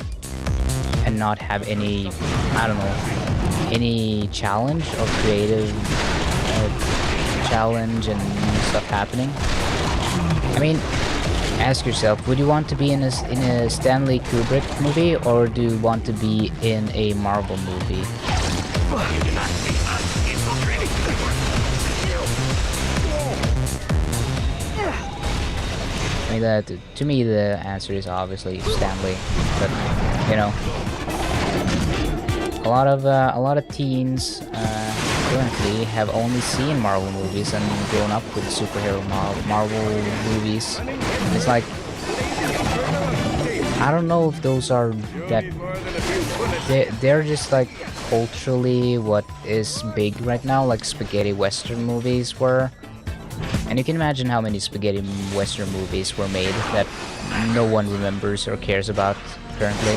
Speaker 1: and not have any, I don't know, any challenge or creative challenge and stuff happening. I mean, ask yourself, would you want to be in a Stanley Kubrick movie, or do you want to be in a Marvel movie? I mean, to me, the answer is obviously Stanley, but you know, a lot of teens currently have only seen Marvel movies and grown up with superhero Marvel movies. It's like, I don't know if those are that. They're just like culturally what is big right now, like spaghetti western movies were. And you can imagine how many spaghetti western movies were made that no one remembers or cares about currently.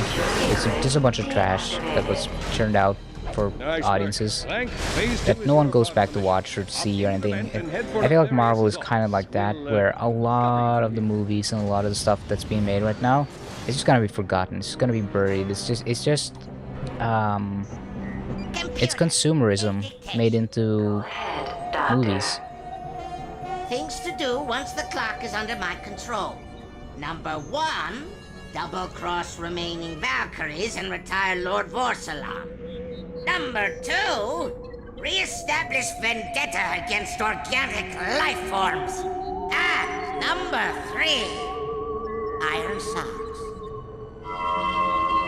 Speaker 1: It's just a bunch of trash that was churned out for audiences that no one goes back to watch or to see or anything. I feel like Marvel is kind of like that, where a lot of the movies and a lot of the stuff that's being made right now is just gonna be forgotten. It's just gonna be buried. It's just it's consumerism made into movies.
Speaker 4: Things to do once the clock is under my control. Number 1, double-cross remaining Valkyries and retire Lord Vorsalam. Number 2, re-establish vendetta against organic life forms. And number 3, Iron Socks.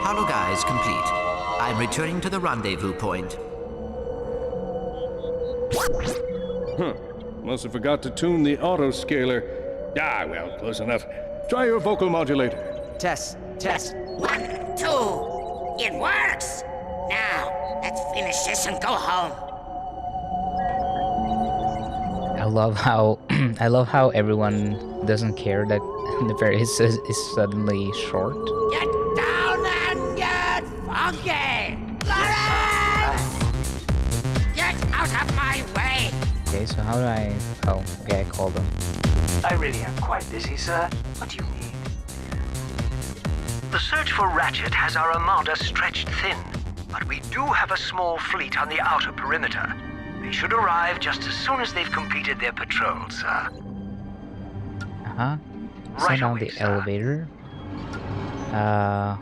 Speaker 18: Holo guys complete. I'm returning to the rendezvous point.
Speaker 10: Huh. Must have forgot to tune the auto-scaler. Ah, well, close enough. Try your vocal modulator.
Speaker 16: Test.
Speaker 4: 1, 2. It works! Now, let's finish this and go home.
Speaker 1: I love how I love how everyone doesn't care that Nefarious is suddenly short.
Speaker 4: Get down and get funky! Lawrence! Get out of my way!
Speaker 1: Okay, so how do I... Oh, okay, I called him.
Speaker 19: I really am quite busy, sir. What do you need? The search for Ratchet has our armada stretched thin, but we do have a small fleet on the outer perimeter. They should arrive just as soon as they've completed their patrol, sir.
Speaker 1: Uh-huh.
Speaker 19: Right
Speaker 1: Send down
Speaker 19: away,
Speaker 1: the
Speaker 19: sir.
Speaker 1: elevator.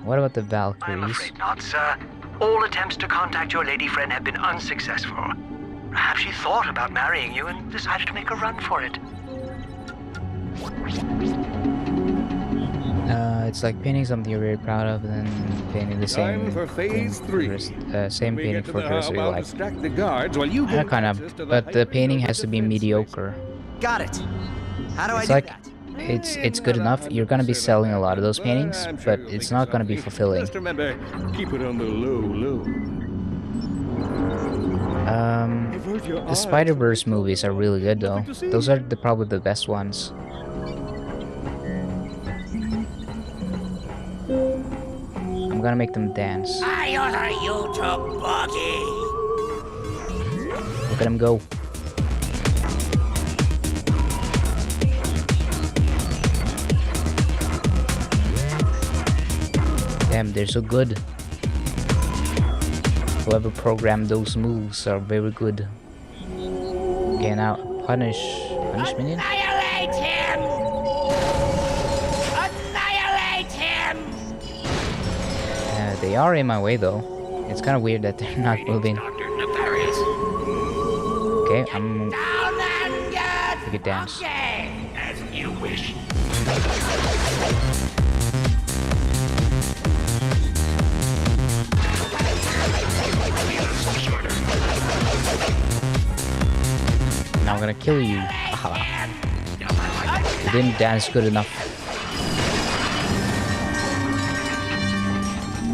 Speaker 1: What about the
Speaker 19: I'm
Speaker 1: Valkyries?
Speaker 19: afraid not, sir. All attempts to contact your lady friend have been unsuccessful. Perhaps she thought about marrying you and decided to make a run for it.
Speaker 1: It's like painting something you're very proud of, and then painting the same
Speaker 10: Time for phase 3.
Speaker 1: same
Speaker 10: We
Speaker 1: painting
Speaker 10: get to
Speaker 1: for
Speaker 10: the
Speaker 1: the rest of your
Speaker 10: hub, I'll
Speaker 1: life.
Speaker 10: distract the guards while you
Speaker 1: Yeah,
Speaker 10: get
Speaker 1: kind
Speaker 10: access
Speaker 1: of,
Speaker 10: to the
Speaker 1: but the painting
Speaker 10: hypernova
Speaker 1: has to be
Speaker 10: defense
Speaker 1: mediocre.
Speaker 16: Got it. How do I
Speaker 1: It's
Speaker 16: do
Speaker 1: like
Speaker 16: that?
Speaker 1: it's good enough. You're gonna be selling a lot of those paintings,
Speaker 10: I'm sure
Speaker 1: but
Speaker 10: you'll
Speaker 1: it's
Speaker 10: think
Speaker 1: not gonna be
Speaker 10: something.
Speaker 1: fulfilling.
Speaker 10: Just remember, keep it on the low.
Speaker 1: The Spider-Verse movies are really good though. Those are probably the best ones. I'm gonna make them dance.
Speaker 4: I order you to boogie!
Speaker 1: Look at them go. Damn, they're so good. Whoever programmed those moves are very good. Okay, now punish minion.
Speaker 4: Annihilate him! Annihilate him!
Speaker 1: They are in my way though. It's kind of weird that they're not moving. Okay, I'm
Speaker 4: Down and get
Speaker 1: make it dance.
Speaker 11: As you wish.
Speaker 1: Now I'm gonna kill you. Haha. You didn't dance good enough.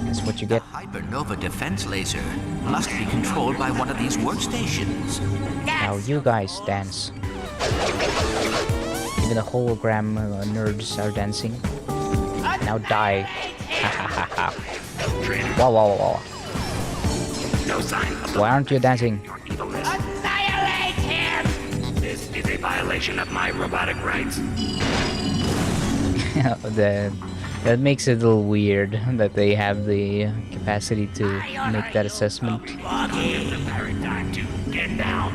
Speaker 1: That's what you get.
Speaker 18: Hypernova defense laser must be controlled by one of these workstations.
Speaker 1: Now you guys dance. Even the hologram nerds are dancing. Now die. Ha ha ha ha. Wow.
Speaker 11: No sign of the
Speaker 1: Why aren't you dancing?
Speaker 11: evilness.
Speaker 4: Annihilate him!
Speaker 11: This is a violation of my robotic rights.
Speaker 1: That makes it a little weird that they have the capacity to make that assessment.
Speaker 11: Give the paradigm to get down.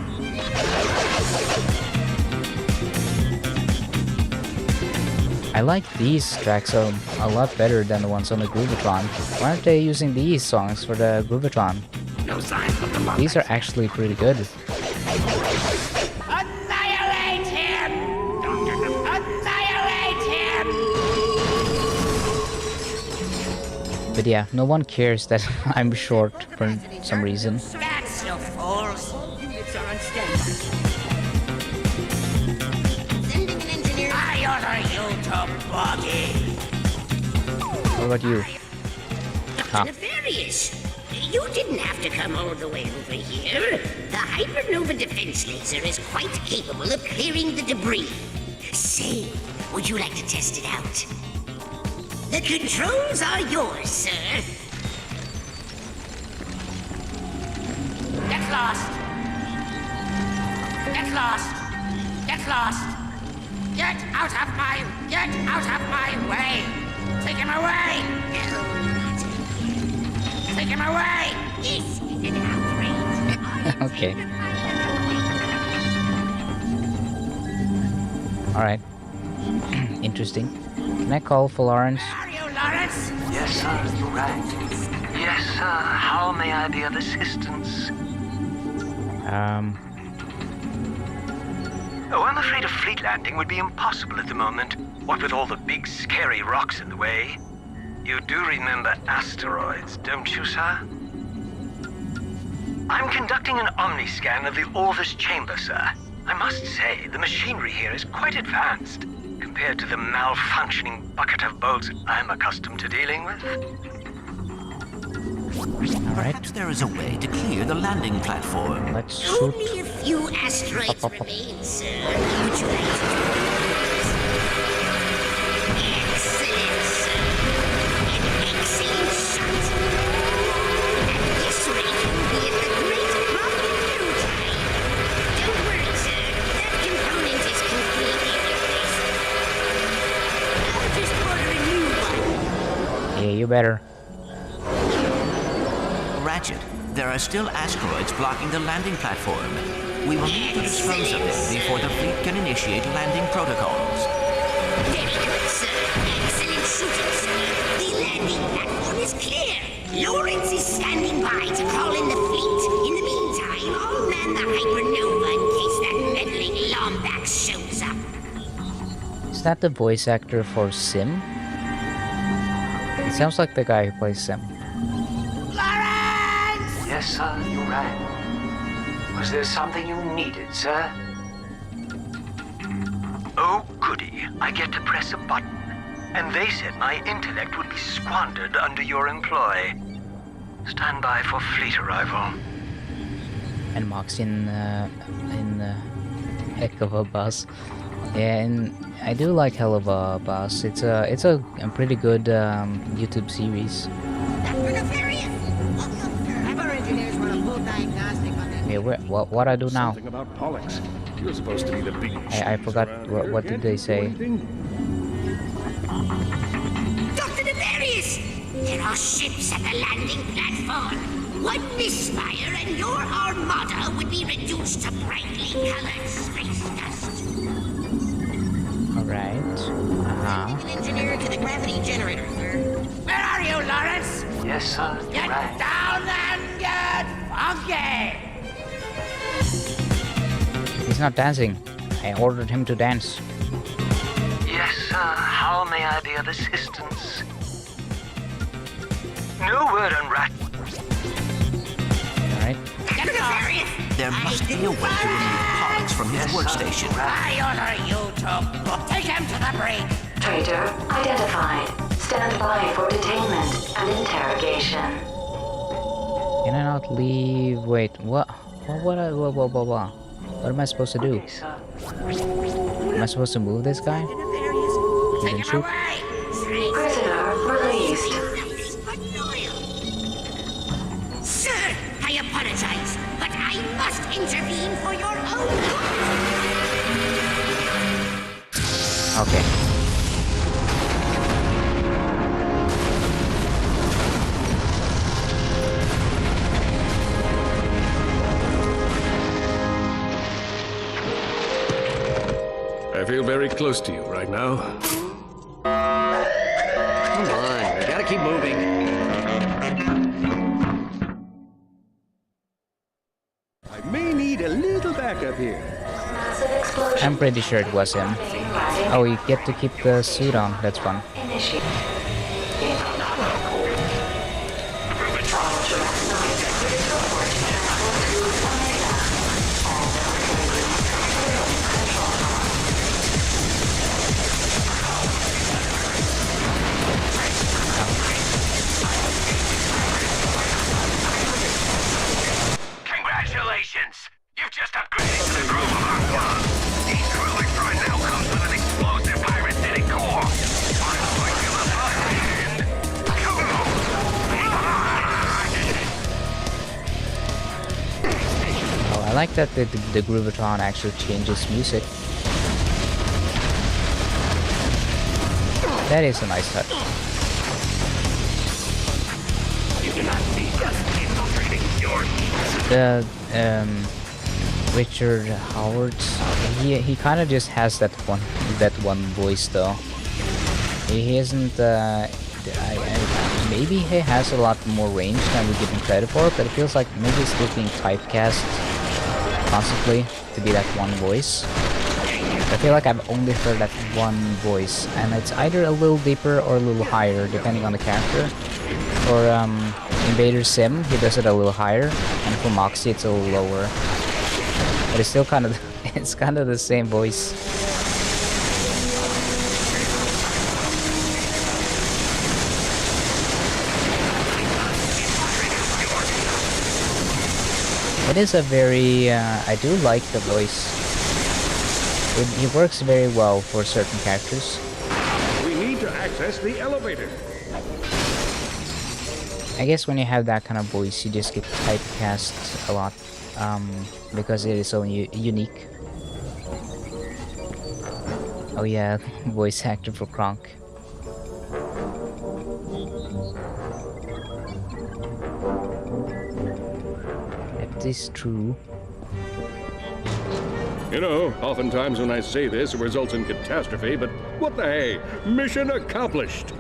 Speaker 1: I like these tracks a lot better than the ones on the Groovatron. Why aren't they using these songs for the Groovatron?
Speaker 11: No signs of the monk.
Speaker 1: These are actually pretty good.
Speaker 4: Annihilate him! Annihilate him!
Speaker 1: But yeah, no one cares that I'm short for some reason.
Speaker 4: That's you fools! Units are on standby. Sending an engineer. I order you to boogie!
Speaker 1: What about you? Ah.
Speaker 4: Nefarious! You didn't have to come all the way over here. The hypernova defense laser is quite capable of clearing the debris. Say, would you like to test it out? The controls are yours, sir. Get lost! Get lost! Get lost! Get out of my way! Take him away! Take him away! This is an outrage!
Speaker 1: Okay. Alright. Interesting. Can I call for Lawrence?
Speaker 4: Are you Lawrence?
Speaker 19: Yes, sir, you're right. Yes, sir, how may I be of assistance? Oh, I'm afraid a fleet landing would be impossible at the moment. What with all the big, scary rocks in the way. You do remember asteroids, don't you, sir? I'm conducting an omniscan of the Orvis chamber, sir. I must say, the machinery here is quite advanced compared to the malfunctioning bucket of bolts I'm accustomed to dealing with.
Speaker 18: Perhaps there is a way to clear the landing platform.
Speaker 1: Let's shoot.
Speaker 4: Only a few asteroids remain, sir. Would you like to do this? Excellent, sir. An excellent shot. At this rate, you'll be at the great drop in no time. Don't worry, sir. That component is completely replaceable. I'll just order a new one.
Speaker 1: Yeah, you better.
Speaker 18: Ratchet, there are still asteroids blocking the landing platform. We will need to dispose of them before the fleet can initiate landing protocols.
Speaker 4: Very good, sir. Excellent shooting, sir. The landing platform is clear. Lawrence is standing by to call in the fleet. In the meantime, I'll man the hypernova in case that meddling Lombax shows up.
Speaker 1: Is that the voice actor for Sim? It sounds like the guy who plays Sim.
Speaker 19: Yes, sir, you're right. Was there something you needed, sir? Oh, goody. I get to press a button. And they said my intellect would be squandered under your employ. Stand by for fleet arrival.
Speaker 1: And Mox in heck of a bus. Yeah, and I do like Hell of a Bus. It's a pretty good YouTube series. Yeah, what I do now?
Speaker 10: Something about Pollux. You're supposed to be the big.
Speaker 1: I forgot what did they say?
Speaker 4: Dr. Nefarious! There are ships at the landing platform. One misfire and your armada would be reduced to brightly colored space dust.
Speaker 1: Alright.
Speaker 4: Sending an engineer to the gravity generator, sir. Where are you, Lawrence?
Speaker 19: Yes, sir.
Speaker 4: Get
Speaker 19: Right.
Speaker 4: down and get funky!
Speaker 1: He's not dancing. I ordered him to dance.
Speaker 19: Yes, sir. How may I be of assistance? No word on Rat.
Speaker 1: Alright.
Speaker 18: There must be a way to remove Pollux from his workstation.
Speaker 4: I order you to take him to the brig.
Speaker 7: Traitor identified. Stand by for detainment and interrogation.
Speaker 1: Can I not leave? Wait, what? What am I supposed to do? Am I supposed to move this guy? He didn't shoot.
Speaker 7: Prisoner released.
Speaker 4: Sir, I apologize, but I must intervene for your own good.
Speaker 1: Okay.
Speaker 10: I feel very close to you right now.
Speaker 16: Come on, we gotta keep moving.
Speaker 10: I may need a little backup here.
Speaker 1: I'm pretty sure it was him. Oh, you get to keep the suit on. That's fun.
Speaker 8: Congratulations! You've just upgraded to the Groove Hardware. Each crew electron now comes with an explosive pyrolytic core.
Speaker 1: Oh, I like that the Groovatron actually changes music. That is a nice touch. The Richard Howard, he kind of just has that one voice though. He isn't maybe he has a lot more range than we give him credit for, but it feels like maybe he's still being typecast constantly to be that one voice. I feel like I've only heard that one voice, and it's either a little deeper or a little higher, depending on the character. For Invader Sim, he does it a little higher, and for Moxie, it's a little lower. But it's still kind of, it's kind of the same voice. It is a very, I do like the voice. It works very well for certain characters.
Speaker 10: We need to access the elevator.
Speaker 1: I guess when you have that kind of voice, you just get typecast a lot, because it is so unique. Oh yeah, voice actor for Clank. That is true.
Speaker 10: You know, oftentimes when I say this, it results in catastrophe, but what the hey? Mission accomplished!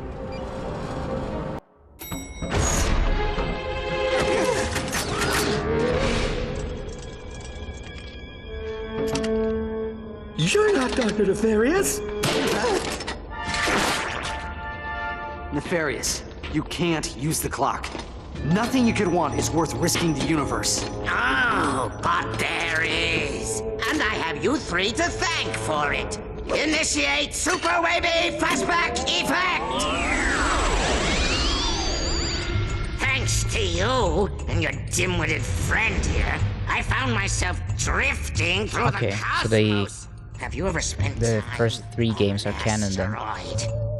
Speaker 5: You're not Dr. Nefarious! Nefarious, you can't use the clock. Nothing you could want is worth risking the universe.
Speaker 4: Oh, but there is. And I have you three to thank for it. Initiate Super Wavy Flashback Effect! Thanks to you and your dim-witted friend here, I found myself drifting through the cosmos. Have you ever spent
Speaker 1: the
Speaker 4: time
Speaker 1: first 3 games are canon then?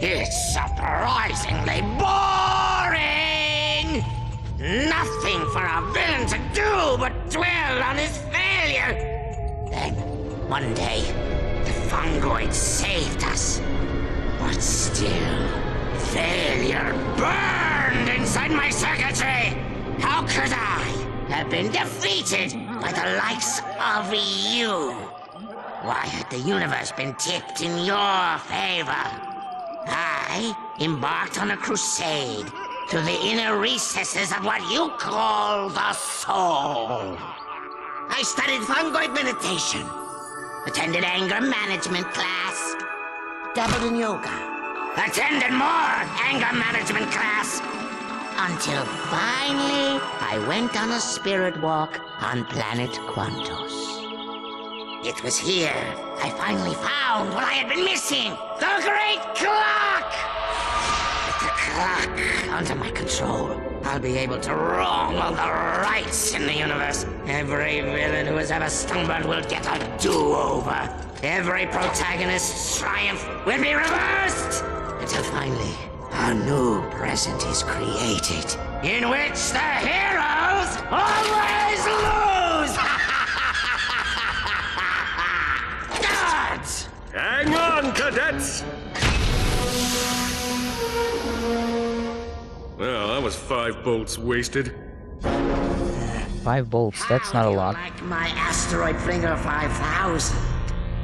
Speaker 4: It's surprisingly boring! Nothing for a villain to do but dwell on his failure. Then, one day, the fungoids saved us. But still, failure burned inside my circuitry. How could I have been defeated by the likes of you? Why had the universe been tipped in your favor? I embarked on a crusade to the inner recesses of what you call the soul. I studied fungoid meditation, attended anger management class, dabbled in yoga, attended more anger management class, until finally I went on a spirit walk on planet Quantos. It was here I finally found what I had been missing, the Great Clock! The clock under my control, I'll be able to wrong all the rights in the universe. Every villain who has ever stumbled will get a do-over. Every protagonist's triumph will be reversed. Until finally, a new present is created, in which the heroes always lose! Guards!
Speaker 10: Hang on, cadets! Well, that was 5 bolts wasted.
Speaker 1: 5 bolts, that's not a lot.
Speaker 4: Like my asteroid Flinger 5000.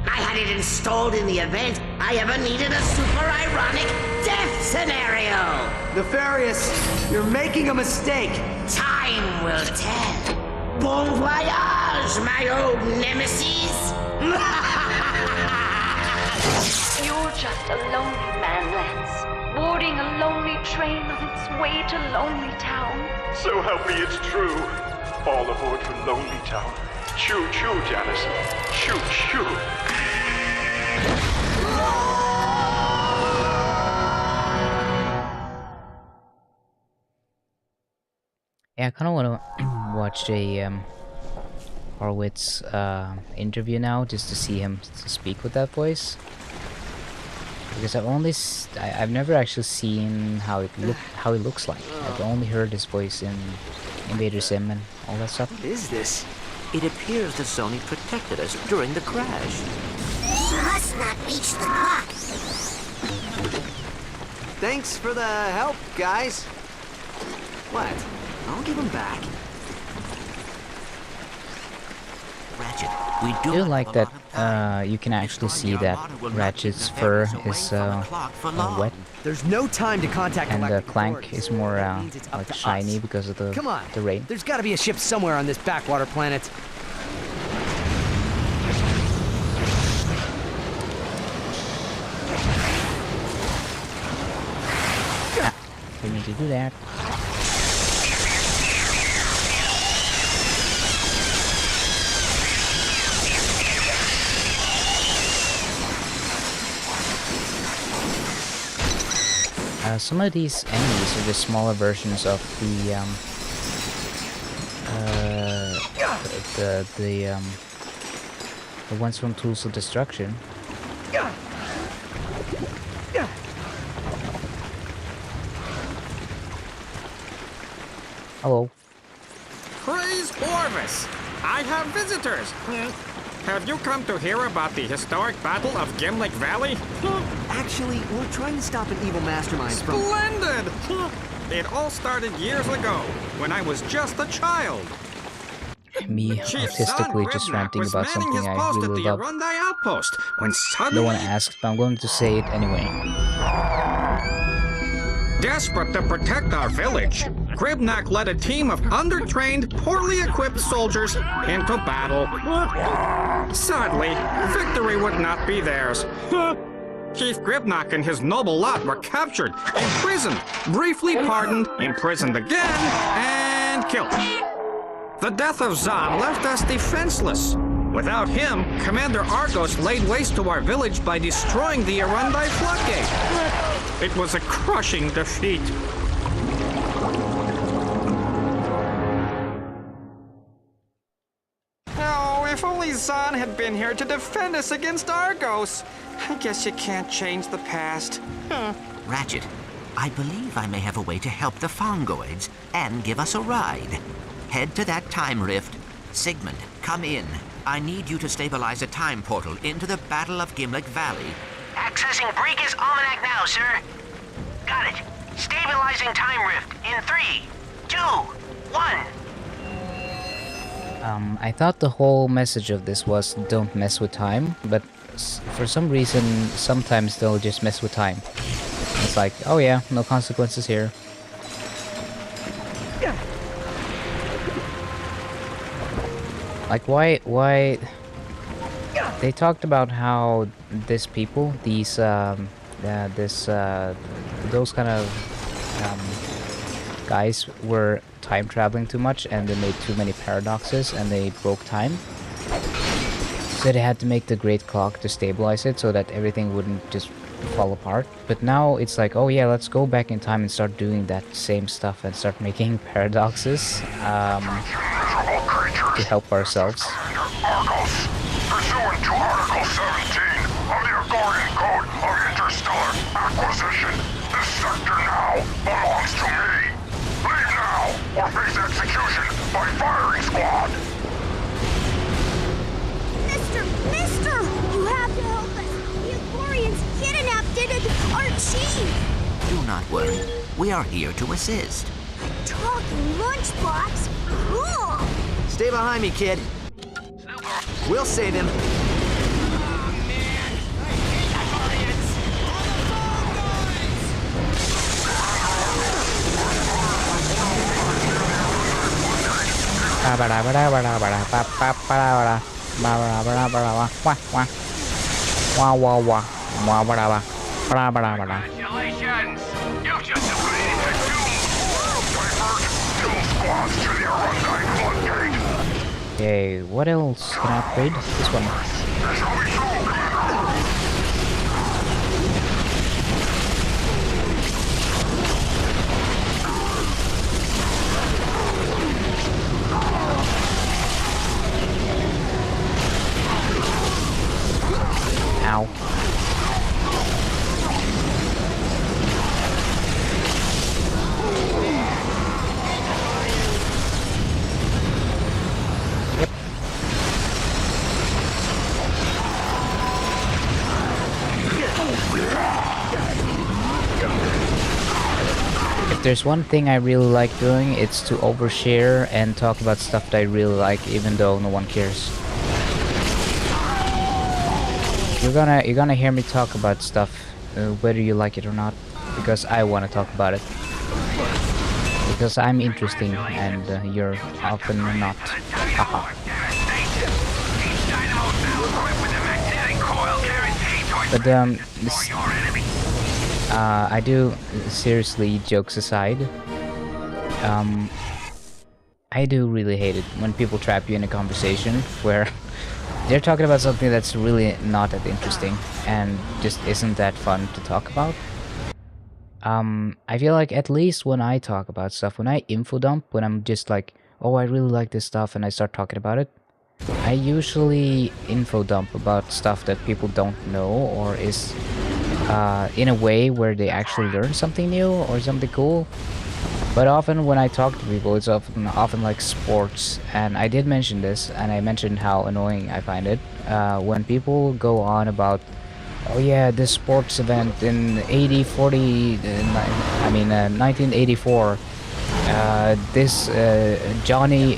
Speaker 4: I had it installed in the event I ever needed a super ironic death scenario.
Speaker 5: Nefarious, you're making a mistake.
Speaker 4: Time will tell. Bon voyage, my old nemesis.
Speaker 21: You're just a lonely man, Lance. Boarding a lonely train on its way to Lonely Town.
Speaker 12: So help me, it's true. All aboard to Lonely Town. Choo-choo, Janice. Choo-choo.
Speaker 1: Yeah, I kind of want to watch a Horowitz interview now, just to see him speak with that voice. Because I've never actually seen how it looks like. I've only heard his voice in Invader Sim and all that stuff.
Speaker 5: What is this?
Speaker 18: It appears that Sony protected us during the crash.
Speaker 4: He must not reach the clock.
Speaker 5: Thanks for the help, guys. What? I'll give them back.
Speaker 18: Ratchet. Ratchet, we
Speaker 1: I
Speaker 18: do
Speaker 1: do
Speaker 18: not
Speaker 1: like
Speaker 18: have a
Speaker 1: that
Speaker 18: lot of
Speaker 1: you can actually see that Ratchet's fur is wet,
Speaker 16: There's no time to contact
Speaker 1: and
Speaker 16: galactic
Speaker 1: Clank
Speaker 16: authorities.
Speaker 1: is more
Speaker 16: That means it's up
Speaker 1: like
Speaker 16: to
Speaker 1: shiny
Speaker 16: us.
Speaker 1: because of the
Speaker 16: Come on,
Speaker 1: rain.
Speaker 16: there's got to be a ship somewhere on this backwater planet.
Speaker 1: We need to do that. Some of these enemies are just smaller versions of the ones from Tools of Destruction. Hello.
Speaker 9: Praise Orvis! I have visitors! Have you come to hear about the historic Battle of Gimlick Valley?
Speaker 16: Actually, we're trying to stop an evil mastermind from...
Speaker 9: Splendid! It all started years ago, when I was just a child.
Speaker 1: Me artistically just ranting about something I really love.
Speaker 9: Outpost when
Speaker 1: No one asked, but I'm going to say it anyway.
Speaker 9: Desperate to protect our village, Gribnak led a team of undertrained, poorly equipped soldiers into battle. Sadly, victory would not be theirs. Chief Gribnak and his noble lot were captured, imprisoned, briefly pardoned, imprisoned again, and killed. The death of Zahn left us defenseless. Without him, Commander Argos laid waste to our village by destroying the Arundai floodgate. It was a crushing defeat. Oh, if only Zahn had been here to defend us against Argos. I guess you can't change the past.
Speaker 18: Ratchet, I believe I may have a way to help the Fongoids and give us a ride. Head to that time rift. Sigmund, come in. I need you to stabilize a time portal into the Battle of Gimlick Valley.
Speaker 4: Accessing Breekus Almanac now, sir. Got it. Stabilizing time rift in 3, 2, 1.
Speaker 1: I thought the whole message of this was don't mess with time, but for some reason, sometimes they'll just mess with time. It's like, oh yeah, no consequences here. Like, why... They talked about how these people, those kind of guys were time traveling too much and they made too many paradoxes and they broke time. So they had to make the Great Clock to stabilize it so that everything wouldn't just fall apart. But now it's like, oh yeah, let's go back in time and start doing that same stuff and start making paradoxes to help ourselves.
Speaker 12: Argos, pursuant to Article 17 of the Agorian Code of Interstellar Acquisition, this sector now belongs to me. Leave now, or face execution by firing squad.
Speaker 14: Mister! You have to help us! The Agorians kidnapped our chief!
Speaker 18: Do not worry. We are here to assist.
Speaker 14: Talking lunchbox? Cool!
Speaker 16: Stay behind me, kid. We'll save him.
Speaker 12: Congratulations! You just defeated the two squads to the Arundai floodgate.
Speaker 1: Okay, what else can I upgrade? This one. Ow. If there's one thing I really like doing, it's to overshare and talk about stuff that I really like, even though no one cares. you're gonna hear me talk about stuff, whether you like it or not, because I want to talk about it. Because I'm interesting and you're often not. Haha. But I do, seriously, jokes aside, I do really hate it when people trap you in a conversation where they're talking about something that's really not that interesting and just isn't that fun to talk about. I feel like at least when I talk about stuff, when I info dump, when I'm just like, oh, I really like this stuff, and I start talking about it, I usually info dump about stuff that people don't know or is in a way where they actually learn something new or something cool. But often when I talk to people, it's often like sports, and I did mention this, and I mentioned how annoying I find it when people go on about, oh yeah, this sports event in 1984. This Johnny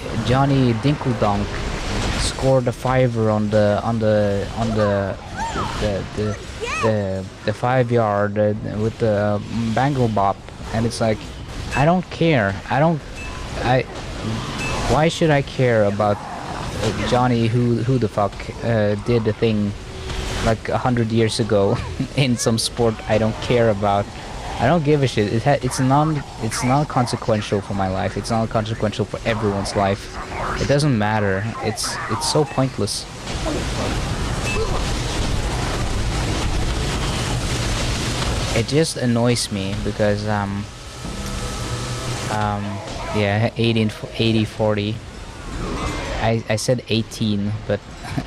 Speaker 1: Dinkeldonk scored a fiver on the 5-yard with the bangle bop, and it's like, I don't care. Why should I care about Johnny who the fuck did the thing like 100 years ago in some sport I don't care about? I don't give a shit. It's non-consequential for my life. It's not consequential for everyone's life. It doesn't matter. It's so pointless. It just annoys me because yeah, 80-40. I said 18, but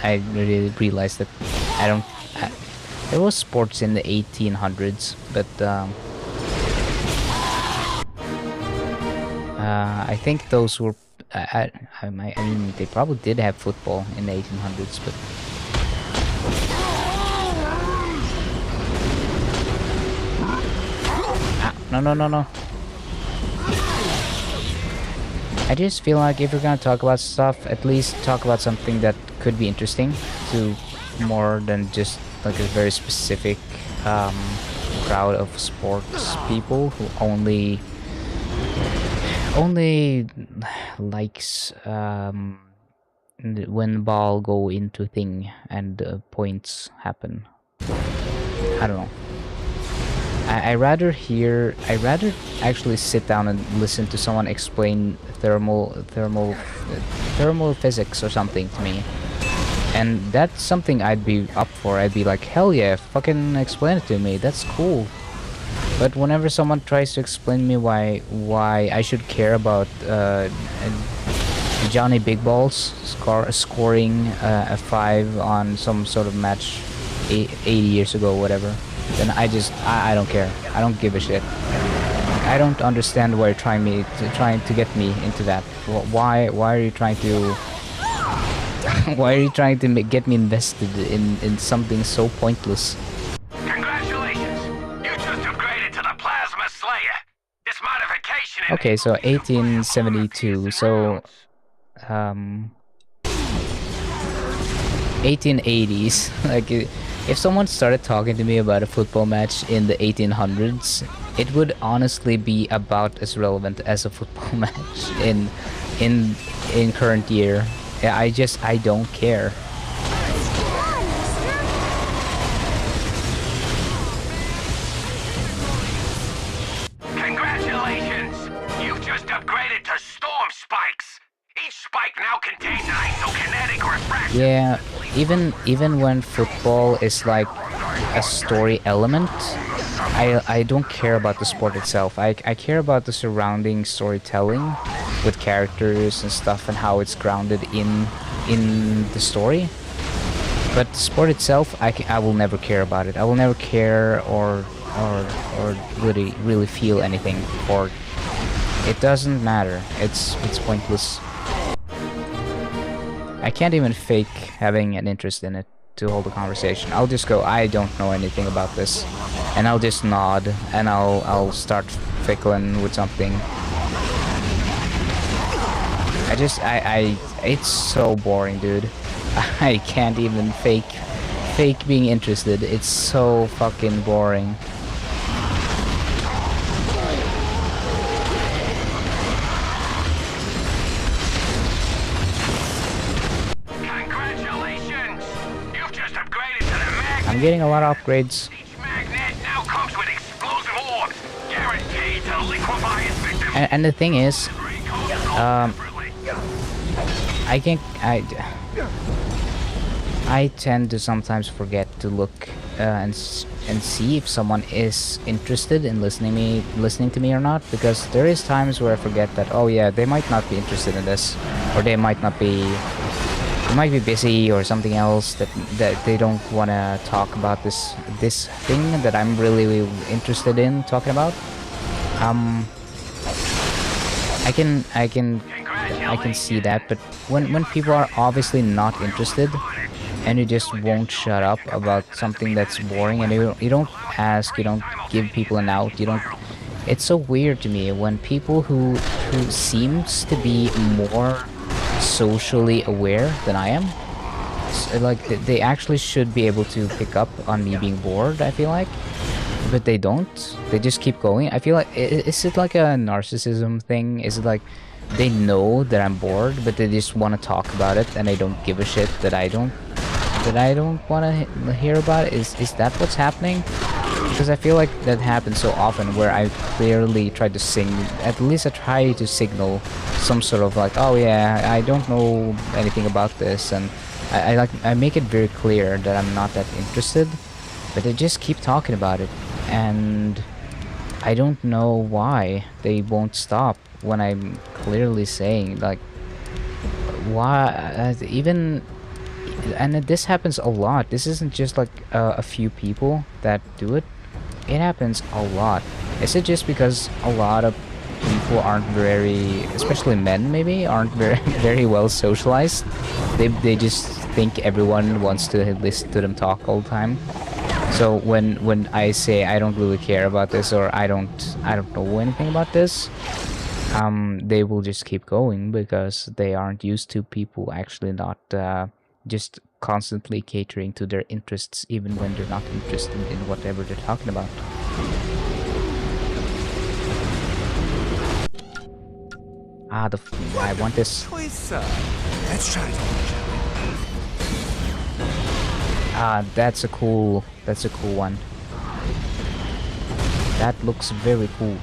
Speaker 1: I really realized that there was sports in the 1800s, but I think those were I mean, they probably did have football in the 1800s, but no. I just feel like if you're gonna talk about stuff, at least talk about something that could be interesting to more than just like a very specific crowd of sports people who only likes when ball go into thing and points happen. I don't know. I rather actually sit down and listen to someone explain thermal physics or something to me, and that's something I'd be up for. I'd be like, hell yeah, fucking explain it to me. That's cool. But whenever someone tries to explain me why I should care about Johnny Big Balls scoring a 5 on some sort of match 80 years ago, whatever, then I don't care. I don't give a shit. I don't understand why you're trying to get me into that. Why are you trying to get me invested in something so pointless?
Speaker 11: Congratulations! You just upgraded to the Plasma Slayer. This modification.
Speaker 1: Okay, so 1872. So 1880s. Like, if someone started talking to me about a football match in the 1800s, it would honestly be about as relevant as a football match in current year. Yeah, I don't care.
Speaker 11: Congratulations! You've just upgraded to Storm Spikes. Each spike now contains an isokinetic refraction.
Speaker 1: Yeah, even when football is like a story element, I don't care about the sport itself. I care about the surrounding storytelling with characters and stuff and how it's grounded in the story. But the sport itself, I will never care about it. I will never care or really feel anything for it. It doesn't matter. It's pointless. I can't even fake having an interest in it to hold a conversation. I'll just go, I don't know anything about this, and I'll just nod, and I'll start fickling with something. it's so boring, dude. I can't even fake fake being interested. It's so fucking boring.
Speaker 11: Congratulations! You've just upgraded to the magnet.
Speaker 1: I'm getting a lot of upgrades.
Speaker 11: Each magnet now comes with explosive orbs, guaranteed to liquefy its victim.
Speaker 1: And the thing is, I tend to sometimes forget to look and see if someone is interested in listening to me or not, because there is times where I forget that, oh yeah, they might not be interested in this, or they might be busy or something else, that they don't want to talk about this thing that I'm really interested in talking about. I can see that, but when people are obviously not interested and you just won't shut up about something that's boring, and you don't ask, you don't give people an out, it's so weird to me when people who seems to be more socially aware than I am, like they actually should be able to pick up on me being bored, I feel like, but they don't. They just keep going. I feel like, is it like a narcissism thing? Is it like they know that I'm bored, but they just want to talk about it, and they don't give a shit that I don't want to hear about it? Is that what's happening? Because I feel like that happens so often, where I clearly try to at least I try to signal some sort of like, oh yeah, I don't know anything about this, and I make it very clear that I'm not that interested, but they just keep talking about it, and I don't know why they won't stop when I'm clearly saying, like, why even. And this happens a lot. This isn't just like a few people that do it. It happens a lot. Is it just because a lot of people aren't very, especially men maybe, aren't very well socialized? They just think everyone wants to listen to them talk all the time. So when I say I don't really care about this, or I don't know anything about this, they will just keep going, because they aren't used to people actually not just constantly catering to their interests, even when they're not interested in whatever they're talking about. I want this.
Speaker 10: Let's try it.
Speaker 1: That's a cool one. That looks very cool.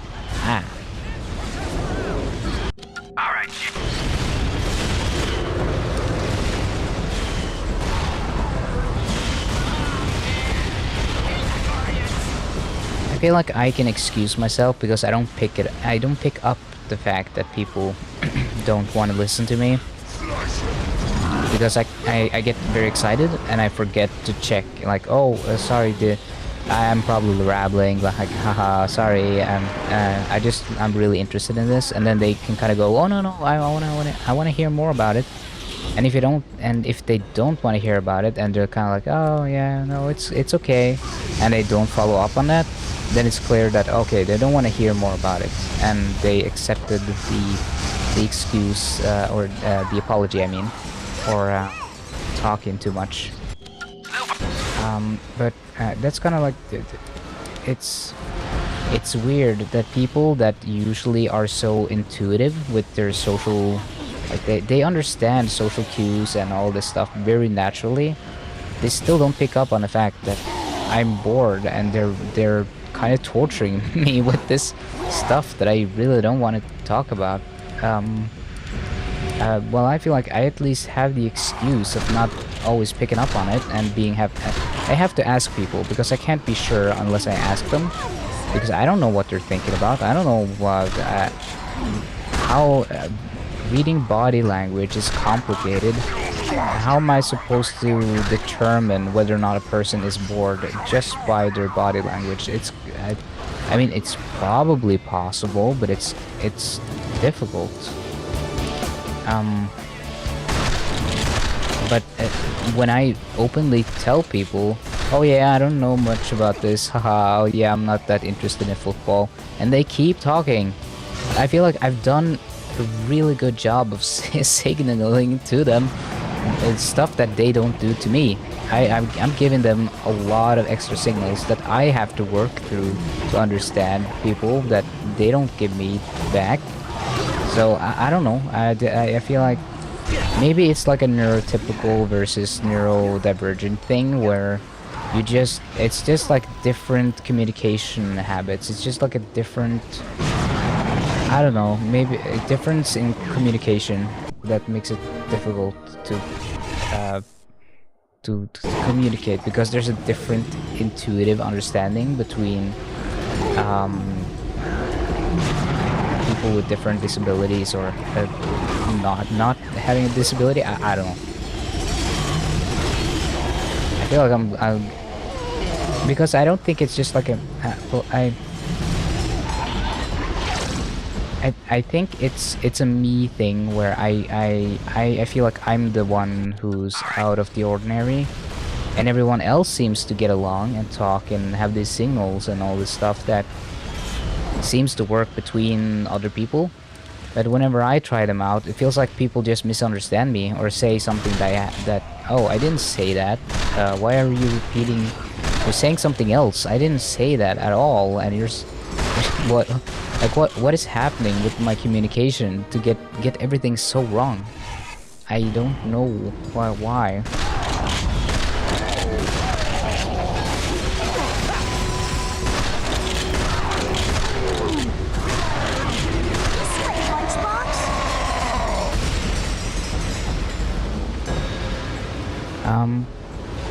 Speaker 1: I feel like I can excuse myself because I don't pick up the fact that people don't want to listen to me, because I get very excited and I forget to check, like, oh sorry, I'm probably rambling, like, haha, sorry, I'm really interested in this, and then they can kind of go, oh no, I want to hear more about it. And if they don't want to hear about it, and they're kind of like, oh yeah, no, it's okay, and they don't follow up on that, then it's clear that, okay, they don't want to hear more about it, and they accepted the excuse, or the apology, I mean, for talking too much. But that's kind of like, it's weird that people that usually are so intuitive with their social, like they understand social cues and all this stuff very naturally, they still don't pick up on the fact that I'm bored, and they're kind of torturing me with this stuff that I really don't want to talk about. Well, I feel like I at least have the excuse of not always picking up on it, and I have to ask people, because I can't be sure unless I ask them, because I don't know what they're thinking about. I don't know how reading body language is complicated. How am I supposed to determine whether or not a person is bored just by their body language? I mean, it's probably possible, but it's difficult. But when I openly tell people, oh yeah, I don't know much about this, haha, oh yeah, I'm not that interested in football, and they keep talking, I feel like I've done a really good job of signaling to them it's stuff that they don't do to me. I'm giving them a lot of extra signals that I have to work through to understand people that they don't give me back. So I don't know. I feel like maybe it's like a neurotypical versus neurodivergent thing where it's just like different communication habits. It's just like a different, I don't know, maybe a difference in communication that makes it difficult to communicate, because there's a different intuitive understanding between people with different disabilities or not having a disability. I don't know. I feel like I'm because I don't think it's just like a well, I think it's a me thing where I feel like I'm the one who's out of the ordinary, and everyone else seems to get along and talk and have these signals and all this stuff that seems to work between other people. But whenever I try them out, it feels like people just misunderstand me or say something that oh, I didn't say that. Why are you repeating? You're saying something else. I didn't say that at all, and you're what? Like what is happening with my communication to get everything so wrong? I don't know why.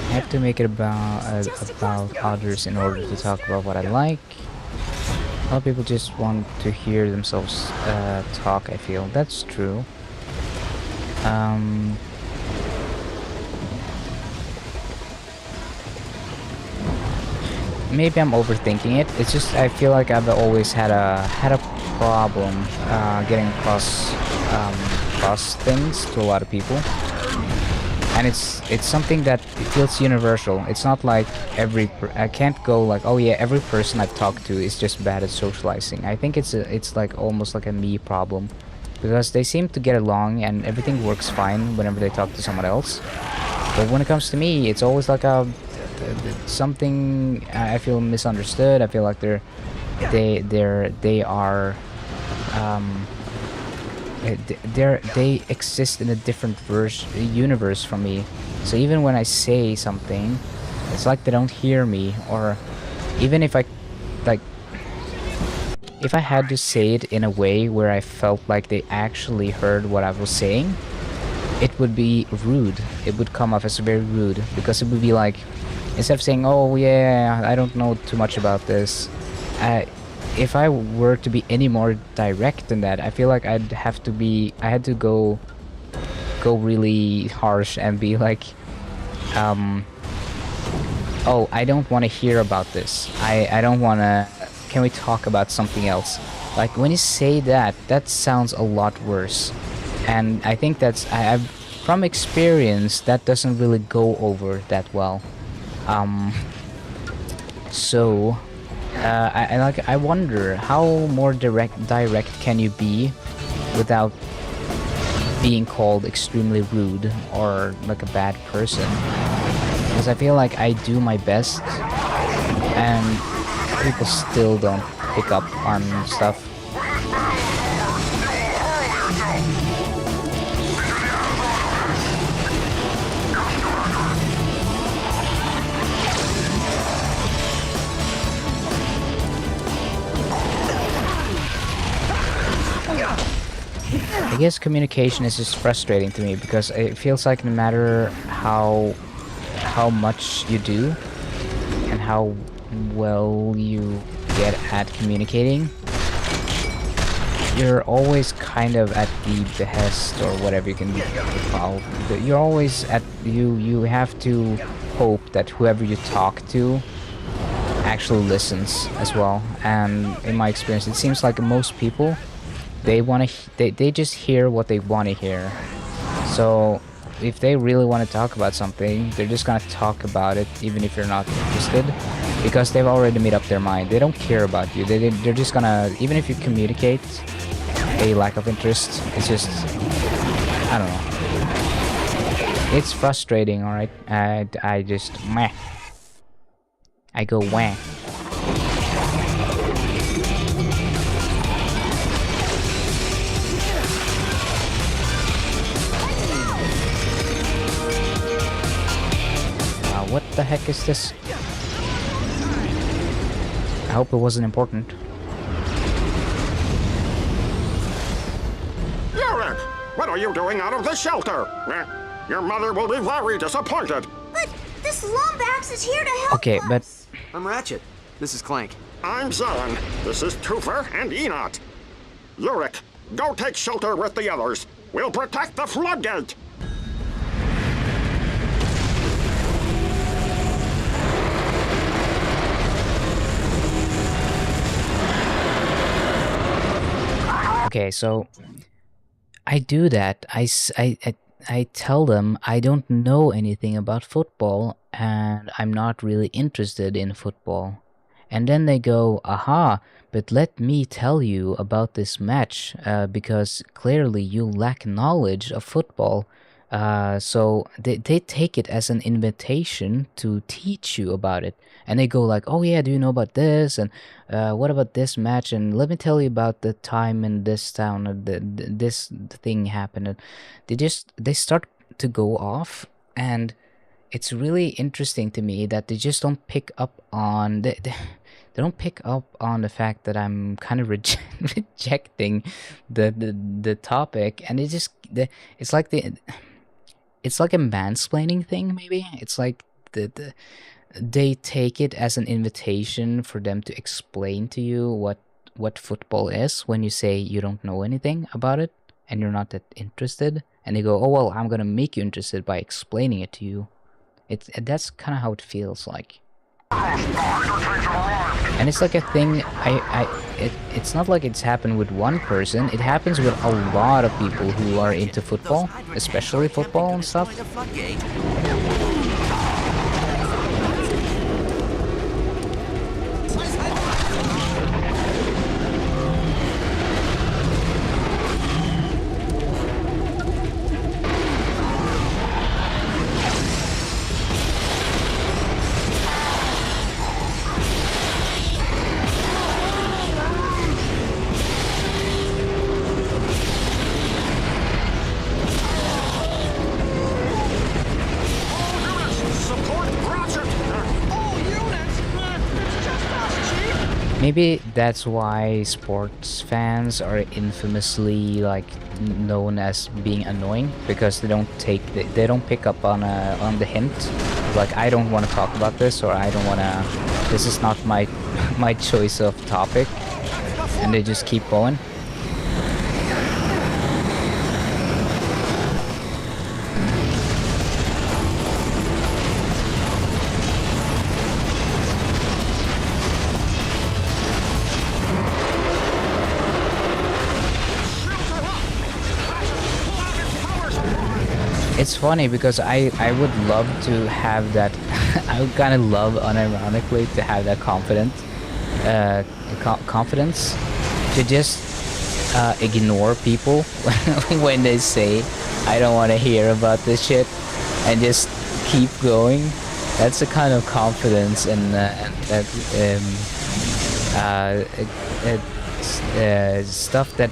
Speaker 1: I have to make it about others in order to talk about what I like. A lot of people just want to hear themselves talk, I feel. That's true. Maybe I'm overthinking it. It's just I feel like I've always had a problem getting across things to a lot of people. And it's something that feels universal. It's not like I can't go like, oh yeah, every person I've talked to is just bad at socializing. I think it's like almost like a me problem, because they seem to get along and everything works fine whenever they talk to someone else. But when it comes to me, it's always like something I feel misunderstood. I feel like they exist in a different universe from me. So even when I say something, it's like they don't hear me. Or even if I had to say it in a way where I felt like they actually heard what I was saying, it would be rude. It would come off as very rude, because it would be like, instead of saying, oh yeah, I don't know too much about this, if I were to be any more direct than that, I feel like I had to go really harsh and be like, oh, I don't want to hear about this. I don't want to, can we talk about something else? Like, when you say that sounds a lot worse. And I think I've from experience, that doesn't really go over that well. So I wonder how more direct can you be without being called extremely rude or like a bad person? Because I feel like I do my best and people still don't pick up on stuff. I guess communication is just frustrating to me, because it feels like no matter how much you do and how well you get at communicating, you're always kind of at the behest, or whatever you can call it. You're always at you have to hope that whoever you talk to actually listens as well. And in my experience, it seems like most people, they just hear what they want to hear. So if they really want to talk about something, they're just gonna talk about it even if you're not interested, because they've already made up their mind. They don't care about you. They're just gonna, even if you communicate a lack of interest, it's just, I don't know. It's frustrating, alright? I just meh. I go wah. What the heck is this? I hope it wasn't important.
Speaker 9: Yorick! What are you doing out of the shelter? Your mother will be very disappointed.
Speaker 14: But this Lombax is here to help
Speaker 1: Okay,
Speaker 14: us.
Speaker 1: but...
Speaker 16: I'm Ratchet. This is Clank.
Speaker 9: I'm Zan. This is Vtuber and Enot. Yorick, go take shelter with the others. We'll protect the floodgate.
Speaker 1: Okay, so I do that. I tell them I don't know anything about football and I'm not really interested in football. And then they go, aha, but let me tell you about this match because clearly you lack knowledge of football. So they take it as an invitation to teach you about it. And they go like, oh yeah, do you know about this? And what about this match? And let me tell you about the time in this town, this thing happened. And they start to go off, and it's really interesting to me that they just don't pick up on they don't pick up on the fact that I'm kind of rejecting the topic, and it's like a mansplaining thing, maybe. It's like they take it as an invitation for them to explain to you what football is when you say you don't know anything about it and you're not that interested. And they go, oh well, I'm gonna make you interested by explaining it to you. That's kind of how it feels like. And it's like a thing. It's not like it's happened with one person. It happens with a lot of people who are into football, especially football and stuff. Maybe that's why sports fans are infamously like known as being annoying, because they don't pick up on the hint, like I don't want to talk about this, or I don't want to, this is not my choice of topic, and they just keep going. It's funny because I would love to have that. I would kind of love, unironically, to have that confidence to just ignore people when they say I don't want to hear about this shit, and just keep going. That's the kind of confidence and that stuff that,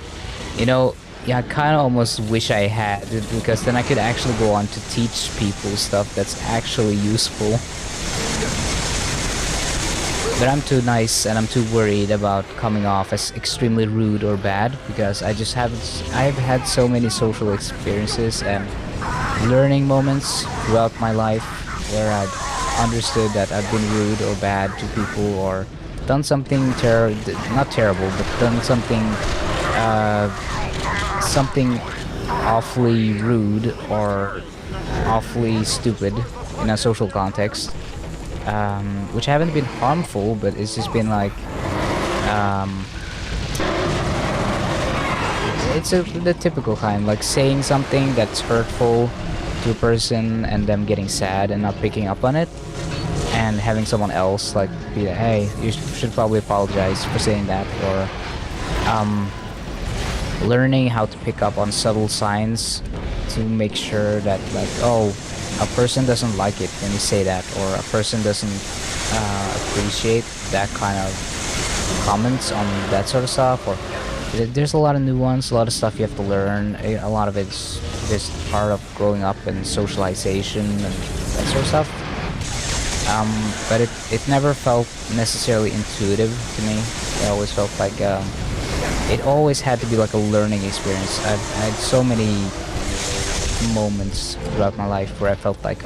Speaker 1: you know. Yeah, I kind of almost wish I had, because then I could actually go on to teach people stuff that's actually useful. But I'm too nice and I'm too worried about coming off as extremely rude or bad, because I've had so many social experiences and learning moments throughout my life where I've understood that I've been rude or bad to people, or done something not terrible, but done something something awfully rude or awfully stupid in a social context, which haven't been harmful, but it's just been like it's the typical kind, like saying something that's hurtful to a person and them getting sad and not picking up on it, and having someone else like be like, hey, you should probably apologize for saying that, or learning how to pick up on subtle signs to make sure that, like, oh, a person doesn't like it when you say that, or a person doesn't appreciate that kind of comments on that sort of stuff, or there's a lot of nuance, a lot of stuff you have to learn. A lot of it's just part of growing up and socialization and that sort of stuff. But it never felt necessarily intuitive to me. It always felt like it always had to be like a learning experience. I had so many moments throughout my life where I felt like,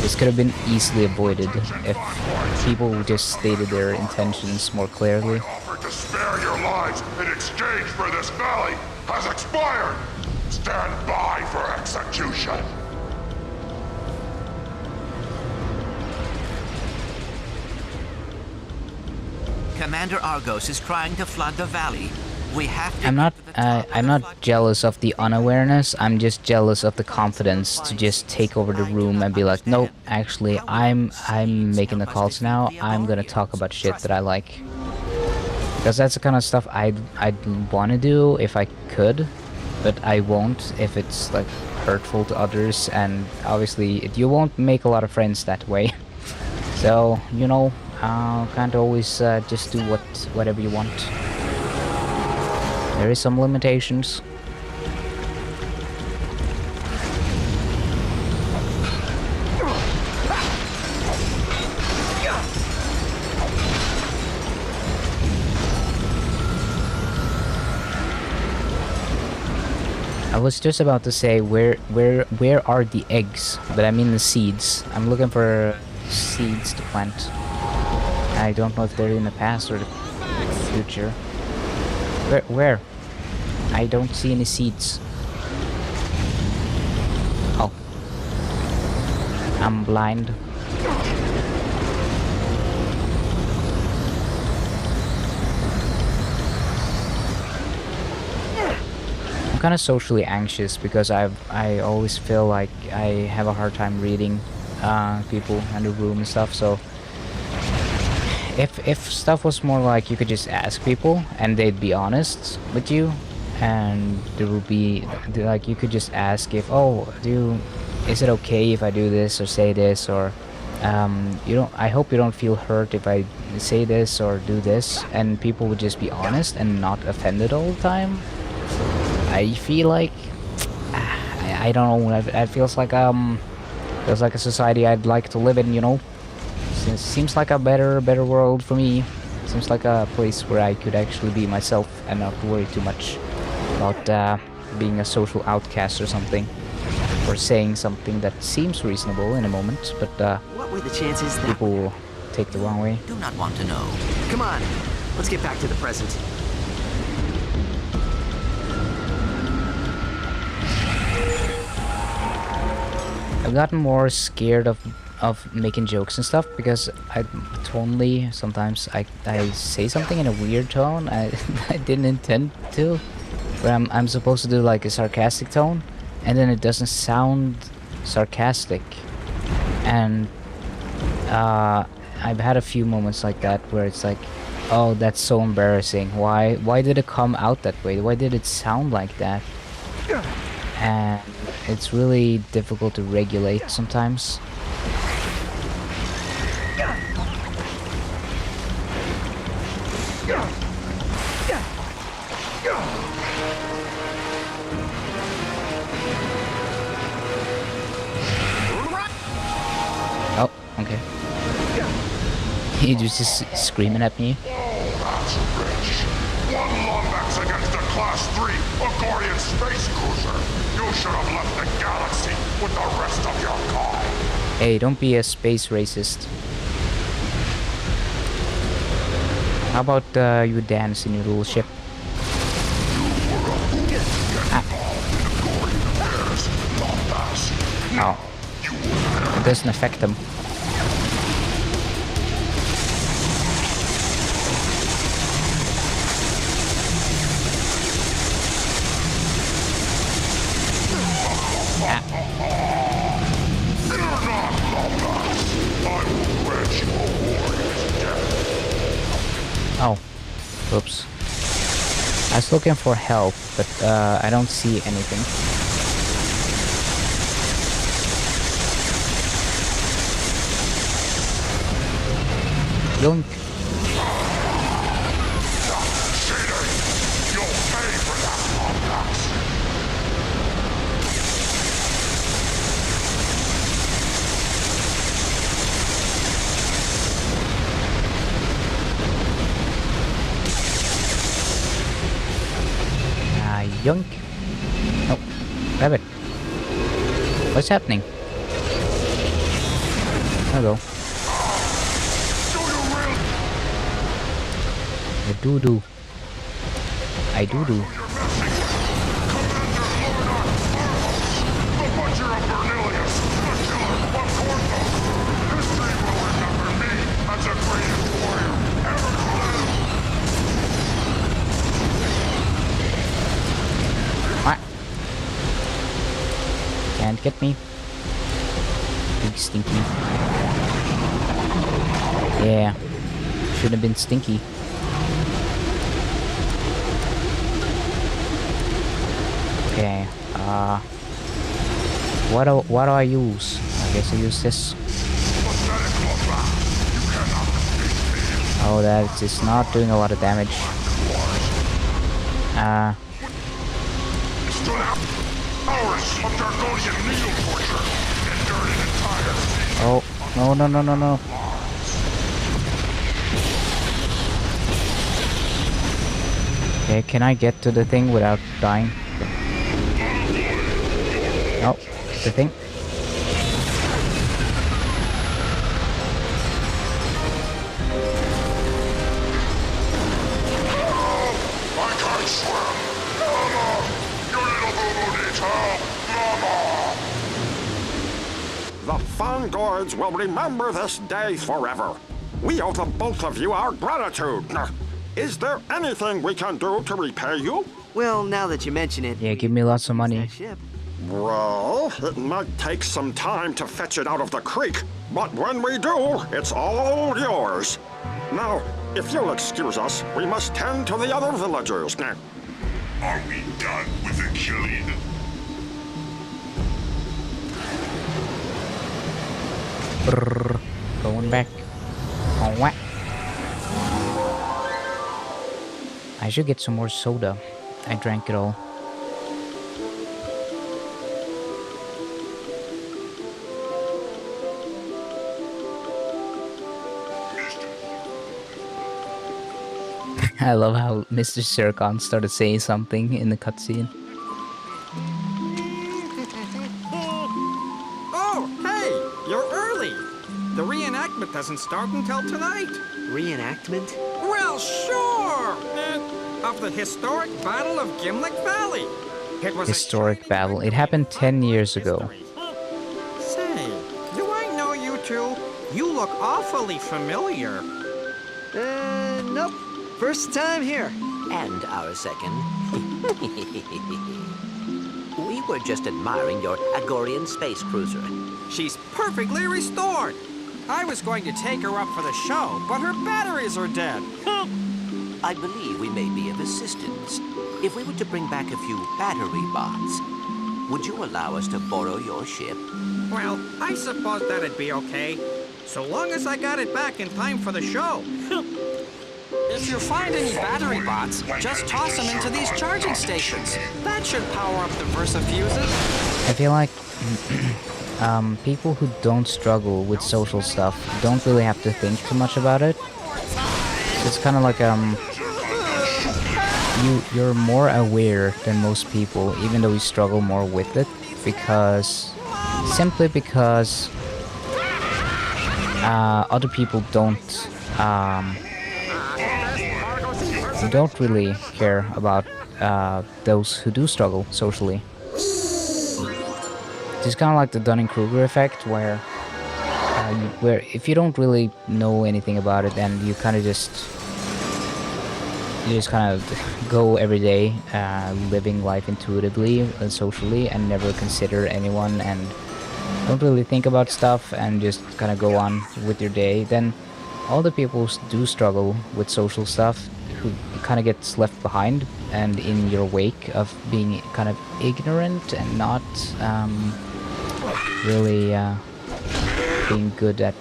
Speaker 1: this could have been easily avoided if people just stated their intentions more clearly.
Speaker 12: Offer to spare your lives in exchange for this valley has expired. Stand by for execution.
Speaker 18: Commander Argos is trying to flood the valley. We have to.
Speaker 1: I'm not jealous of the unawareness. I'm just jealous of the confidence to just take over the room and be like, nope, actually, I'm making the calls now. I'm gonna talk about shit that I like, because that's the kind of stuff I'd want to do if I could, but I won't if it's like hurtful to others, and obviously you won't make a lot of friends that way. So you know, can't always just do whatever you want. There is some limitations. I was just about to say where are the eggs, but I mean the seeds. I'm looking for seeds to plant. I don't know if they're in the past or the future. Where? I don't see any seeds. Oh. I'm blind. I'm kind of socially anxious because I always feel like I have a hard time reading people in the room and stuff, so if stuff was more like you could just ask people and they'd be honest with you, and there would be like you could just ask if, oh, is it okay if I do this or say this, or I hope you don't feel hurt if I say this or do this, and people would just be honest and not offended all the time. I feel like I don't know, it feels like a society I'd like to live in, you know. Seems like a better world for me. Seems like a place where I could actually be myself and not worry too much about being a social outcast or something, or saying something that seems reasonable in a moment, but
Speaker 16: what were the chances that
Speaker 1: people will take the wrong way.
Speaker 18: Do not want to know.
Speaker 16: Come on, let's get back to the present.
Speaker 1: I've gotten more scared of making jokes and stuff because tonally sometimes I say something in a weird tone I didn't intend to, but I'm supposed to do like a sarcastic tone, and then it doesn't sound sarcastic, and I've had a few moments like that where it's like, oh, that's so embarrassing. Why did it come out that way? Why did it sound like that? And it's really difficult to regulate sometimes. Oh, okay. He was just screaming at me.
Speaker 12: That's rich. One Lombax against a Class 3 Agorian space cruiser. You should have left the galaxy with the rest of your kind.
Speaker 1: Hey, don't be a space racist. How about you dance in your little ship? Oh. It doesn't affect them. Oh, oops. I was looking for help, but I don't see anything. Yoink. Yoink. Oh, grab it. What's happening? Hello. I do. I do. What? Can't get me. Big stinky. Yeah. Should have been stinky. Okay, what do I use? I guess I use this. Oh, that is not doing a lot of damage. Oh, no. Okay, can I get to the thing without dying? Oh, the thing.
Speaker 12: I can't swim! Mama! Your little boo-boo needs help! Mama!
Speaker 9: The Fongoids will remember this day forever. We owe the both of you our gratitude. Is there anything we can do to repay you?
Speaker 16: Well, now that you mention it...
Speaker 1: Yeah, give me lots of money.
Speaker 9: Well, it might take some time to fetch it out of the creek, but when we do, it's all yours. Now, if you'll excuse us, we must tend to the other villagers.
Speaker 12: Are we done with the killing?
Speaker 1: Brrr. Going back. Oh, what? I should get some more soda. I drank it all. I love how Mr. Sircon started saying something in the cutscene.
Speaker 9: Oh, hey! You're early! The reenactment doesn't start until tonight.
Speaker 16: Reenactment?
Speaker 9: Well, sure! Of the historic Battle of Gimlick Valley. It was
Speaker 1: Historic battle. It happened 10 years ago.
Speaker 9: Say, do I know you two? You look awfully familiar.
Speaker 16: Nope. First time here.
Speaker 18: And our second. We were just admiring your Agorian space cruiser.
Speaker 9: She's perfectly restored. I was going to take her up for the show, but her batteries are dead.
Speaker 18: I believe we may be of assistance. If we were to bring back a few battery bots, would you allow us to borrow your ship?
Speaker 9: Well, I suppose that'd be okay, so long as I got it back in time for the show. If you find any battery bots, just toss them into these charging stations. That should power up the Versa fuses.
Speaker 1: I feel like people who don't struggle with social stuff don't really have to think too much about it. It's kind of like you're more aware than most people, even though you struggle more with it, simply because other people don't really care about those who do struggle socially. It's kind of like the Dunning-Kruger effect, where if you don't really know anything about it, then you kind of just go every day, living life intuitively and socially, and never consider anyone, and don't really think about stuff, and just kind of go on with your day. Then all the people who do struggle with social stuff, who kind of gets left behind, and in your wake of being kind of ignorant and not really being good at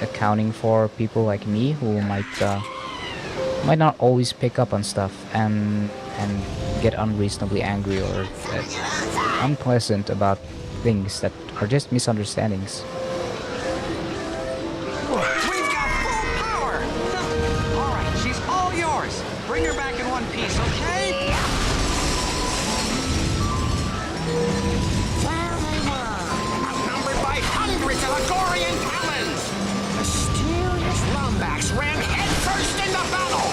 Speaker 1: accounting for people like me who might not always pick up on stuff and get unreasonably angry or unpleasant about things that are just misunderstandings.
Speaker 5: We've got full power! All right, she's all yours. Bring her back in one piece, okay?
Speaker 11: There they were, outnumbered by hundreds of Agorian talons. Mysterious Lombax ran headfirst into battle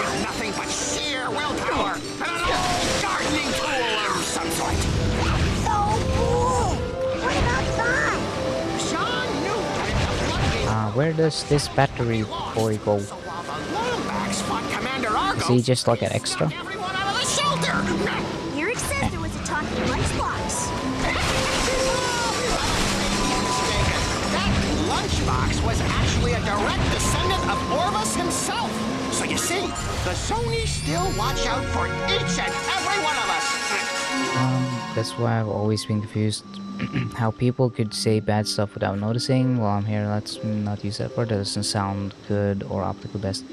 Speaker 11: with nothing but sheer willpower and an old gardening tool of some sort.
Speaker 14: So cool! What about John?
Speaker 11: Sean knew that if the floodgates
Speaker 1: Where does this battery boy go?
Speaker 11: Lombax fought Commander Argo,
Speaker 1: Is he just like an extra?
Speaker 11: everyone out of the shelter.
Speaker 14: Eric says there was a talking lunchbox.
Speaker 11: That lunchbox was actually a direct descendant of Orvus himself. So you see, the Zonies still watch out for each and every one of us.
Speaker 1: That's why I've always been confused how people could say bad stuff without noticing. While I'm here, let's not use that word. That doesn't sound good or optically best.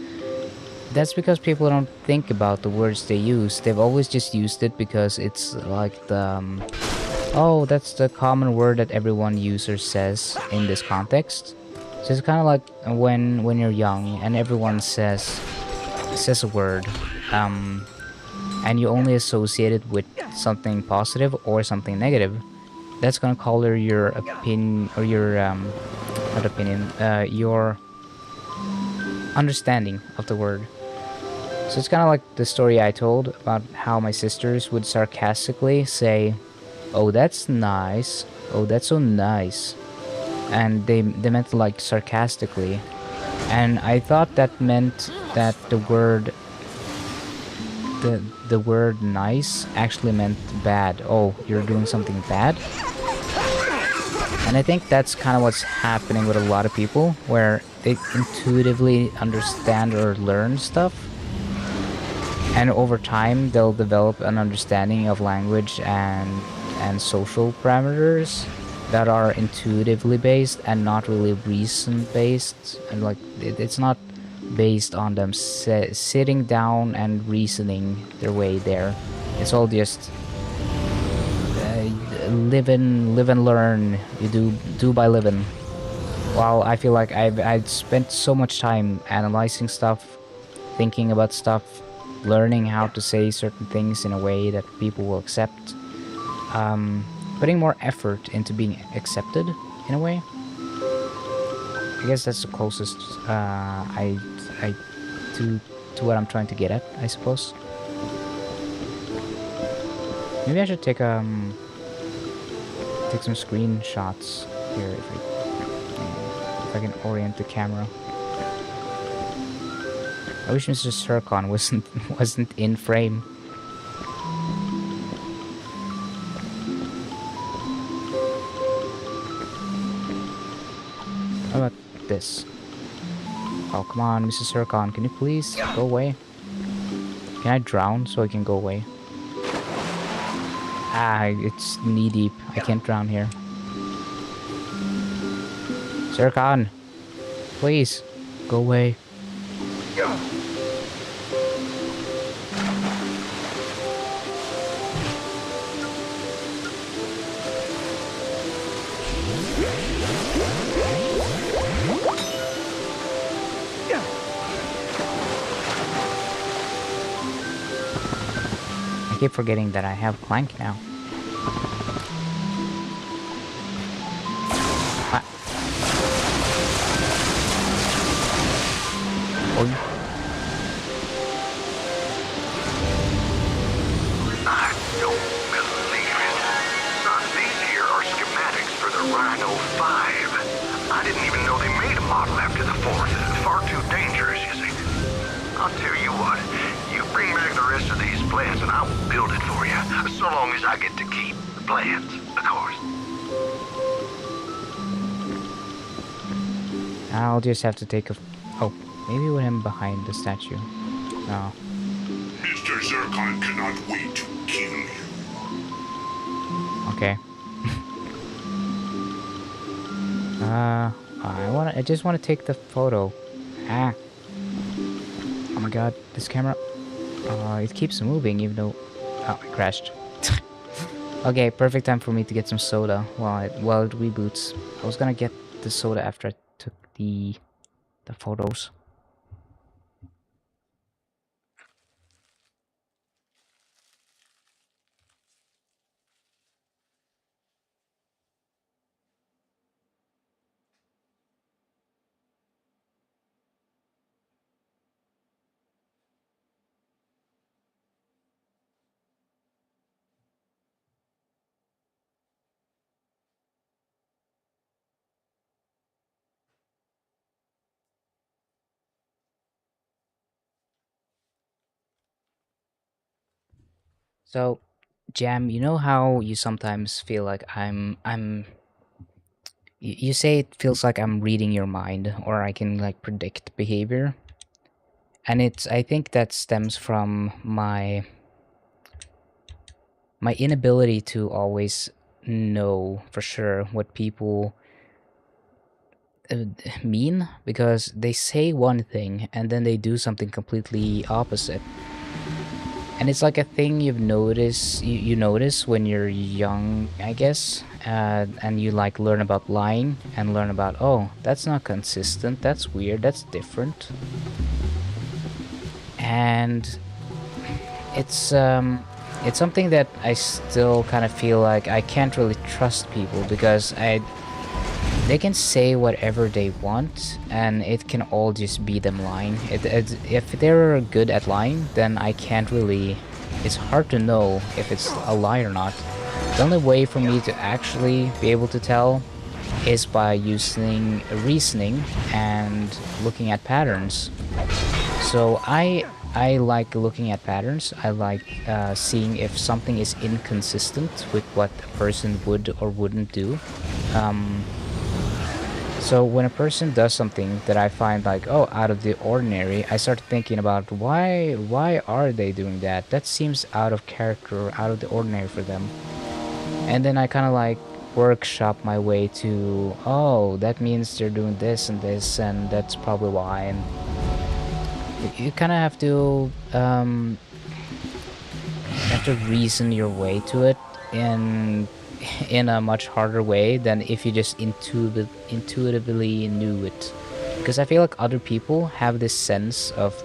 Speaker 1: That's because people don't think about the words they use. They've always just used it because it's like the oh, that's the common word that everyone user says in this context. So it's kind of like when you're young and everyone says a word, and you only associate it with something positive or something negative. That's gonna color your opinion or your not opinion, your understanding of the word. So it's kind of like the story I told about how my sisters would sarcastically say, "Oh, that's nice. Oh, that's so nice," and they meant like sarcastically, and I thought that meant that the word nice actually meant bad. Oh, you're doing something bad. And I think that's kind of what's happening with a lot of people, where they intuitively understand or learn stuff, and over time they'll develop an understanding of language and social parameters that are intuitively based and not really reason based, and like it's not based on them sitting down and reasoning their way there. It's all just live and learn. You do by living. While I feel like I've spent so much time analyzing stuff, thinking about stuff, learning how to say certain things in a way that people will accept, putting more effort into being accepted in a way. I guess that's the closest I to what I'm trying to get at, I suppose. Maybe I should take some screenshots here if I can orient the camera. I wish Mr. Zircon wasn't in frame. How about this? Oh, come on, Mrs. Zircon, can you please go away? Can I drown so I can go away? Ah, it's knee deep. I can't drown here. Zircon, please, go away. I keep forgetting that I have Clank now.
Speaker 12: I don't believe it. Son, these here are schematics for the Rhino 5. I didn't even know they made a model after the 4th. Far too dangerous, you see. I'll tell you what, you bring back the rest of these plans and I will build it for you. So long as I get to keep the plans, of course.
Speaker 1: I'll just have to take a... Oh, maybe with him behind the statue. No.
Speaker 12: Mr. Zircon cannot wait to kill you.
Speaker 1: Okay. I just wanna take the photo. Ah. Oh my god, this camera. It keeps moving even though. Oh, I crashed. Okay, perfect time for me to get some soda while it reboots. I was gonna get the soda after I took the photos. So, Jam, you know how you sometimes feel like you say it feels like I'm reading your mind or I can like predict behavior. And I think that stems from my inability to always know for sure what people mean, because they say one thing and then they do something completely opposite. And it's like a thing you notice when you're young, I guess, and you like learn about lying and learn about, oh, that's not consistent, that's weird, that's different. And it's something that I still kind of feel like I can't really trust people, because they can say whatever they want and it can all just be them lying. If they're good at lying, then I can't really, it's hard to know if it's a lie or not. The only way for me to actually be able to tell is by using reasoning and looking at patterns. So I like looking at patterns. I like seeing if something is inconsistent with what a person would or wouldn't do. So when a person does something that I find like, oh, out of the ordinary, I start thinking about why are they doing that? That seems out of character, out of the ordinary for them. And then I kind of like workshop my way to, oh, that means they're doing this, and that's probably why. And you kind of have to reason your way to it in a much harder way than if you just intuitively knew it. Because I feel like other people have this sense of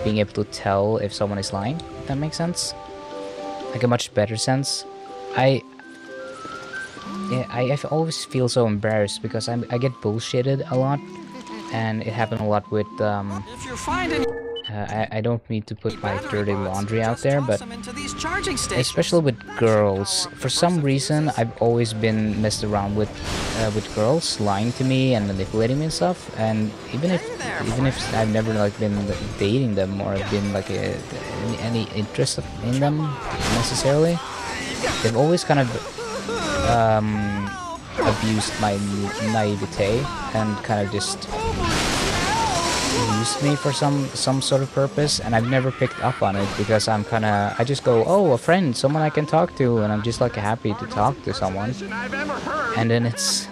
Speaker 1: being able to tell if someone is lying, if that makes sense. Like a much better sense. I always feel so embarrassed because I get bullshitted a lot, and it happened a lot with
Speaker 5: If you're finding
Speaker 1: I don't mean to put my dirty laundry out there, but
Speaker 5: these charging stations.
Speaker 1: especially with girls, for some reason I've always been messed around with girls lying to me and manipulating me and stuff. And even if I've never like been dating them or been like any interest in them necessarily, they've always kind of abused my naivete and kind of just used me for some sort of purpose, and I've never picked up on it because I just go, oh, a friend, someone I can talk to, and I'm just like happy to talk to someone. And then it's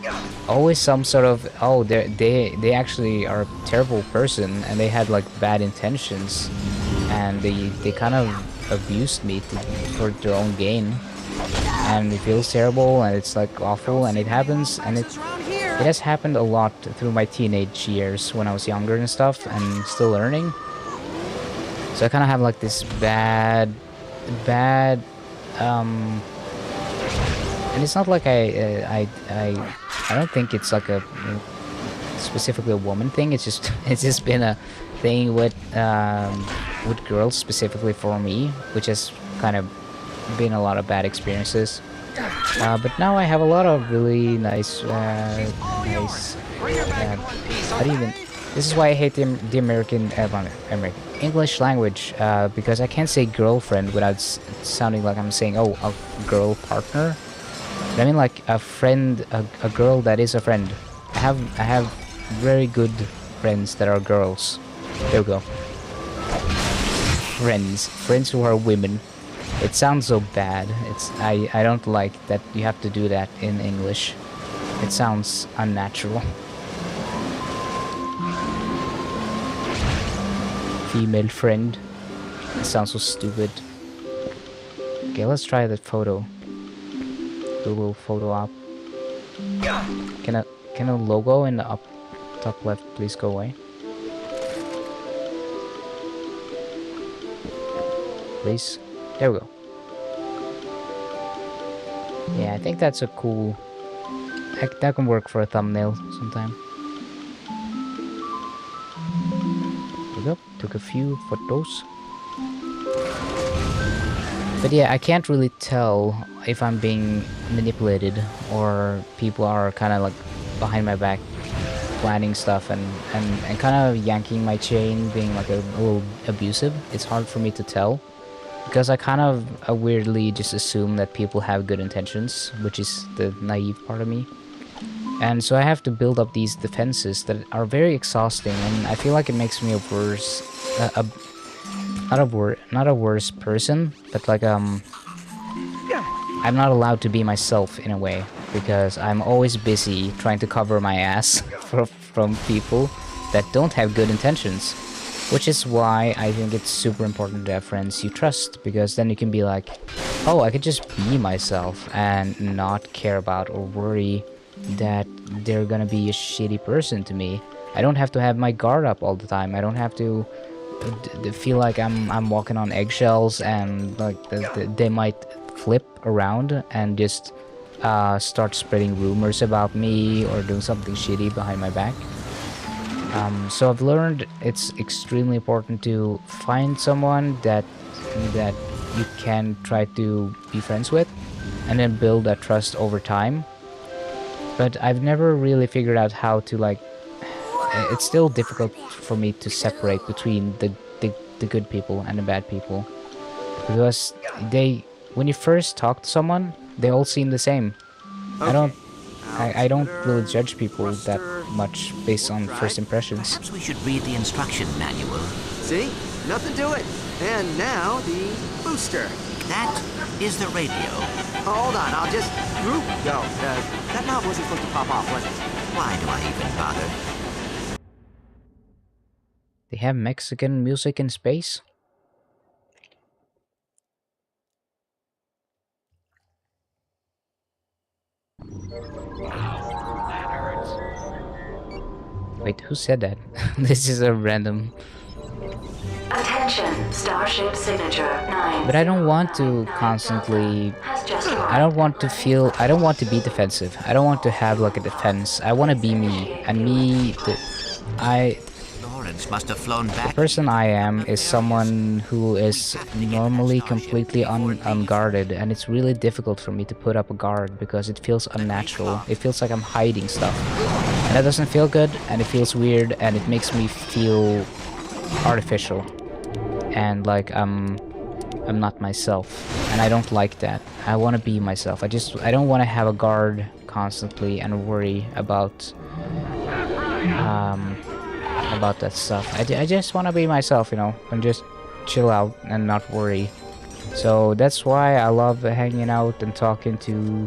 Speaker 1: always some sort of, oh, they actually are a terrible person and they had like bad intentions, and they kind of abused me for their own gain, and it feels terrible and it's like awful, and it happens, and it has happened a lot through my teenage years when I was younger and stuff, and still learning. So I kind of have like this bad, and it's not like I don't think it's like a specifically a woman thing. It's just been a thing with girls specifically for me, which has kind of been a lot of bad experiences. But now I have a lot of really nice, this is why I hate the American English language, because I can't say girlfriend without sounding like I'm saying, oh, a girl partner. But I mean like a friend, a girl that is a friend. I have very good friends that are girls. There we go. Friends who are women. It sounds so bad. I don't like that you have to do that in English. It sounds unnatural. female friend. It sounds so stupid. Okay, let's try that photo. Do a little photo op. Can a logo in the top left please go away? Please. There we go. Yeah, I think that's a cool... that can work for a thumbnail sometime. There we go. Took a few photos. But yeah, I can't really tell if I'm being manipulated or people are kind of like behind my back planning stuff and kind of yanking my chain, being like a little abusive. It's hard for me to tell because I kind of weirdly just assume that people have good intentions, which is the naive part of me. And so I have to build up these defenses that are very exhausting, and I feel like it makes me a worse, not a worse person, but like I'm not allowed to be myself in a way because I'm always busy trying to cover my ass from people that don't have good intentions, which is why I think it's super important to have friends you trust, because then you can be like, oh, I could just be myself and not care about or worry that they're gonna be a shitty person to me. I don't have to have my guard up all the time. I don't have to feel like I'm walking on eggshells and like they might flip around and just start spreading rumors about me or doing something shitty behind my back. So I've learned it's extremely important to find someone that you can try to be friends with and then build that trust over time. But I've never really figured out how to, like, it's still difficult for me to separate between the good people and the bad people, because when you first talk to someone, they all seem the same.
Speaker 5: Okay.
Speaker 1: I don't really judge people that much based on first impressions.
Speaker 18: Perhaps we should read the instruction manual.
Speaker 16: See? Nothing to it. And now the booster.
Speaker 18: That is the radio.
Speaker 16: Hold on, I'll just... Go. That knob wasn't supposed to pop off, was it?
Speaker 18: Why do I even bother?
Speaker 1: They have Mexican music in space? Wait, who said that? This is a random...
Speaker 7: Attention, Starship Signature 9.
Speaker 1: But I don't want to constantly... I don't want to be defensive. I don't want to have like a defense. I want to be me. And me,
Speaker 18: Lawrence must have flown back.
Speaker 1: the person I am is someone who is normally completely unguarded, and it's really difficult for me to put up a guard because it feels unnatural. It feels like I'm hiding stuff. And that doesn't feel good, and it feels weird, and it makes me feel artificial. And like I'm not myself, and I don't like that. I want to be myself. I don't want to have a guard constantly and worry about that stuff. I just want to be myself, you know, and just chill out and not worry. So that's why I love hanging out and talking to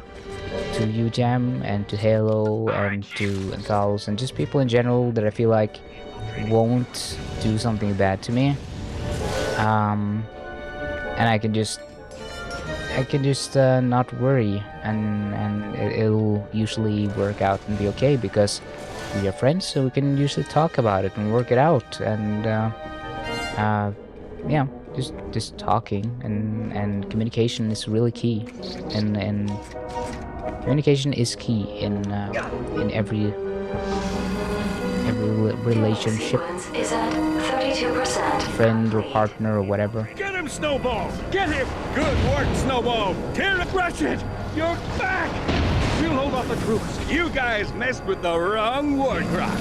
Speaker 1: you, Jam, and to Halo, and to Anthalos, and just people in general that I feel like won't do something bad to me. And I can just not worry, and it'll usually work out and be okay because we are friends, so we can usually talk about it and work it out. And yeah, just talking and communication is really key, and communication is key in every relationship,
Speaker 7: Is at 32%.
Speaker 1: friend or partner or whatever.
Speaker 10: Get him, Snowball! Get him! Good work, Snowball! Tear it, Ratchet! You're back! You hold off the troops. You guys messed with the wrong war cry.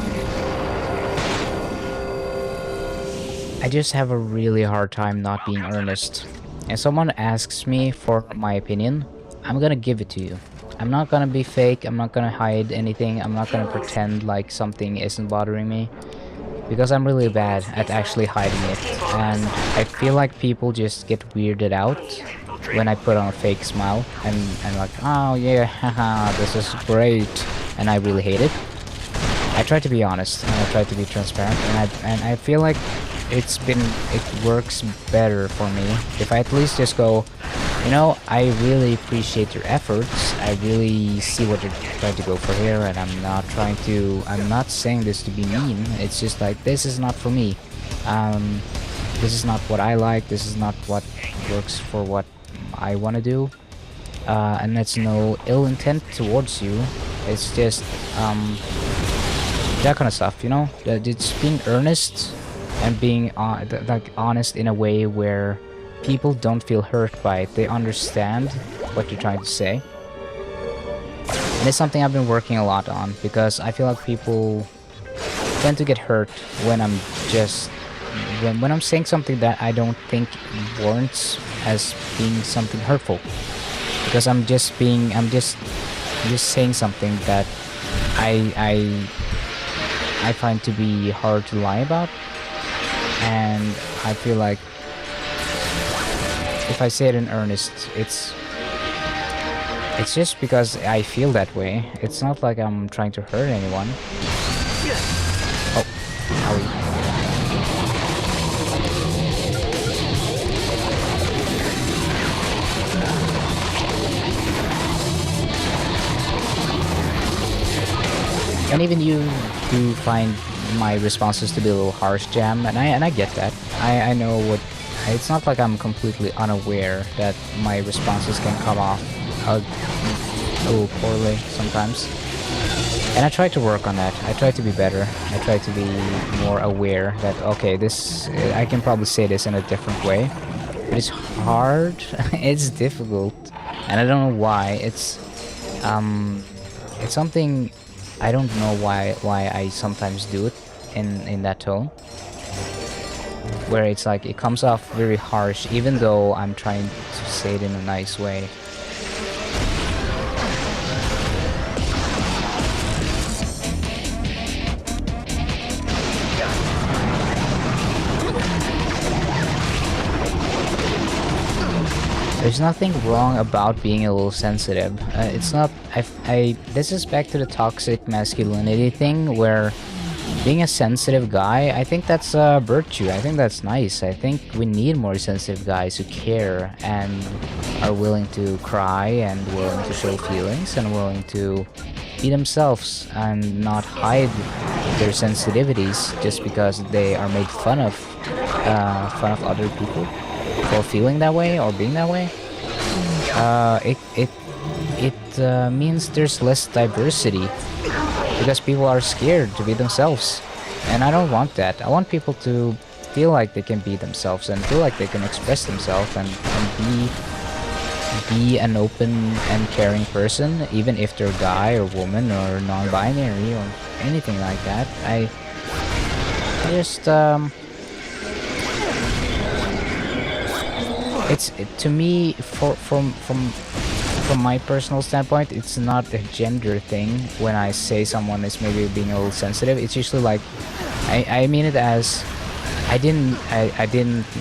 Speaker 1: I just have a really hard time not being earnest. If someone asks me for my opinion, I'm gonna give it to you. I'm not gonna be fake, I'm not gonna hide anything, I'm not gonna pretend like something isn't bothering me. Because I'm really bad at actually hiding it. And I feel like people just get weirded out when I put on a fake smile and like, oh yeah, haha, this is great. And I really hate it. I try to be honest and I try to be transparent, and I feel like it works better for me if I at least just go, you know, I really appreciate your efforts. I really see what you're trying to go for here, and I'm not saying this to be mean. It's just like, this is not for me. This is not what I like. This is not what works for what I want to do. And that's no ill intent towards you. It's just that kind of stuff, you know. It's being earnest and being like honest in a way where people don't feel hurt by it. They understand what you're trying to say. And it's something I've been working a lot on, because I feel like people tend to get hurt when I'm just when I'm saying something that I don't think warrants as being something hurtful, because I'm just saying something that I find to be hard to lie about, and I feel like if I say it in earnest, it's just because I feel that way. It's not like I'm trying to hurt anyone. Oh, Howie. And even you do find my responses to be a little harsh, Jam, and I get that. I know what. It's not like I'm completely unaware that my responses can come off a little poorly sometimes. And I try to work on that. I try to be better. I try to be more aware that, okay, this, I can probably say this in a different way. But it's hard. It's difficult. And I don't know why. It's something I don't know why I sometimes do it in that tone, where it's like it comes off very harsh, even though I'm trying to say it in a nice way. There's nothing wrong about being a little sensitive. It's not. This is back to the toxic masculinity thing, where being a sensitive guy, I think that's a virtue. I think that's nice. I think we need more sensitive guys who care and are willing to cry and willing to show feelings and willing to be themselves and not hide their sensitivities just because they are made fun of other people for feeling that way or being that way. It means there's less diversity, because people are scared to be themselves, and I don't want that. I want people to feel like they can be themselves and feel like they can express themselves and be an open and caring person, even if they're a guy or woman or non-binary or anything like that. I just to me, from my personal standpoint, it's not a gender thing when I say someone is maybe being a little sensitive. It's usually like I mean it as I didn't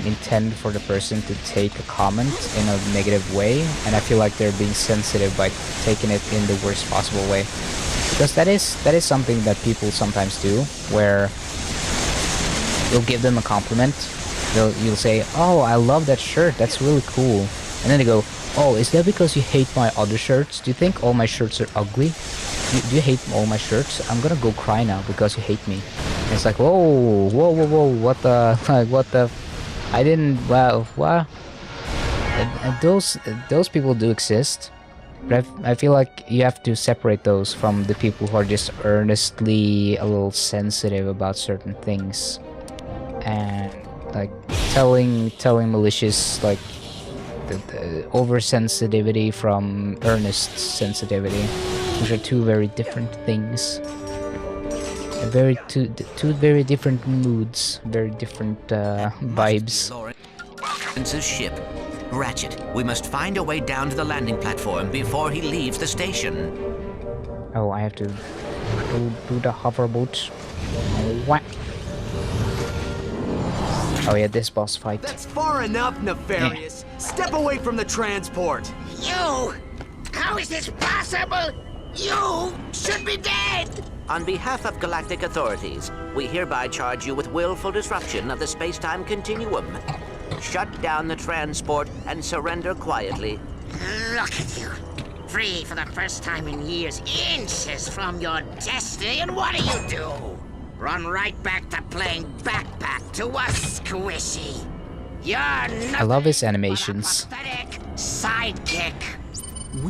Speaker 1: intend for the person to take a comment in a negative way, and I feel like they're being sensitive by taking it in the worst possible way. Because that is something that people sometimes do, where you'll give them a compliment. You'll say, "Oh, I love that shirt. That's really cool." And then they go, "Oh, is that because you hate my other shirts? Do you think all my shirts are ugly? Do you hate all my shirts? I'm gonna go cry now because you hate me." And it's like, whoa, what the, like, what the, I didn't, wow, what? And those people do exist, but I feel like you have to separate those from the people who are just earnestly a little sensitive about certain things, and like telling malicious, like, the oversensitivity from earnest sensitivity, which are two very different things. Two very different moods, very different vibes.
Speaker 18: Lawrence's ship. Ratchet, we must find a way down to the landing platform before he leaves the station.
Speaker 1: Oh, I have to do the hoverboat. What? Oh yeah, this boss fight.
Speaker 16: That's far enough, Nefarious. Step away from the transport.
Speaker 4: You? How is this possible? You should be dead!
Speaker 18: On behalf of galactic authorities, we hereby charge you with willful disruption of the space-time continuum. Shut down the transport and surrender quietly.
Speaker 4: Look at you. Free for the first time in years, inches from your destiny, and what do? Run right back to playing backpack to a squishy. You're
Speaker 1: I love his animations.
Speaker 4: pathetic sidekick.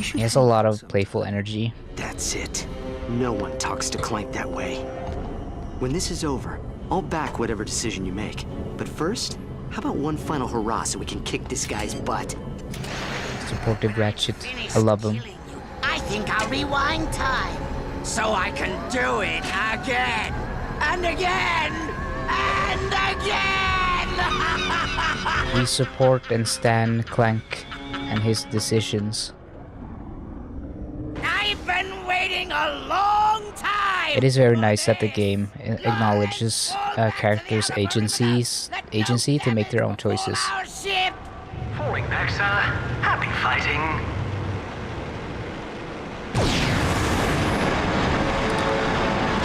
Speaker 1: He has a lot of playful energy.
Speaker 16: That's it. No one talks to Clank that way. When this is over, I'll back whatever decision you make. But first, how about one final hurrah so we can kick this guy's butt?
Speaker 1: Supportive Ratchet. I love him.
Speaker 4: I think I'll rewind time so I can do it again and again and again.
Speaker 1: We support and stand Clank and his decisions.
Speaker 4: I've been waiting a long time.
Speaker 1: It is very nice that the game acknowledges characters' agency to make their own choices.
Speaker 19: Falling back, sir. Happy fighting.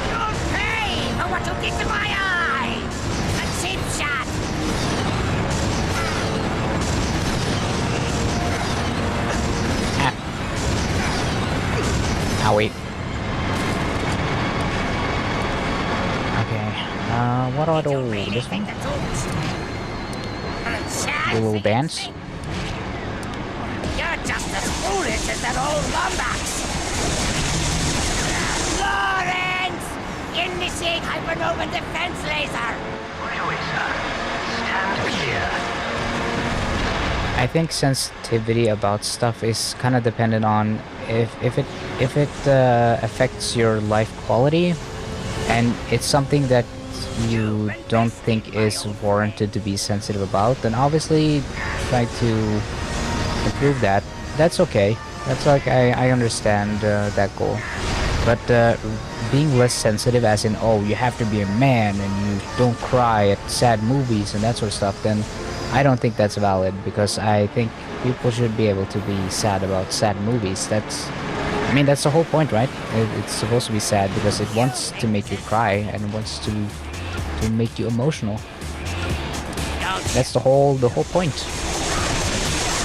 Speaker 4: You'll pay for what you did to my eyes. A cheap shot.
Speaker 1: Wait. Okay. What do I do? This one? The little dance?
Speaker 4: You're just as foolish as that old lumbox. Lawrence! Initiate hypernova defense laser!
Speaker 19: Stand clear.
Speaker 1: I think sensitivity about stuff is kind of dependent on if it affects your life quality, and it's something that you don't think is warranted to be sensitive about, then obviously try to improve that. That's okay. That's like I understand that goal. But being less sensitive, as in, oh, you have to be a man and you don't cry at sad movies and that sort of stuff, then I don't think that's valid, because I think people should be able to be sad about sad movies. That's the whole point, right? It's supposed to be sad because it wants to make you cry and it wants to make you emotional. That's the whole point.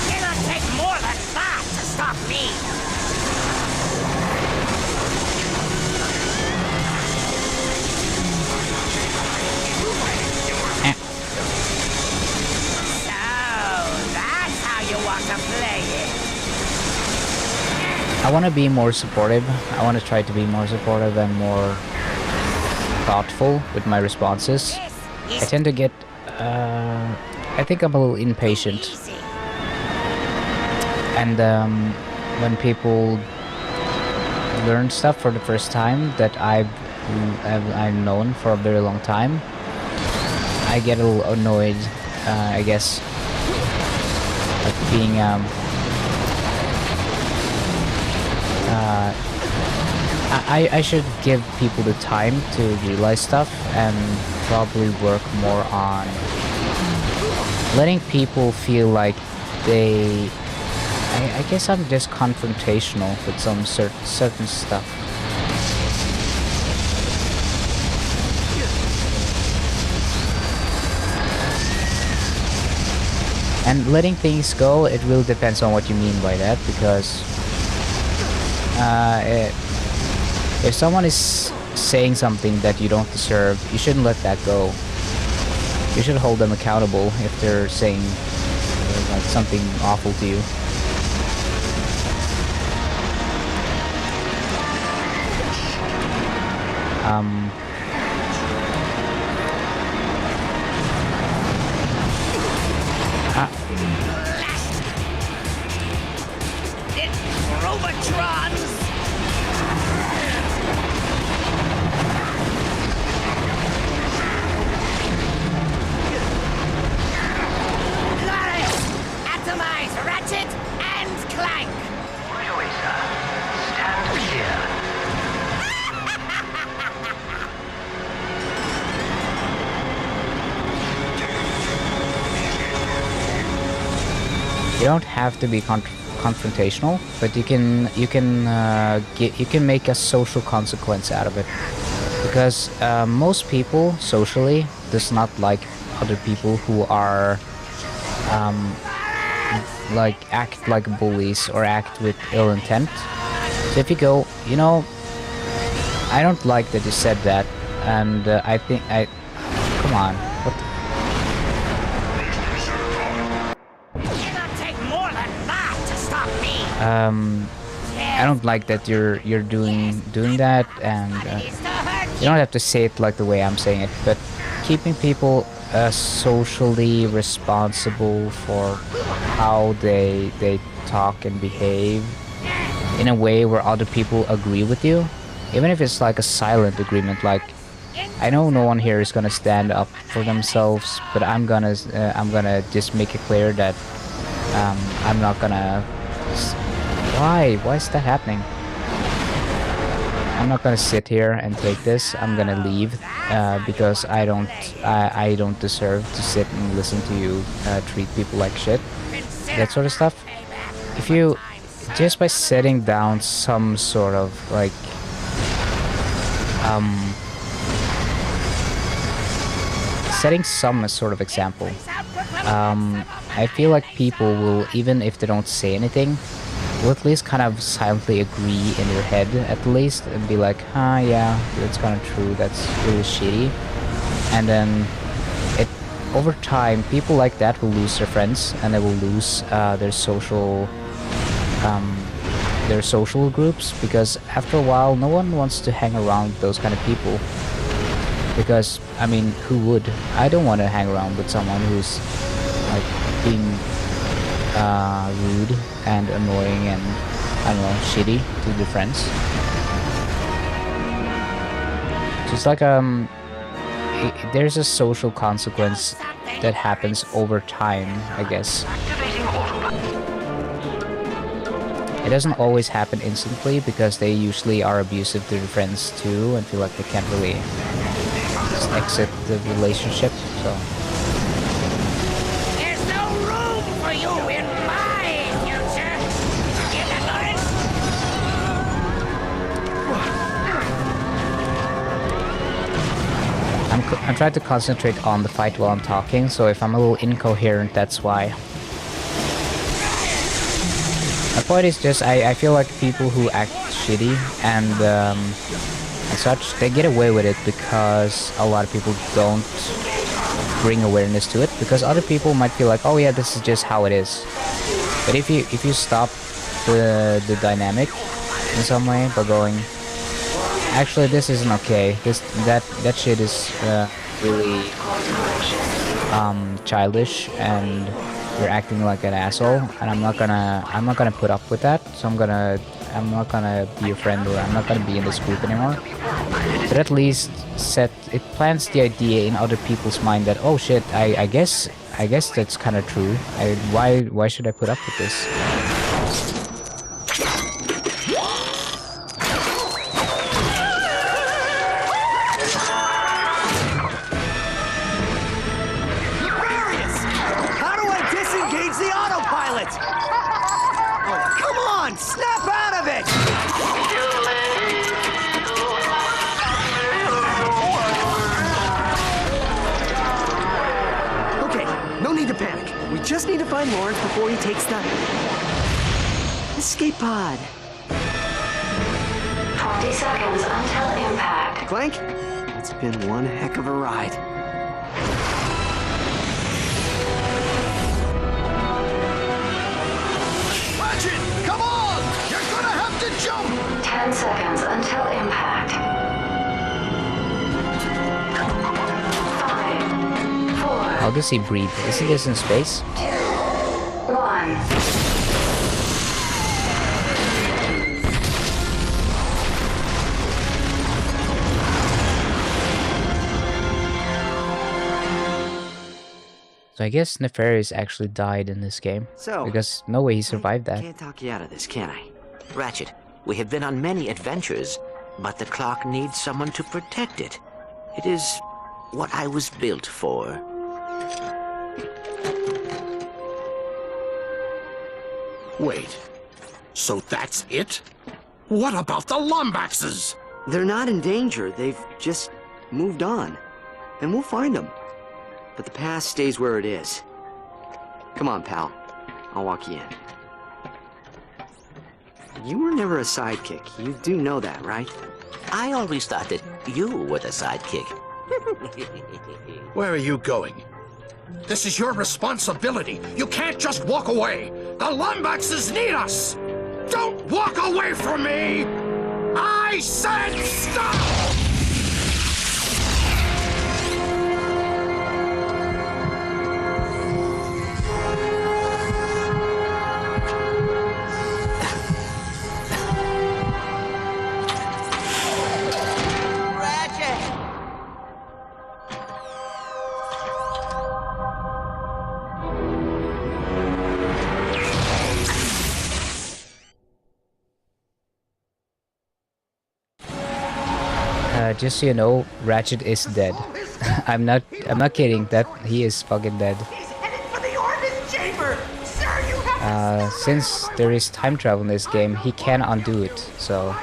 Speaker 4: It'll take more than that to stop me. So that's how you want to play it.
Speaker 1: I want to be more supportive. I want to try to be more supportive and more thoughtful with my responses. I tend to get, I think I'm a little impatient. And when people learn stuff for the first time that I've known for a very long time, I get a little annoyed, I guess, like being I should give people the time to realize stuff and probably work more on letting people feel like they... I guess I'm just confrontational with some certain stuff. And letting things go, it really depends on what you mean by that, because if someone is saying something that you don't deserve, you shouldn't let that go. You should hold them accountable if they're saying like something awful to you.
Speaker 4: Robotrons! Lawrence! Atomize Ratchet and Clank!
Speaker 19: Really, sir. Stand clear.
Speaker 1: You don't have to be confrontational, but you can make a social consequence out of it, because most people socially does not like other people who are like act like bullies or act with ill intent. So if you go, you know, I don't like that you said that, and I think come on, what the I don't like that you're doing that, and you don't have to say it like the way I'm saying it, but keeping people socially responsible for how they talk and behave in a way where other people agree with you, even if it's like a silent agreement. Like, I know no one here is gonna stand up for themselves, but I'm gonna just make it clear that I'm not gonna. Why is that happening? I'm not gonna sit here and take this. I'm gonna leave because I don't deserve to sit and listen to you treat people like shit. That sort of stuff. If you just by setting down some sort of like setting some sort of example, I feel like people will, even if they don't say anything, will at least kind of silently agree in their head at least and be like, yeah, that's kind of true, that's really shitty. And then over time, people like that will lose their friends, and they will lose their social groups, because after a while no one wants to hang around those kind of people. Because, I mean, who would? I don't want to hang around with someone who's like being rude and annoying and, I don't know, shitty to their friends. So it's like there's a social consequence that happens over time, I guess. It doesn't always happen instantly, because they usually are abusive to their friends too and feel like they can't really just exit the relationship, so.
Speaker 4: There's no room for you in my future. Get that, Lawrence?
Speaker 1: I'm trying to concentrate on the fight while I'm talking, so if I'm a little incoherent, that's why. My point is just, I feel like people who act shitty and such, they get away with it because a lot of people don't bring awareness to it, because other people might feel like, oh yeah, this is just how it is. But if you stop the dynamic in some way by going, actually this isn't okay, that shit is really childish, and you're acting like an asshole, and I'm not gonna put up with that, so I'm not gonna be your friend, or I'm not gonna be in this group anymore. But at least it plants the idea in other people's mind that, oh shit, I guess that's kind of true. Why should I put up with this?
Speaker 3: Snap out of it! Okay, no need to panic. We just need to find Lawrence before he takes the escape pod.
Speaker 7: 20 seconds until impact.
Speaker 16: Clank, it's been one heck of a ride.
Speaker 3: Ratchet, come on! You're gonna have to jump!
Speaker 7: 10 seconds until impact. 5, 4.
Speaker 1: How does he breathe? Isn't this in space?
Speaker 7: 2, 1.
Speaker 1: So I guess Nefarious actually died in this game.
Speaker 16: So,
Speaker 1: because no way he survived that.
Speaker 16: Can't talk you out of this, can I?
Speaker 18: Ratchet, we have been on many adventures, but the clock needs someone to protect it. It is what I was built for.
Speaker 2: Wait, So that's it? What about the Lombaxes?
Speaker 16: They're not in danger. They've just moved on. And we'll find them. But the past stays where it is. Come on, pal. I'll walk you in. You were never a sidekick. You do know that, right?
Speaker 18: I always thought that you were the sidekick.
Speaker 2: Where are you going? This is your responsibility. You can't just walk away. The Lombaxes need us. Don't walk away from me! I said stop!
Speaker 1: Just so you know, Ratchet is dead. I'm not kidding. That he is fucking dead. Since there is time travel in this game, he can undo it. So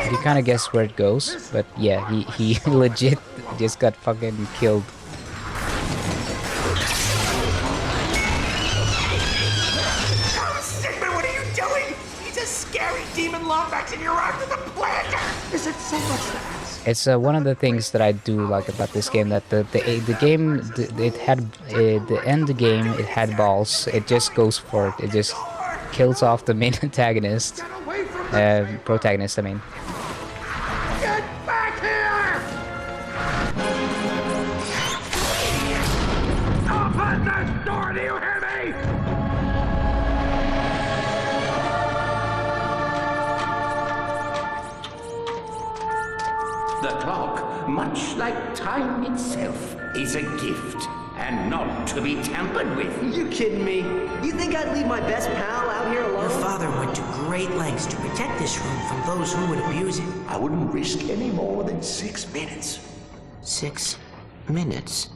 Speaker 1: you kind of guess where it goes, but yeah, he legit just got fucking killed.
Speaker 17: And you're after the planter! Is it so much to ask?
Speaker 1: It's one of the things that I do like about this game, that the game, it had the end game, it had balls. It just goes for it. It just kills off the main antagonist, protagonist. I mean.
Speaker 10: Get back here! Open that door! Do you hear me?
Speaker 8: The clock, much like time itself, is a gift and not to be tampered with.
Speaker 16: You kidding me? You think I'd leave my best pal out here alone?
Speaker 17: Your father went to great lengths to protect this room from those who would abuse it.
Speaker 8: I wouldn't risk any more than 6 minutes.
Speaker 17: 6 minutes?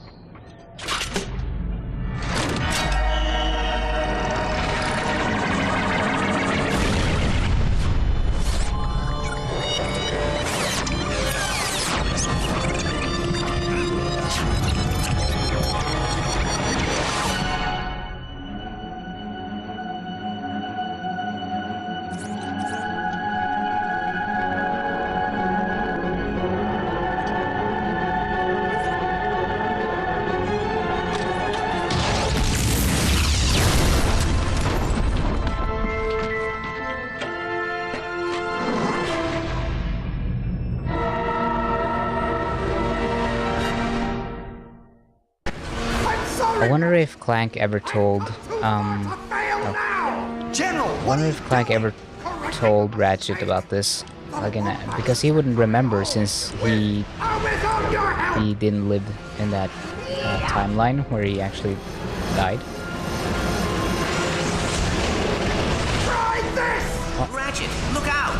Speaker 1: I wonder if Clank ever told Ratchet about this, like because he wouldn't remember, since he didn't live in that timeline where he actually died.
Speaker 5: Ratchet, look out!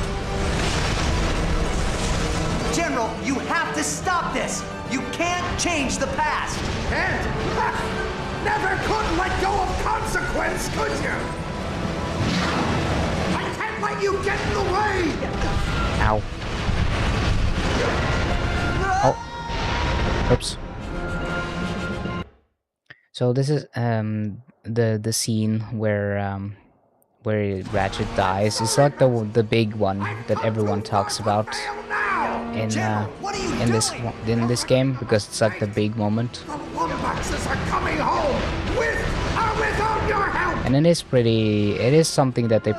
Speaker 5: General, you have to stop this! You can't change the past!
Speaker 10: Can't? Never could let go of consequence, could you? I can't let you get in the way!
Speaker 1: Ow. Oh. Oops. So this is the scene where Ratchet dies. It's like the big one that everyone talks about in this game, because it's like the big moment. And it is something that they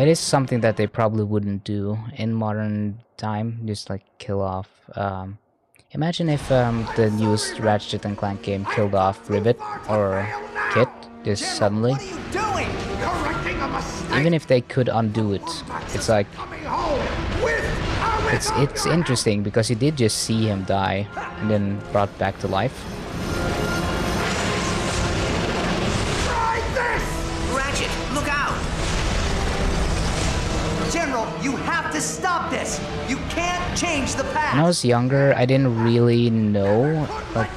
Speaker 1: it is something that they probably wouldn't do in modern time, just like kill off. Imagine if the newest Ratchet and Clank game killed off Rivet or Kit just suddenly. Even if they could undo it, it's like it's interesting because you did just see him die and then brought back to life.
Speaker 5: Ratchet, look out! General, you have to stop this! You can't change the past!
Speaker 1: When I was younger, I didn't really know like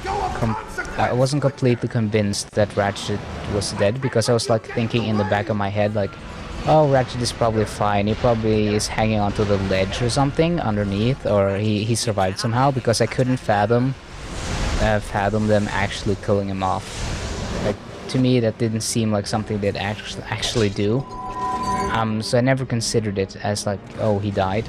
Speaker 1: I wasn't completely convinced that Ratchet was dead, because I was like thinking in the back of my head like, oh, Ratchet is probably fine. He probably is hanging onto the ledge or something underneath, or he survived somehow, because I couldn't fathom them actually killing him off. Like, to me, that didn't seem like something they'd actually do. So I never considered it as like, oh, he died.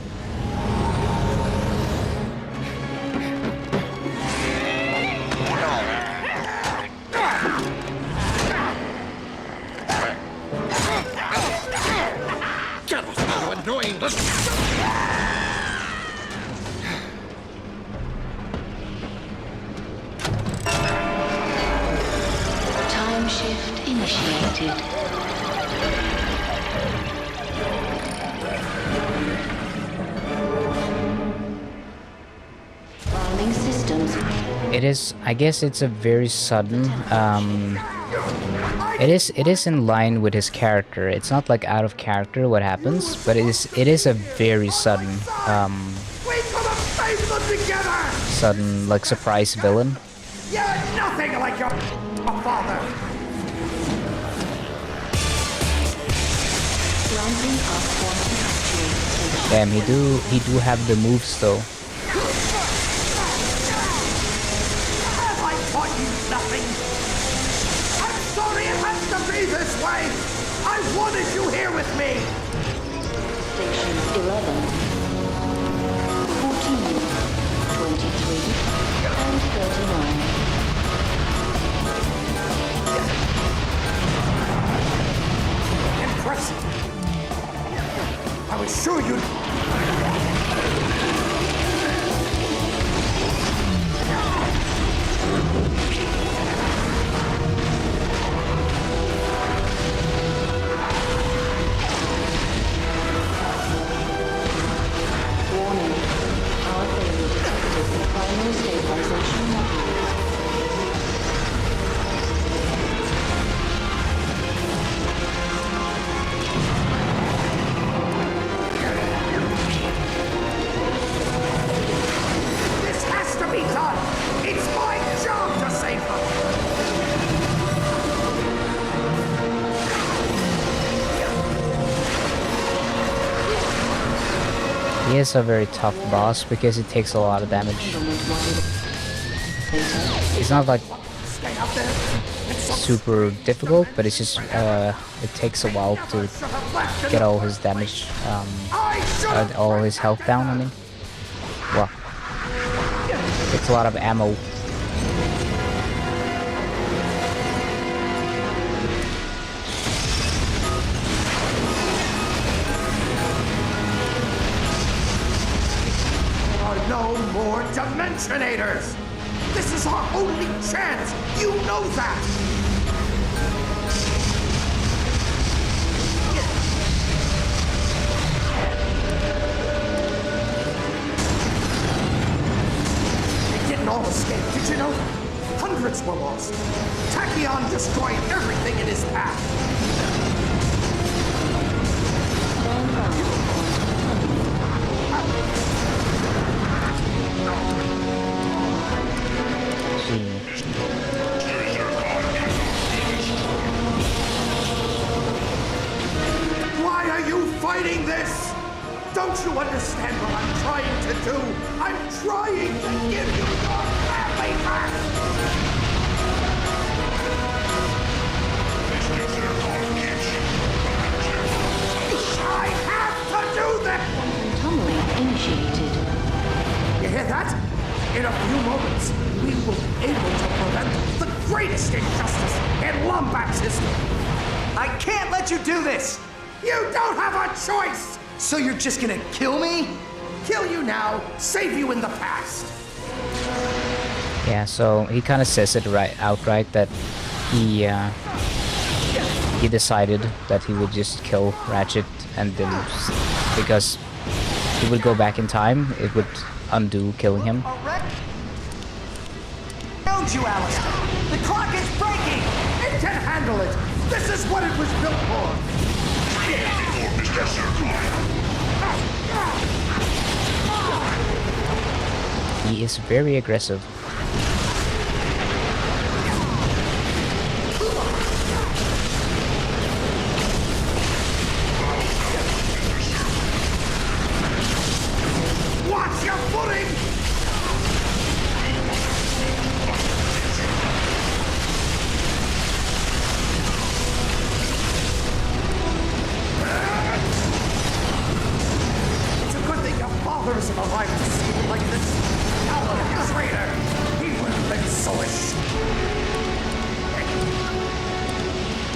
Speaker 21: Time shift initiated. Filing systems.
Speaker 1: It is, I guess it's a very sudden, it is in line with his character. It's not like out of character what happens, but it is a very sudden, sudden, like, surprise villain.
Speaker 3: You're nothing like your father.
Speaker 1: Damn, he do have the moves though.
Speaker 3: Have I taught you nothing? I'm sorry it has to be this way. I wanted you here with me.
Speaker 21: Station 11, 14, 23, and 39.
Speaker 3: Impressive. I was sure you'd...
Speaker 21: Warning. Power failure detected in primary stabilization modules.
Speaker 3: This has to be done. It's my job to save them.
Speaker 1: He is a very tough boss because it takes a lot of damage. It's not like super difficult, but it's just it takes a while to get all his damage, all his health down. I mean, wow, takes a lot of ammo.
Speaker 3: There are no more Dimensionators. This is our only chance. You know that. They didn't all escape, did you know? Hundreds were lost. Tachyon destroyed everything in his path. Why are you fighting this? Don't you understand what I'm trying to do? I'm trying to give you your family back! I have to do this!
Speaker 21: Tunneling initiated.
Speaker 3: You hear that? In a few moments, we will be able to prevent the greatest injustice in Lombax's history.
Speaker 6: I can't let you do this!
Speaker 3: You don't have a choice!
Speaker 6: So you're just gonna kill me?
Speaker 3: Kill you now, save you in the past.
Speaker 1: Yeah, so he kind of says it outright that he decided that he would just kill Ratchet, and then because he would go back in time, it would undo killing him.
Speaker 6: Found you, Alistair! The clock is breaking!
Speaker 3: It can handle it! This is what it was built for!
Speaker 1: He is very aggressive.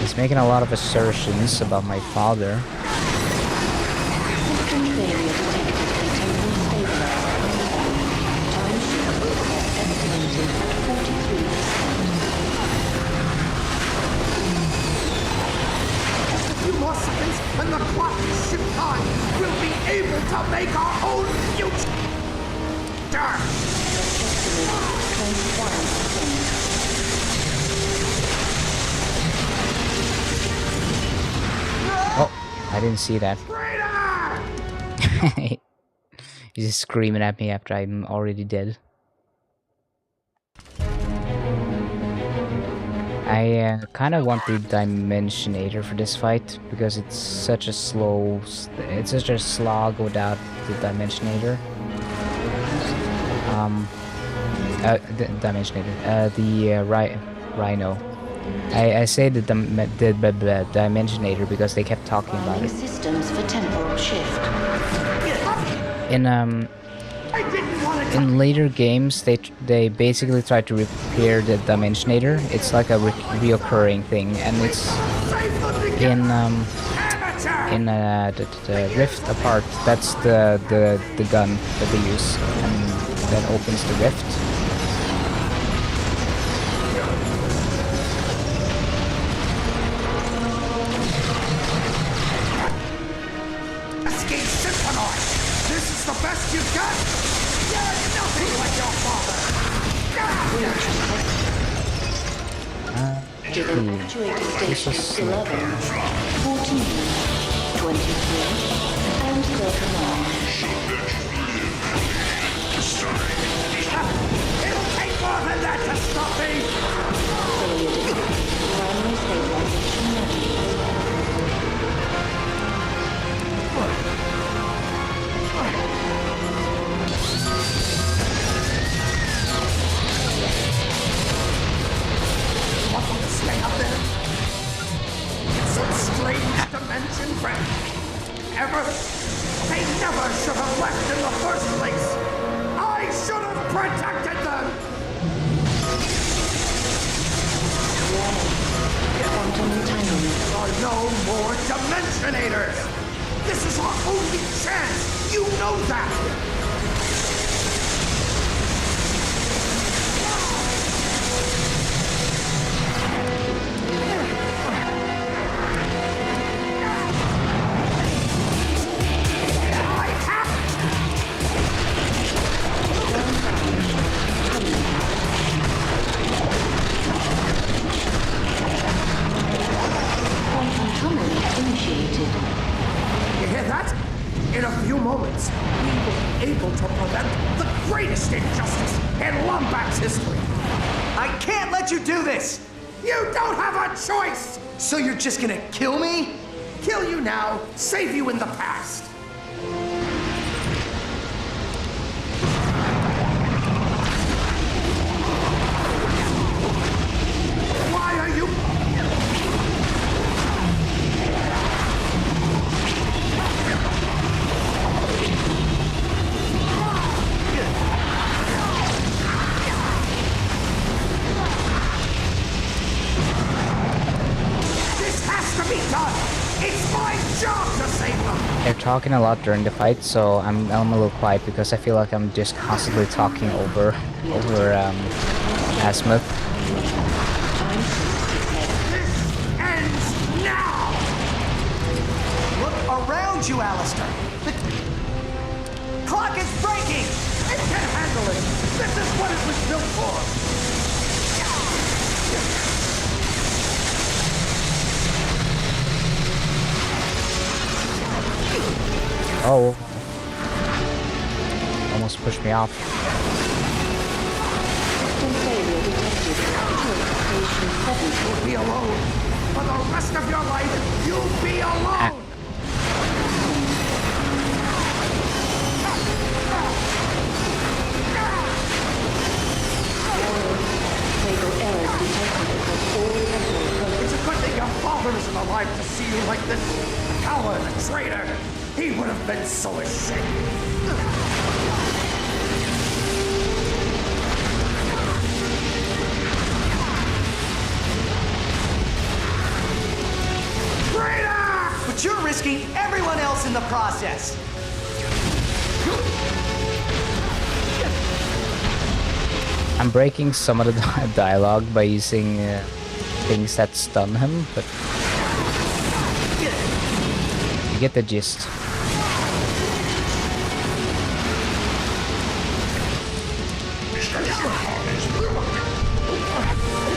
Speaker 1: He's making a lot of assertions about my father.
Speaker 3: Just a few more seconds, and the clock is shift time. We'll be able to make our own future.
Speaker 1: Oh, I didn't see that. He's just screaming at me after I'm already dead. I kind of want the Dimensionator for this fight because it's such a it's such a slog without the Dimensionator. The Dimensionator, Rhino. I say the Dimensionator because they kept talking about it.
Speaker 7: Systems for temporal shift.
Speaker 1: In later games, they basically try to repair the Dimensionator. It's like a reoccurring thing, and it's in the Rift Apart. That's the gun that they use, and that opens the rift.
Speaker 3: This is the best you've got! You're nothing like your father!
Speaker 1: This is
Speaker 7: 11, 14, 23, and 39.
Speaker 3: It'll take more than that to stop me!
Speaker 7: Primary stabilization ready.
Speaker 3: Stay up there. It's some strange dimension, friend. They never should have left in the first place. I should have protected them. There are no more Dimensionators. This is our only chance. You know that. You hear that? In a few moments, we will be able to prevent the greatest injustice in Lombax's history.
Speaker 6: I can't let you do this!
Speaker 3: You don't have a choice!
Speaker 6: So you're just gonna kill me?
Speaker 3: Kill you now, save you in the past. Why are you...
Speaker 1: They're talking a lot during the fight, so I'm a little quiet because I feel like I'm just constantly talking over Azimuth.
Speaker 3: ends now!
Speaker 6: Look around you, Alistair! The clock is breaking!
Speaker 3: It can handle it! This is what it was built for!
Speaker 1: Oh. Almost pushed me off.
Speaker 3: You'll be alone. For the rest of your life, you'll be alone! It's a good thing your father isn't alive to see you like this. Coward, traitor! He would have been so ashamed.
Speaker 6: breaking everyone else in the process.
Speaker 1: I'm breaking some of the dialogue by using things that stun him, but you get the gist.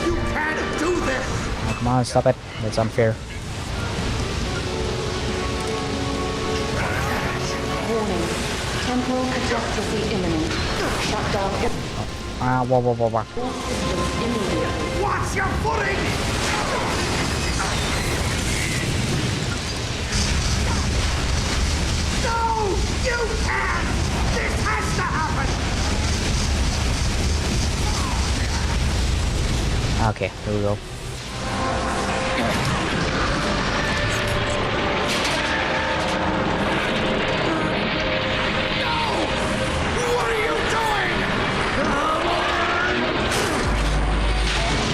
Speaker 3: You can't do this!
Speaker 1: Oh, come on, stop it. That's unfair.
Speaker 21: Warning. Temporal catastrophe imminent. Shut down
Speaker 1: Whoa.
Speaker 21: immediately.
Speaker 3: Watch your footing! No! You can't! This has to happen!
Speaker 1: Okay, here we go.
Speaker 3: What are you doing?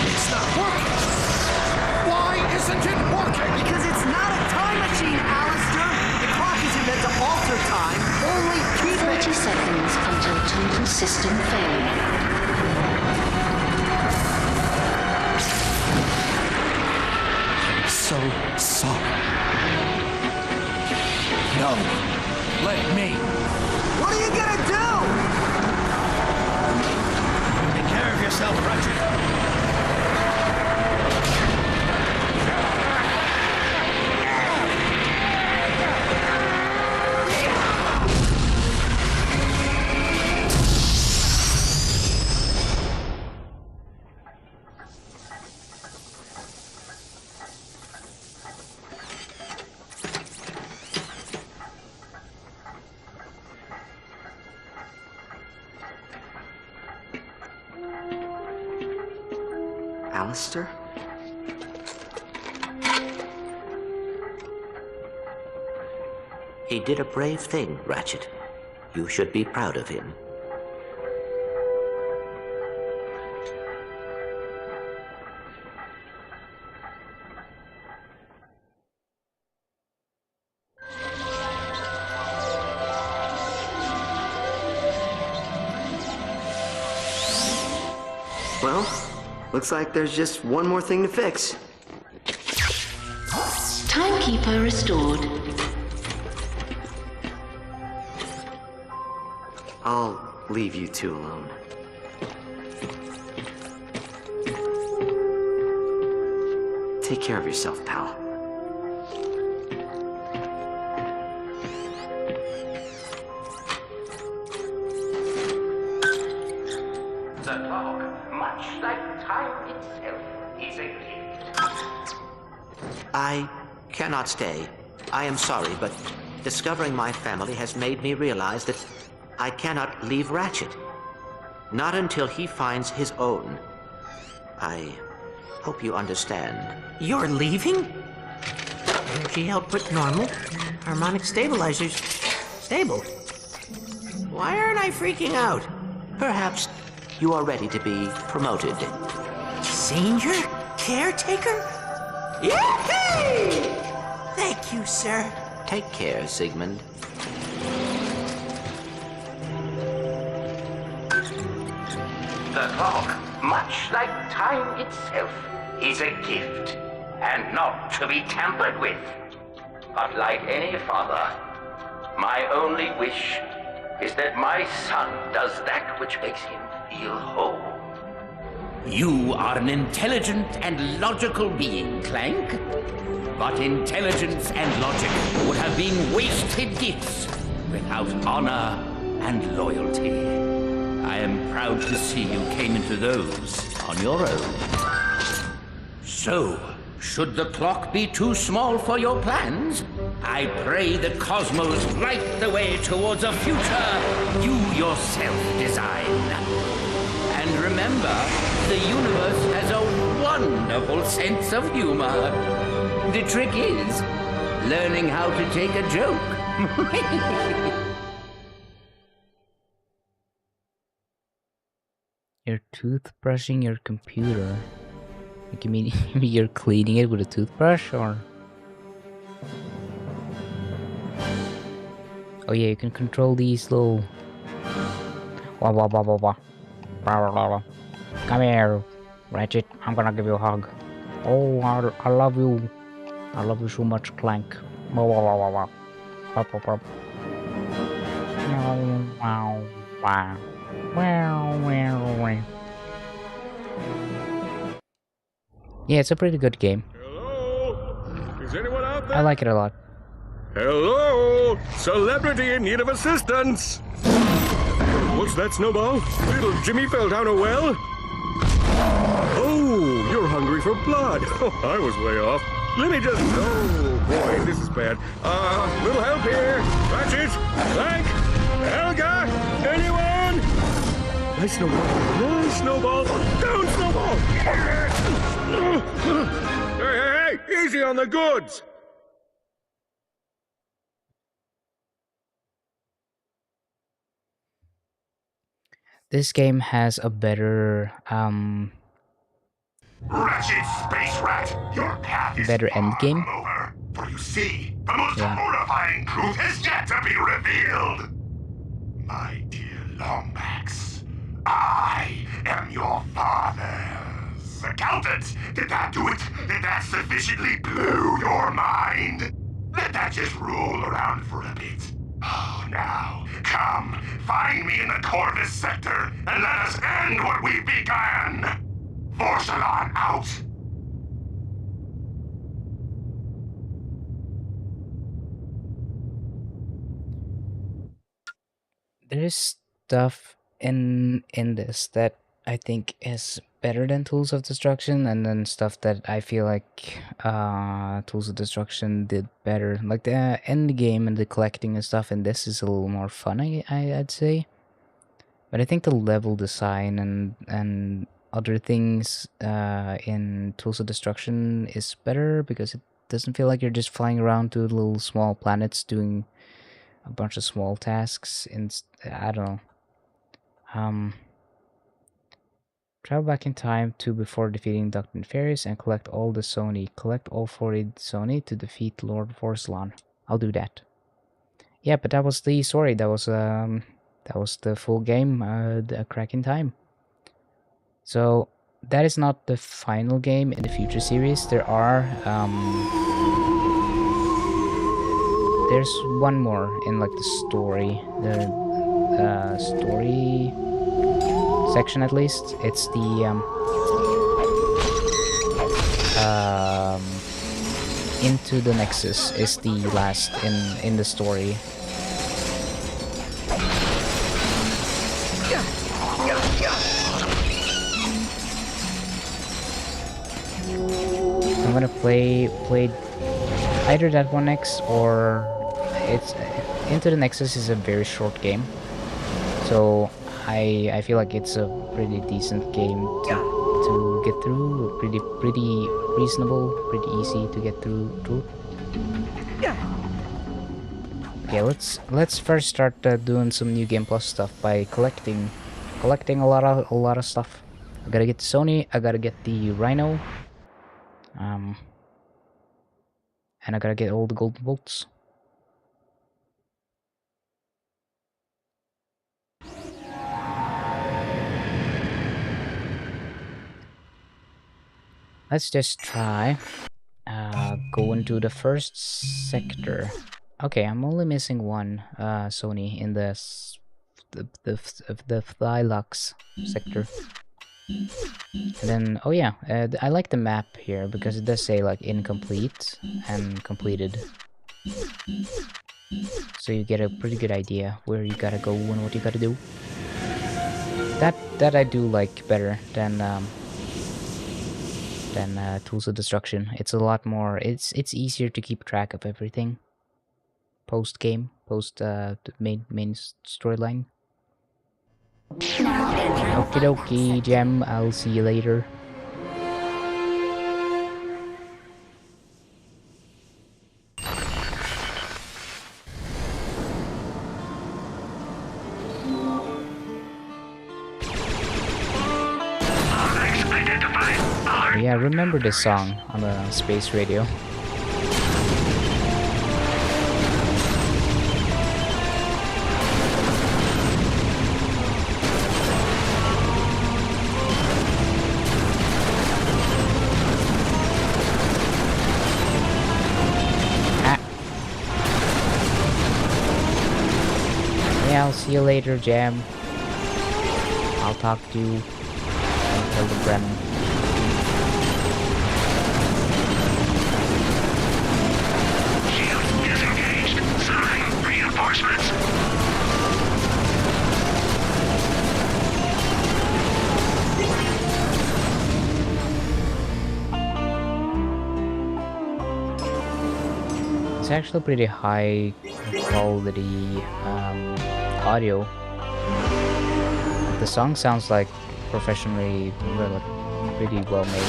Speaker 3: It's not working! Why isn't it working?
Speaker 6: Because it's not a time machine, Alistair. The clock isn't meant to alter time, only keep it.
Speaker 21: 30 seconds until total system failure.
Speaker 3: So sorry. No. Let me.
Speaker 6: What are you gonna do?
Speaker 3: Take care of yourself, Ratchet.
Speaker 16: Alistair?
Speaker 18: He did a brave thing, Ratchet. You should be proud of him.
Speaker 16: Well, looks like there's just one more thing to fix.
Speaker 21: Timekeeper restored.
Speaker 16: I'll leave you two alone. Take care of yourself, pal.
Speaker 8: The clock, much like time itself, is a gift.
Speaker 18: I cannot stay. I am sorry, but discovering my family has made me realize that I cannot leave Ratchet. Not until he finds his own. I hope you understand.
Speaker 17: You're leaving? Energy output normal. Harmonic stabilizers stable. Why aren't I freaking out?
Speaker 18: Perhaps you are ready to be promoted.
Speaker 17: Senior caretaker? Yippee! Thank you, sir.
Speaker 18: Take care, Sigmund.
Speaker 8: The clock, much like time itself, is a gift, and not to be tampered with. But like any father, my only wish is that my son does that which makes him feel whole. You are an intelligent and logical being, Clank. But intelligence and logic would have been wasted gifts without honor and loyalty. I am proud to see you came into those on your own. So, should the clock be too small for your plans, I pray the cosmos light the way towards a future you yourself design. And remember, the universe has a wonderful sense of humor. The trick is learning how to take a joke.
Speaker 1: You're toothbrushing your computer. Like, you mean you're cleaning it with a toothbrush, or? Oh yeah, you can control these little... Wah, wah, wah, wah, wah. Wah, wah, wah, wah. Come here, Ratchet. I'm gonna give you a hug. Oh, I love you. I love you so much, Clank. Wah, wah, wah, wah, wah. Pop, pop, pop. Wow, wow, wow. Wow, wow, wow. Yeah, it's a pretty good game.
Speaker 10: Hello? Is anyone out there?
Speaker 1: I like it a lot.
Speaker 10: Hello? Celebrity in need of assistance! What's that, Snowball? Little Jimmy fell down a well? Oh, you're hungry for blood. Oh, I was way off. Let me just... Oh, boy, this is bad. Little help here. Ratchet, Clank, Helga, anyone? Nice Snowball. Nice Snowball. Down, Snowball! Hey, easy on the goods!
Speaker 1: This game has a better,
Speaker 12: Ratchet Space Rat, your path is
Speaker 1: better end game.
Speaker 12: over. For you see, the most horrifying truth is yet to be revealed. My dear Longbacks, I am your father's accountant. Did that do it? Did that sufficiently blow your mind? Let that just roll around for a bit. Oh, now, come, find me in the core of this sector, and let us end what we began. Vorsalon out!
Speaker 1: There's stuff in this that I think is better than Tools of Destruction, and then stuff that I feel like Tools of Destruction did better. Like the end game and the collecting and stuff, and this is a little more fun, I'd say. But I think the level design and other things in Tools of Destruction is better because it doesn't feel like you're just flying around to little small planets doing a bunch of small tasks. I don't know. Travel back in time to before defeating Dr. Nefarious and collect all the Sony. Collect all 40 Sony to defeat Lord Vorsalon. I'll do that. Yeah, but that was the story. That was the full game. A Crack in Time. So that is not the final game in the future series. There are there's one more in like the story, the story section at least. It's the Into the Nexus is the last in the story. I'm gonna play either that one next, or it's Into the Nexus is a very short game, so I feel like it's a pretty decent game to get through. Pretty reasonable, pretty easy to get through. Okay, let's first start doing some New Game Plus stuff by collecting a lot of stuff. I gotta get the Sony, I gotta get the Rhino, and I gotta get all the golden bolts. Let's just try go into the first sector. Okay, I'm only missing one Sony in the Flylux sector. And then, oh yeah, I like the map here because it does say like incomplete and completed. So you get a pretty good idea where you gotta go and what you gotta do. That I do like better than Tools of Destruction. It's a lot more. It's easier to keep track of everything. Post game, the main storyline. Okie dokie, Gem. I'll see you later. Yeah, I remember this song on the space radio. See you later, Jam. I'll talk to you until the Bremen.
Speaker 12: Shield disengaged. Sending reinforcements.
Speaker 1: It's actually pretty high quality audio. The song sounds like professionally, really well made.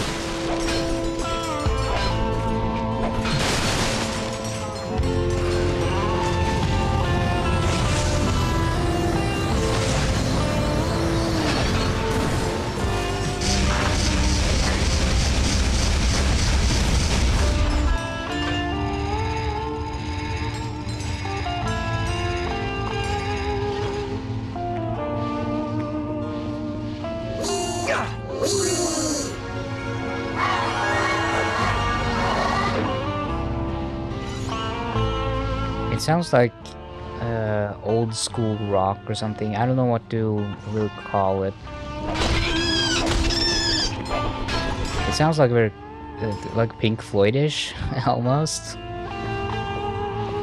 Speaker 1: It sounds like old school rock or something. I don't know what to really call it. It sounds like very like Pink Floyd-ish almost,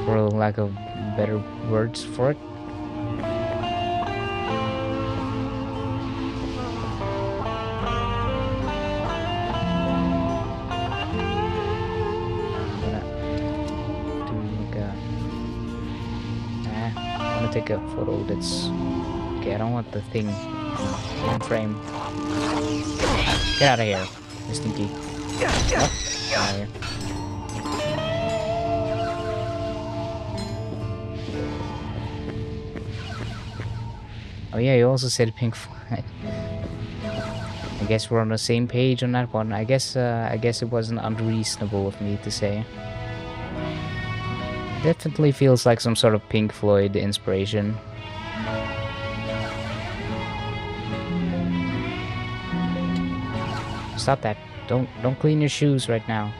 Speaker 1: for lack of better words for it. Take a photo that's okay. I don't want the thing in frame. Get out of here, you stinky. Oh, here. Oh yeah, you also said Pink Floyd. I guess we're on the same page on that one. I guess it wasn't unreasonable of me to say. Definitely feels like some sort of Pink Floyd inspiration. Stop that. Don't clean your shoes right now.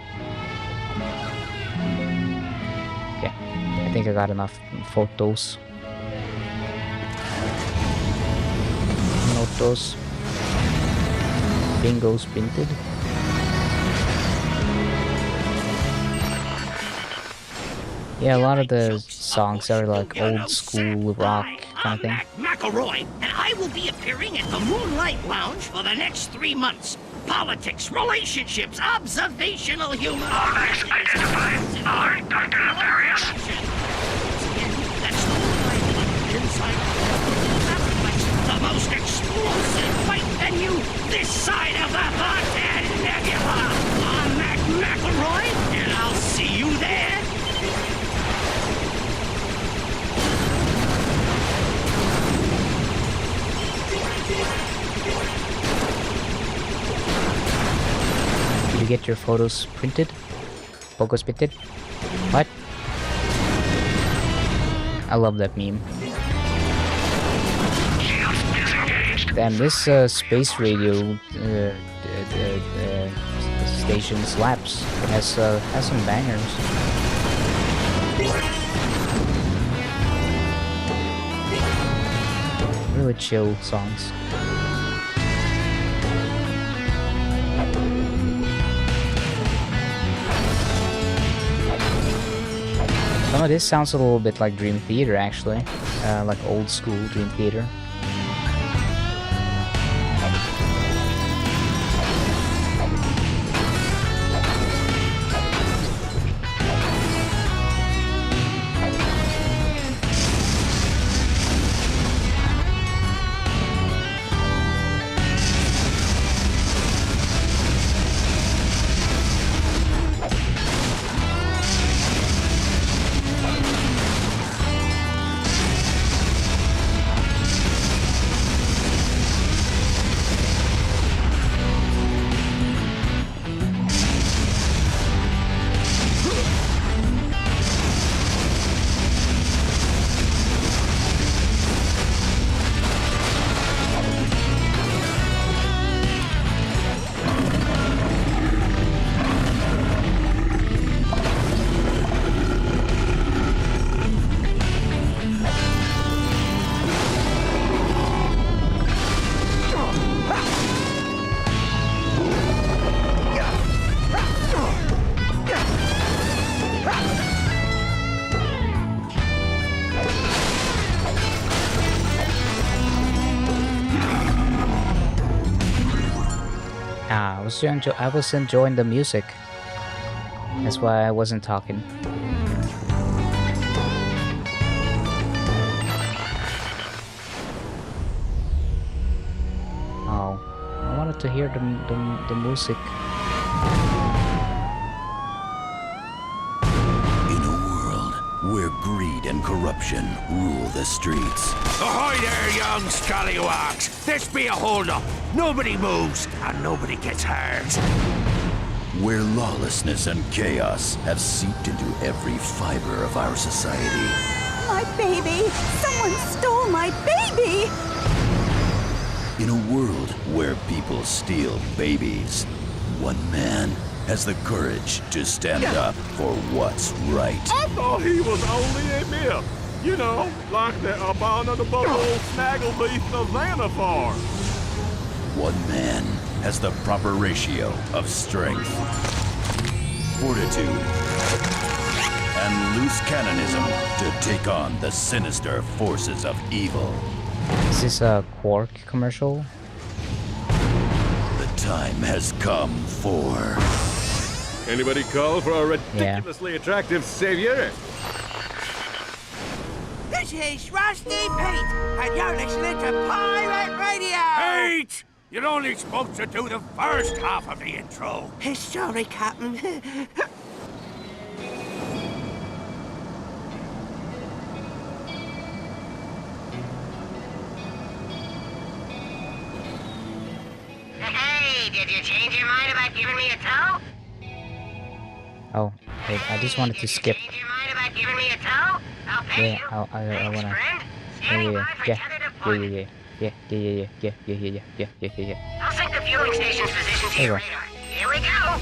Speaker 1: Okay. I think I got enough photos. Notos. Bingos printed. Yeah, a lot of the songs are like old school rock kind of thing.
Speaker 8: McElroy, and I will be appearing at the Moonlight Lounge for the next 3 months. Politics, relationships, observational humor.
Speaker 12: Identified. I'm Dr. Nefarious.
Speaker 8: That's the Moonlight inside the most explosive fight venue this side of the Hot Nebula. I'm Mac McElroy, and I'll see you there.
Speaker 1: Did you get your photos printed? Photos printed? What? I love that meme. Damn, this space radio station slaps. It has some bangers. Really chill songs. Some of this sounds a little bit like Dream Theater, actually. Like old school Dream Theater. I was enjoying the music. That's why I wasn't talking. Oh, I wanted to hear the music.
Speaker 15: In a world where greed and corruption rule the streets.
Speaker 11: Ahoy there, young scallywags! This be a hold-up. Nobody moves, and nobody gets hurt.
Speaker 15: Where lawlessness and chaos have seeped into every fiber of our society.
Speaker 14: My baby! Someone stole my baby!
Speaker 15: In a world where people steal babies, one man has the courage to stand up for what's right.
Speaker 10: I thought he was only a myth. You know, like the abominable snagglebeast of Xanathar.
Speaker 15: One man has the proper ratio of strength, fortitude, and loose cannonism to take on the sinister forces of evil.
Speaker 1: Is this a Quark commercial?
Speaker 15: The time has come for...
Speaker 10: Anybody call for a ridiculously attractive savior?
Speaker 17: This is Rusty Pete, and you're listening to Pirate Radio!
Speaker 11: Pete! You're only supposed to do the first half of the intro.
Speaker 17: Sorry, Captain.
Speaker 4: Hey, did you change your mind about giving me a tow?
Speaker 1: Oh, wait, I just wanted to skip.
Speaker 4: Change your mind about giving me a tow? I'll pay
Speaker 1: Yeah,
Speaker 4: you.
Speaker 1: I wanna.
Speaker 4: Friend,
Speaker 1: Yeah,
Speaker 4: standing
Speaker 1: yeah,
Speaker 4: by for
Speaker 1: yeah,
Speaker 4: tentative
Speaker 1: yeah,
Speaker 4: deployment.
Speaker 1: yeah.
Speaker 4: I'll sync the fueling station's position to
Speaker 1: There
Speaker 4: your
Speaker 1: you go.
Speaker 4: radar. Here we go.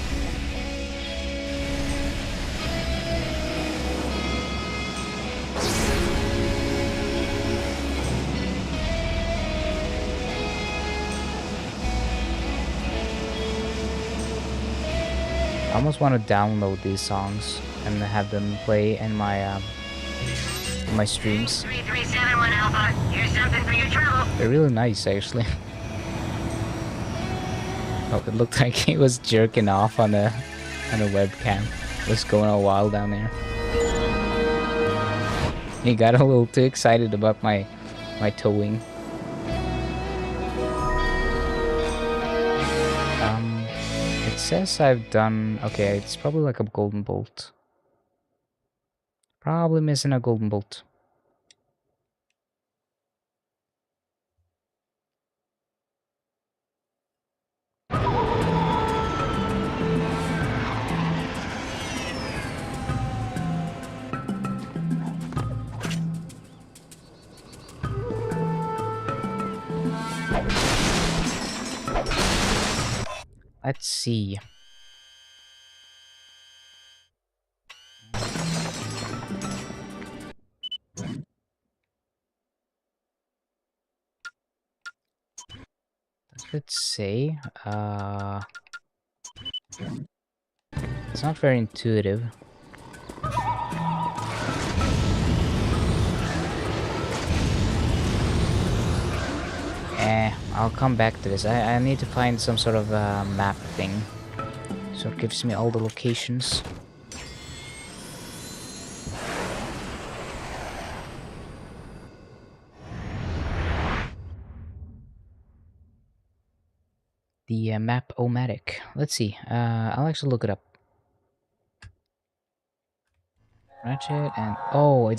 Speaker 1: I almost want to download these songs and have them play in my streams.
Speaker 4: 3371 Alpha, here's something for your trouble.
Speaker 1: They're really nice, actually. Oh, it looked like he was jerking off on a webcam. It was going all wild down there. He got a little too excited about my towing. It says I've done... Okay, it's probably like a golden bolt. Probably missing a golden bolt. Let's see. Let's say, it's not very intuitive. I'll come back to this. I need to find some sort of map thing, so it gives me all the locations. The map-o-matic. Let's see. I'll actually look it up. Ratchet and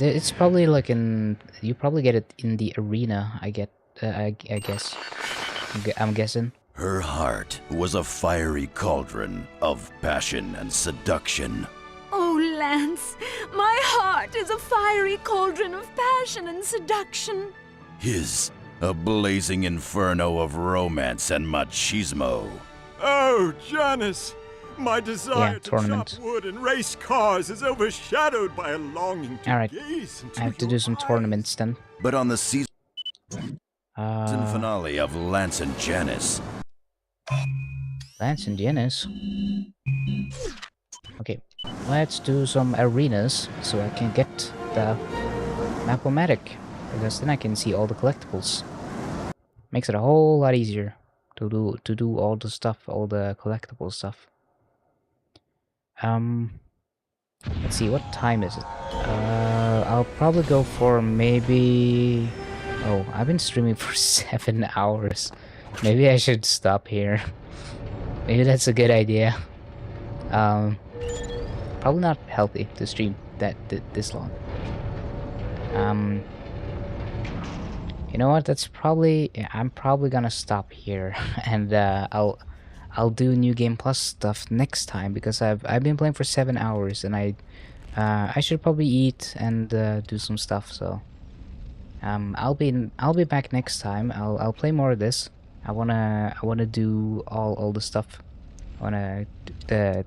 Speaker 1: it's probably like in. You probably get it in the arena. I guess. I'm guessing.
Speaker 15: Her heart was a fiery cauldron of passion and seduction.
Speaker 14: Oh, Lance, my heart is a fiery cauldron of passion and seduction.
Speaker 15: His, a blazing inferno of romance and machismo.
Speaker 10: Oh, Janice! My desire to
Speaker 1: tournament.
Speaker 10: chop wood and race cars is overshadowed by a longing to
Speaker 1: Alright,
Speaker 10: gaze into
Speaker 1: I have to do some tournaments then.
Speaker 15: But on the season finale of Lance and Janice.
Speaker 1: Lance and Janice? Okay, let's do some arenas so I can get the map-o-matic, because then I can see all the collectibles. Makes it a whole lot easier. to do all the stuff, all the collectible stuff. Let's see, what time is it? I'll probably go for maybe... Oh, I've been streaming for 7 hours. Maybe I should stop here. Maybe that's a good idea. Probably not healthy to stream this long. You know what? That's probably... Yeah, I'm probably gonna stop here, and I'll do New Game Plus stuff next time, because I've been playing for 7 hours, and I should probably eat and do some stuff. So I'll be back next time. I'll play more of this. I wanna do all the stuff. I wanna get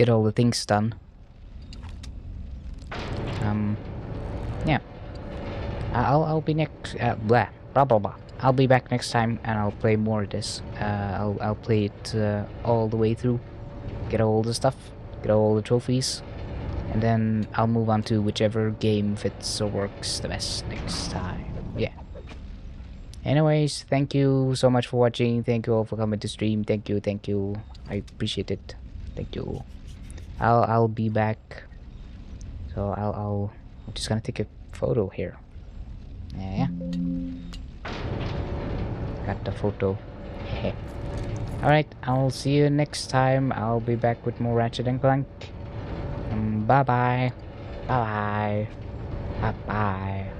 Speaker 1: all the things done. Yeah. I'll be next. Blah blah blah blah. I'll be back next time, and I'll play more of this. I'll play it all the way through, get all the stuff, get all the trophies, and then I'll move on to whichever game fits or works the best next time. Yeah. Anyways, thank you so much for watching. Thank you all for coming to stream. Thank you. I appreciate it. Thank you. I'll be back. So I'm just gonna take a photo here. Yeah. Got the photo. Alright, I'll see you next time. I'll be back with more Ratchet and Clank. Bye bye. Bye bye. Bye bye.